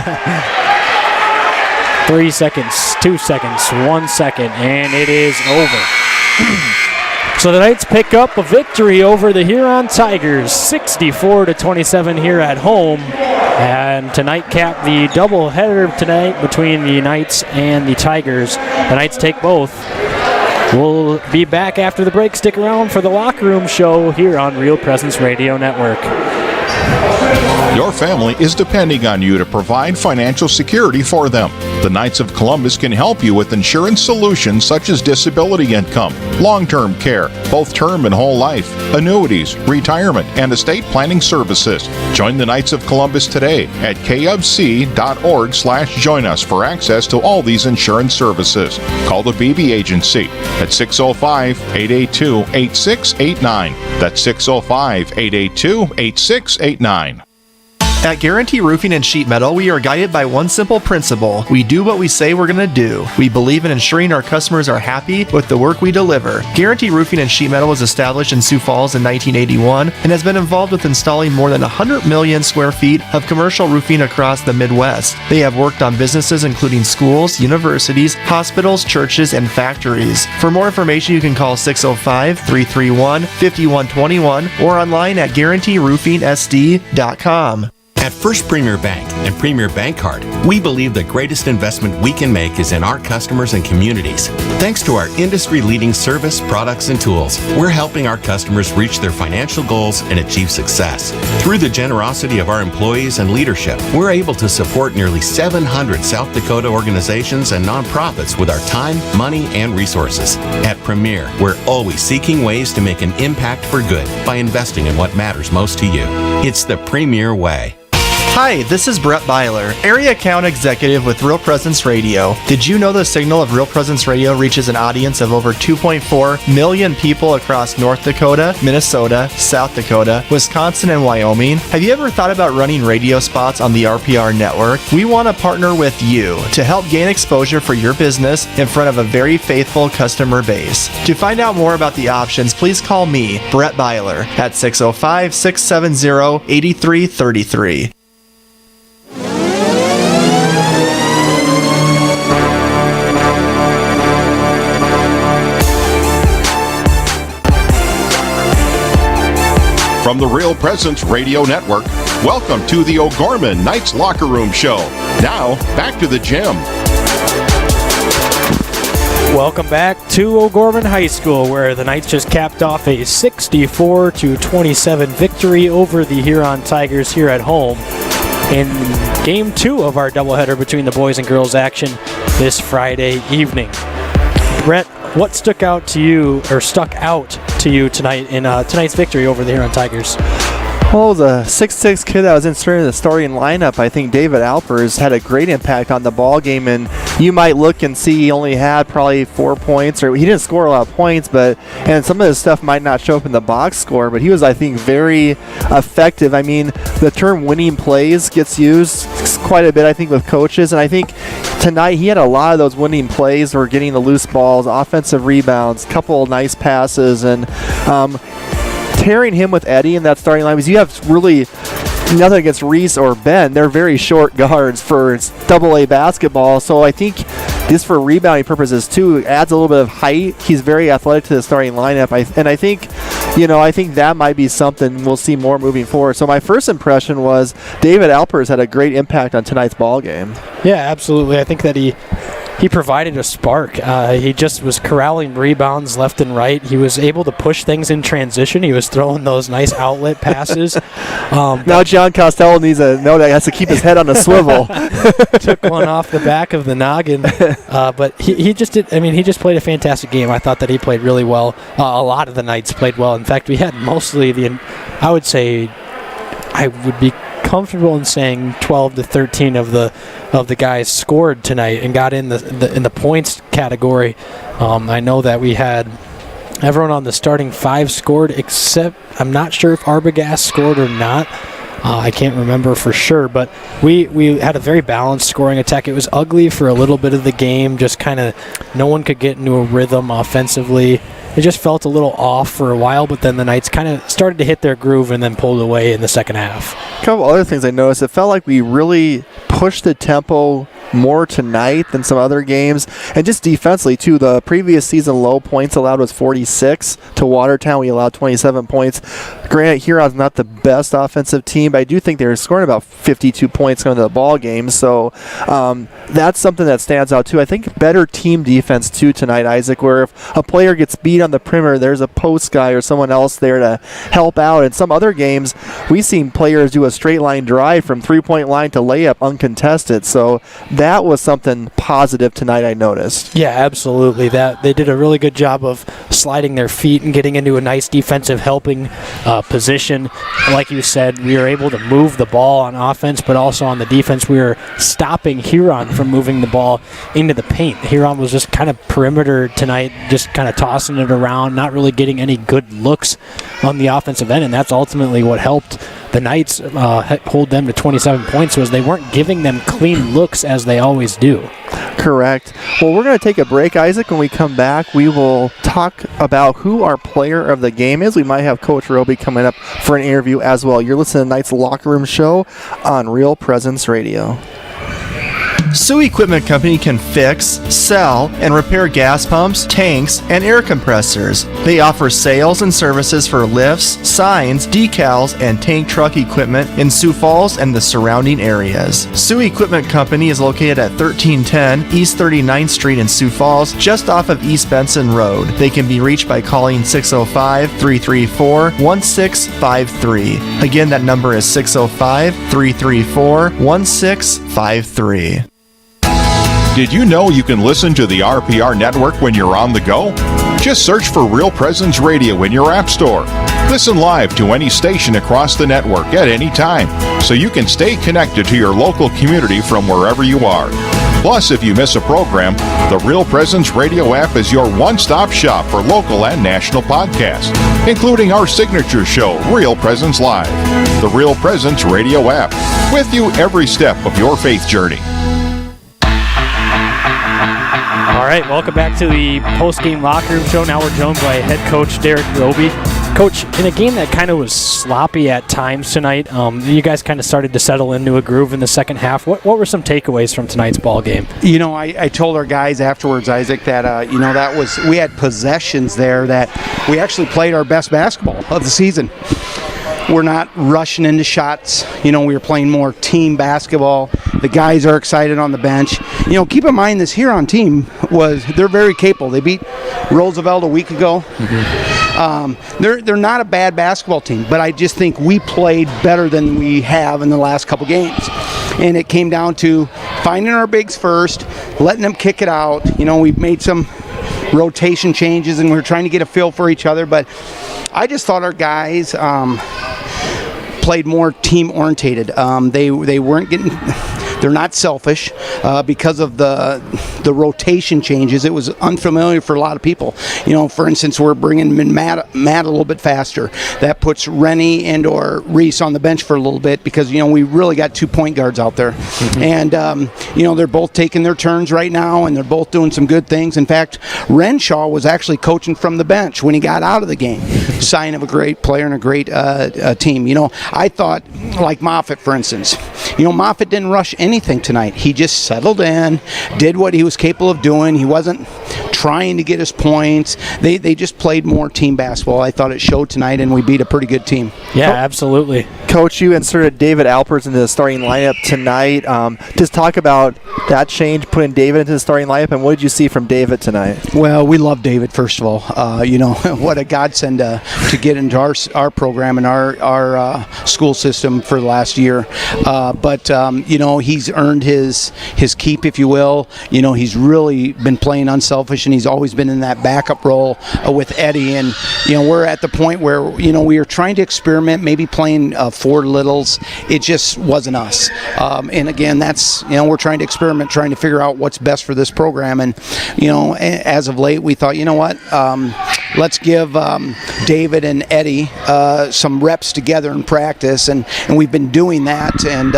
3 seconds, 2 seconds, 1 second, and it is over. So the Knights pick up a victory over the Huron Tigers, 64-27 here at home. And to nightcap the doubleheader tonight between the Knights and the Tigers. The Knights take both. We'll be back after the break. Stick around for the Locker Room Show here on Real Presence Radio Network. Your family is depending on you to provide financial security for them. The Knights of Columbus can help you with insurance solutions such as disability income, long-term care, both term and whole life, annuities, retirement, and estate planning services. Join the Knights of Columbus today at kfc.org/join us for access to all these insurance services. Call the BB Agency at 605-882-8689. That's 605-882-8689. At Guarantee Roofing and Sheet Metal, we are guided by one simple principle. We do what we say we're going to do. We believe in ensuring our customers are happy with the work we deliver. Guarantee Roofing and Sheet Metal was established in Sioux Falls in 1981 and has been involved with installing more than 100 million square feet of commercial roofing across the Midwest. They have worked on businesses including schools, universities, hospitals, churches, and factories. For more information, you can call 605-331-5121 or online at guaranteeroofingsd.com. At First Premier Bank and Premier Bank Card, we believe the greatest investment we can make is in our customers and communities. Thanks to our industry-leading service, products, and tools, we're helping our customers reach their financial goals and achieve success. Through the generosity of our employees and leadership, we're able to support nearly 700 South Dakota organizations and nonprofits with our time, money, and resources. At Premier, we're always seeking ways to make an impact for good by investing in what matters most to you. It's the Premier way. Hi, this is Brett Byler, Area Account Executive with Real Presence Radio. Did you know the signal of Real Presence Radio reaches an audience of over 2.4 million people across North Dakota, Minnesota, South Dakota, Wisconsin, and Wyoming? Have you ever thought about running radio spots on the RPR network? We want to partner with you to help gain exposure for your business in front of a very faithful customer base. To find out more about the options, please call me, Brett Byler, at 605-670-8333. From the Real Presence Radio Network, welcome to the O'Gorman Knights Locker Room Show. Now, back to the gym. Welcome back to O'Gorman High School, where the Knights just capped off a 64-27 victory over the Huron Tigers here at home in Game 2 of our doubleheader between the boys and girls action this Friday evening. Brett, what stuck out to you tonight in tonight's victory over the Huron Tigers? Well, the 6'6" kid that was inserted in the starting lineup, I think David Alpers had a great impact on the ball game, and you might look and see he only had probably 4 points, or he didn't score a lot of points, and some of his stuff might not show up in the box score, but he was, I think, very effective. I mean, the term winning plays gets used quite a bit, I think, with coaches, and I think tonight he had a lot of those winning plays or getting the loose balls, offensive rebounds, couple of nice passes, and pairing him with Eddie in that starting line, because you have really nothing against Reese or Ben. They're very short guards for AA basketball, so I think just for rebounding purposes too, adds a little bit of height. He's very athletic to the starting lineup, I think that might be something we'll see more moving forward. So my first impression was David Alpers had a great impact on tonight's ball game. Yeah, absolutely. I think that he provided a spark. He just was corralling rebounds left and right. He was able to push things in transition. He was throwing those nice outlet passes. Now John Costello needs to know that he has to keep his head on a swivel. Took one off the back of the noggin. But he just did. I mean, he just played a fantastic game. I thought that he played really well. A lot of the Knights played well. In fact, we had mostly I would be comfortable in saying 12 to 13 of the guys scored tonight and got in the points category. I know that we had everyone on the starting 5 scored, except I'm not sure if Arbogast scored or not. I can't remember for sure, but we had a very balanced scoring attack. It was ugly for a little bit of the game, just kind of no one could get into a rhythm offensively. It just felt a little off for a while, but then the Knights kind of started to hit their groove and then pulled away in the second half. A couple other things I noticed. It felt like we really pushed the tempo more tonight than some other games, and just defensively too. The previous season low points allowed was 46 to Watertown. We allowed 27 points. Granted, Huron's not the best offensive team, but I do think they were scoring about 52 points going into the ball game, so that's something that stands out too. I think better team defense too tonight, Isaac, where if a player gets beat on the perimeter, there's a post guy or someone else there to help out. In some other games, we've seen players do a straight line drive from 3-point line to layup uncontested, so that was something positive tonight I noticed. Yeah, absolutely. That they did a really good job of sliding their feet and getting into a nice defensive helping position. Like you said, we were able to move the ball on offense, but also on the defense, we were stopping Huron from moving the ball into the paint. Huron was just kind of perimeter tonight, just kind of tossing it around, not really getting any good looks on the offensive end, and that's ultimately what helped the Knights hold them to 27 points, was they weren't giving them clean looks as they always do. Correct. Well, we're going to take a break, Isaac. When we come back, we will talk about who our player of the game is. We might have Coach Roby coming up for an interview as well. You're listening to Knights Locker Room Show on Real Presence Radio. Sioux Equipment Company can fix, sell, and repair gas pumps, tanks, and air compressors. They offer sales and services for lifts, signs, decals, and tank truck equipment in Sioux Falls and the surrounding areas. Sioux Equipment Company is located at 1310 East 39th Street in Sioux Falls, just off of East Benson Road. They can be reached by calling 605-334-1653. Again, that number is 605-334-1653. Did you know you can listen to the RPR network when you're on the go? Just search for Real Presence Radio in your app store. Listen live to any station across the network at any time, so you can stay connected to your local community from wherever you are. Plus, if you miss a program, the Real Presence Radio app is your one-stop shop for local and national podcasts, including our signature show, Real Presence Live. The Real Presence Radio app, with you every step of your faith journey. All right, welcome back to the post-game locker room show. Now we're joined by head coach Derek Roby. Coach, in a game that kind of was sloppy at times tonight, you guys kind of started to settle into a groove in the second half. What were some takeaways from tonight's ball game? You know, I told our guys afterwards, Isaac, that that was, we had possessions there that we actually played our best basketball of the season. We're not rushing into shots. We were playing more team basketball. The guys are excited on the bench. Keep in mind this Huron team they're very capable. They beat Roosevelt a week ago. Mm-hmm. They're not a bad basketball team, but I just think we played better than we have in the last couple games. And it came down to finding our bigs first, letting them kick it out. We've made some rotation changes and we were trying to get a feel for each other, but I just thought our guys played more team orientated. They weren't getting. They're not selfish because of the rotation changes. It was unfamiliar for a lot of people. For instance, we're bringing in Matt a little bit faster. That puts Rennie and or Reese on the bench for a little bit because we really got 2 point guards out there, mm-hmm. And they're both taking their turns right now, and they're both doing some good things. In fact, Renshaw was actually coaching from the bench when he got out of the game. Sign of a great player and a great team. I thought like Moffitt, for instance. Moffitt didn't rush anything tonight. He just settled in, did what he was capable of doing. He wasn't trying to get his points. They just played more team basketball. I thought it showed tonight, and we beat a pretty good team. Yeah, absolutely. Coach, you inserted David Alpers into the starting lineup tonight. Just talk about that change, putting David into the starting lineup, and what did you see from David tonight? Well, we love David, first of all. What a godsend to get into our program and our school system for the last year. But he's earned his keep, if you will. He's really been playing unselfish, and he's always been in that backup role with Eddie. And we're at the point where we are trying to experiment, maybe playing four littles. It just wasn't us. And again, that's we're trying to experiment, trying to figure out what's best for this program. And as of late, we thought, let's give David and Eddie some reps together in practice, and we've been doing that. And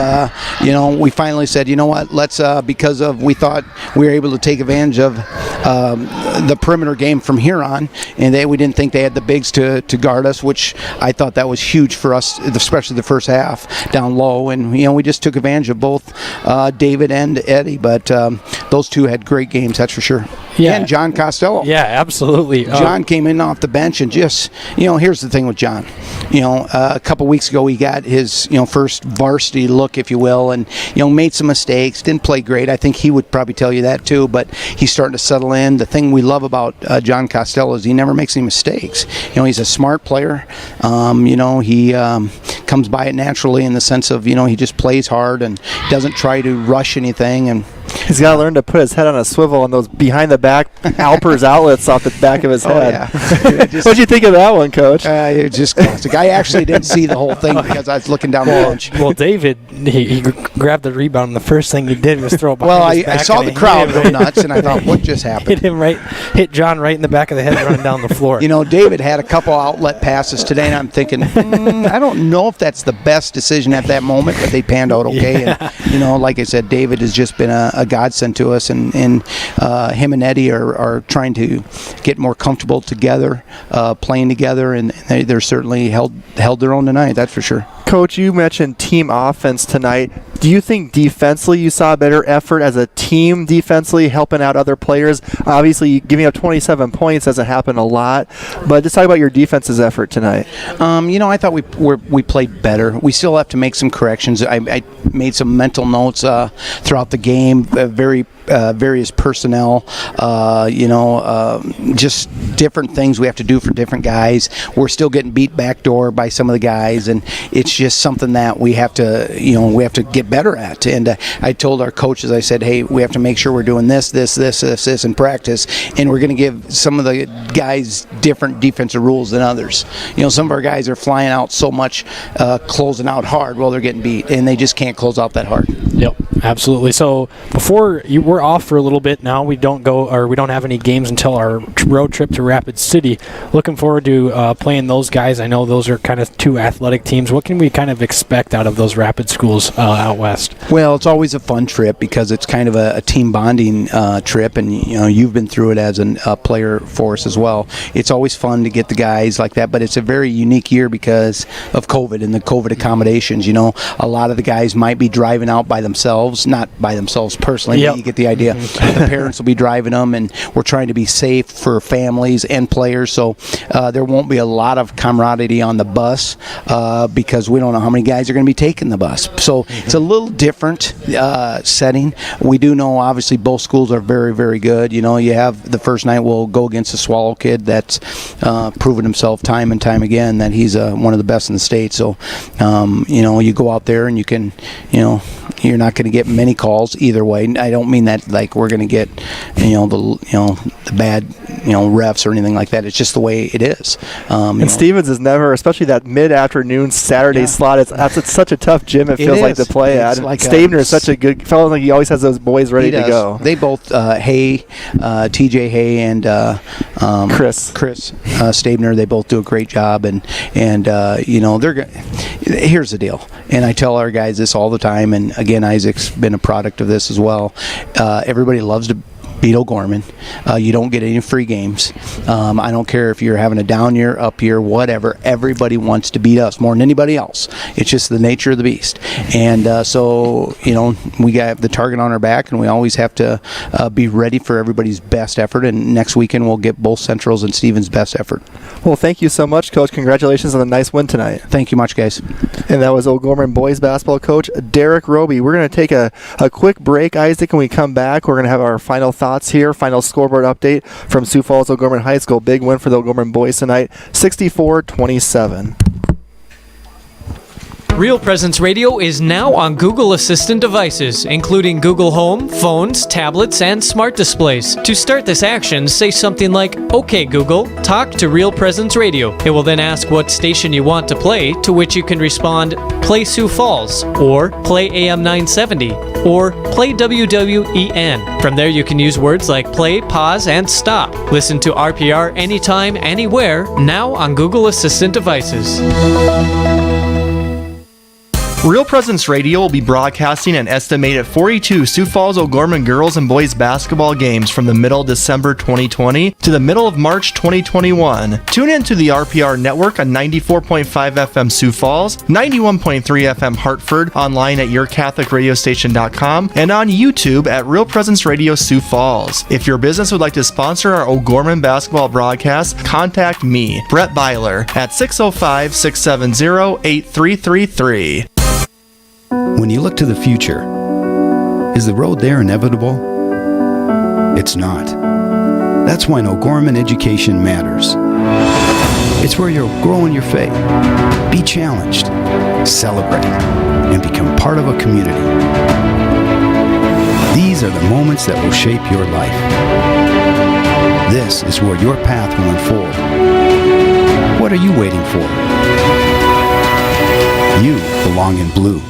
we finally said, let's we thought we were able to take advantage of the perimeter game from Huron, and we didn't think they had the bigs to guard us, which I thought that was huge for us, especially the first half down low. And we just took advantage of both David and Eddie, but those two had great games, that's for sure. Yeah. And John Costello. Yeah, absolutely. John came in off the bench and just, here's the thing with John. A couple weeks ago he got his, first varsity look, if you will, and, made some mistakes, didn't play great. I think he would probably tell you that too, but he's starting to settle in. The thing we love about John Costello is he never makes any mistakes. He's a smart player. He comes by it naturally in the sense of, he just plays hard and doesn't try to rush anything. And He's got to learn to put his head on a swivel on those behind the back Alpers outlets off the back of his head. What'd you think of that one, Coach? It was just classic. I actually didn't see the whole thing because I was looking down the bench. Well, David, he grabbed the rebound, and the first thing he did was throw it behind his back. I saw the crowd go nuts, and I thought, what just happened? Hit John right in the back of the head, running down the floor. David had a couple outlet passes today, and I'm thinking, I don't know if that's the best decision at that moment, but they panned out okay. Yeah. And, like I said, David has just been a godsend to us, and him and Eddie are trying to get more comfortable together, playing together, and they're certainly held their own tonight, that's for sure. Coach, you mentioned team offense tonight. Do you think defensively you saw a better effort as a team defensively, helping out other players? Obviously, giving up 27 points doesn't happen a lot, but just talk about your defense's effort tonight. I thought we played better. We still have to make some corrections. I made some mental notes throughout the game, various personnel, just different things we have to do for different guys. We're still getting beat backdoor by some of the guys, and it's just something that we have to get better at. And I told our coaches, I said, hey, we have to make sure we're doing this in practice, and we're going to give some of the guys different defensive rules than others. Some of our guys are flying out so much, closing out hard while they're getting beat, and they just can't close out that hard. Yep, absolutely. So before we're off for a little bit now. We don't have any games until our road trip to Rapid City. Looking forward to playing those guys. I know those are kind of two athletic teams. What can we kind of expect out of those Rapid schools out west? Well, it's always a fun trip because it's kind of a team bonding trip, and you've been through it as a player for us as well. It's always fun to get the guys like that, but it's a very unique year because of COVID and the COVID accommodations. A lot of the guys might be driving out by themselves, not by themselves personally, but you get the idea. The parents will be driving them, and we're trying to be safe for families and players, so there won't be a lot of camaraderie on the bus because we don't know how many guys are going to be taking the bus. So it's a little different setting. We do know, obviously, both schools are very, very good. You have the first night we'll go against the Swallow kid that's proven himself time and time again that he's one of the best in the state. So, you go out there and you can, you're not going to get many calls either way. I don't mean that like we're going to get, the bad, refs or anything like that. It's just the way it is. And Stevens is never, especially that mid-afternoon Saturday slot. It's such a tough gym. It feels like to play at. Like Stabner is such a good fellow. Like he always has those boys ready to go. They both TJ Hay and Chris Stabner. They both do a great job, and they're. Here's the deal, and I tell our guys this all the time. And again, Isaac's been a product of this as well. Everybody loves to beat O'Gorman. You don't get any free games. I don't care if you're having a down year, up year, whatever. Everybody wants to beat us more than anybody else. It's just the nature of the beast. And so, we got the target on our back, and we always have to be ready for everybody's best effort. And next weekend, we'll get both Central's and Stevens' best effort. Well, thank you so much, Coach. Congratulations on the nice win tonight. Thank you much, guys. And that was O'Gorman boys basketball coach Derek Roby. We're going to take a quick break, Isaac, and we come back. We're going to have our final thoughts here, final scoreboard update from Sioux Falls O'Gorman High School. Big win for the O'Gorman boys tonight, 64-27. Real Presence Radio is now on Google Assistant devices, including Google Home, phones, tablets, and smart displays. To start this action, say something like, "Okay, Google, talk to Real Presence Radio." It will then ask what station you want to play, to which you can respond, "Play Sioux Falls," or "Play AM 970," or "Play WWEN." From there, you can use words like play, pause, and stop. Listen to RPR anytime, anywhere, now on Google Assistant devices. Real Presence Radio will be broadcasting an estimated 42 Sioux Falls O'Gorman girls and boys basketball games from the middle of December 2020 to the middle of March 2021. Tune in to the RPR network on 94.5 FM Sioux Falls, 91.3 FM Hartford, online at yourcatholicradiostation.com, and on YouTube at Real Presence Radio Sioux Falls. If your business would like to sponsor our O'Gorman basketball broadcast, contact me, Brett Byler, at 605-670-8333. When you look to the future, is the road there inevitable? It's not. That's why O'Gorman education matters. It's where you'll grow in your faith, be challenged, celebrate, and become part of a community. These are the moments that will shape your life. This is where your path will unfold. What are you waiting for? You belong in blue.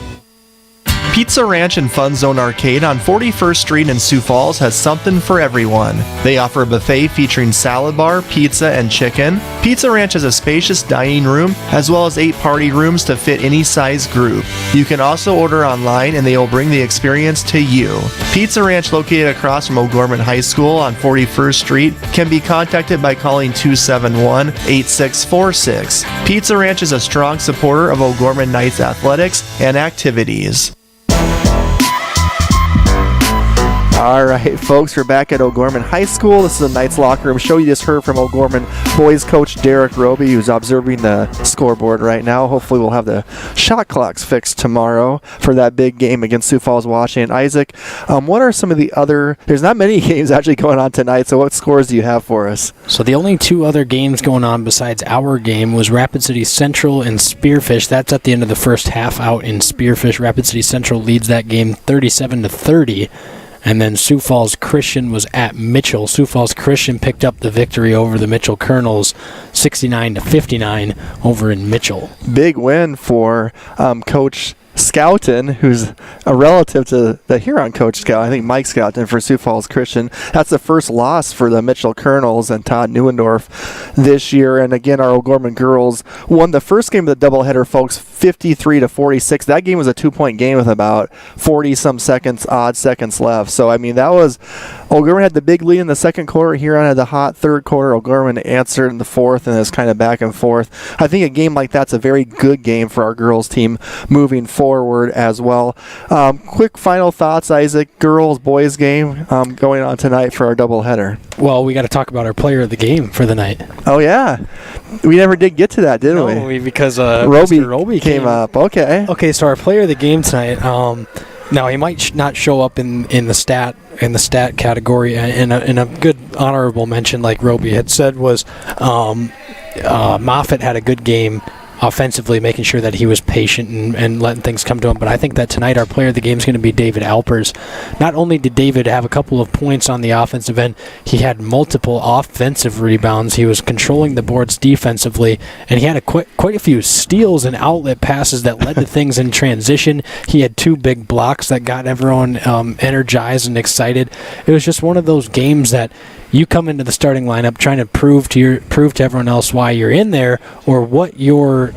Pizza Ranch and Fun Zone Arcade on 41st Street in Sioux Falls has something for everyone. They offer a buffet featuring salad bar, pizza, and chicken. Pizza Ranch has a spacious dining room as well as 8 party rooms to fit any size group. You can also order online and they will bring the experience to you. Pizza Ranch, located across from O'Gorman High School on 41st Street, can be contacted by calling 271-8646. Pizza Ranch is a strong supporter of O'Gorman Knights athletics and activities. All right, folks, we're back at O'Gorman High School. This is the Knights locker room show. You just heard from O'Gorman boys coach Derek Roby, who's observing the scoreboard right now. Hopefully we'll have the shot clocks fixed tomorrow for that big game against Sioux Falls, Washington. Isaac, what are some of the other... There's not many games actually going on tonight, so what scores do you have for us? So the only 2 other games going on besides our game was Rapid City Central and Spearfish. That's at the end of the first half out in Spearfish. Rapid City Central leads that game 37-30. And then Sioux Falls Christian was at Mitchell. Sioux Falls Christian picked up the victory over the Mitchell Colonels, 69-59 over in Mitchell. Big win for Coach Scouten, who's a relative to the Huron coach Scout. I think Mike Scouten for Sioux Falls Christian. That's the first loss for the Mitchell Colonels and Todd Neuendorf this year. And again, our O'Gorman girls won the first game of the doubleheader, folks, 53-46. That game was a 2-point game with about 40-some odd seconds left. So, I mean, that was... O'Gorman had the big lead in the second quarter. Huron had the hot third quarter. O'Gorman answered in the fourth, and it was kind of back and forth. I think a game like that's a very good game for our girls team moving forward as well. Quick final thoughts, Isaac. Girls, boys game going on tonight for our doubleheader. Well, we got to talk about our player of the game for the night. Oh, yeah. We never did get to that, did we? No, because Mr. Roby came up. Okay, so our player of the game tonight... Now he might not show up in the stat category in a good honorable mention, like Roby had said, was Moffitt had a good game offensively, making sure that he was patient and letting things come to him. But I think that tonight our player of the game is going to be David Alpers. Not only did David have a couple of points on the offensive end, he had multiple offensive rebounds. He was controlling the boards defensively, and he had quite a few steals and outlet passes that led to things in transition. He had 2 big blocks that got everyone energized and excited. It was just one of those games that you come into the starting lineup trying to prove to everyone else why you're in there, or what your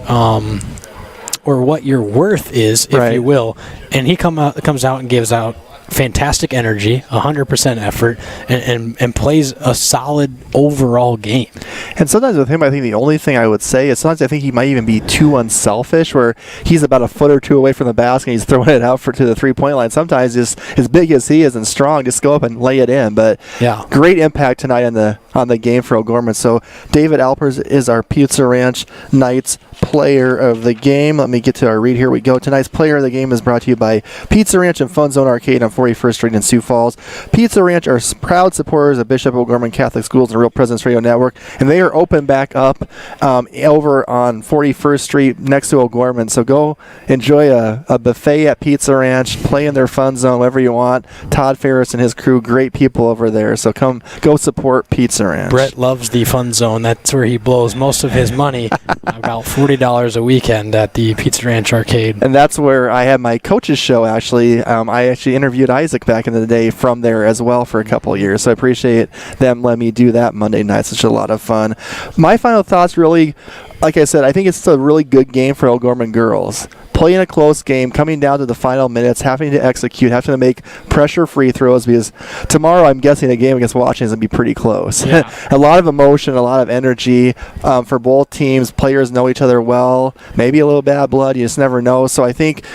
worth is, if you will. And he comes out and gives out fantastic energy, 100% effort, and plays a solid overall game. And sometimes with him, I think the only thing I would say is sometimes I think he might even be too unselfish, where he's about a foot or two away from the basket and he's throwing it out to the 3-point line. Sometimes just as big as he is and strong, just go up and lay it in. But yeah, great impact tonight on the game for O'Gorman. So David Alpers is our Pizza Ranch Knights player of the game. Let me get to our read. Here we go. Tonight's player of the game is brought to you by Pizza Ranch and Fun Zone Arcade on 41st Street in Sioux Falls. Pizza Ranch are proud supporters of Bishop O'Gorman Catholic Schools and Real Presence Radio Network, and they are open back up over on 41st Street next to O'Gorman. So go enjoy a buffet at Pizza Ranch, play in their Fun Zone, whatever you want. Todd Ferris and his crew, great people over there. So go support Pizza Ranch. Brett loves the Fun Zone. That's where he blows most of his money, about $40 a weekend at the Pizza Ranch Arcade. And that's where I had my coach's show, actually. I actually interviewed Isaac back in the day from there as well for a couple of years. So I appreciate them letting me do that Monday night. Such a lot of fun. My final thoughts, really, like I said, I think it's a really good game for O'Gorman girls. Playing a close game, coming down to the final minutes, having to execute, having to make pressure free throws, because tomorrow I'm guessing a game against Washington is going to be pretty close. Yeah. A lot of emotion, a lot of energy for both teams. Players know each other well. Maybe a little bad blood, you just never know. So I think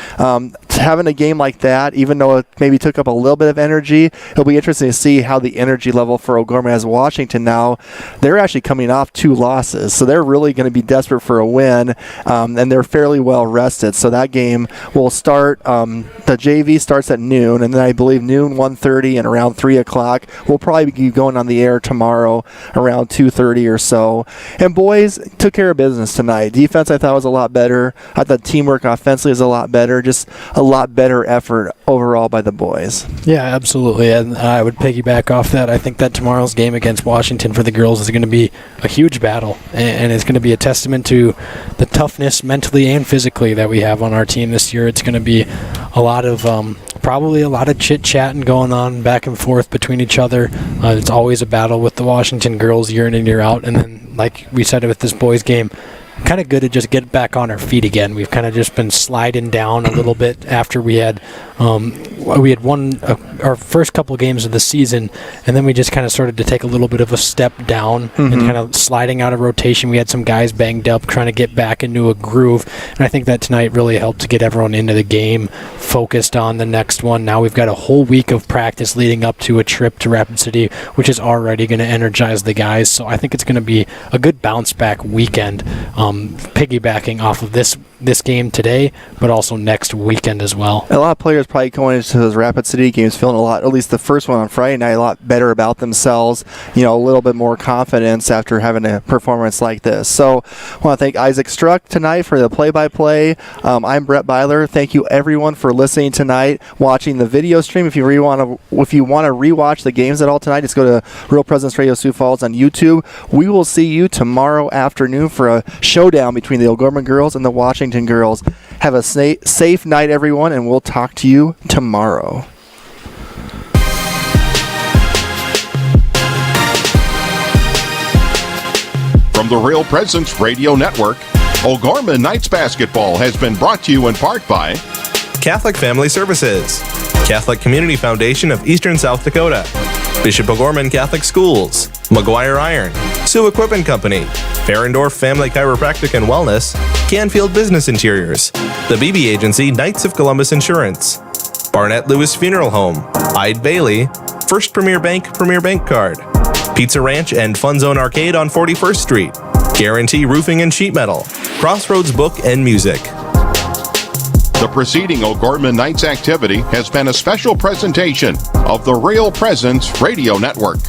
having a game like that, even though it maybe took up a little bit of energy, it'll be interesting to see how the energy level for O'Gorman as Washington now. They're actually coming off 2 losses, so they're really going to be desperate for a win, and they're fairly well rested. So that game will start. The JV starts at noon, and then I believe noon, 1:30, and around 3 o'clock. We'll probably be going on the air tomorrow around 2:30 or so. And boys took care of business tonight. Defense I thought was a lot better. I thought teamwork offensively was a lot better. Just a lot better effort overall by the boys. Yeah, absolutely. And I would piggyback off that. I think that tomorrow's game against Washington for the girls is going to be a huge battle, and it's going to be a testament to the toughness mentally and physically that we have on our team this year. It's going to be a lot of probably a lot of chit-chatting going on back and forth between each other. It's always a battle with the Washington girls year in and year out, and then like we said with this boys game, kind of good to just get back on our feet again. We've kind of just been sliding down a little bit after we had won our first couple of games of the season, and then we just kind of started to take a little bit of a step down and kind of sliding out of rotation. We had some guys banged up trying to get back into a groove, and I think that tonight really helped to get everyone into the game, focused on the next one. Now we've got a whole week of practice leading up to a trip to Rapid City, which is already going to energize the guys, so I think it's going to be a good bounce back weekend, piggybacking off of this game today, but also next weekend as well. A lot of players probably going into those Rapid City games feeling a lot, at least the first one on Friday night, a lot better about themselves, a little bit more confidence after having a performance like this. So I want to thank Isaac Struck tonight for the play-by-play. I'm Brett Byler. Thank you everyone for listening tonight, watching the video stream. If you want to rewatch the games at all tonight, just go to Real Presence Radio Sioux Falls on YouTube. We will see you tomorrow afternoon for a showdown between the O'Gorman girls and the Washington girls. Have a safe night, everyone, and we'll talk to you tomorrow. From the Real Presence Radio Network, O'Gorman Knights Basketball has been brought to you in part by Catholic Family Services, Catholic Community Foundation of Eastern South Dakota, Bishop O'Gorman Catholic Schools, McGuire Iron, Sioux Equipment Company, Ferendorf Family Chiropractic and Wellness, Canfield Business Interiors, the BB Agency Knights of Columbus Insurance, Barnett Lewis Funeral Home, Ide Bailey, First Premier Bank Card, Pizza Ranch and Fun Zone Arcade on 41st Street, Guarantee Roofing and Sheet Metal, Crossroads Book and Music. The preceding O'Gorman Knights activity has been a special presentation of the Real Presence Radio Network.